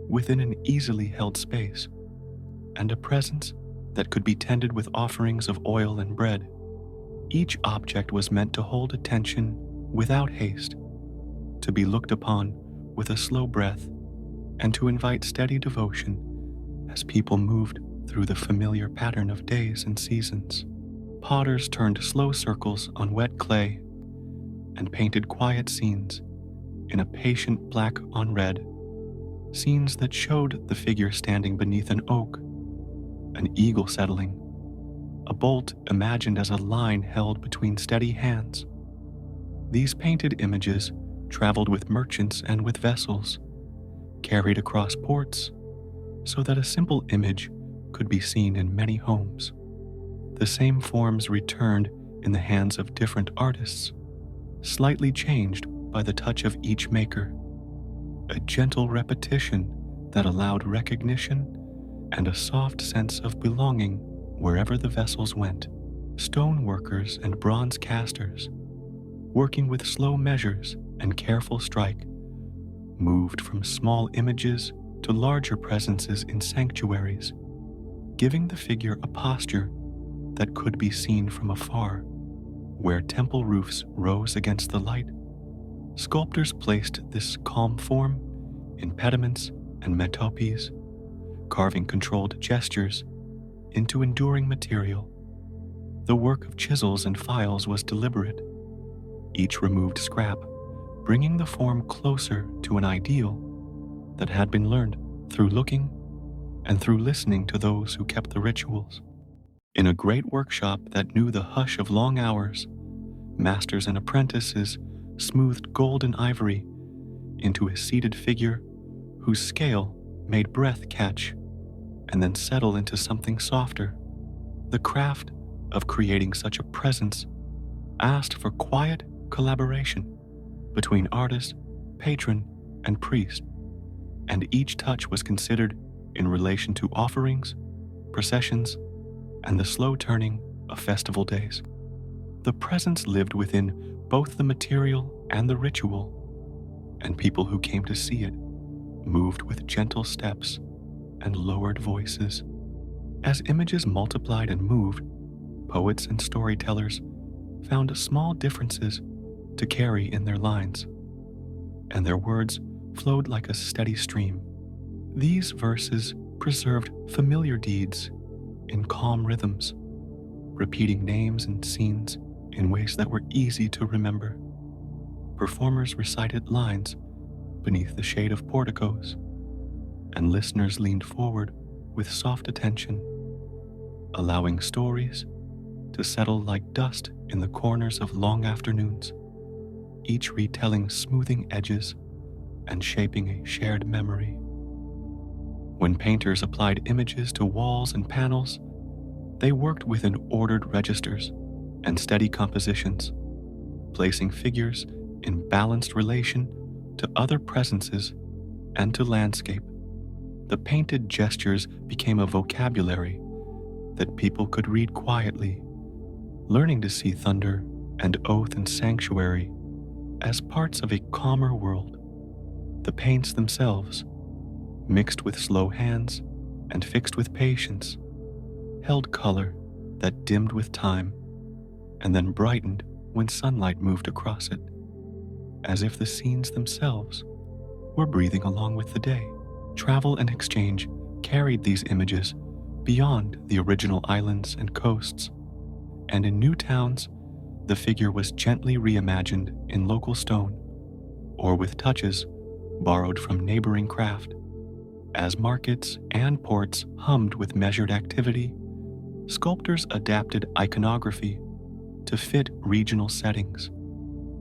within an easily held space, and a presence that could be tended with offerings of oil and bread. Each object was meant to hold attention without haste, to be looked upon with a slow breath, and to invite steady devotion as people moved through the familiar pattern of days and seasons. Potters turned slow circles on wet clay and painted quiet scenes in a patient black on red, scenes that showed the figure standing beneath an oak, an eagle settling, a bolt imagined as a line held between steady hands. These painted images traveled with merchants and with vessels, carried across ports, so that a simple image could be seen in many homes. The same forms returned in the hands of different artists, slightly changed by the touch of each maker, a gentle repetition that allowed recognition and a soft sense of belonging wherever the vessels went. Stone workers and bronze casters, working with slow measures and careful strike, moved from small images to larger presences in sanctuaries, giving the figure a posture that could be seen from afar. Where temple roofs rose against the light, sculptors placed this calm form in pediments and metopes, carving controlled gestures into enduring material. The work of chisels and files was deliberate, each removed scrap bringing the form closer to an ideal that had been learned through looking and through listening to those who kept the rituals. In a great workshop that knew the hush of long hours, masters and apprentices smoothed gold and ivory into a seated figure whose scale made breath catch and then settle into something softer. The craft of creating such a presence asked for quiet collaboration between artist, patron, and priest, and each touch was considered in relation to offerings, processions, and the slow turning of festival days. The presence lived within both the material and the ritual, and people who came to see it moved with gentle steps and lowered voices. As images multiplied and moved, poets and storytellers found small differences to carry in their lines, and their words flowed like a steady stream. These verses preserved familiar deeds in calm rhythms, repeating names and scenes in ways that were easy to remember. Performers recited lines beneath the shade of porticos, and listeners leaned forward with soft attention, allowing stories to settle like dust in the corners of long afternoons, each retelling smoothing edges and shaping a shared memory. When painters applied images to walls and panels, they worked within ordered registers and steady compositions, placing figures in balanced relation to other presences and to landscape. The painted gestures became a vocabulary that people could read quietly, learning to see thunder and oath and sanctuary as parts of a calmer world. The paints themselves, mixed with slow hands and fixed with patience, held color that dimmed with time and then brightened when sunlight moved across it, as if the scenes themselves were breathing along with the day. Travel and exchange carried these images beyond the original islands and coasts, and in new towns, the figure was gently reimagined in local stone or with touches borrowed from neighboring craft. As markets and ports hummed with measured activity, sculptors adapted iconography to fit regional settings,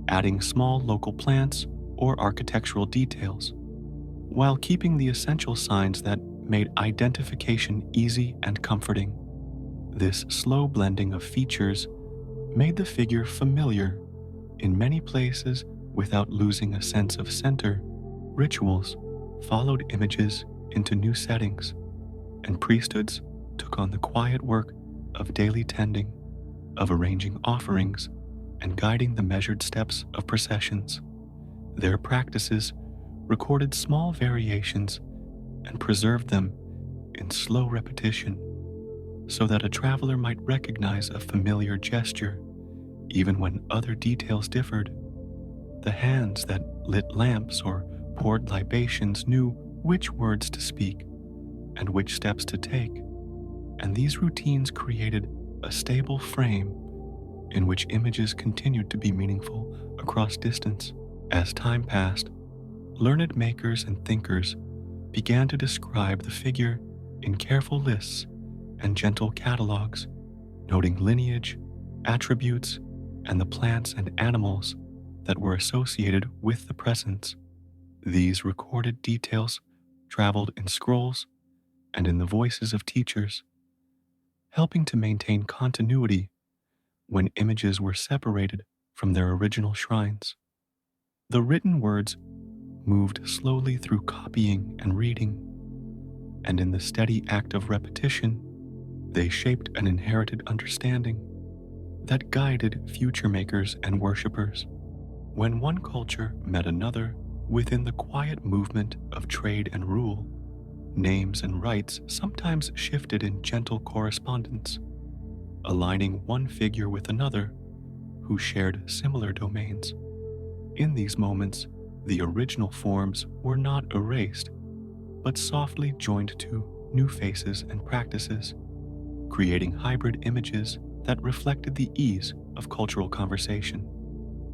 adding small local plants or architectural details, while keeping the essential signs that made identification easy and comforting. This slow blending of features made the figure familiar in many places without losing a sense of center. Rituals followed images into new settings, and priesthoods took on the quiet work of daily tending, of arranging offerings, and guiding the measured steps of processions. Their practices recorded small variations and preserved them in slow repetition, so that a traveler might recognize a familiar gesture even when other details differed. The hands that lit lamps or poured libations knew which words to speak and which steps to take, and these routines created a stable frame in which images continued to be meaningful across distance. As time passed, learned makers and thinkers began to describe the figure in careful lists and gentle catalogs, noting lineage, attributes, and the plants and animals that were associated with the presence. These recorded details traveled in scrolls and in the voices of teachers, helping to maintain continuity when images were separated from their original shrines. The written words moved slowly through copying and reading, and in the steady act of repetition, they shaped an inherited understanding that guided future makers and worshippers. When one culture met another within the quiet movement of trade and rule, names and rites sometimes shifted in gentle correspondence, aligning one figure with another who shared similar domains. In these moments, the original forms were not erased, but softly joined to new faces and practices, creating hybrid images that reflected the ease of cultural conversation.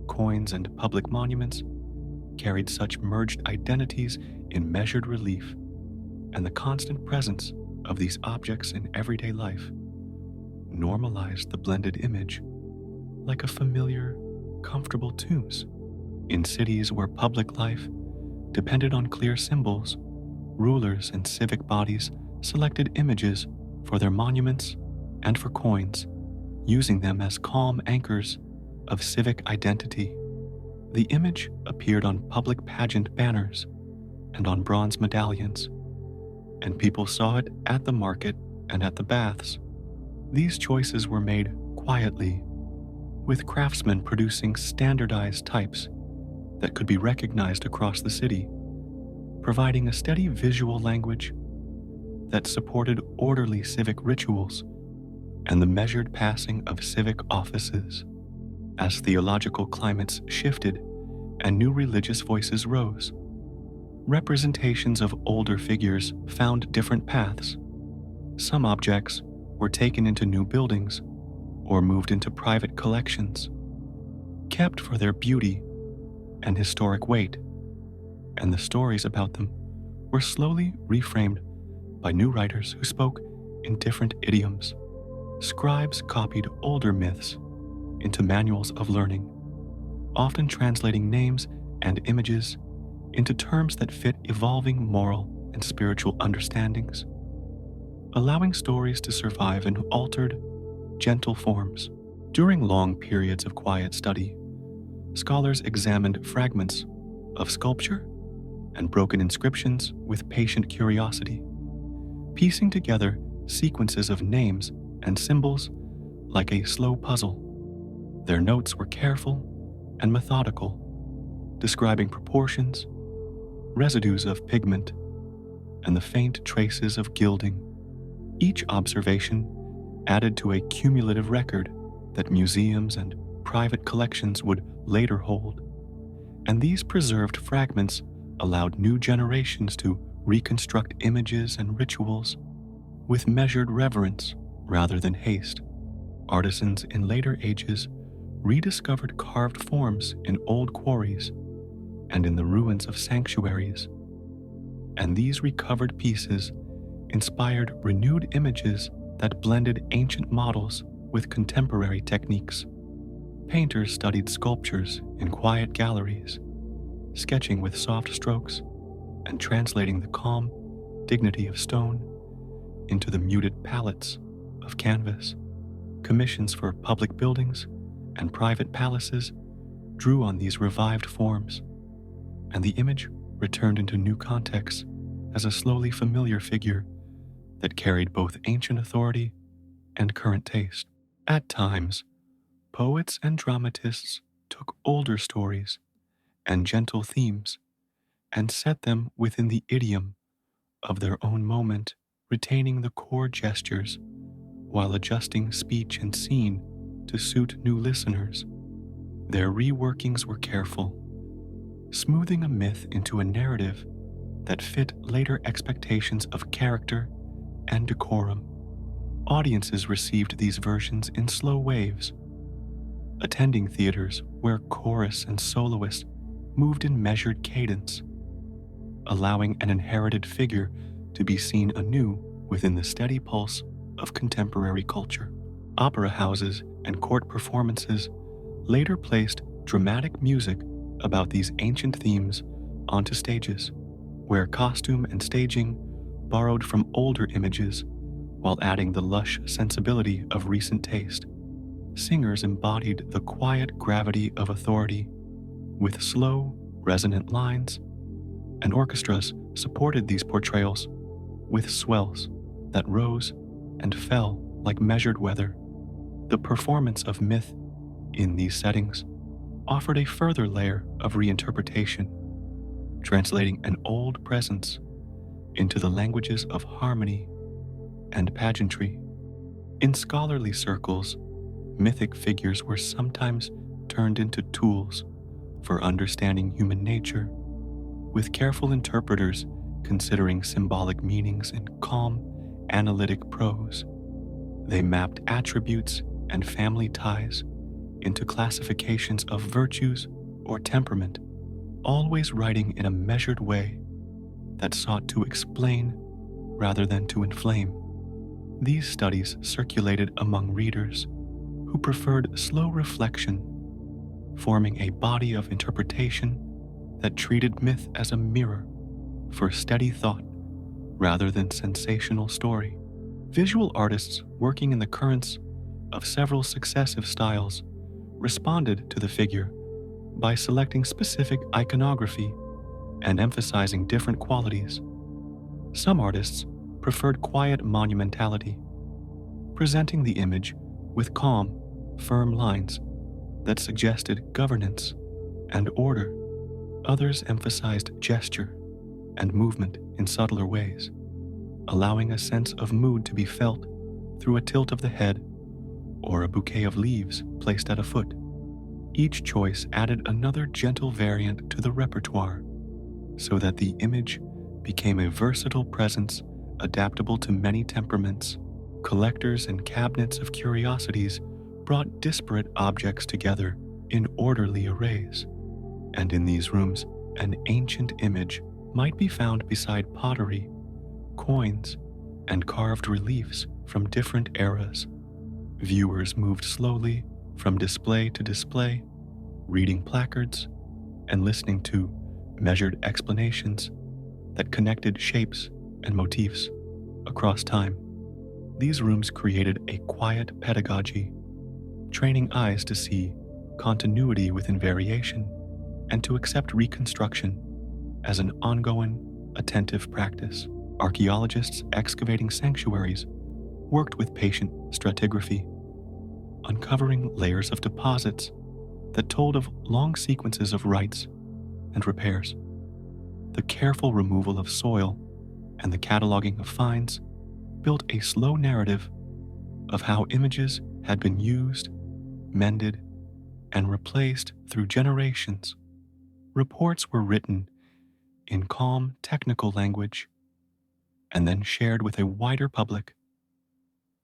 Coins and public monuments carried such merged identities in measured relief, and the constant presence of these objects in everyday life normalized the blended image like a familiar, comfortable tunes. In cities where public life depended on clear symbols, rulers and civic bodies selected images for their monuments and for coins, using them as calm anchors of civic identity. The image appeared on public pageant banners and on bronze medallions, and people saw it at the market and at the baths. These choices were made quietly, with craftsmen producing standardized types that could be recognized across the city, providing a steady visual language that supported orderly civic rituals and the measured passing of civic offices. As theological climates shifted and new religious voices rose, representations of older figures found different paths. Some objects were taken into new buildings or moved into private collections, kept for their beauty and historic weight, and the stories about them were slowly reframed by new writers who spoke in different idioms, Scribes copied older myths into manuals of learning, often translating names and images into terms that fit evolving moral and spiritual understandings, allowing stories to survive in altered, gentle forms. During long periods of quiet study, scholars examined fragments of sculpture and broken inscriptions with patient curiosity, piecing together sequences of names and symbols like a slow puzzle. Their notes were careful and methodical, describing proportions, residues of pigment, and the faint traces of gilding. Each observation added to a cumulative record that museums and private collections would later hold, and these preserved fragments allowed new generations to reconstruct images and rituals with measured reverence rather than haste. Artisans in later ages rediscovered carved forms in old quarries and in the ruins of sanctuaries, and these recovered pieces inspired renewed images that blended ancient models with contemporary techniques. Painters studied sculptures in quiet galleries, sketching with soft strokes and translating the calm dignity of stone into the muted palettes of canvas. Commissions for public buildings and private palaces drew on these revived forms, and the image returned into new contexts as a slowly familiar figure that carried both ancient authority and current taste. At times, poets and dramatists took older stories and gentle themes and set them within the idiom of their own moment, retaining the core gestures while adjusting speech and scene to suit new listeners. Their reworkings were careful, smoothing a myth into a narrative that fit later expectations of character and decorum. Audiences received these versions in slow waves, attending theaters where chorus and soloists moved in measured cadence, allowing an inherited figure to be seen anew within the steady pulse of contemporary culture. Opera houses and court performances later placed dramatic music about these ancient themes onto stages, where costume and staging borrowed from older images while adding the lush sensibility of recent taste. Singers embodied the quiet gravity of authority with slow, resonant lines, and orchestras supported these portrayals with swells that rose and fell like measured weather. The performance of myth in these settings offered a further layer of reinterpretation, translating an old presence into the languages of harmony and pageantry. In scholarly circles, mythic figures were sometimes turned into tools for understanding human nature, with careful interpreters considering symbolic meanings in calm, analytic prose. They mapped attributes and family ties into classifications of virtues or temperament, always writing in a measured way that sought to explain rather than to inflame. These studies circulated among readers who preferred slow reflection, forming a body of interpretation that treated myth as a mirror for steady thought rather than sensational story. Visual artists working in the currents of several successive styles responded to the figure by selecting specific iconography and emphasizing different qualities. Some artists preferred quiet monumentality, presenting the image with calm, firm lines that suggested governance and order. Others emphasized gesture and movement in subtler ways, allowing a sense of mood to be felt through a tilt of the head or a bouquet of leaves placed at a foot. Each choice added another gentle variant to the repertoire, so that the image became a versatile presence adaptable to many temperaments. Collectors and cabinets of curiosities brought disparate objects together in orderly arrays, and in these rooms, an ancient image might be found beside pottery, coins, and carved reliefs from different eras. Viewers moved slowly from display to display, reading placards and listening to measured explanations that connected shapes and motifs across time. These rooms created a quiet pedagogy, training eyes to see continuity within variation and to accept reconstruction as an ongoing, attentive practice. Archaeologists excavating sanctuaries worked with patient stratigraphy, uncovering layers of deposits that told of long sequences of rites and repairs. The careful removal of soil and the cataloging of finds built a slow narrative of how images had been used, mended, and replaced through generations. Reports were written in calm technical language and then shared with a wider public,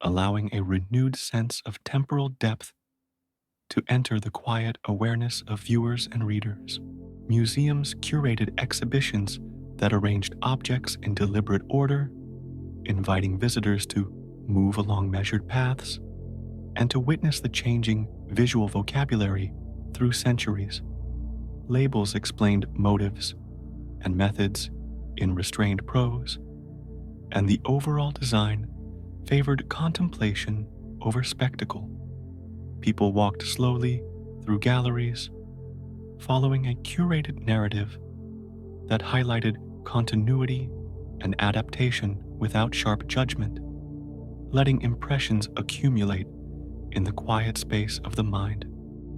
allowing a renewed sense of temporal depth to enter the quiet awareness of viewers and readers. Museums curated exhibitions that arranged objects in deliberate order, inviting visitors to move along measured paths and to witness the changing visual vocabulary through centuries. Labels explained motives and methods in restrained prose, and the overall design favored contemplation over spectacle. People walked slowly through galleries, following a curated narrative that highlighted continuity and adaptation without sharp judgment, letting impressions accumulate in the quiet space of the mind.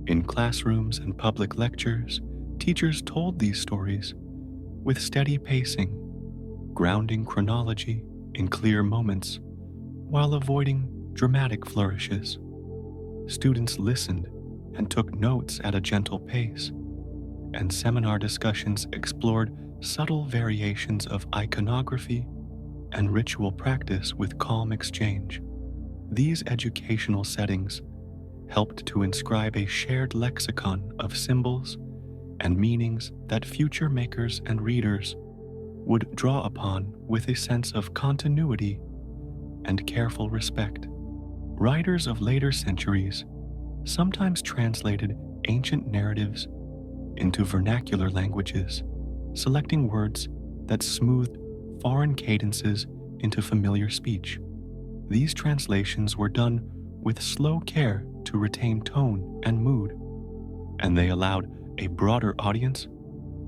In classrooms and public lectures, teachers told these stories with steady pacing, grounding chronology in clear moments while avoiding dramatic flourishes. Students listened and took notes at a gentle pace, and seminar discussions explored subtle variations of iconography and ritual practice with calm exchange. These educational settings helped to inscribe a shared lexicon of symbols and meanings that future makers and readers would draw upon with a sense of continuity and careful respect. Writers of later centuries sometimes translated ancient narratives into vernacular languages, selecting words that smoothed foreign cadences into familiar speech. These translations were done with slow care to retain tone and mood, and they allowed a broader audience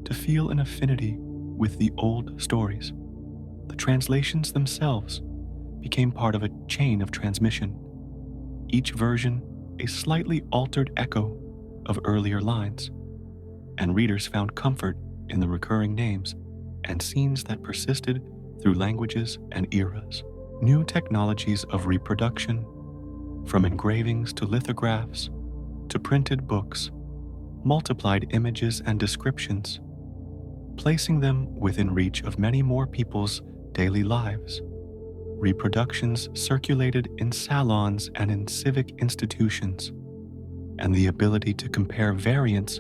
to feel an affinity with the old stories. The translations themselves became part of a chain of transmission, each version a slightly altered echo of earlier lines, and readers found comfort in the recurring names and scenes that persisted through languages and eras. New technologies of reproduction, from engravings to lithographs to printed books, multiplied images and descriptions, placing them within reach of many more people's daily lives. Reproductions circulated in salons and in civic institutions, and the ability to compare variants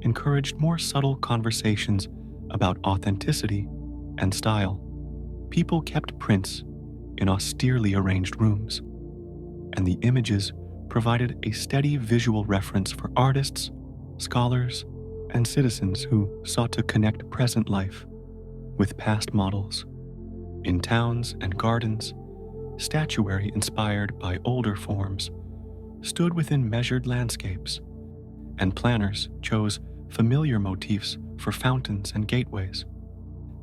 encouraged more subtle conversations about authenticity and style. People kept prints in austerely arranged rooms, and the images provided a steady visual reference for artists, scholars, and citizens who sought to connect present life with past models. In towns and gardens, statuary inspired by older forms stood within measured landscapes, and planners chose familiar motifs for fountains and gateways.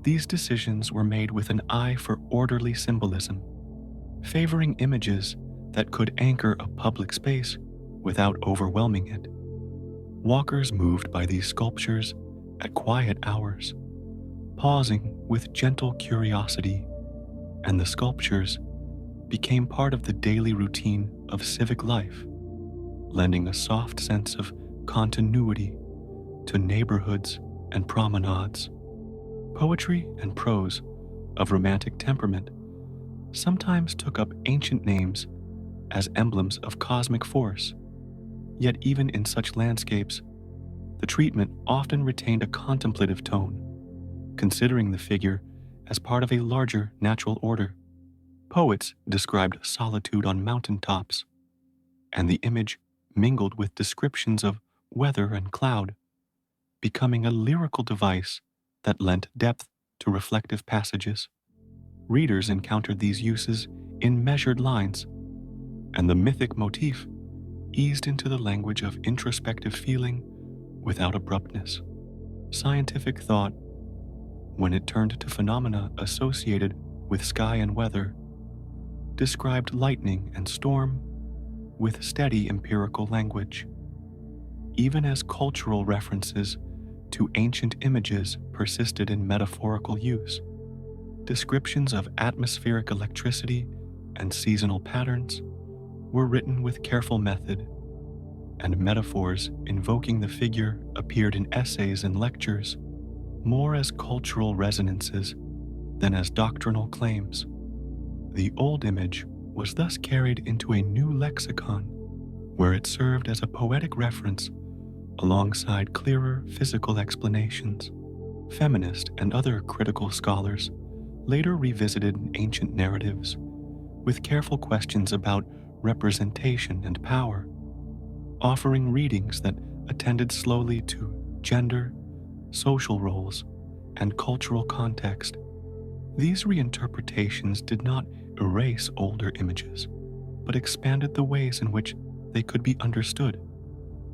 These decisions were made with an eye for orderly symbolism, favoring images that could anchor a public space without overwhelming it. Walkers moved by these sculptures at quiet hours, pausing with gentle curiosity, and the sculptures became part of the daily routine of civic life, lending a soft sense of continuity to neighborhoods and promenades. Poetry and prose of romantic temperament sometimes took up ancient names as emblems of cosmic force, yet even in such landscapes, the treatment often retained a contemplative tone, considering the figure as part of a larger natural order. Poets described solitude on mountaintops, and the image mingled with descriptions of weather and cloud, becoming a lyrical device that lent depth to reflective passages. Readers encountered these uses in measured lines, and the mythic motif eased into the language of introspective feeling without abruptness. Scientific thought, when it turned to phenomena associated with sky and weather, described lightning and storm with steady empirical language. Even as cultural references to ancient images persisted in metaphorical use, descriptions of atmospheric electricity and seasonal patterns were written with careful method, and metaphors invoking the figure appeared in essays and lectures more as cultural resonances than as doctrinal claims. The old image was thus carried into a new lexicon, where it served as a poetic reference alongside clearer physical explanations. Feminist and other critical scholars later revisited ancient narratives with careful questions about representation and power, offering readings that attended slowly to gender, social roles, and cultural context. These reinterpretations did not erase older images, but expanded the ways in which they could be understood,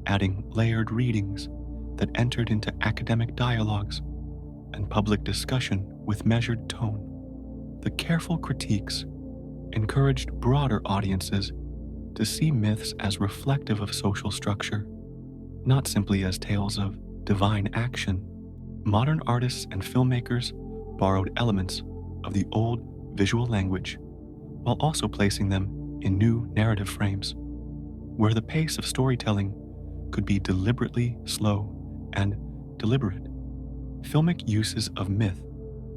adding layered readings that entered into academic dialogues and public discussion with measured tone. The careful critiques encouraged broader audiences to see myths as reflective of social structure, not simply as tales of divine action. Modern artists and filmmakers borrowed elements of the old visual language while also placing them in new narrative frames, where the pace of storytelling could be deliberately slow and deliberate. Filmic uses of myth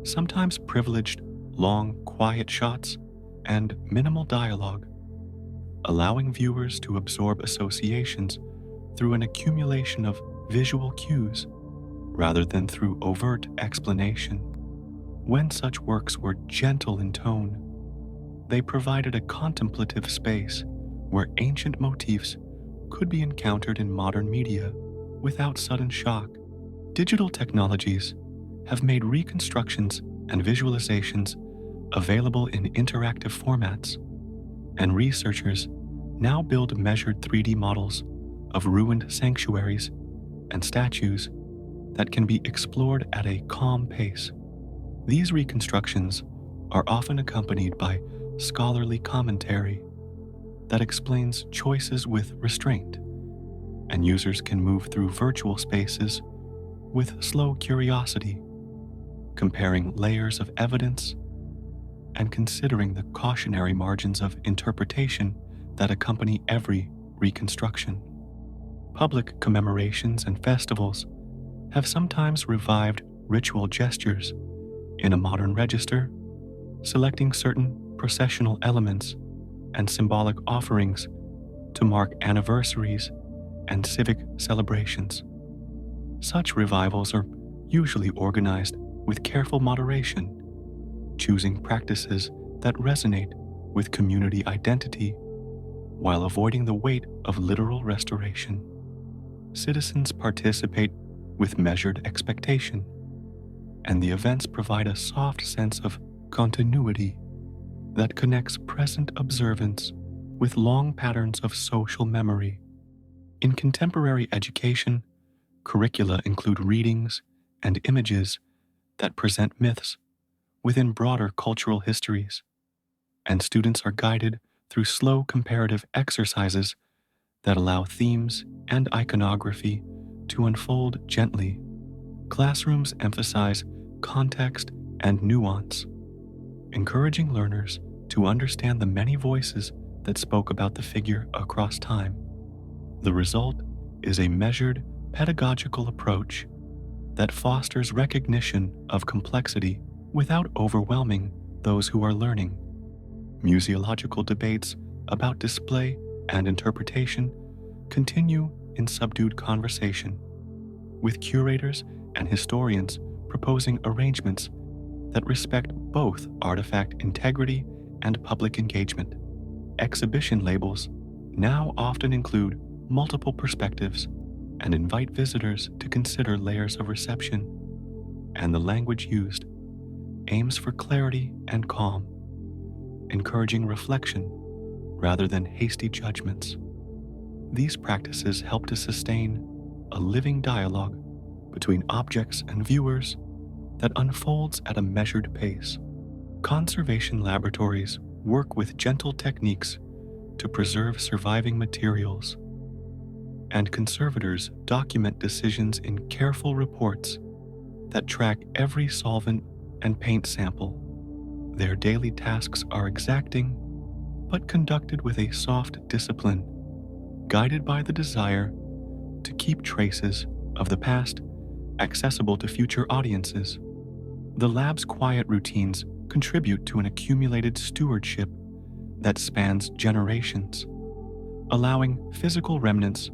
sometimes privileged long, quiet shots and minimal dialogue, allowing viewers to absorb associations through an accumulation of visual cues rather than through overt explanation. When such works were gentle in tone, they provided a contemplative space where ancient motifs could be encountered in modern media without sudden shock. Digital technologies have made reconstructions and visualizations available in interactive formats, and researchers now build measured 3D models of ruined sanctuaries and statues that can be explored at a calm pace. These reconstructions are often accompanied by scholarly commentary that explains choices with restraint, and users can move through virtual spaces with slow curiosity, comparing layers of evidence and considering the cautionary margins of interpretation that accompany every reconstruction. Public commemorations and festivals have sometimes revived ritual gestures in a modern register, selecting certain processional elements and symbolic offerings to mark anniversaries and civic celebrations. Such revivals are usually organized with careful moderation, choosing practices that resonate with community identity while avoiding the weight of literal restoration. Citizens participate with measured expectation, and the events provide a soft sense of continuity that connects present observance with long patterns of social memory. In contemporary education, curricula include readings and images that present myths within broader cultural histories, and students are guided through slow comparative exercises that allow themes and iconography to unfold gently. Classrooms emphasize context and nuance, encouraging learners to understand the many voices that spoke about the figure across time. The result is a measured pedagogical approach that fosters recognition of complexity without overwhelming those who are learning. Museological debates about display and interpretation continue in subdued conversation, with curators and historians proposing arrangements that respect both artifact integrity and public engagement. Exhibition labels now often include multiple perspectives and invite visitors to consider layers of reception, and the language used aims for clarity and calm, encouraging reflection rather than hasty judgments. These practices help to sustain a living dialogue between objects and viewers that unfolds at a measured pace. Conservation laboratories work with gentle techniques to preserve surviving materials, and conservators document decisions in careful reports that track every solvent and paint sample. Their daily tasks are exacting, but conducted with a soft discipline, guided by the desire to keep traces of the past accessible to future audiences. The lab's quiet routines contribute to an accumulated stewardship that spans generations, allowing physical remnants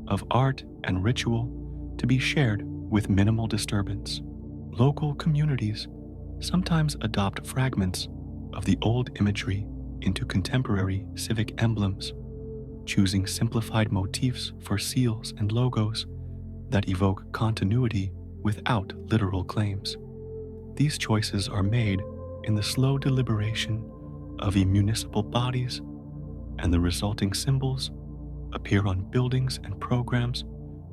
of art and ritual to be shared with minimal disturbance. Local communities sometimes adopt fragments of the old imagery into contemporary civic emblems, choosing simplified motifs for seals and logos that evoke continuity without literal claims. These choices are made in the slow deliberation of municipal bodies, and the resulting symbols appear on buildings and programs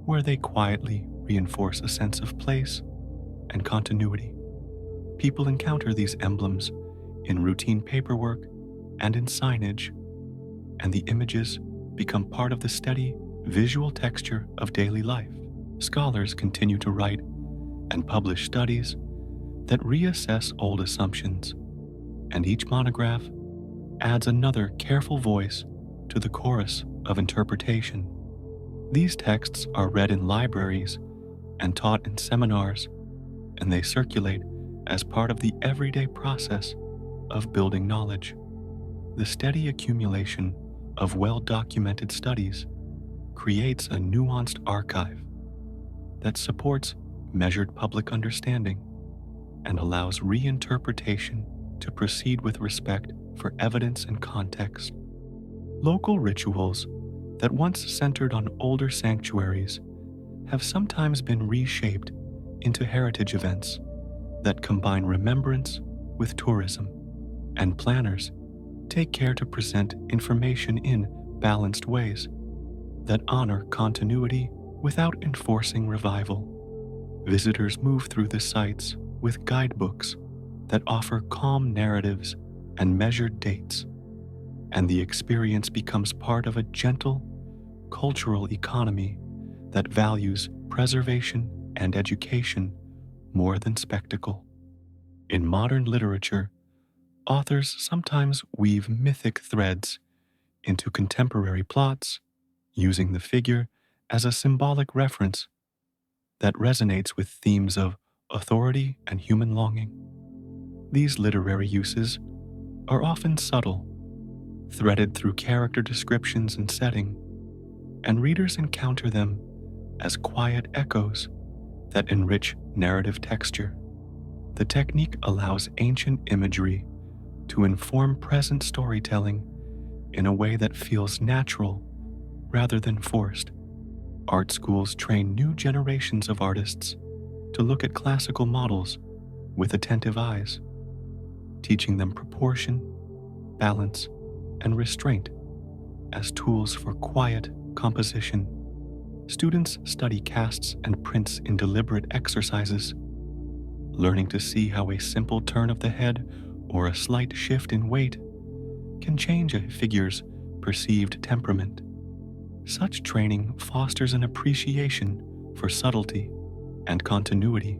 where they quietly reinforce a sense of place and continuity. People encounter these emblems in routine paperwork and in signage, and the images become part of the steady visual texture of daily life. Scholars continue to write and publish studies that reassess old assumptions, and each monograph adds another careful voice to the chorus of interpretation. These texts are read in libraries and taught in seminars, and they circulate as part of the everyday process of building knowledge. The steady accumulation of well-documented studies creates a nuanced archive that supports measured public understanding and allows reinterpretation to proceed with respect for evidence and context. Local rituals that once centered on older sanctuaries have sometimes been reshaped into heritage events that combine remembrance with tourism, and planners take care to present information in balanced ways that honor continuity without enforcing revival. Visitors move through the sites with guidebooks that offer calm narratives and measured dates, and the experience becomes part of a gentle, cultural economy that values preservation and education more than spectacle. In modern literature, authors sometimes weave mythic threads into contemporary plots, using the figure as a symbolic reference that resonates with themes of authority and human longing. These literary uses are often subtle, threaded through character descriptions and setting, and readers encounter them as quiet echoes that enrich narrative texture. The technique allows ancient imagery to inform present storytelling in a way that feels natural rather than forced. Art schools train new generations of artists to look at classical models with attentive eyes, teaching them proportion, balance, and restraint as tools for quiet composition. Students study casts and prints in deliberate exercises, learning to see how a simple turn of the head or a slight shift in weight can change a figure's perceived temperament. Such training fosters an appreciation for subtlety and continuity,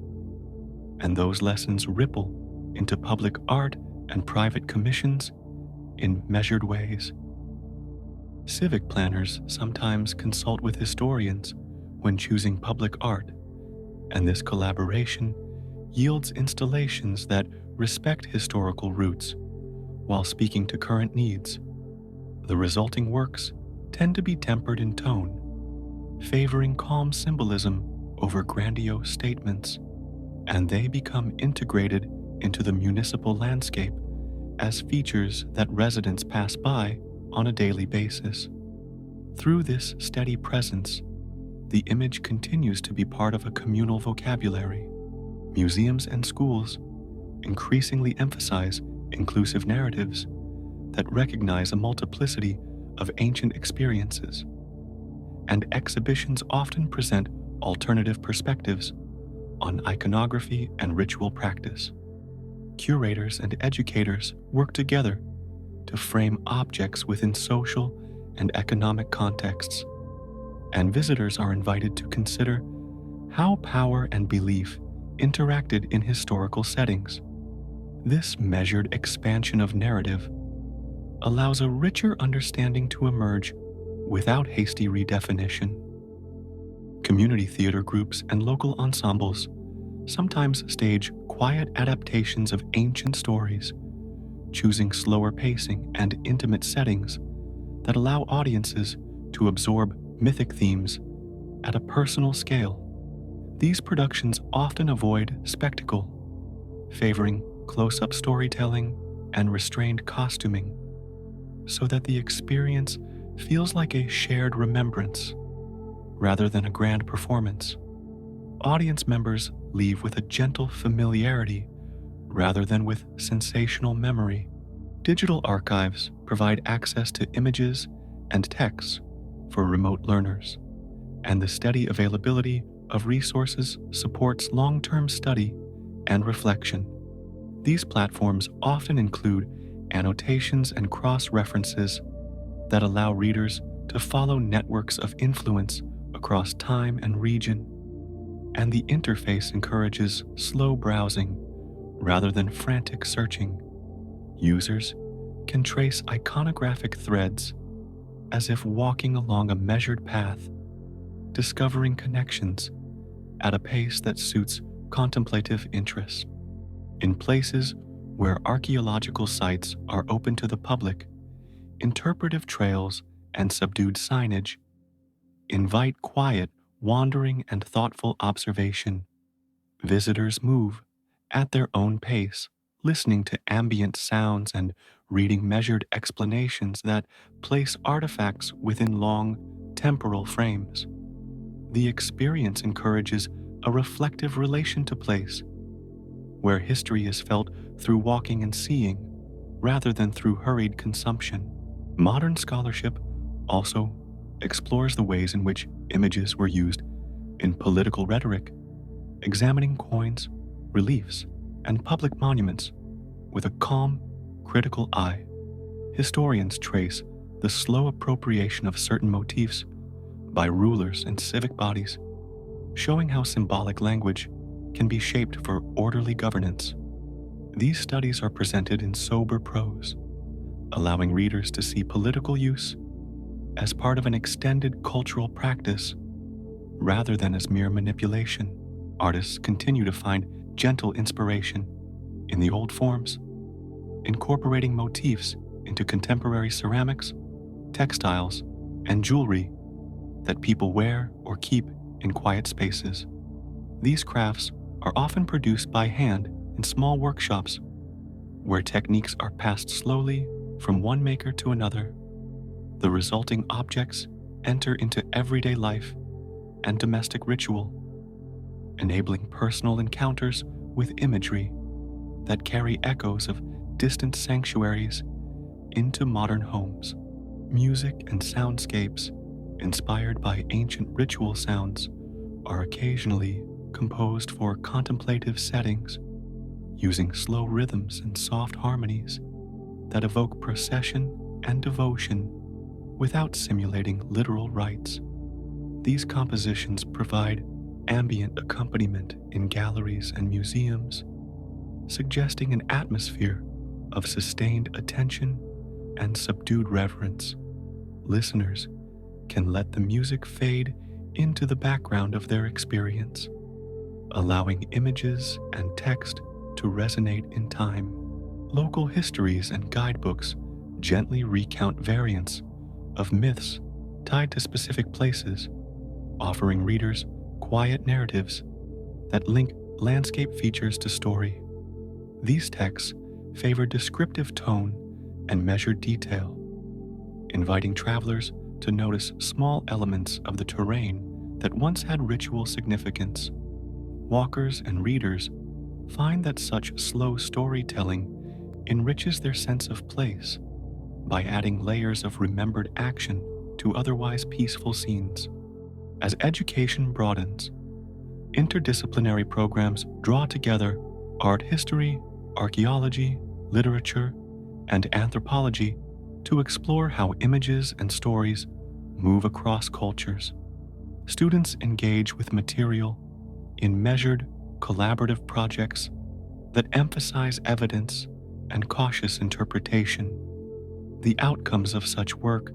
and those lessons ripple into public art and private commissions in measured ways. Civic planners sometimes consult with historians when choosing public art, and this collaboration yields installations that respect historical roots while speaking to current needs. The resulting works tend to be tempered in tone, favoring calm symbolism over grandiose statements, and they become integrated into the municipal landscape as features that residents pass by on a daily basis. Through this steady presence, the image continues to be part of a communal vocabulary. Museums and schools increasingly emphasize inclusive narratives that recognize a multiplicity of ancient experiences, and exhibitions often present alternative perspectives on iconography and ritual practice. Curators and educators work together to frame objects within social and economic contexts, and visitors are invited to consider how power and belief interacted in historical settings. This measured expansion of narrative allows a richer understanding to emerge without hasty redefinition. Community theater groups and local ensembles sometimes stage quiet adaptations of ancient stories, choosing slower pacing and intimate settings that allow audiences to absorb mythic themes at a personal scale. These productions often avoid spectacle, favoring close-up storytelling and restrained costuming, so that the experience feels like a shared remembrance rather than a grand performance. Audience members leave with a gentle familiarity rather than with sensational memory. Digital archives provide access to images and texts for remote learners, and the steady availability of resources supports long-term study and reflection. These platforms often include annotations and cross-references that allow readers to follow networks of influence across time and region, and the interface encourages slow browsing rather than frantic searching. Users can trace iconographic threads as if walking along a measured path, discovering connections at a pace that suits contemplative interest. In places where archaeological sites are open to the public, interpretive trails and subdued signage invite quiet, wandering, and thoughtful observation. Visitors move at their own pace, listening to ambient sounds and reading measured explanations that place artifacts within long, temporal frames. The experience encourages a reflective relation to place, where history is felt through walking and seeing, rather than through hurried consumption. Modern scholarship also explores the ways in which images were used in political rhetoric, examining coins, reliefs, and public monuments with a calm, critical eye. Historians trace the slow appropriation of certain motifs by rulers and civic bodies, showing how symbolic language can be shaped for orderly governance. These studies are presented in sober prose, allowing readers to see political use as part of an extended cultural practice rather than as mere manipulation. Artists continue to find gentle inspiration in the old forms, incorporating motifs into contemporary ceramics, textiles, and jewelry that people wear or keep in quiet spaces. These crafts are often produced by hand in small workshops where techniques are passed slowly from one maker to another. The resulting objects enter into everyday life and domestic ritual, enabling personal encounters with imagery that carry echoes of distant sanctuaries into modern homes. Music and soundscapes inspired by ancient ritual sounds are occasionally composed for contemplative settings, using slow rhythms and soft harmonies that evoke procession and devotion without simulating literal rites. These compositions provide ambient accompaniment in galleries and museums, suggesting an atmosphere of sustained attention and subdued reverence. Listeners can let the music fade into the background of their experience, allowing images and text to resonate in time. Local histories and guidebooks gently recount variants of myths tied to specific places, offering readers quiet narratives that link landscape features to story. These texts favor descriptive tone and measured detail, inviting travelers to notice small elements of the terrain that once had ritual significance. Walkers and readers find that such slow storytelling enriches their sense of place by adding layers of remembered action to otherwise peaceful scenes. As education broadens, interdisciplinary programs draw together art history, archaeology, literature, and anthropology to explore how images and stories move across cultures. Students engage with material in measured, collaborative projects that emphasize evidence and cautious interpretation. The outcomes of such work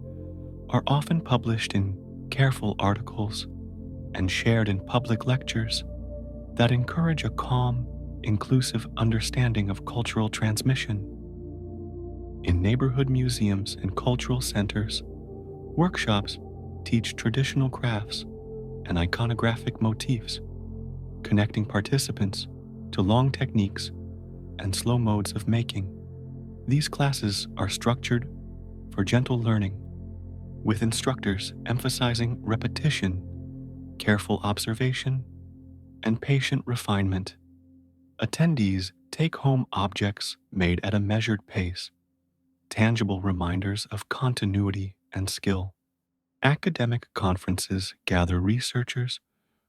are often published in careful articles and shared in public lectures that encourage a calm, inclusive understanding of cultural transmission. In neighborhood museums and cultural centers, workshops teach traditional crafts and iconographic motifs, connecting participants to long techniques and slow modes of making. These classes are structured for gentle learning, with instructors emphasizing repetition, careful observation, and patient refinement. Attendees take home objects made at a measured pace, tangible reminders of continuity and skill. Academic conferences gather researchers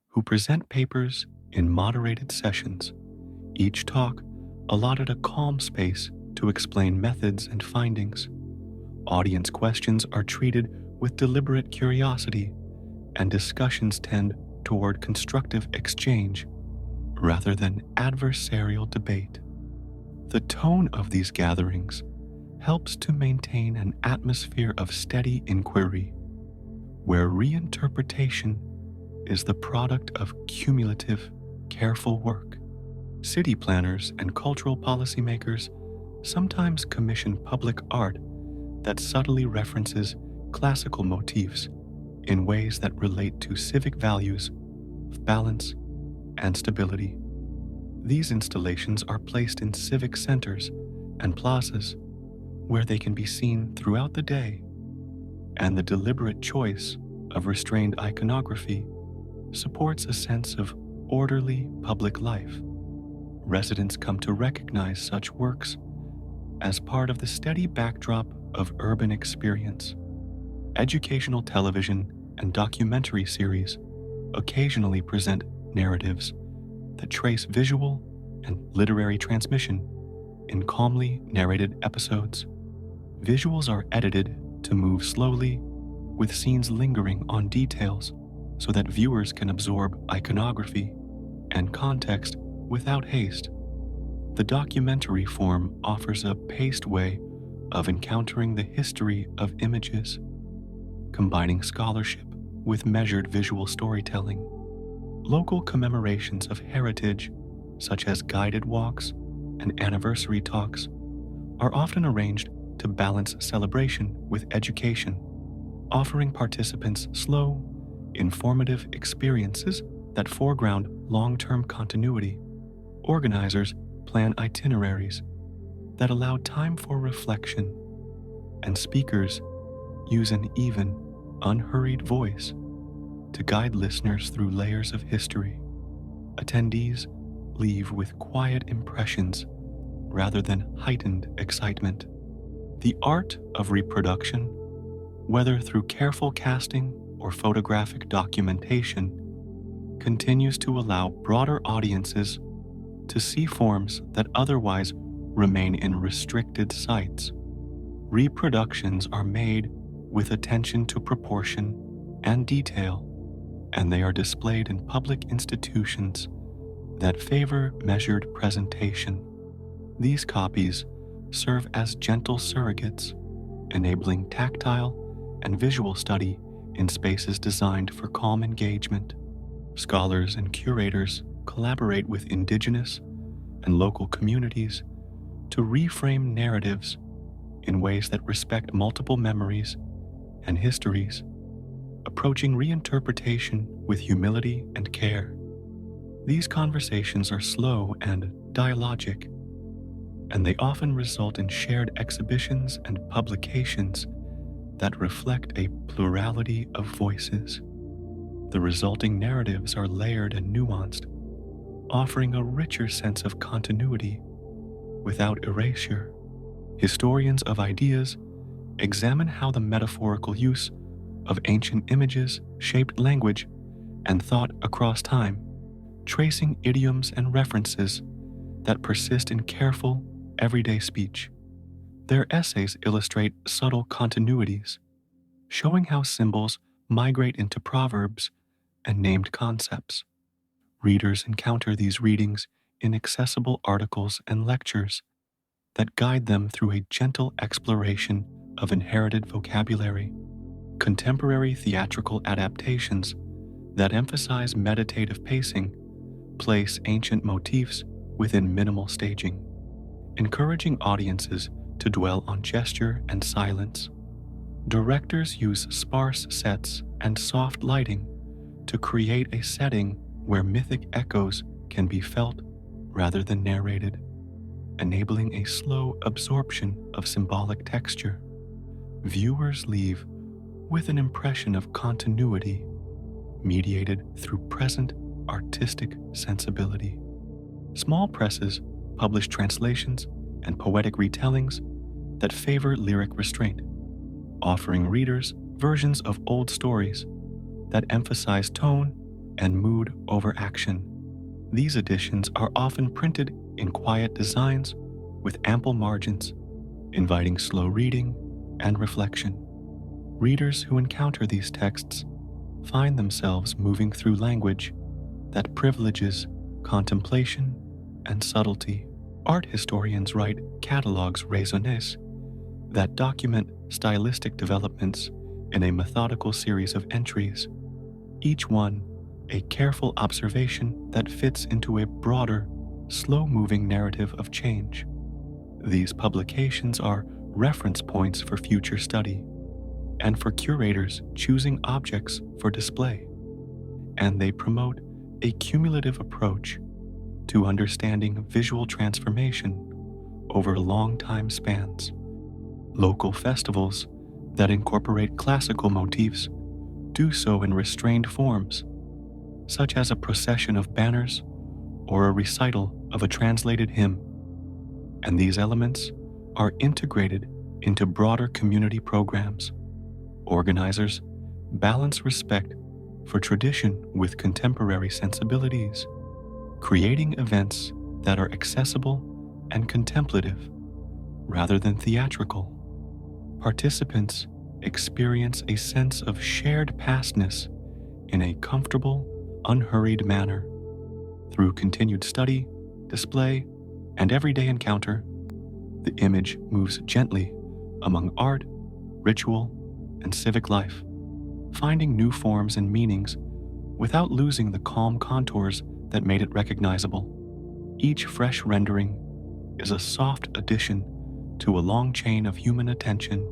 who present papers in moderated sessions, each talk allotted a calm space to explain methods and findings. Audience questions are treated with deliberate curiosity, and discussions tend toward constructive exchange rather than adversarial debate. The tone of these gatherings helps to maintain an atmosphere of steady inquiry, where reinterpretation is the product of cumulative, careful work. City planners and cultural policymakers sometimes commission public art that subtly references classical motifs in ways that relate to civic values of balance and stability. These installations are placed in civic centers and plazas where they can be seen throughout the day, and the deliberate choice of restrained iconography supports a sense of orderly public life. Residents come to recognize such works as part of the steady backdrop of urban experience. Educational television and documentary series occasionally present narratives that trace visual and literary transmission in calmly narrated episodes. Visuals are edited to move slowly, with scenes lingering on details so that viewers can absorb iconography and context without haste. The documentary form offers a paced way of encountering the history of images, combining scholarship with measured visual storytelling. Local commemorations of heritage, such as guided walks and anniversary talks, are often arranged to balance celebration with education, offering participants slow, informative experiences that foreground long-term continuity. Organizers plan itineraries that allow time for reflection, and speakers use an even, unhurried voice to guide listeners through layers of history. Attendees leave with quiet impressions rather than heightened excitement. The art of reproduction, whether through careful casting or photographic documentation, continues to allow broader audiences to see forms that otherwise remain in restricted sites. Reproductions are made with attention to proportion and detail, and they are displayed in public institutions that favor measured presentation. These copies serve as gentle surrogates, enabling tactile and visual study in spaces designed for calm engagement. Scholars and curators collaborate with indigenous and local communities to reframe narratives in ways that respect multiple memories and histories, approaching reinterpretation with humility and care. These conversations are slow and dialogic, and they often result in shared exhibitions and publications that reflect a plurality of voices. The resulting narratives are layered and nuanced, offering a richer sense of continuity without erasure. Historians of ideas examine how the metaphorical use of ancient images shaped language and thought across time, tracing idioms and references that persist in careful, everyday speech. Their essays illustrate subtle continuities, showing how symbols migrate into proverbs and named concepts. Readers encounter these readings in accessible articles and lectures that guide them through a gentle exploration of inherited vocabulary. Contemporary theatrical adaptations that emphasize meditative pacing place ancient motifs within minimal staging, encouraging audiences to dwell on gesture and silence. Directors use sparse sets and soft lighting to create a setting where mythic echoes can be felt rather than narrated, enabling a slow absorption of symbolic texture. Viewers leave with an impression of continuity, mediated through present artistic sensibility. Small presses publish translations and poetic retellings that favor lyric restraint, offering readers versions of old stories that emphasize tone and mood over action. These editions are often printed in quiet designs with ample margins, inviting slow reading and reflection. Readers who encounter these texts find themselves moving through language that privileges contemplation and subtlety. Art historians write catalogues raisonnés that document stylistic developments in a methodical series of entries, each one a careful observation that fits into a broader, slow-moving narrative of change. These publications are reference points for future study and for curators choosing objects for display, and they promote a cumulative approach to understanding visual transformation over long time spans. Local festivals that incorporate classical motifs do so in restrained forms, such as a procession of banners or a recital of a translated hymn, and these elements are integrated into broader community programs. Organizers balance respect for tradition with contemporary sensibilities, creating events that are accessible and contemplative rather than theatrical. Participants experience a sense of shared pastness in a comfortable, unhurried manner. Through continued study, display, and everyday encounter, the image moves gently among art, ritual, and civic life, finding new forms and meanings without losing the calm contours that made it recognizable. Each fresh rendering is a soft addition to a long chain of human attention,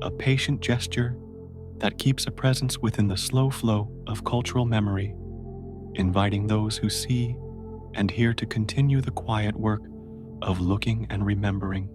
a patient gesture that keeps a presence within the slow flow of cultural memory, inviting those who see and hear to continue the quiet work of looking and remembering.